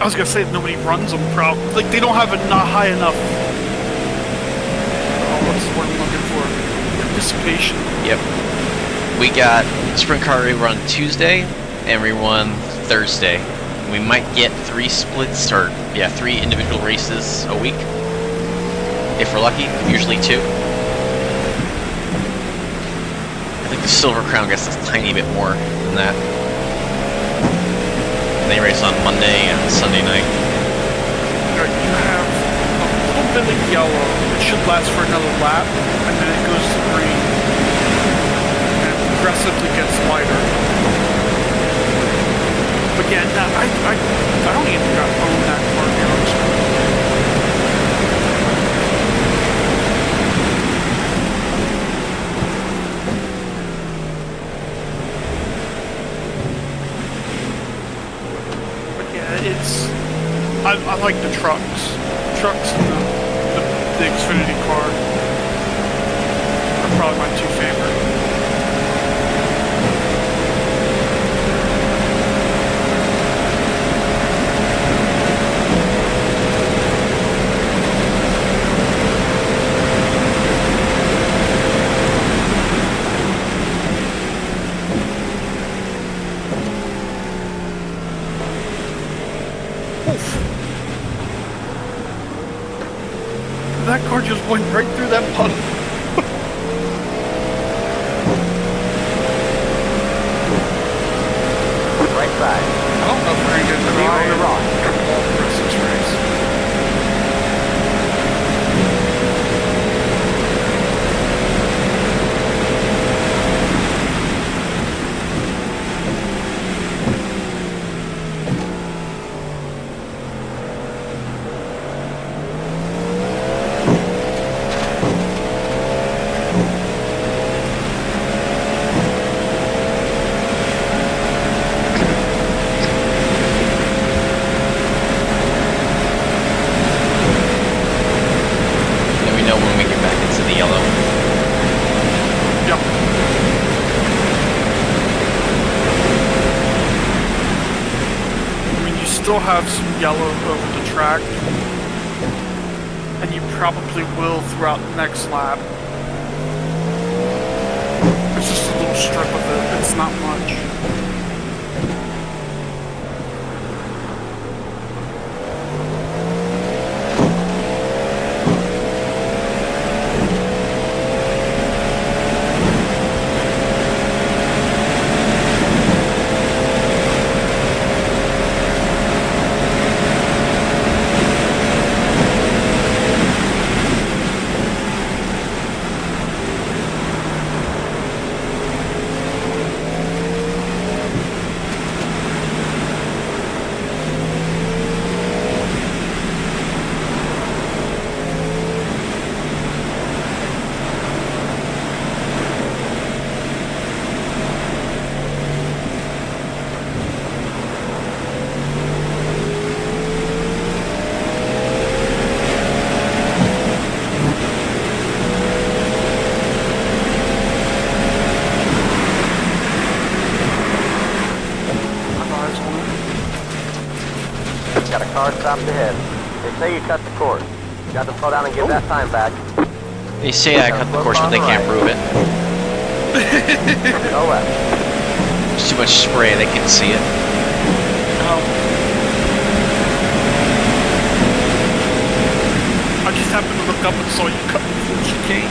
I was gonna say nobody runs them probably. Like they don't have a not high enough. Oh, what's the word I'm looking for? Participation. Yep. We got sprint car rerun Tuesday and rerun Thursday. We might get 3 splits, or yeah, 3 individual races a week. If we're lucky, usually 2. I think the Silver Crown gets a tiny bit more than that. They race on Monday and Sunday night. You have a little bit of yellow. It should last for another lap, and then it goes to green. And it progressively gets lighter. But yeah, no, I don't even think I own that car here. I like the trucks. Trucks and the Xfinity car are probably my 2 favorite. That car just went right through that puddle. Right side. I don't know if we're going to get the on the rock. The rest of this race. Still have some yellow over the track, and you probably will throughout the next lap. It's just a little strip of it, it's not much. Got a car stopped ahead. They say you cut the course. You got to slow down and give that time back. They say I cut the course, but they can't prove it. Go left. There's too much spray, they couldn't see it. I just happened to look up and saw you cut me through the chicane.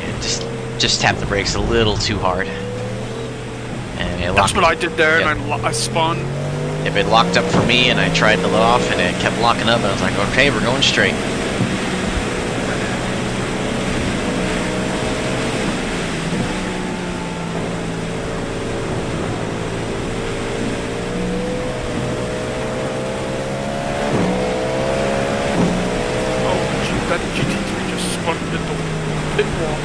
Yeah, just tap the brakes a little too hard. And it That's what I did there, Yep. and I spun. If it locked up for me and I tried to let off and it kept locking up and I was like, okay, we're going straight. Oh, gee, that GT3 just spun into the pit wall.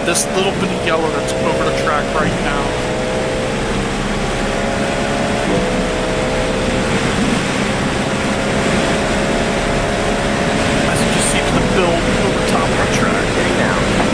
This little bit of yellow that's over the track right now. As it just seems to build over top of our track. Getting down.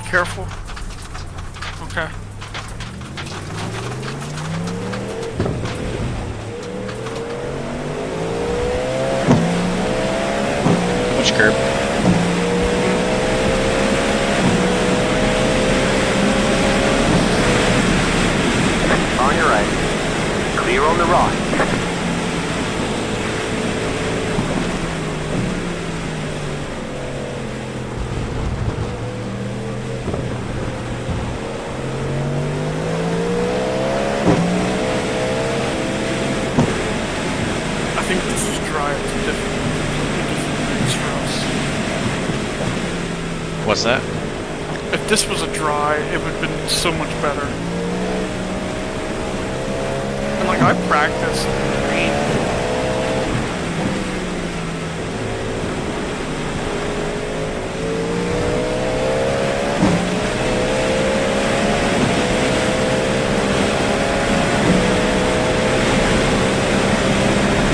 Careful. Okay. Which curb? On your right. Clear on the right. What's that? If this was a dry, it would have been so much better. like, I practice. I mean,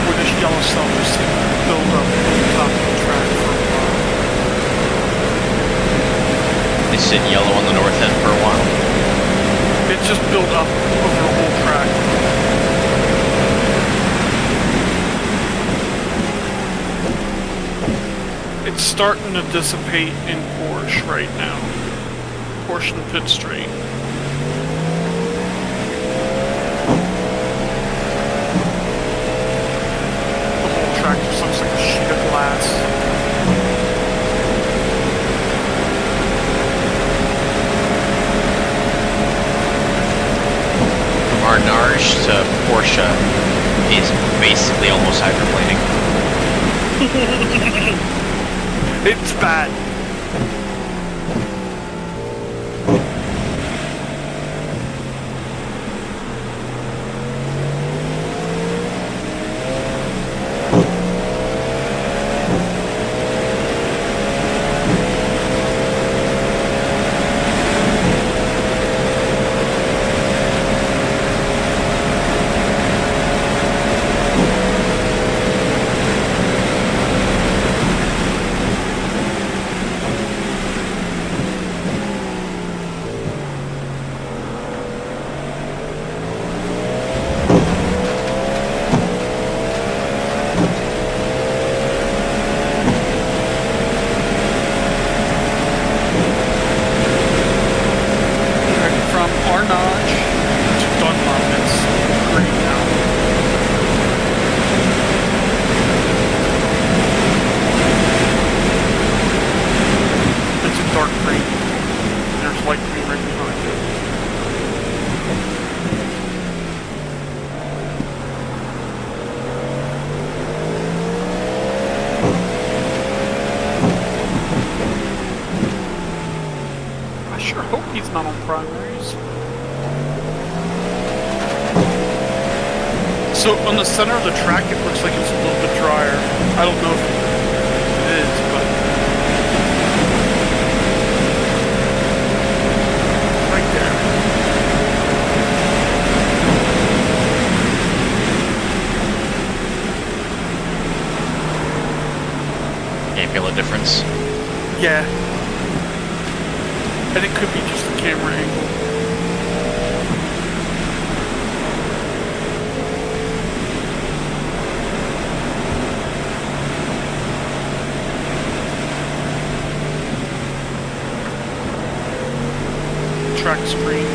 where this yellow cell just build up at the top of the track for a while. They sit yellow on the north end for a while. It just built up over the whole track. It's starting to dissipate in Porsche right now. Porsche and pit straight. The whole track just looks like a sheet of glass. Arnage to Porsche is basically almost hydroplaning. It's bad. Not on primaries. So on the center of the track, it looks like it's a little bit drier. I don't know if it is, but right there. Can't feel a difference. Yeah. And it could be just the camera angle. Track screen.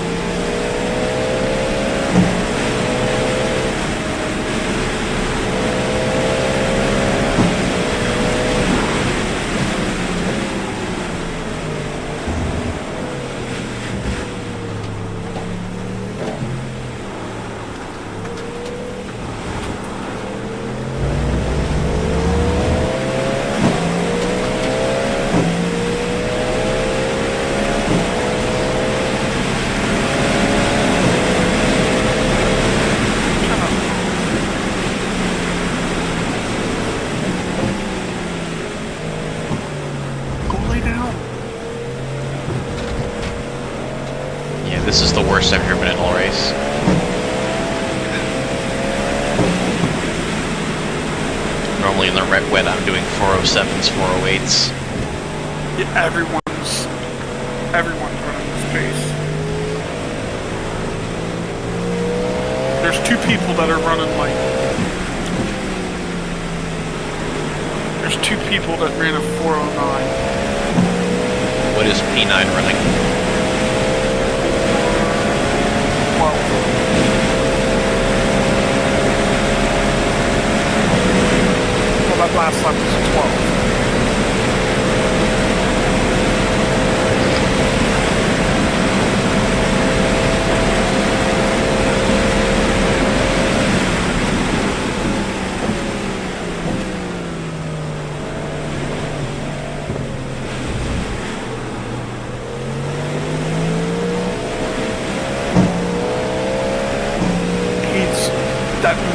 This is the worst I've driven in all race. Normally in the wet I'm doing 407s, 408s. Yeah, everyone's running this pace. There's two people that are running like. There's two people that ran a 409. What is P9 running? Well, that last lap was a 12.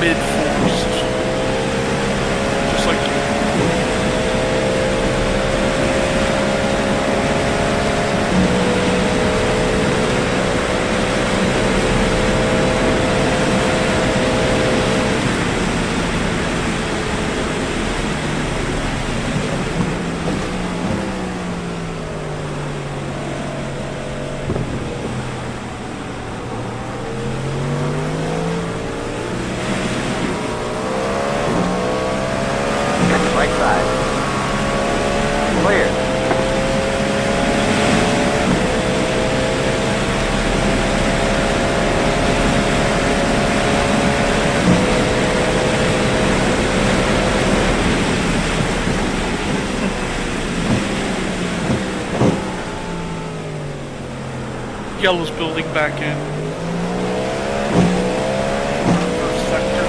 mid-force. Just like you. Right side. Clear. Yellow's building back in. First sector.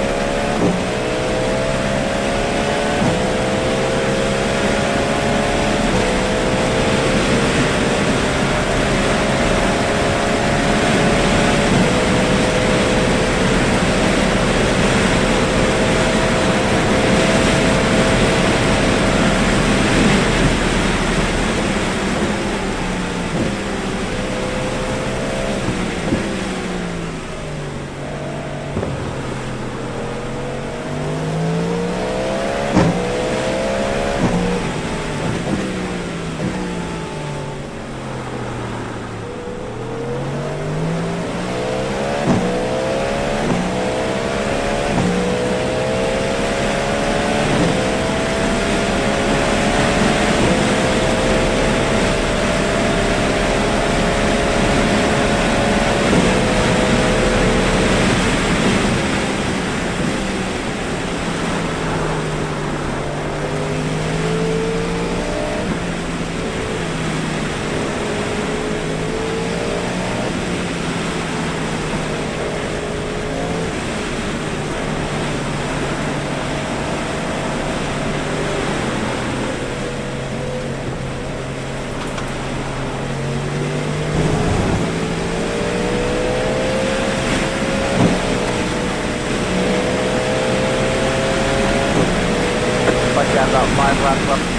Like that, about 5 laps left of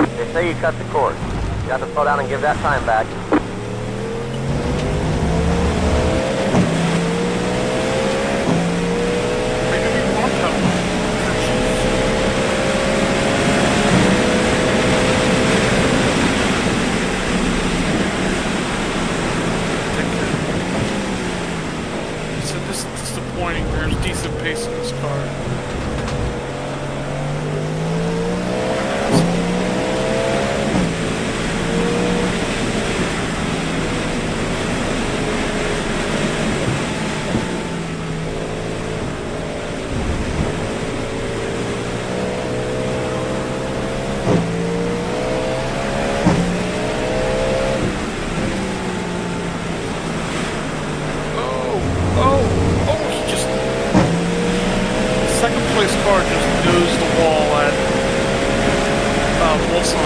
fuel. They say you cut the cord. You have to slow down and give that time back. Maybe we want them. So this is disappointing. There's decent pace in this car. He just second place car just nosed the wall at Wilson.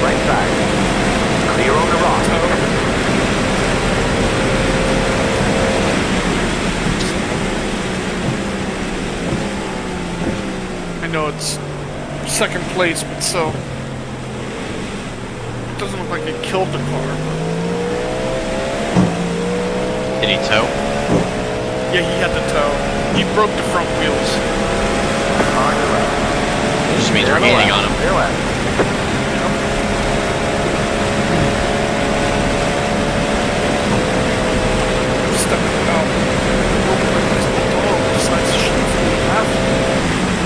Right side. Clear on the rock. I know it's second place, but still. It doesn't look like it killed the car. Did he tow? Yeah, he had the tow. He broke the front wheels. On your left. It just means we're gaining on him. Your left. Stepping out. Decides she needs to go to bathroom.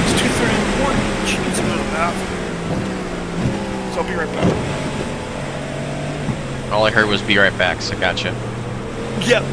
It's 2:30 in the morning. She needs to go to the bathroom. So I'll be right back. All I heard was "be right back," so gotcha. Yep.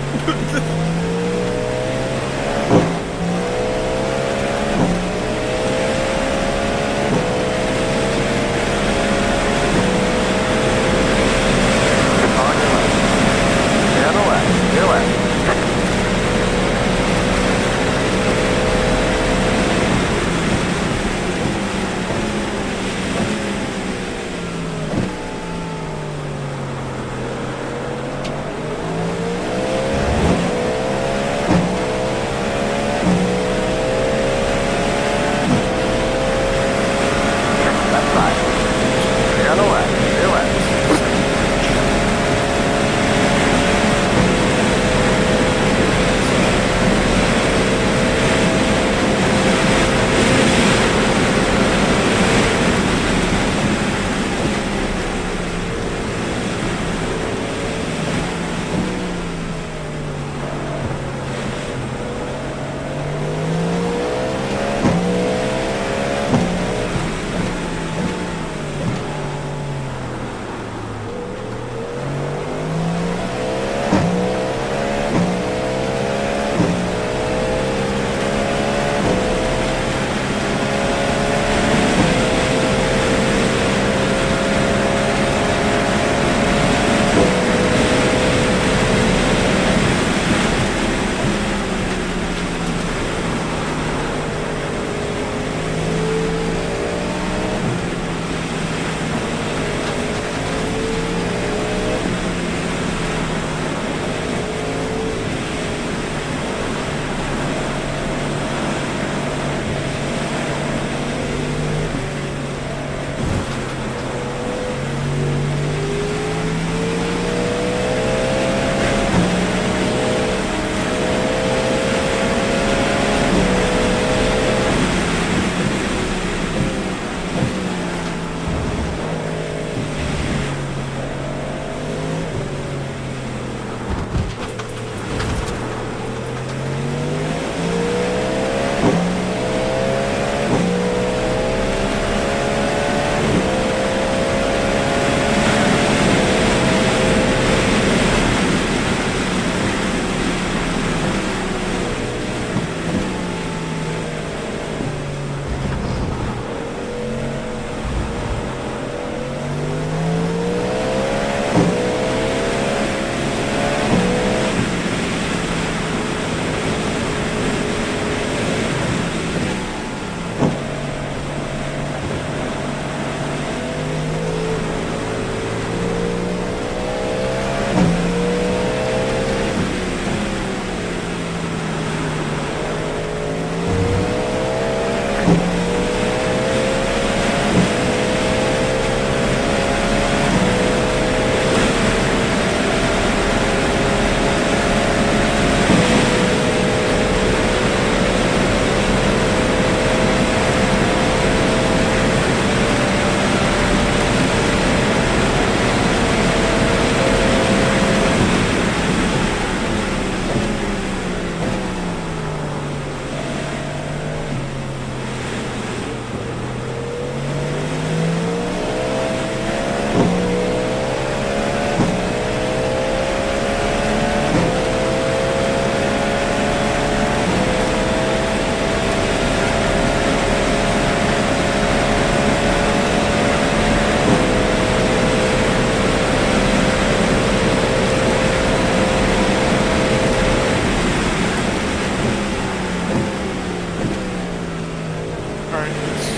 Alright, it's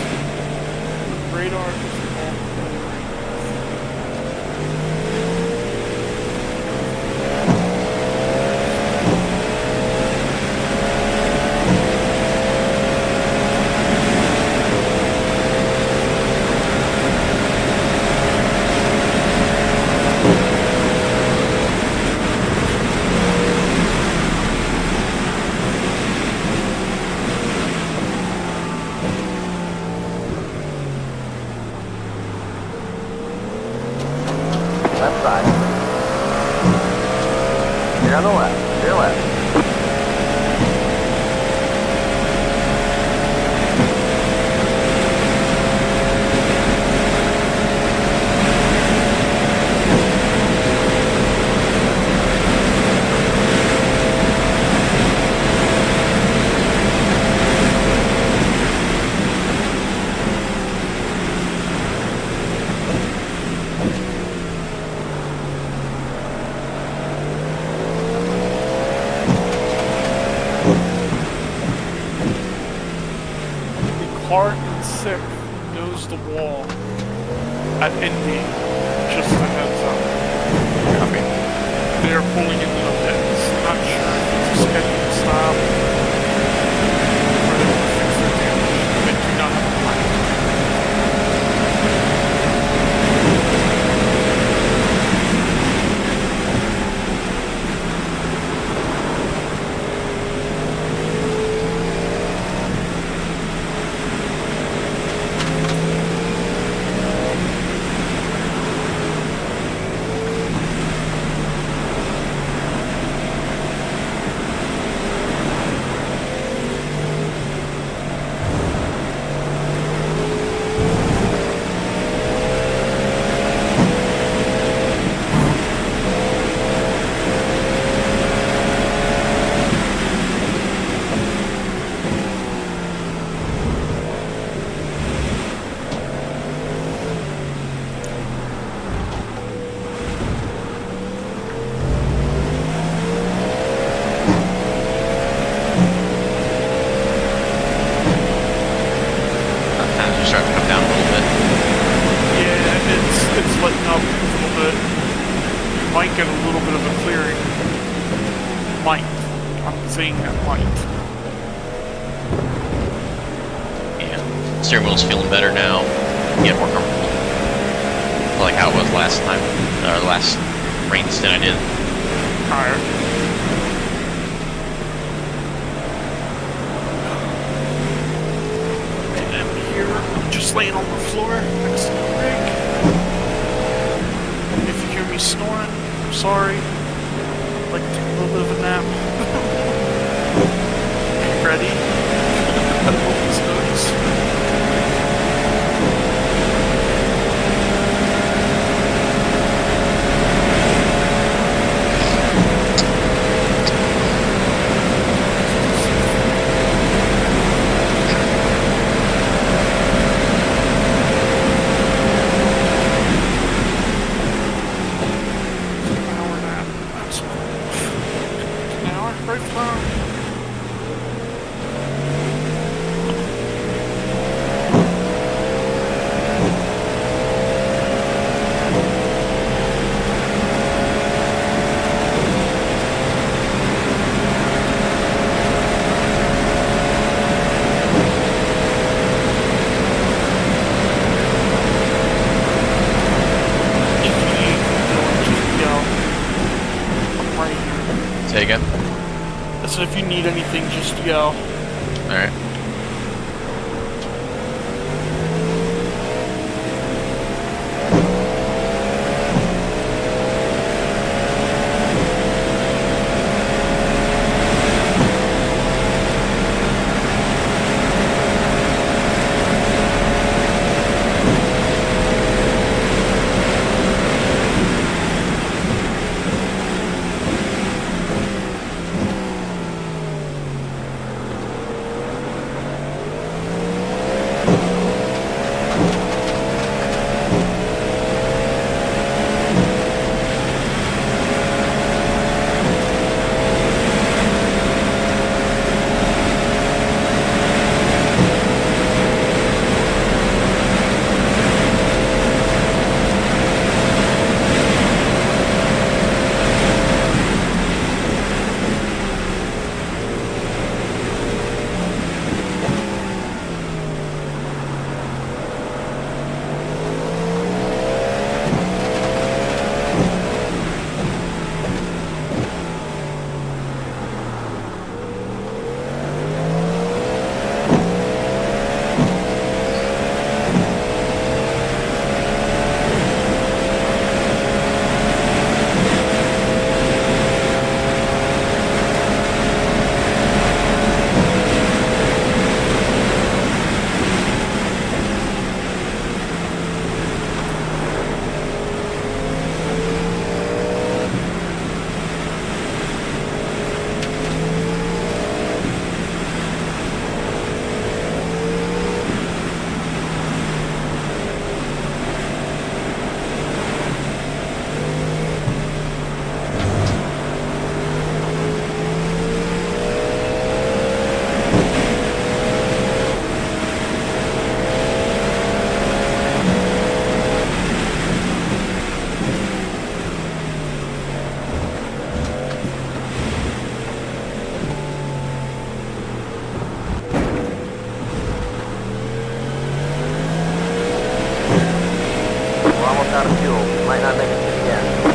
radar is all. Left side. Clear on the left. Clear left. Car in 6 knows the wall at Indy. Just a heads up. Copy. They are pulling into the pits. Not sure if it's a scheduled stop or they want to fix their damage. They do not have a plan. Times are starting to come down a little bit. Yeah, it's letting up a little bit. You might get a little bit of a clearing. Might. I'm saying that might. Yeah. Steering wheel's feeling better now. Get more comfortable. Like how it was last time, or last rain stint I did. Alright. I'm just laying on the floor next to the rig. If you hear me snoring, I'm sorry. I'd like to take a little bit of a nap. Ready? Open this noise. Say again? I said if you need anything, just yell. Alright. out of fuel. Might not make it to the end.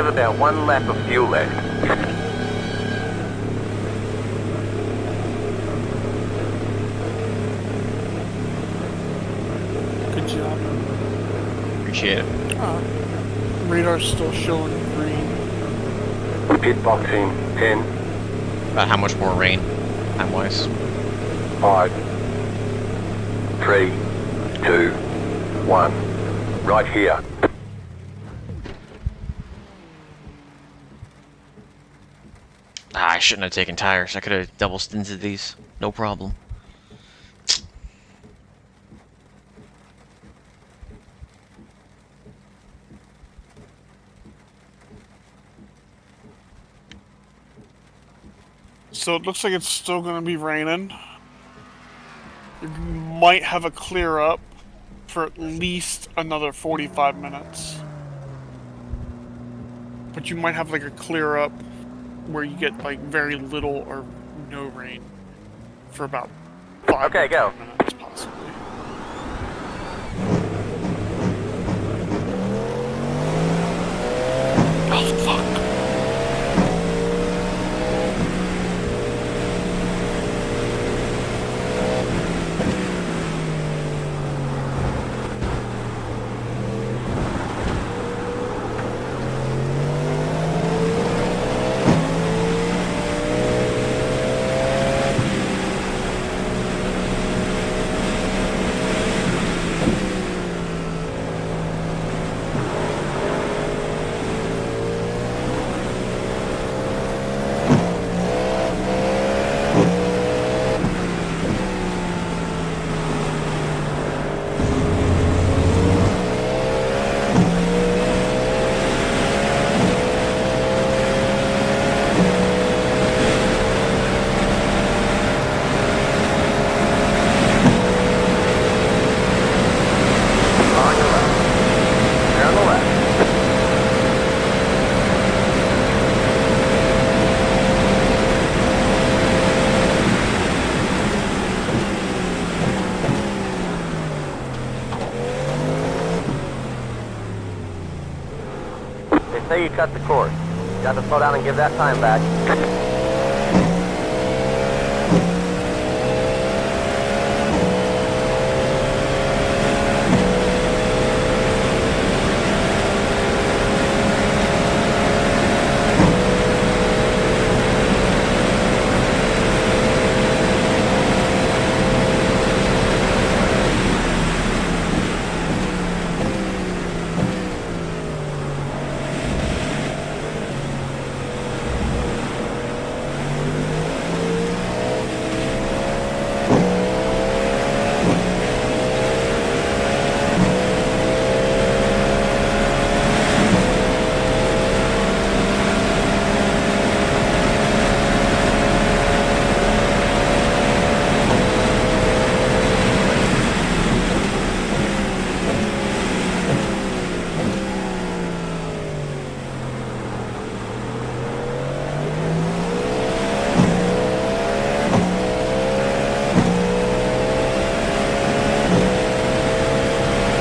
have about 1 lap of fuel left. Good job. Appreciate it. Radar's still showing green. Pit box in 10. About how much more rain, time-wise? 5, 3, 2, 1. Right here. I shouldn't have taken tires. I could have double stinted these. No problem. So it looks like it's still going to be raining. You might have a clear up for for at least another 45 minutes. But you might have like a clear up where you get like very little or no rain for about 5 Okay, go. minutes possibly. Oh fuck. Say you cut the course. You got to slow down and give that time back.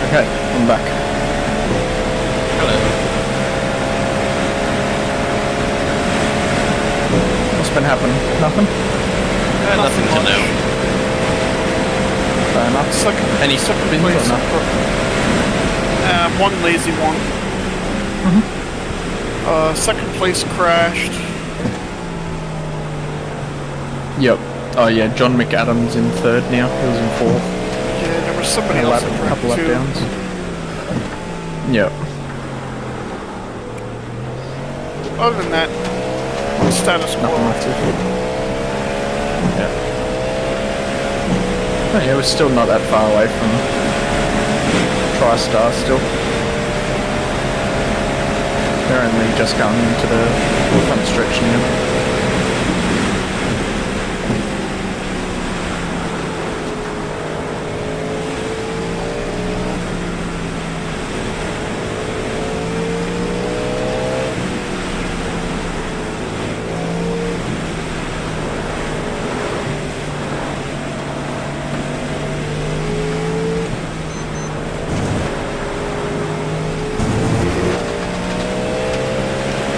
Okay, I'm back. Hello. What's been happening? Nothing? Nothing to know. Fair enough. Any second spins place. or nothing? One lazy one. Second place crashed. Yep. Oh yeah, John McAdams in third now. He was in fourth. Yeah, there was somebody A else lap, that wrecked couple lap too. downs. Yep. Other than that, status quo. Nothing massive. Yeah. Oh yeah, we're still not that far away from TriStar still. They're only just going into the front stretch now.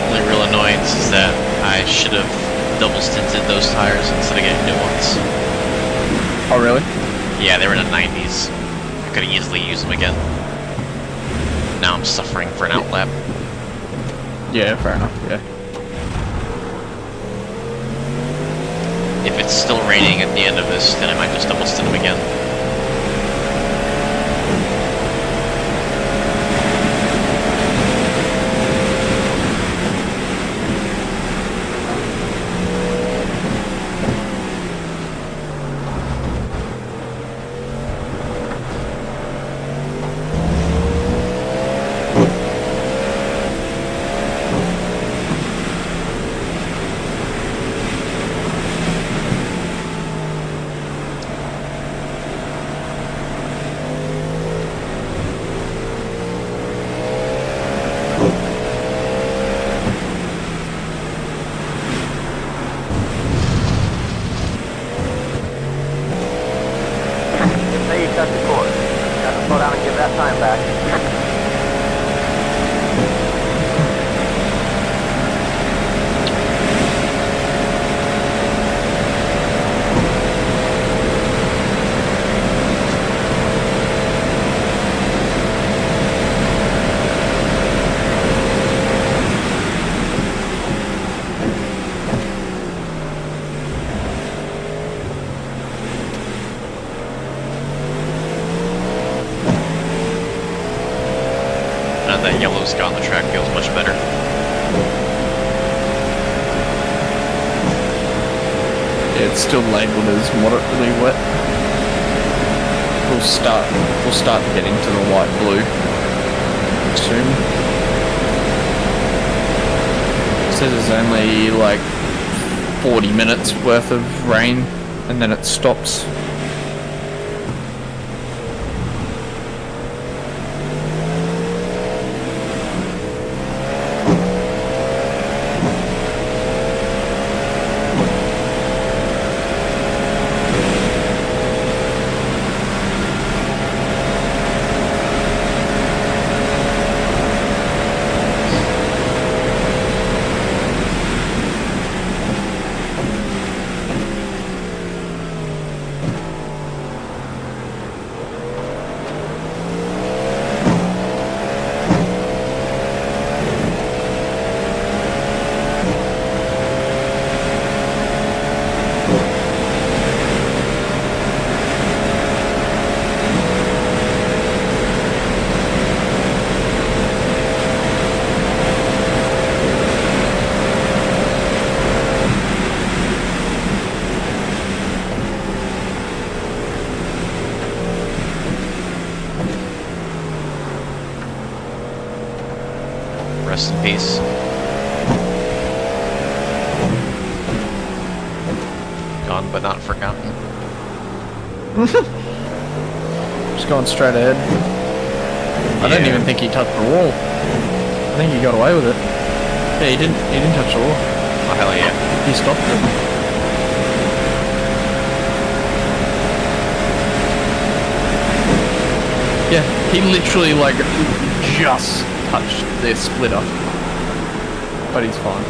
Only real annoyance is that I should have double stinted those tires instead of getting new ones. Oh really? Yeah, they were in the 90s. I could have easily used them again. Now I'm suffering for an outlap. Yeah, fair enough, yeah. If it's still raining at the end of this, then I might just double stint them again. Slow down and give that time back. That yellow spot on the track feels much better. Yeah, it's still labelled as moderately wet. We'll start getting to the light blue soon. It says it's only like 40 minutes worth of rain and then it stops. Rest in peace. Gone but not forgotten. Just going straight ahead. I don't even think he touched the wall. I think he got away with it. Yeah, he didn't touch the wall. Oh hell yeah. He stopped it. Yeah, he literally like just touched their splitter. But he's fine.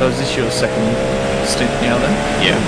So is this your second stint now then? Yeah.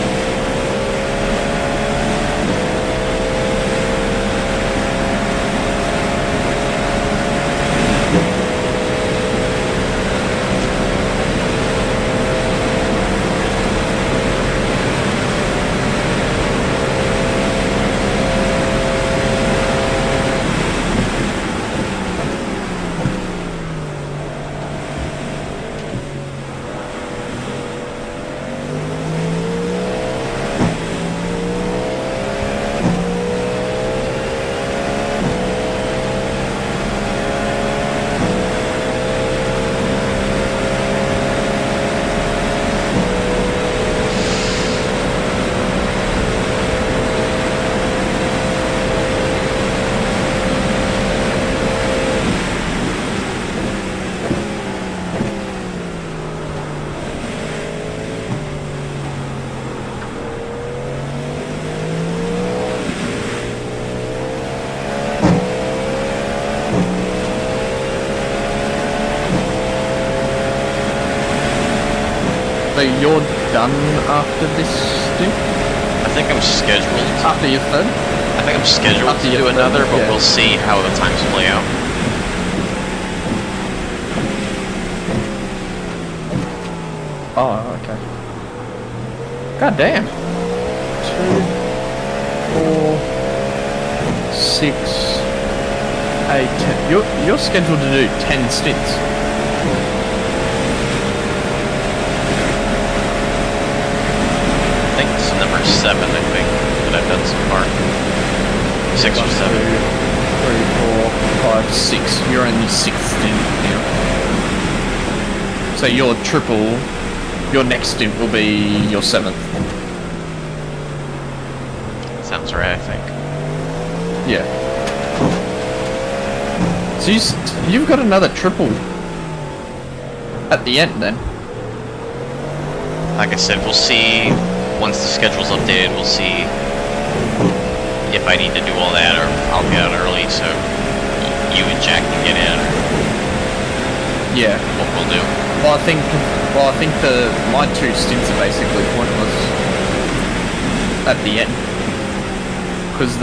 So you're done after this stint? I think I'm scheduled. After your third? I think I'm scheduled to do another, but we'll see how the times play out. Oh, okay. God damn. 2, 4, 6, 8, 10. You're scheduled to do 10 stints. I think this is number 7, I think, that I've done so far. 6 or 7. 3, 4, 5, 6. You're only 6th stint now. So your triple, your next stint will be your 7th. Sounds right, I think. Yeah. So you've got another triple at the end then. Like I said, we'll see once the schedule's updated. We'll see if I need to do all that, or I'll get out early so you and Jack can get in. Or Yeah. what we'll do. Well, I think my 2 stints are basically pointless at the end, because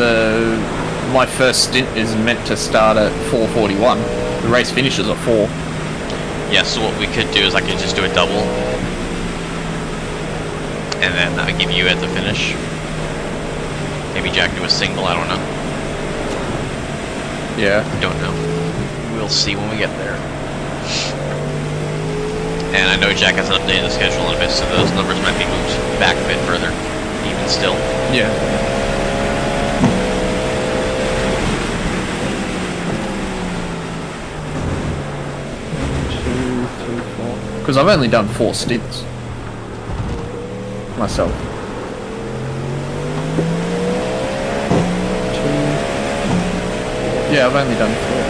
my first stint is meant to start at 4:41. The race finishes at 4. Yeah. So what we could do is I could just do a double, and then I give you at the finish. Maybe Jack do a single. I don't know. Yeah. Don't know. We'll see when we get there. And I know Jack hasn't updated the schedule in a bit, so those numbers might be moved back a bit further, even still. Yeah. Because I've only done 4 stints myself. 2. Yeah, I've only done 4.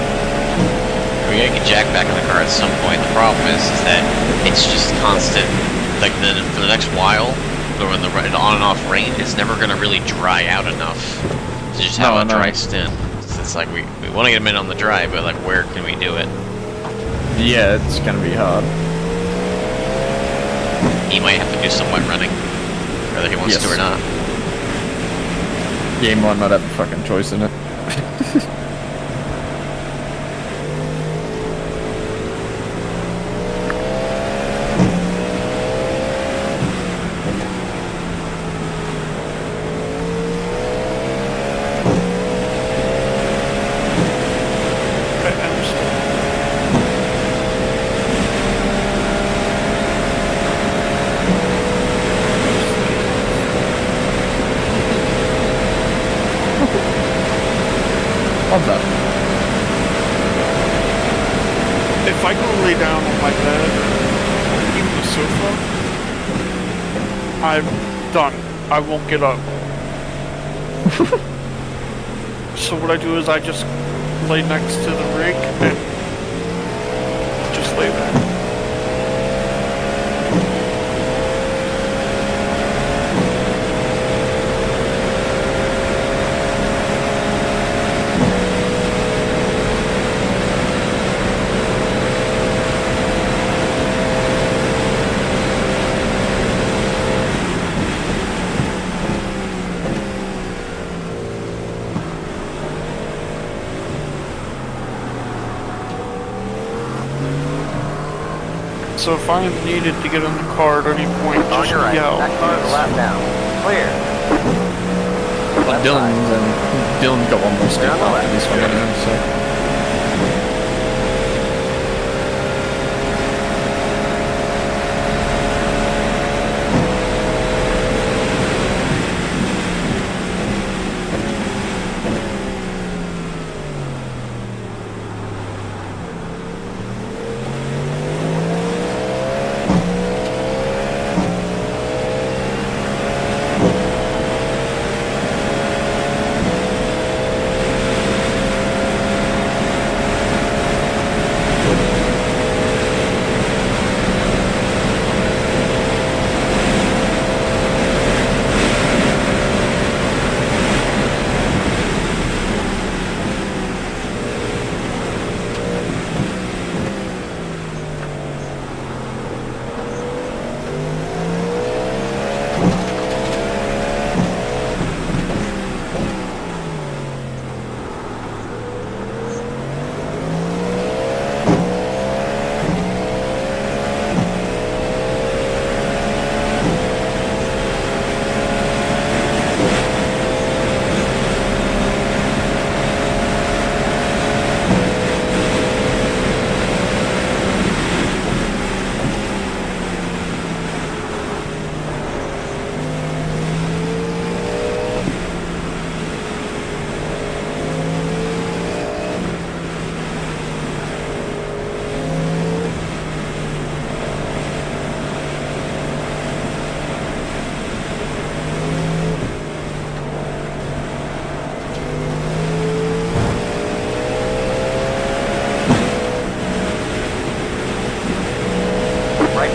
We gotta get Jack back in the car at some point. The problem is that it's just constant. Like for the next while, when the on and off rain, it's never gonna really dry out enough to just have a dry stint. It's like we want to get him in on the dry, but like where can we do it? Yeah, it's gonna be hard. He might have to do some wet running, whether he wants to or not. Yeah, he might not have a fucking choice in it. Love that. If I go lay down on my bed, or even the sofa, I'm done. I won't get up. So what I do is I just lay next to the rig and just lay there. So if I am needed to get in the car at any point, On just your right. yell. Back car to the left now. Clear. Well, Dylan's got one more stint after this one anyway, so.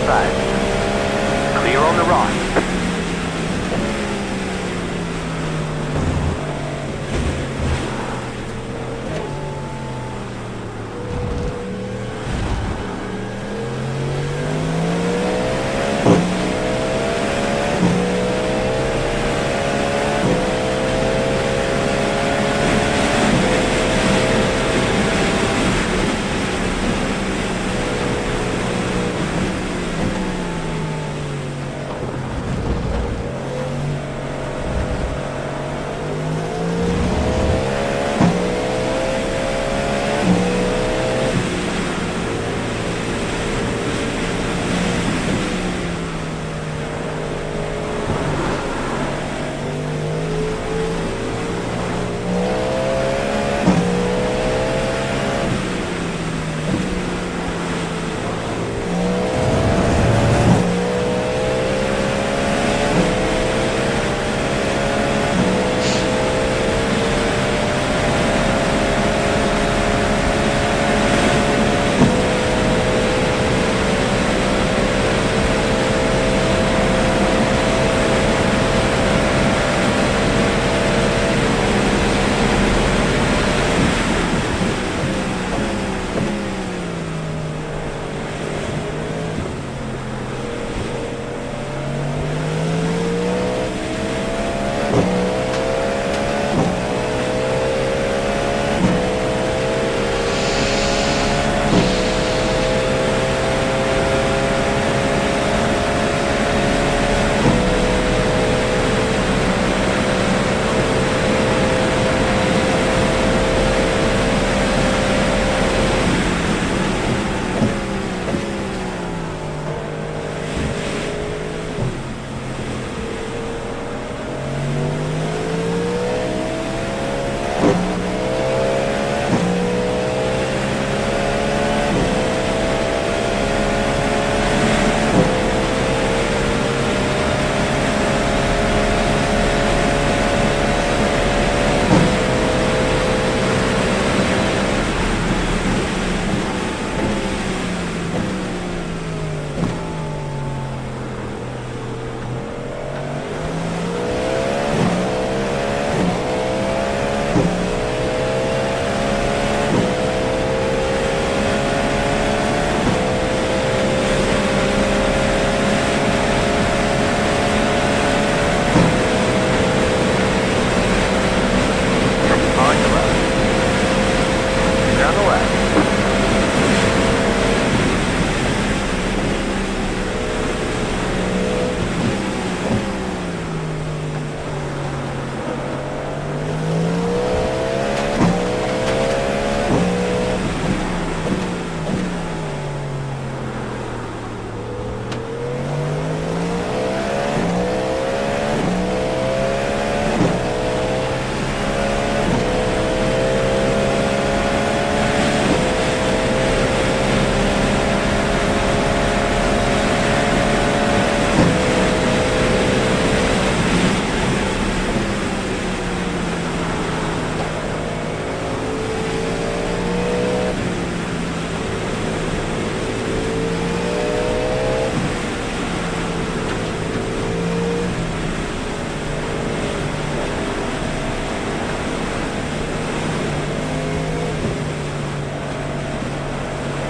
right side. Clear on the right.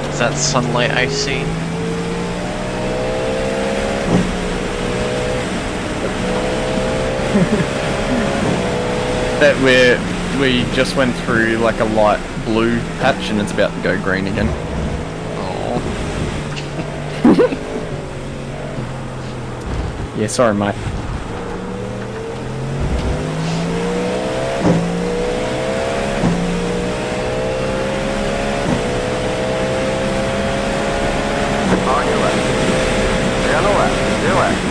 Is that sunlight I see? That we just went through like a light blue patch and it's about to go green again. Oh. Yeah, sorry mate. On your left. Stay on the left. Your left.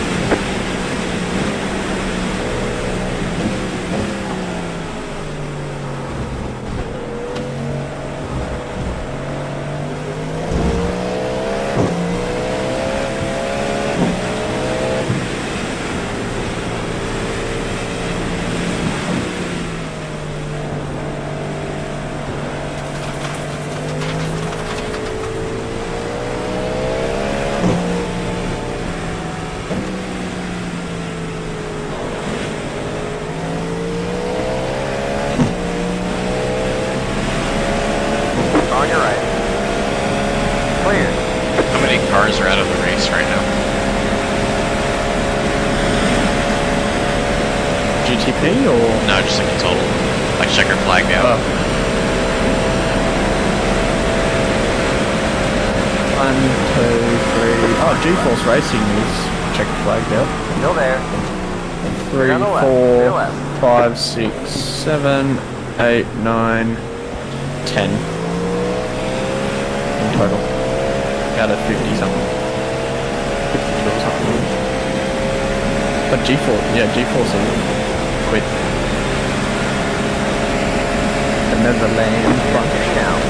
cars are out of the race right now. GTP or? No, just like in total. Like checker flagged out. Oh. 1, 2, 3. Oh, GeForce Racing is checker flagged out. Still there. 3, On the left. 4, Stay left. 5, 6, 7, 8, 9, 10 in total. Out of 50 something. 52 or something. But GeForce have quit. The Netherlands bunkers down.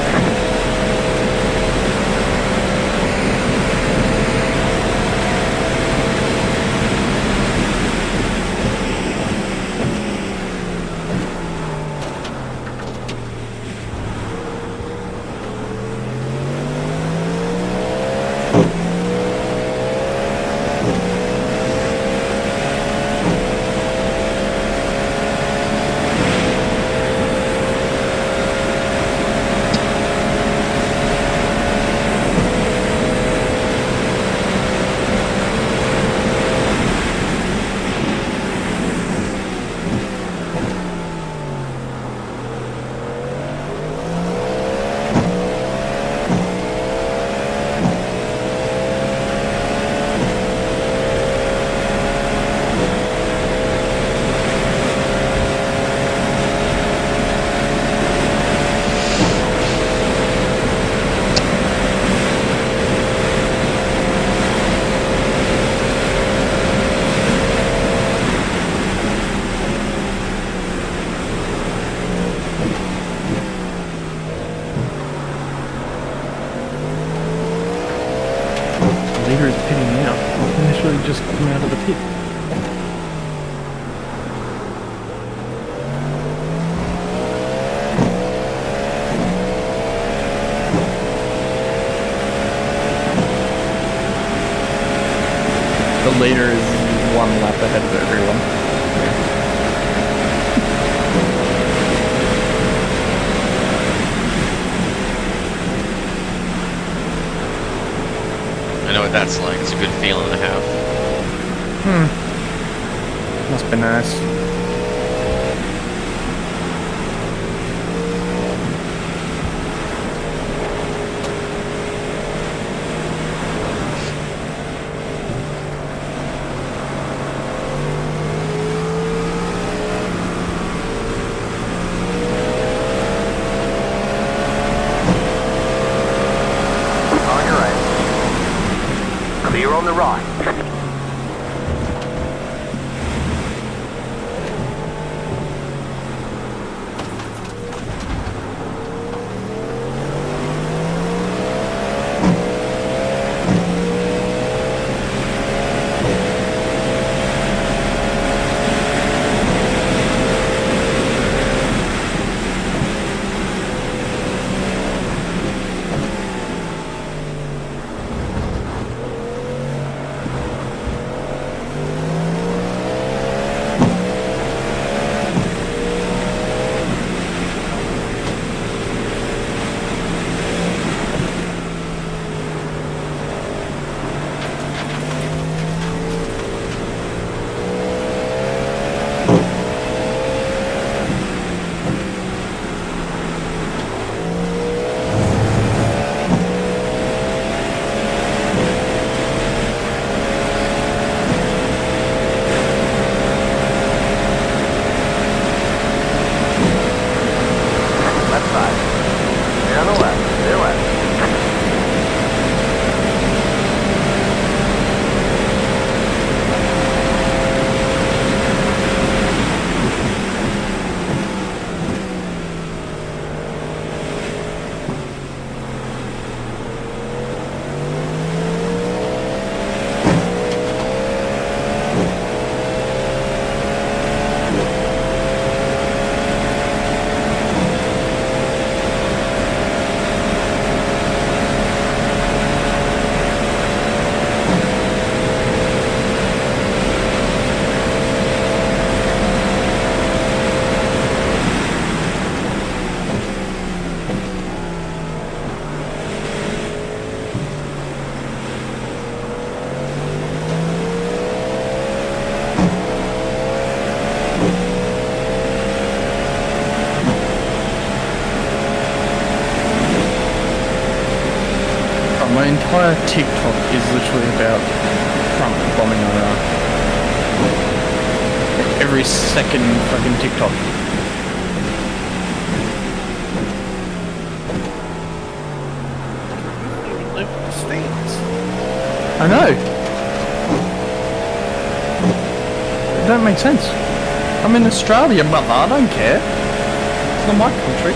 Leader is pitting out. Initially just come out of the pit. The leader is 1 lap ahead of everyone. I know what that's like. It's a good feeling to have. Must be nice. On your right. Clear on the right. my entire TikTok is literally about Trump bombing Iraq. Every second fucking TikTok. You live in the States. I know. It don't make sense. I'm in Australia, brother. I don't care. It's not my country.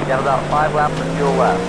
You have about 5 laps of fuel left.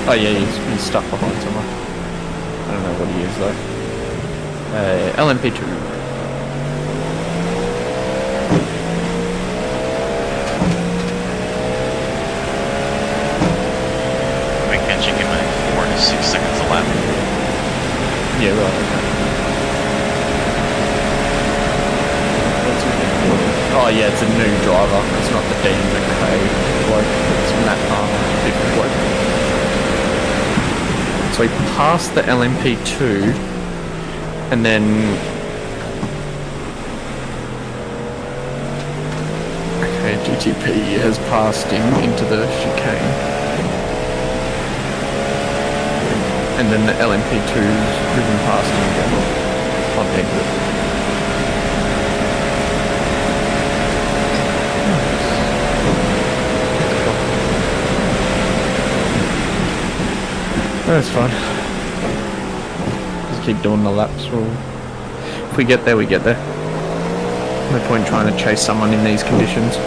Oh yeah, he's stuck behind someone. I don't know what he is though. LMP2. Wait, can't you give my 4 to 6 seconds a lap? Yeah, right, okay. What's his name? Oh yeah, it's a new driver. It's not the Dean McKay bloke. It's Matt Palmer, different bloke. So he passed the LMP2, and then... Okay, GTP has passed him into the chicane. And then the LMP2's driven past him again on exit. That's fine. Just keep doing the laps. If we get there, we get there. No point trying to chase someone in these conditions.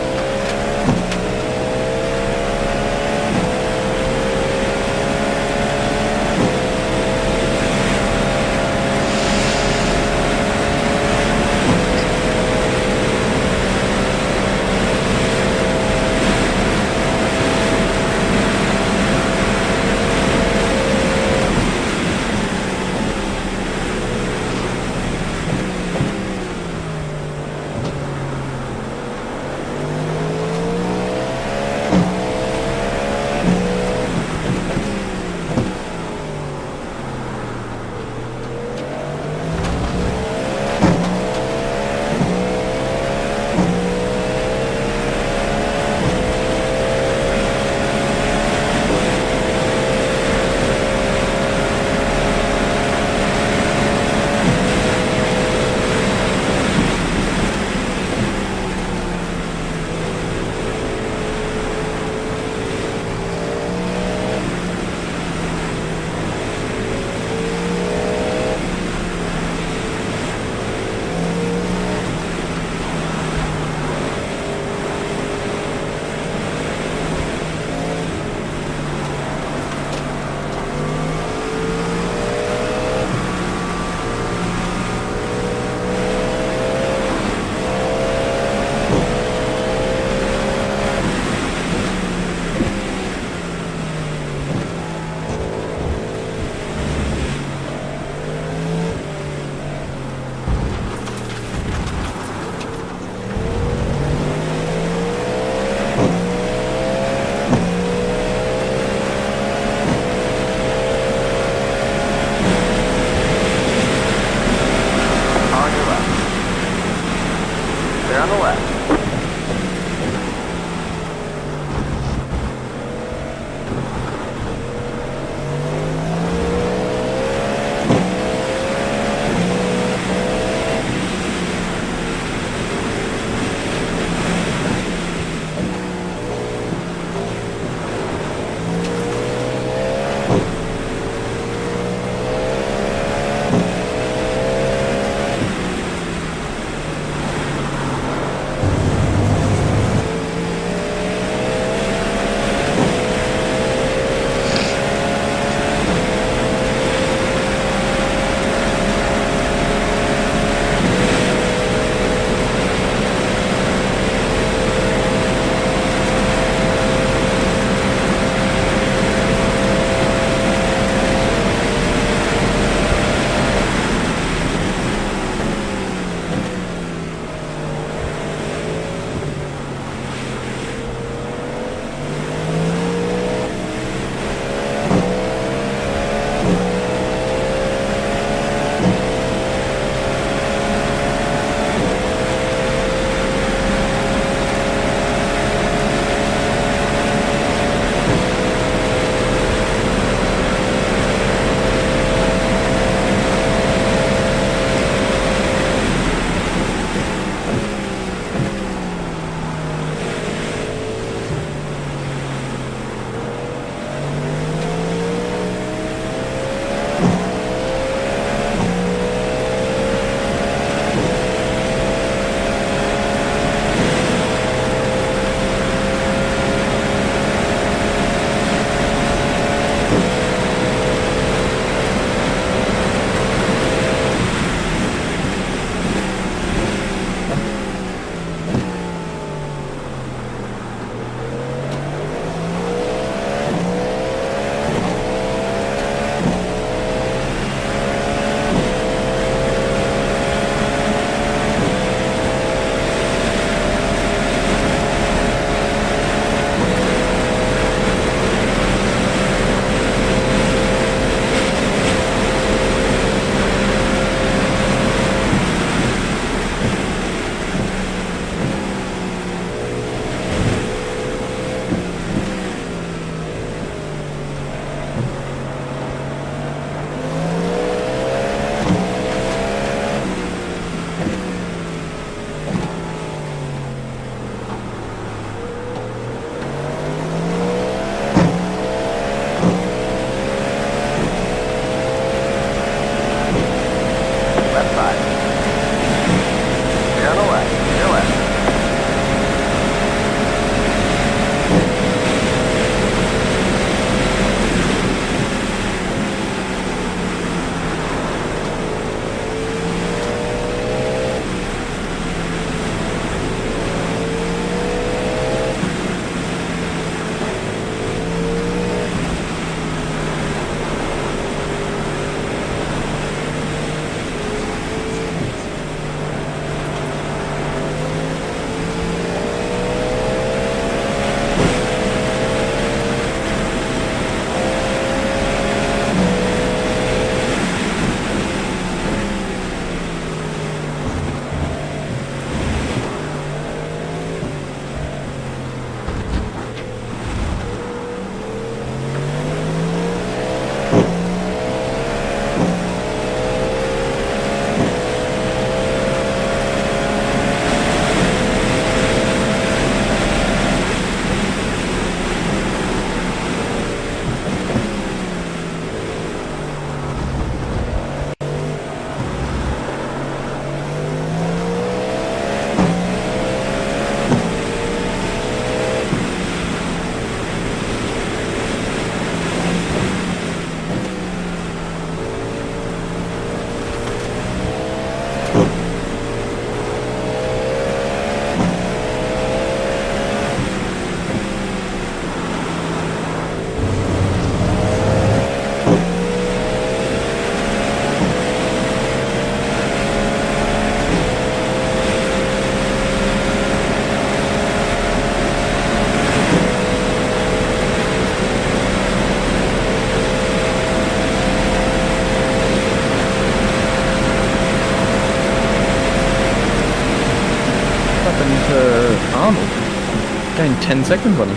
in 10 seconds on him.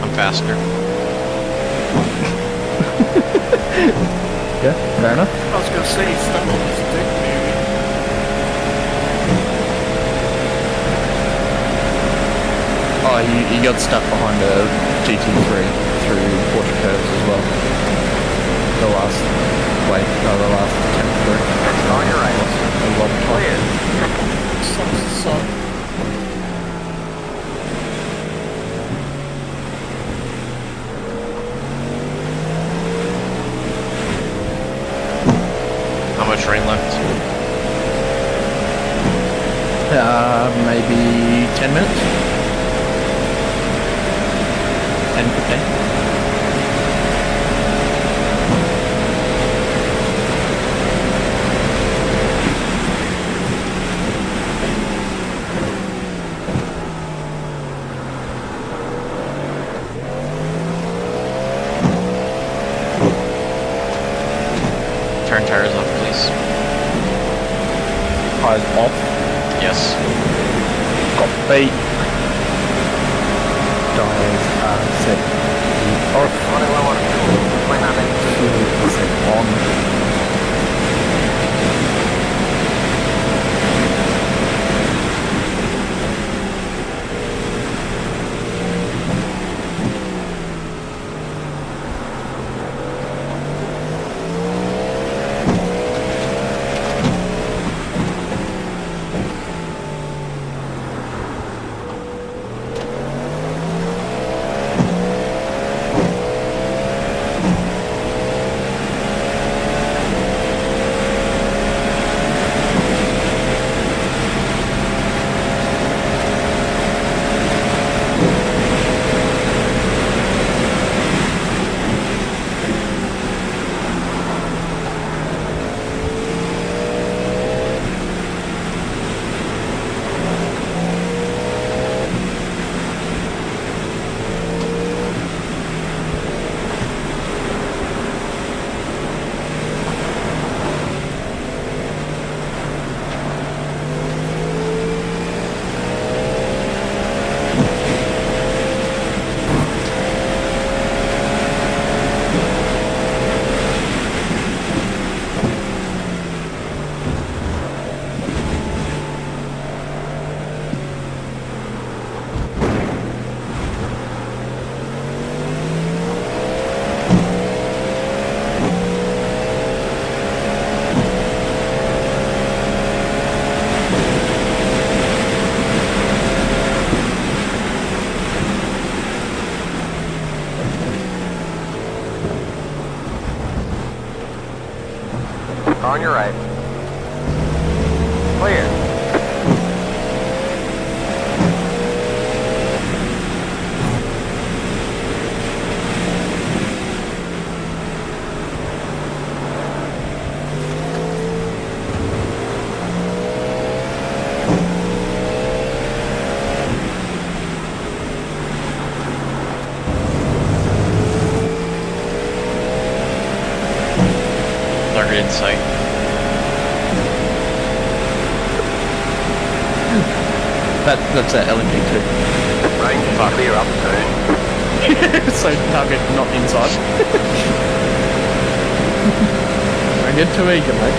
I'm faster. Yeah, fair enough. I was gonna say, stuck on his dick, maybe. Oh, he got stuck behind a GT3 through Porsche curves as well. The last attempt through. On your right. A lot of time. Sucks to suck. How much rain left? Maybe 10 minutes? 10, 15? Turn tires off, please. Tires off. Yes. Copy. Tires are set off. Running low on fuel. Might not make Fuel set on. On your right. Clear. Target in sight. That's that LMG too. Range clear up soon. So target not inside. Don't get too eager, mate.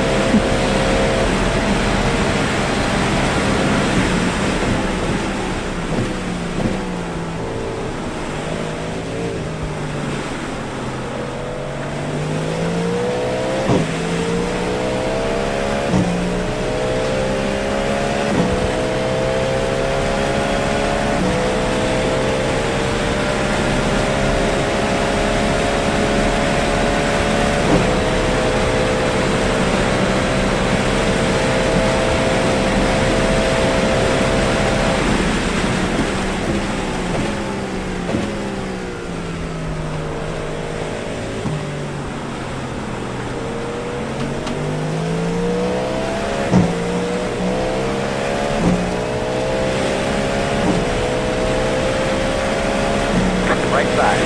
Right side.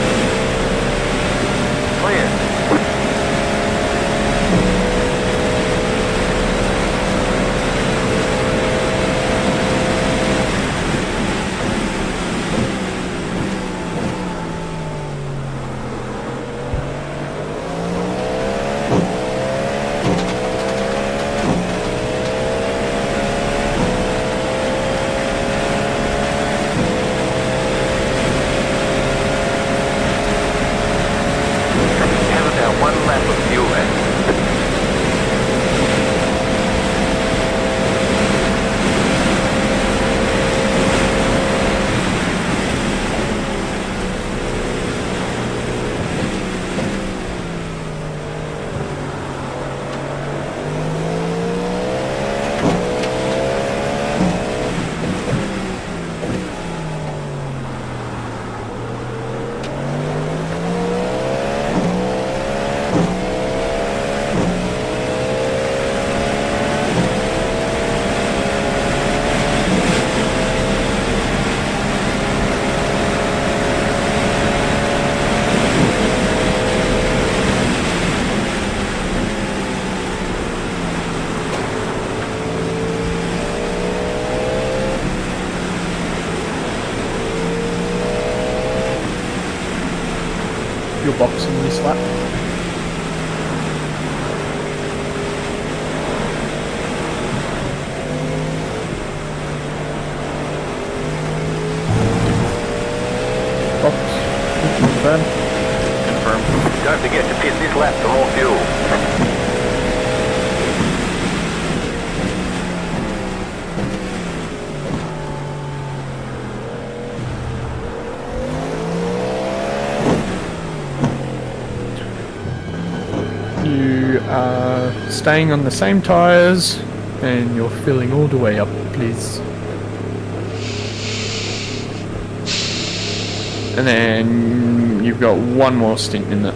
Clear. your box and your slap. Box. Confirm. Confirm. Don't forget to pit this lap for more fuel. You are staying on the same tyres and you're filling all the way up, please. And then you've got one more stint in that.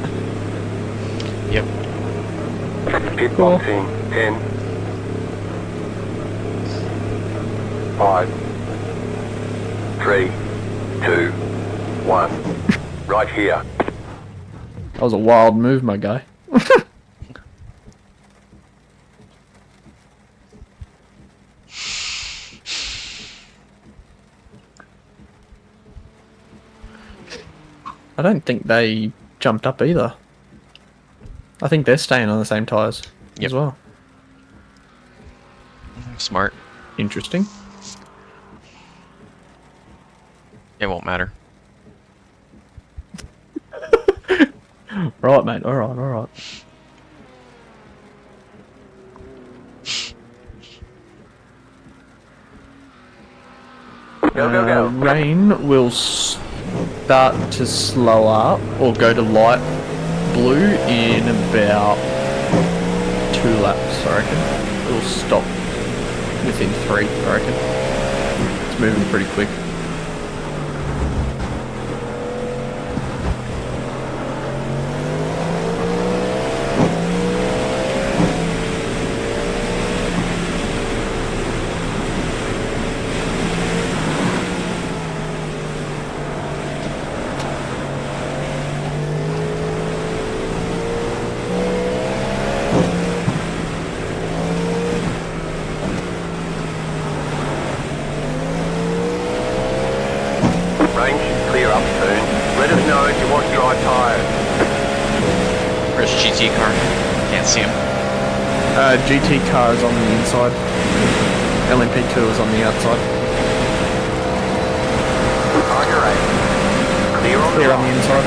Yep. Pit Cool. boxing 10, 5, 3, 2, 1. Right here. That was a wild move, my guy. I don't think they jumped up either. I think they're staying on the same tyres as well. Smart. Interesting. It won't matter. Right, mate. Alright, alright. Go. Rain will start to slow up or go to light blue in about 2 laps, I reckon. It'll stop within 3, I reckon. It's moving pretty quick. Rain should clear up soon. Let us know if you want dry tyres. Where's GT car? Can't see him. GT car is on the inside. LMP2 is on the outside. Tiger 8. Clear on Clear the on the inside.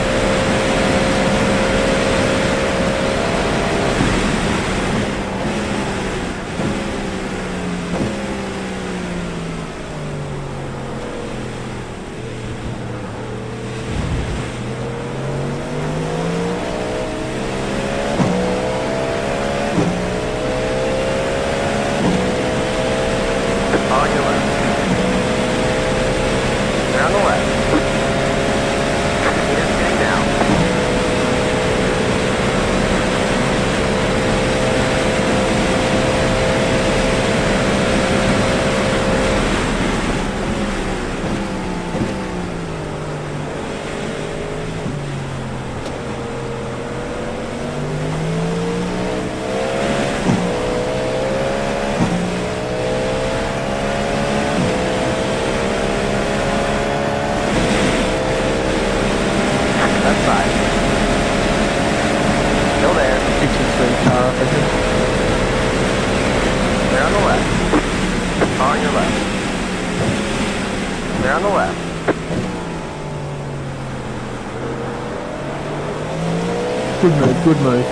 Good move.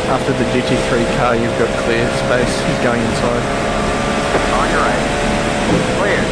After the GT3 car, you've got clear space. He's going inside. On your right. Clear.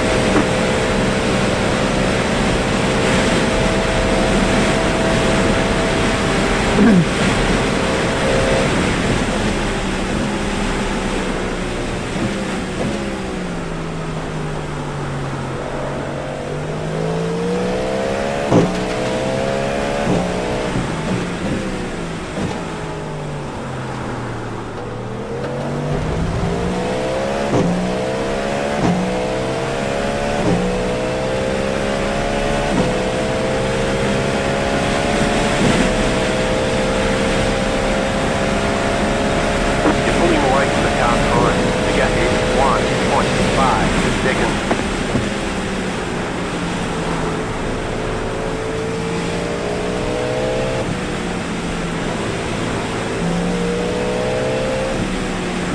Digging.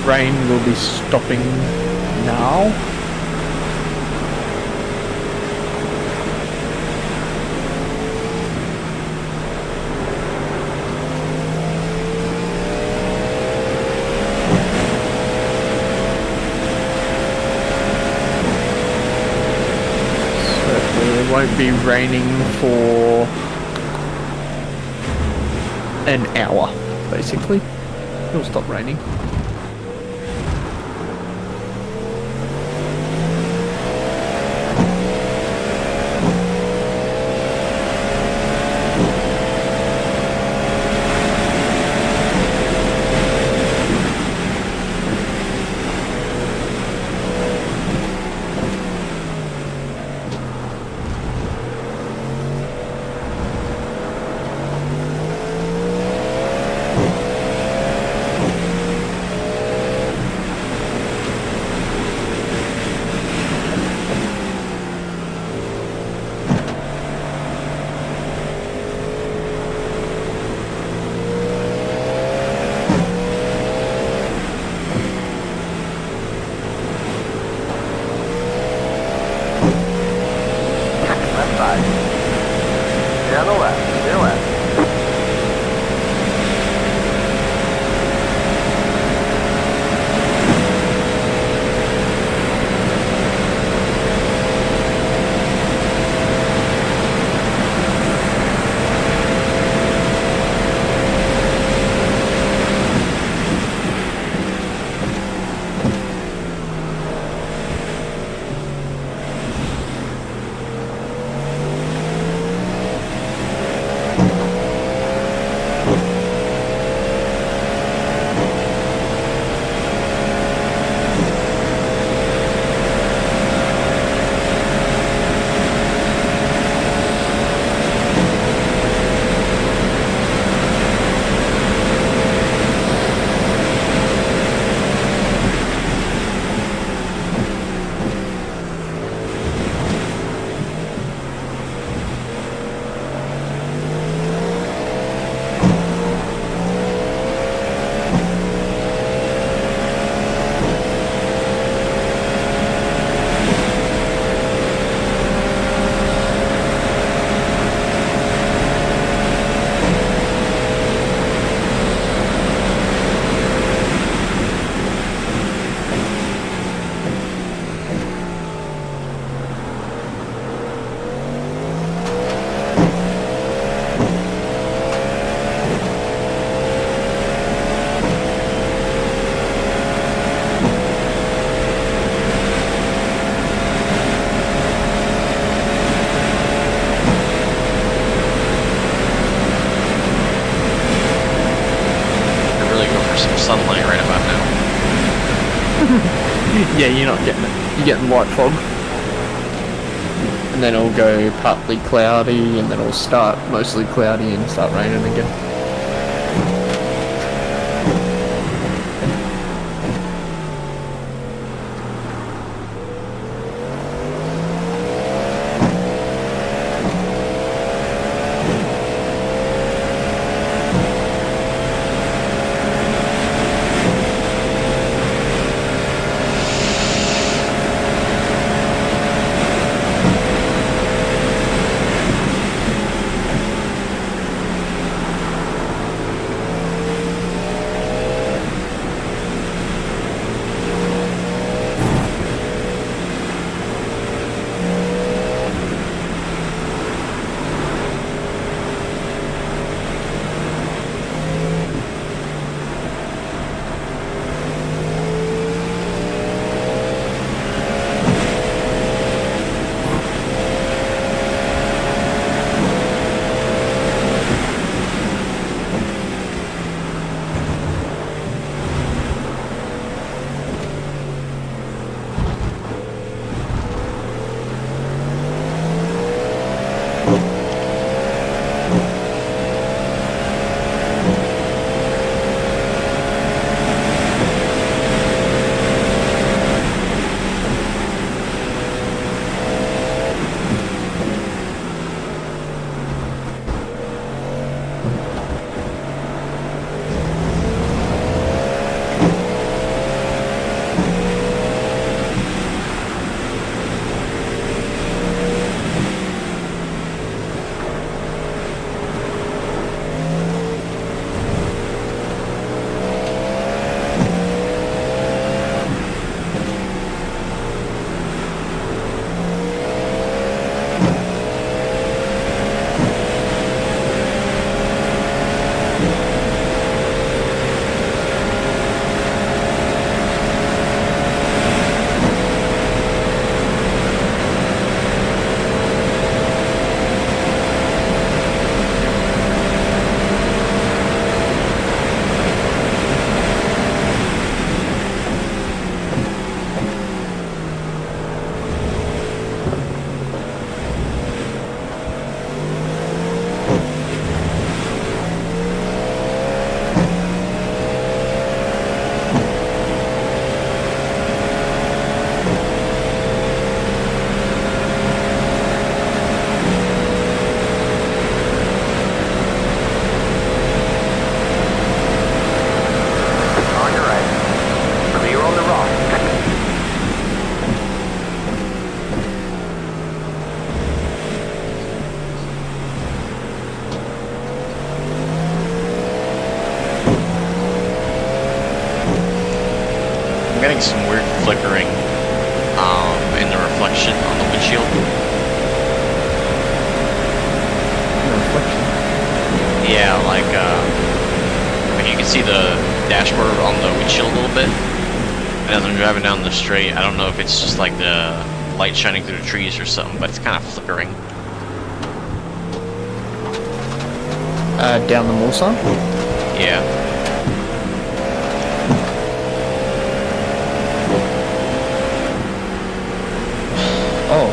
Rain will be stopping now. It won't be raining for an hour, basically. It'll stop raining. Sunlight right about now. Yeah, you're not getting it. You're getting light fog. And then it'll go partly cloudy, and then it'll start mostly cloudy and start raining again. getting some weird flickering in the reflection on the windshield. Reflection. Yeah, like you can see the dashboard on the windshield a little bit. And as I'm driving down the straight, I don't know if it's just like the light shining through the trees or something, but it's kind of flickering. Down the Mulsanne? Yeah. Oh,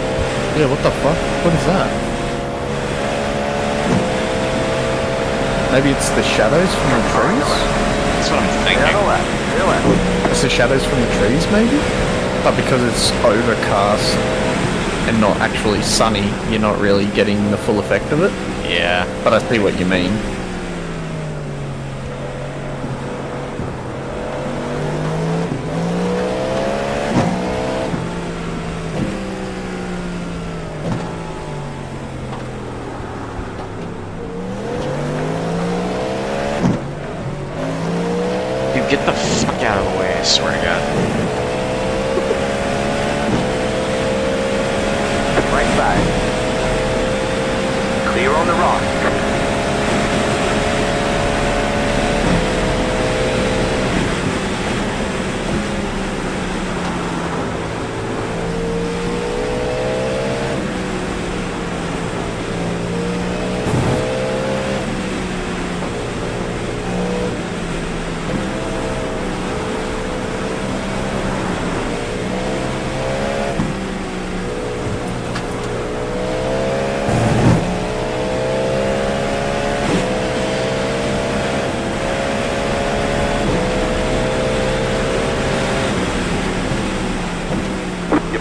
yeah, what the fuck? What is that? Maybe it's the shadows from the trees? That's what I'm thinking. It's the shadows from the trees, maybe? But because it's overcast and not actually sunny, you're not really getting the full effect of it. Yeah. But I see what you mean. Dude, get the fuck out of the way, I swear to God. Right side. Clear on the rock.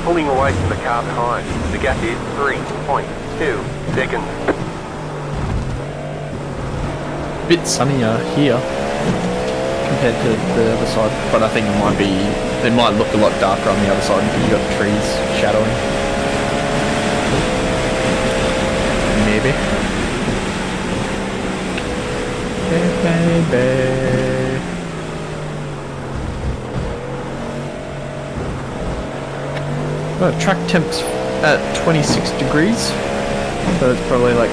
Pulling away from the car behind. The gap is 3.2 seconds. A bit sunnier here compared to the other side, but I think it might look a lot darker on the other side because you've got the trees shadowing. Maybe. Baby. Track temp's at 26 degrees, so it's probably like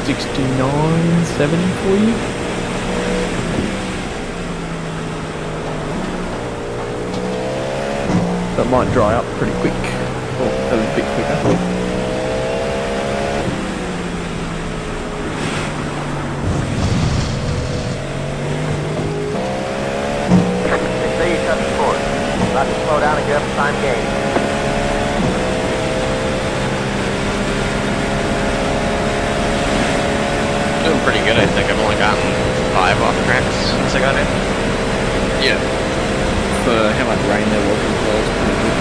69, 70 for you. That might dry up pretty quick, or a bit quicker. Say you touch the board. About to slow down and get up time gain. Doing pretty good, I think. I've only gotten 5 off tracks since I got in. Yeah. For how much rain there was as well, it's pretty good.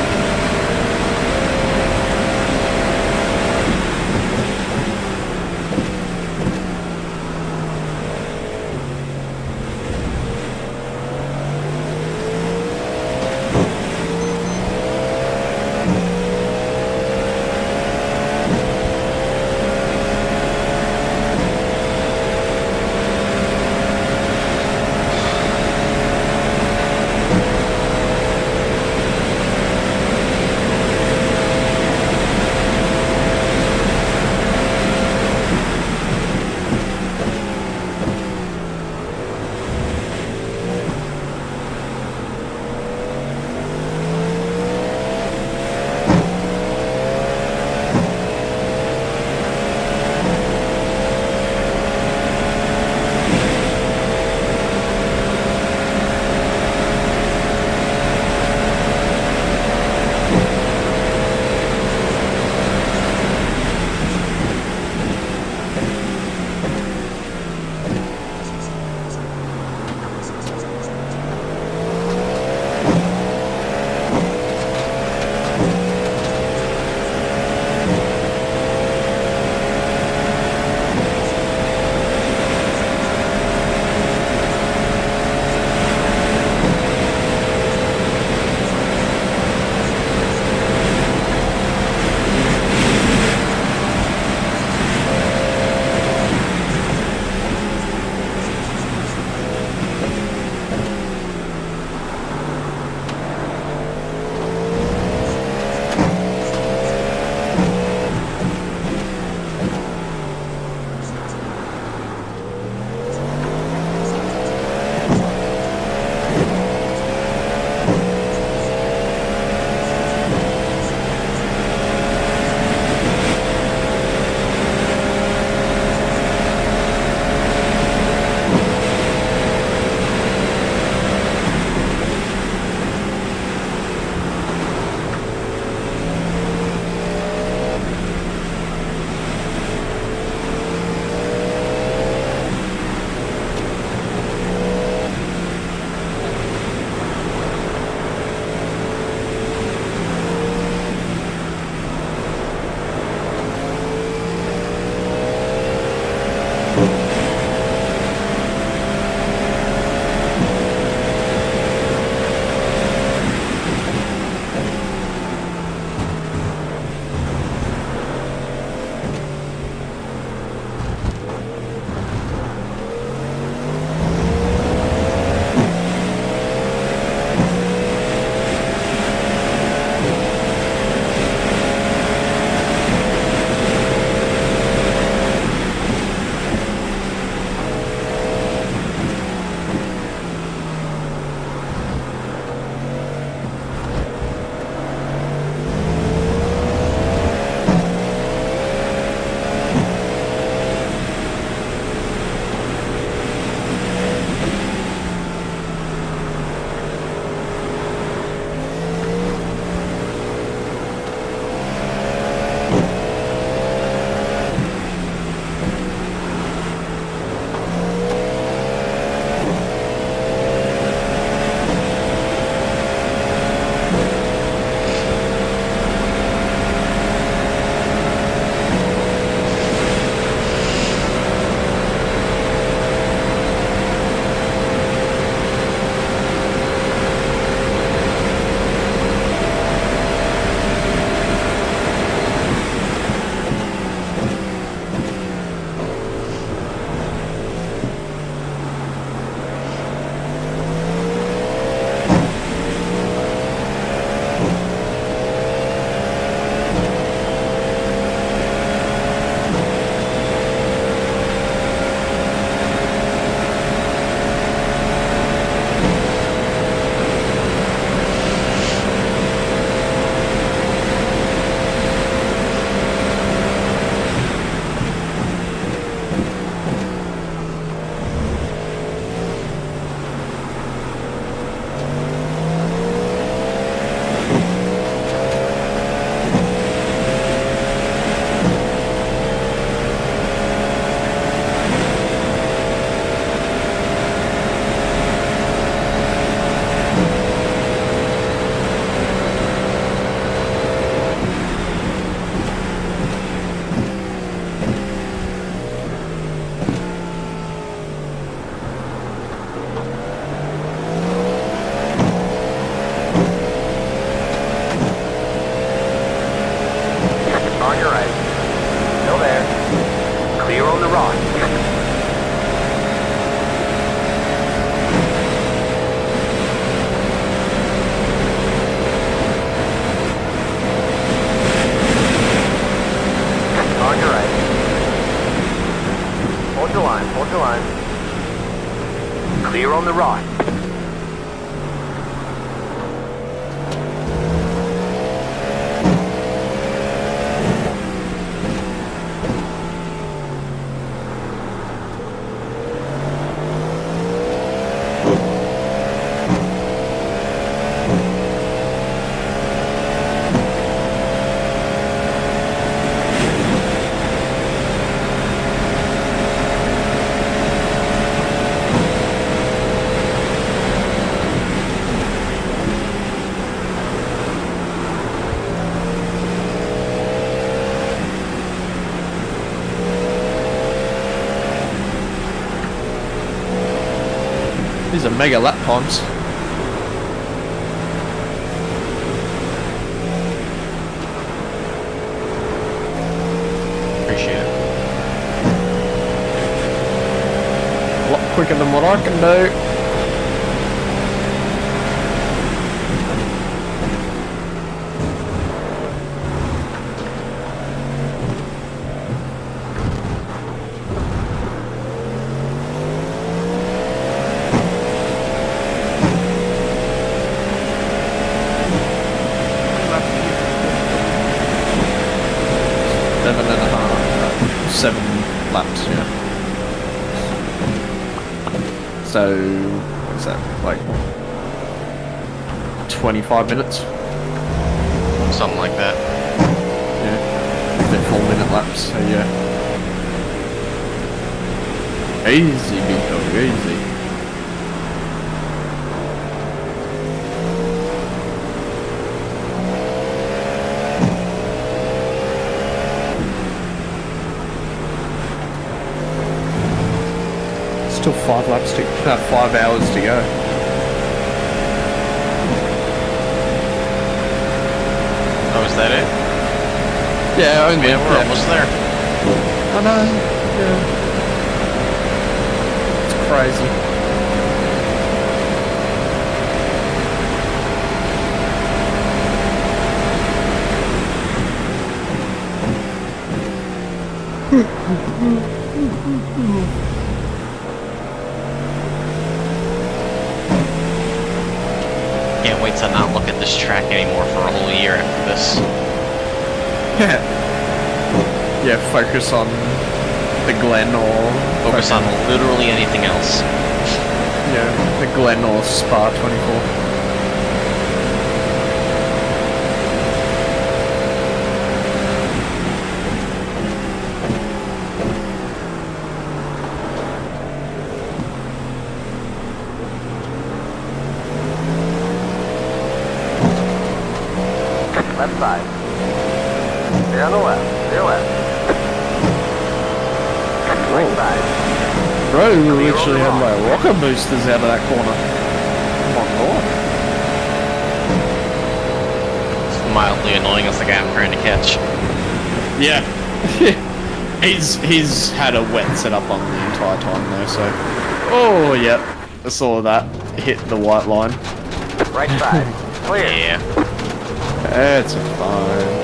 Clear on the right. These are mega lap times. Appreciate it. A lot quicker than what I can do. Seven laps, yeah. So, what's that, like 25 minutes? Something like that. Yeah. They're 4-minute laps, so yeah. Easy, big dog, easy. Still 5 laps to 5 hours to go. Oh, is that it? Yeah, only. Yeah, we're almost there. I know. Yeah. It's crazy. Can't wait to not look at this track anymore for a whole year after this. Yeah. Yeah, focus on the Glen or... Focus on literally anything else. Yeah, the Glen or Spa 24. Left side. Stay on the left. Stay left. Right side. Bro, we literally had like rocket boosters out of that corner. Oh my god. It's mildly annoying as the guy I'm trying to catch. Yeah. he's had a wet setup on the entire time though, so... Oh, yep. I saw that. Hit the white line. Right side. Clear. Yeah. It's fine.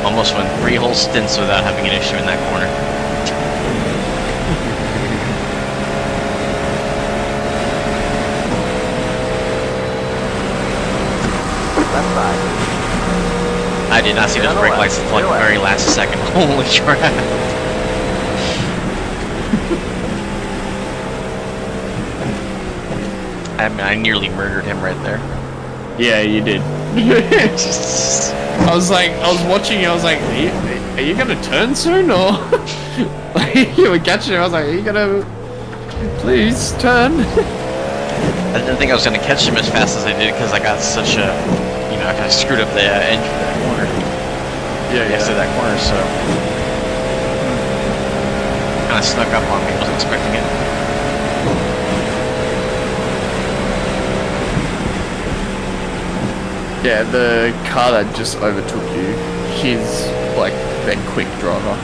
Almost went 3 whole stints without having an issue in that corner. Left side. I did not see those brake lights until like the very last second. Holy crap. I mean, I nearly murdered him right there. Yeah, you did. I was watching you, I was like, are you gonna turn soon, or? You were catching him, I was like, are you gonna... Please, turn. I didn't think I was going to catch him as fast as I did because I got such a... You know, I kind of screwed up the engine for that corner. Yeah, Next to that corner, so... Kind of snuck up on me, wasn't expecting it. Yeah, the car that just overtook you, he's like their quick driver.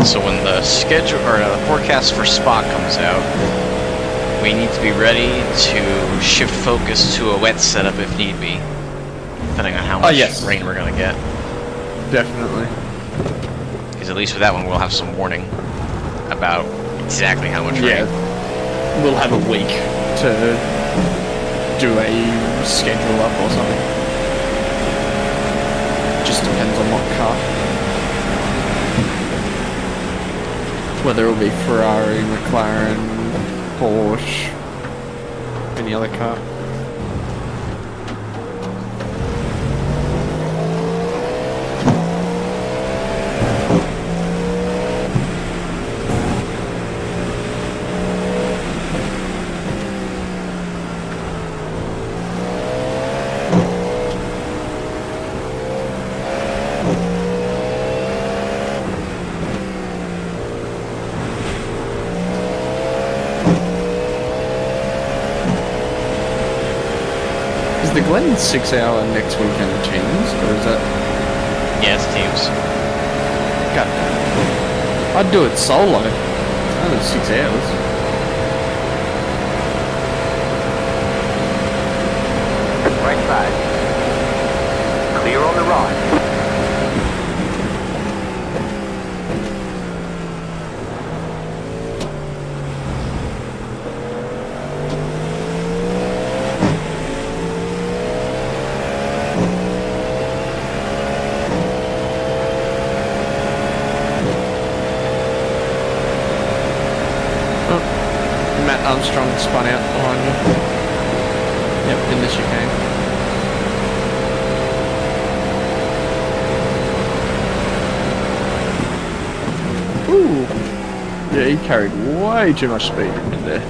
So when the schedule or the forecast for Spa comes out, we need to be ready to shift focus to a wet setup if need be, depending on how much rain we're gonna get. Definitely. Because at least with that one, we'll have some warning about exactly how much rain. We'll have a week to do a schedule up or something. Just depends on what car. Whether it'll be Ferrari, McLaren, Porsche, any other car. The Glen 6 hour next weekend teams, or is that? Yeah, it's teams. God damn. I'd do it solo. It's only 6 hours. Right side. Clear on the right. Armstrong spun out behind you. Yep, in the chicane. Ooh! Yeah, he carried way too much speed into there.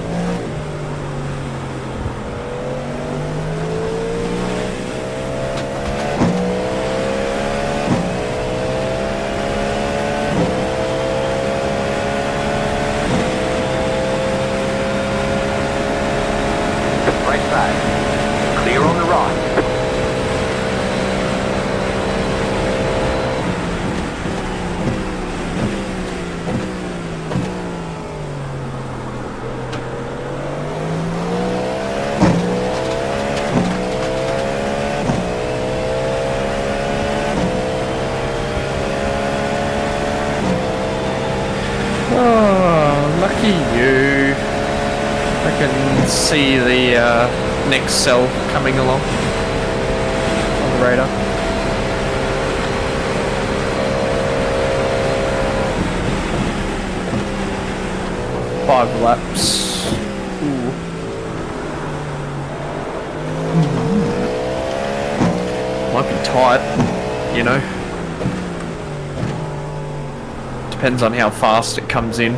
Clear on the right. Oh, lucky you. I can see the next cell coming along on the radar. Five laps. Ooh. Might be tight, you know. Depends on how fast it comes in.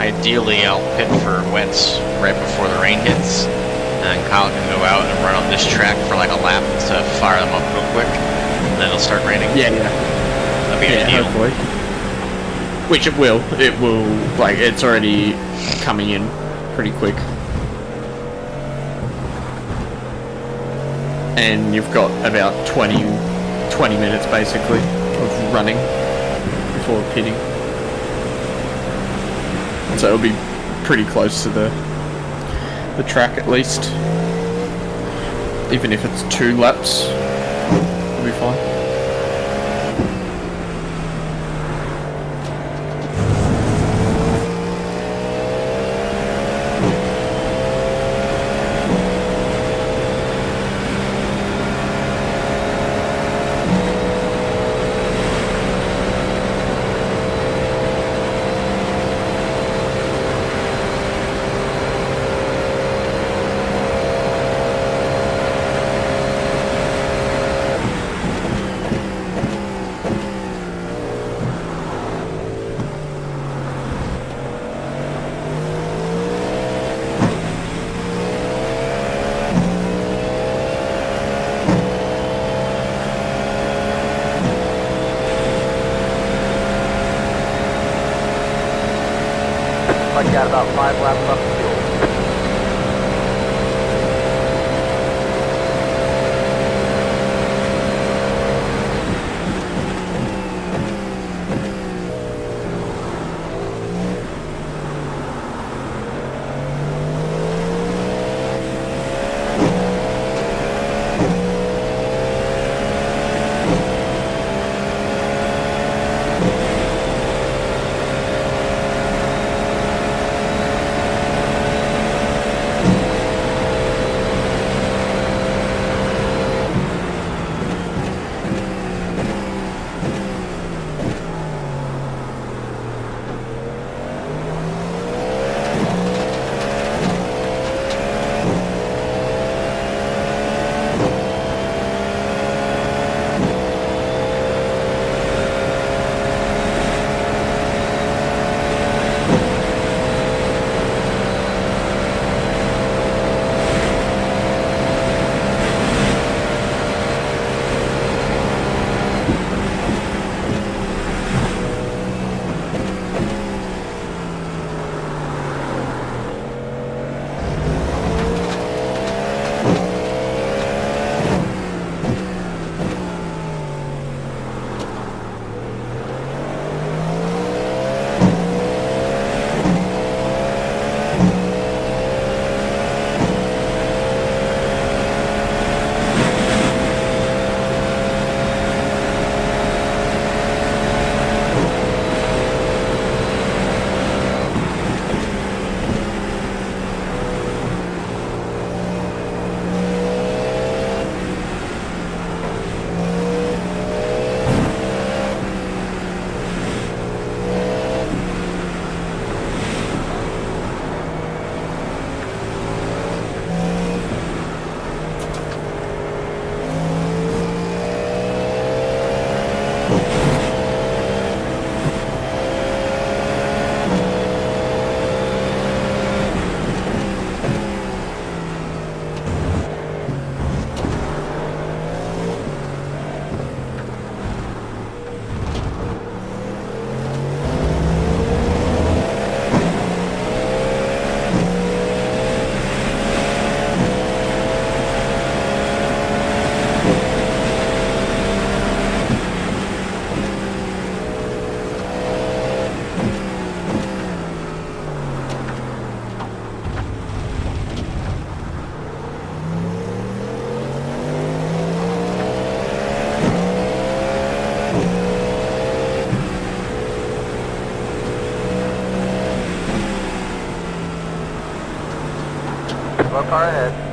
Ideally, I'll pit for wets right before the rain hits, and Kyle can go out and run on this track for like a lap to fire them up real quick, and then it'll start raining. Yeah. That'd be ideal. Hopefully. Which it will. It will, like, it's already coming in pretty quick. And you've got about 20 minutes basically of running before pitting. So it'll be pretty close to the track at least. Even if it's 2 laps, it'll be fine. like you got about 5 laps left of fuel. Slow car ahead.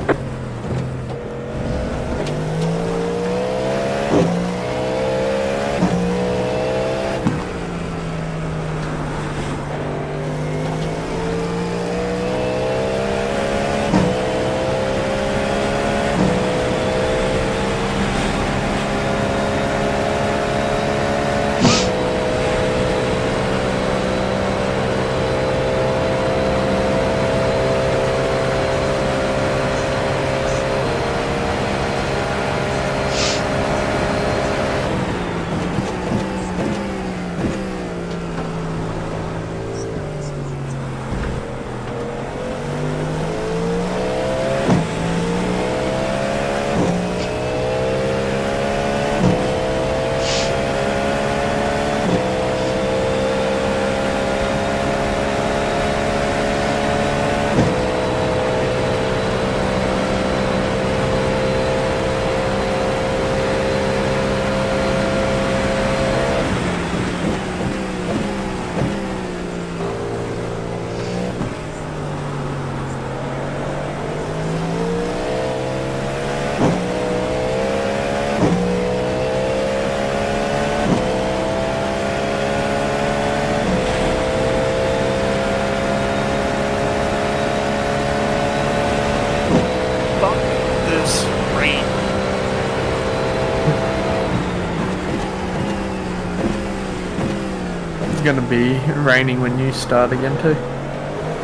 Gonna be raining when you start again too.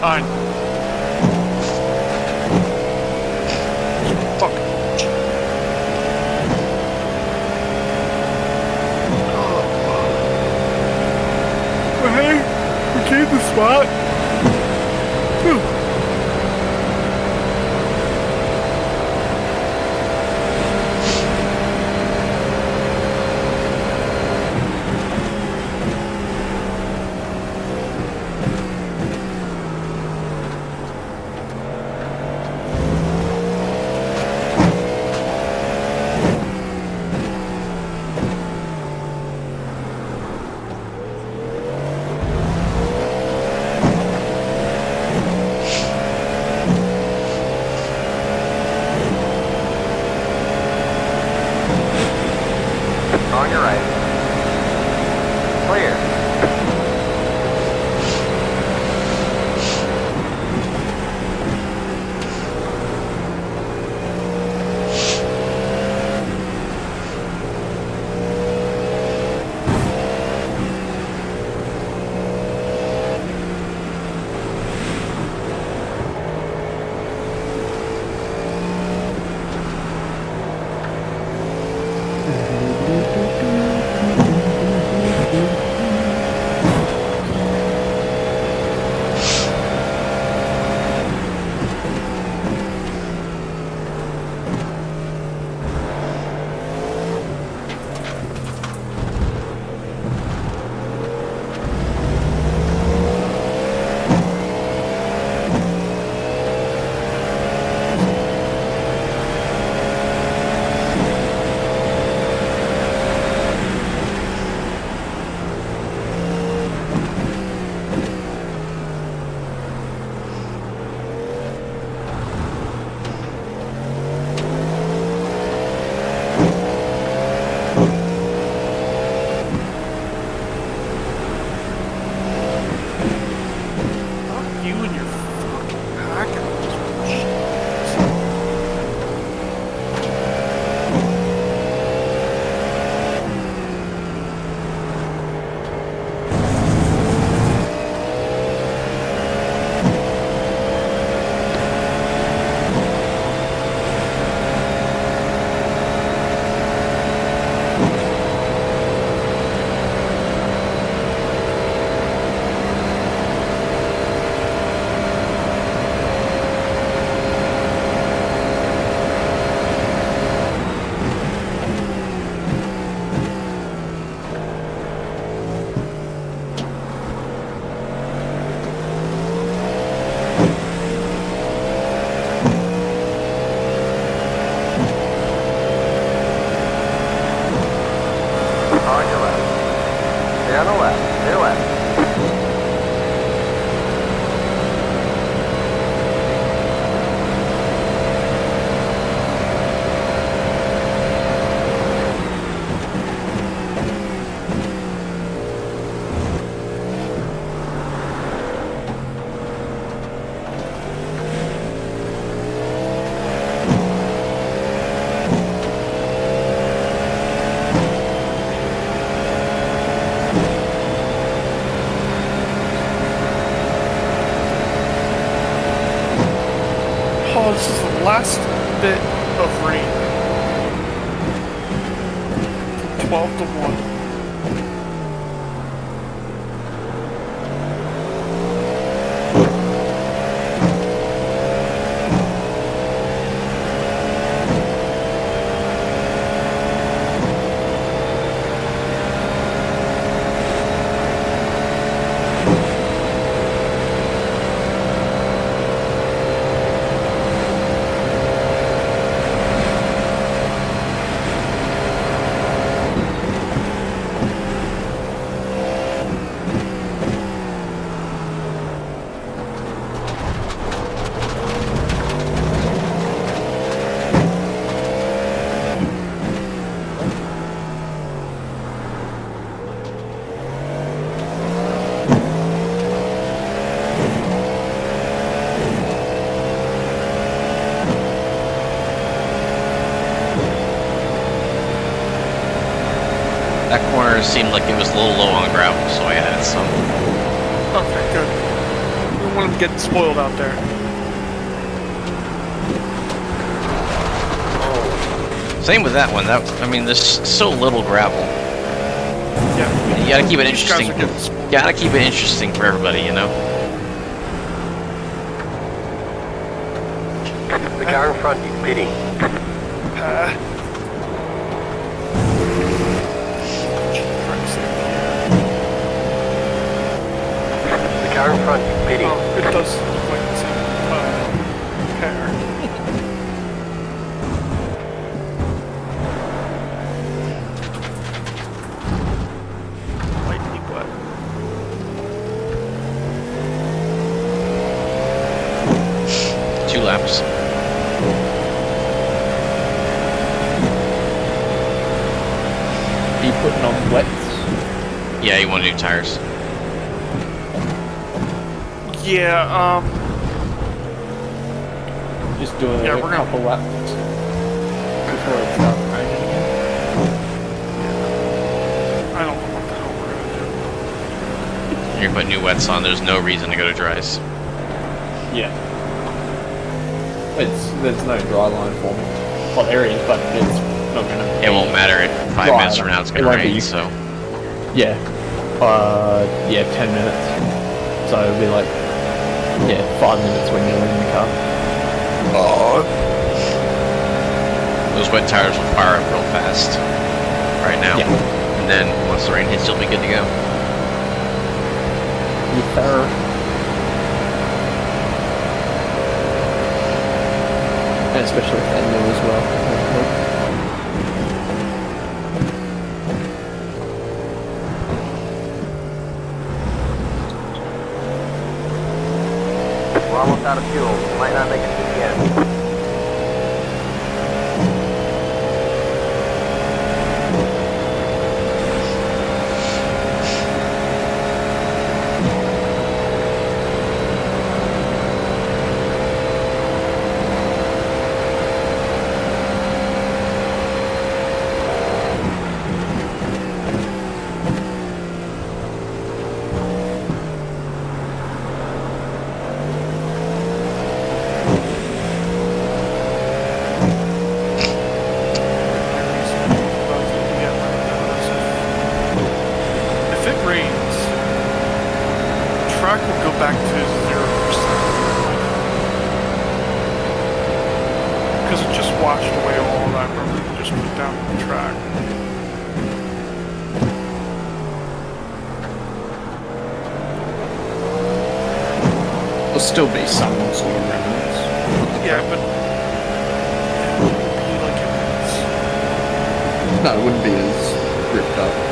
Fine. Fuck. Well, hey, we gained the spot. you and your fucking pack and just On your left. Stay on the left. Stay left. oh, this is the last bit of rain. 12 to 1. That corner seemed like it was a little low on gravel, so I added some. Okay, good. We don't want him getting spoiled out there. Same with that one. I mean, there's so little gravel. Yeah. You gotta keep it These guys interesting. are getting spoiled. You gotta keep it interesting for everybody, you know? The car in front is pitting. The car in front is pitting. Oh, it does look like the same pair. Lightning wet. Two laps. Are you putting on wets? Yeah, you want new tires. Yeah, Just doing Yeah, a we're gonna- couple laps before it starts raining again. I don't know what the hell we're gonna do. You're putting new wets on, there's no reason to go to dries. Yeah. There's no dry line for me. Well, there is, but it's not gonna. It won't matter if 5 Dry minutes from enough. now it's It gonna won't rain, be. so. Yeah. Yeah, 10 minutes. So it'll be like, 5 minutes when you're in the car. Those wet tires will fire up real fast right now. Yeah. And then once the rain hits, you'll be good to go. Yes, sir. And especially if they're new as well. We're almost out of fuel. Might not make it to the end. because it just washed away all that rubber you just put down on the track. There'll still be some sort of remnants. Yeah, but it wouldn't be like it was. No, it wouldn't be as ripped up.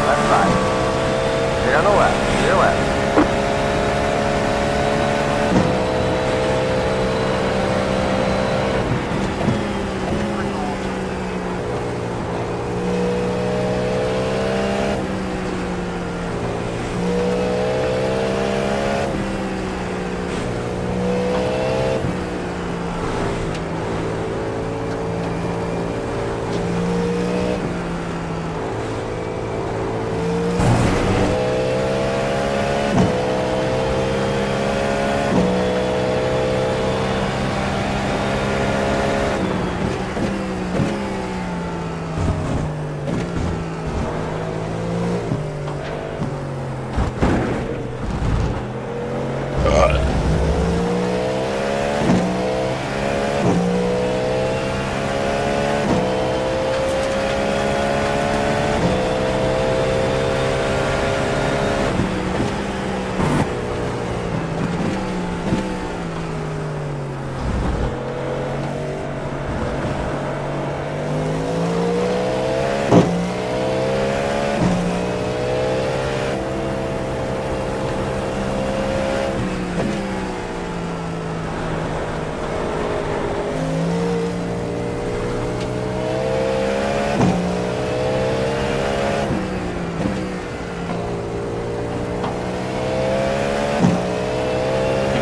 Left side. Stay on the left. Stay left.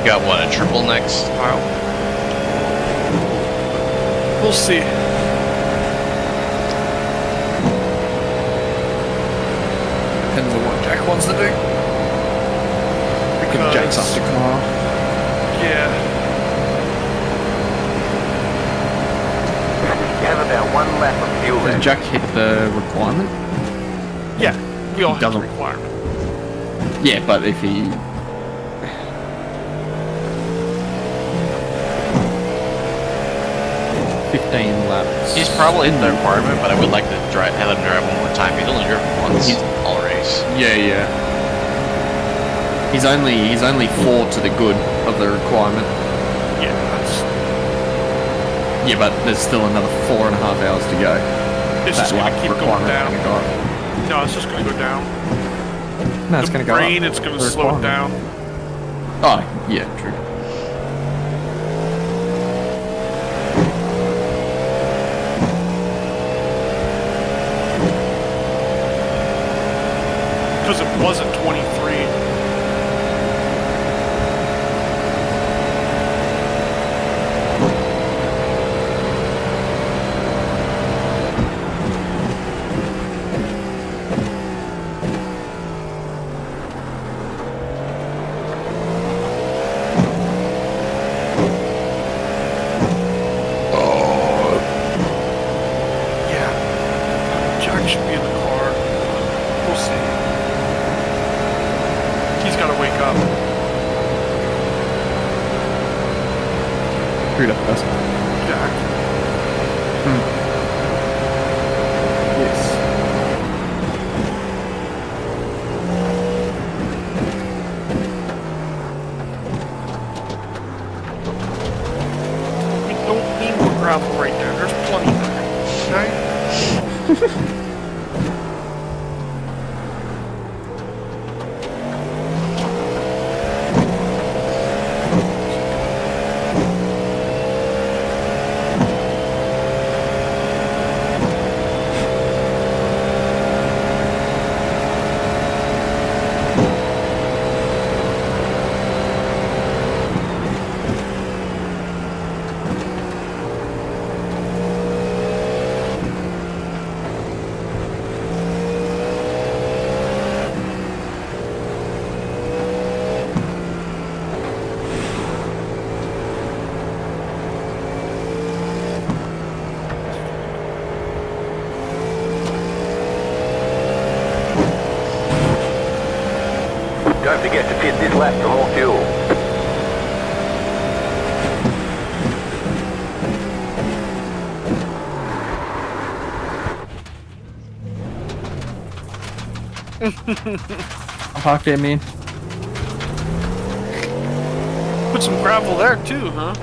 Got what, a triple next, Kyle? We'll see. Depends on what Jack wants to do. Because Jack's after car. Yeah. You have about one lap of fuel Does left. Jack hit the requirement? Yeah. We all have the Doesn't- requirement. Yeah, but if he... laps. He's probably in the requirement, but I would like to have him drive one more time. He's only driven once all race. Yeah. He's only 4 to the good of the requirement. Yeah, that's... Yeah, but there's still another 4.5 hours to go. It's just gonna keep going down. Go. No, it's just gonna go down. No, it's gonna go up. Rain, it's gonna The slow it requirement. down. Oh, yeah, true. Because it wasn't 23. Yeah. Jack should be in the car. We'll see. He's got to wake up. Screwed up first. Jack. Yes. We don't need more gravel right there. There's plenty there. Okay? Use left for more fuel. I'll park there, man. Put some gravel there too, huh?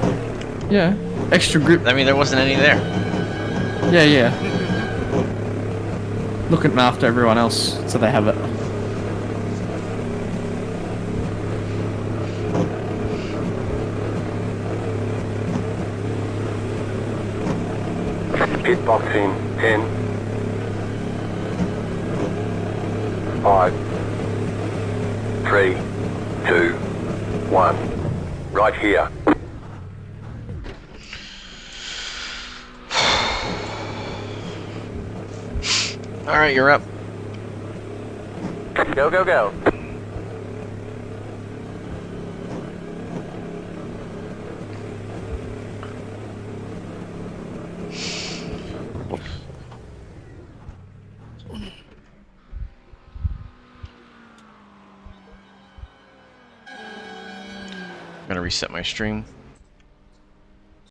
Yeah. Extra grip. I mean, there wasn't any there. Yeah, yeah. Looking after everyone else, so they have it. Pit box in 10, 5, 3, 2, 1. Right here. All right, you're up. Go, go, go. I'm gonna reset my stream.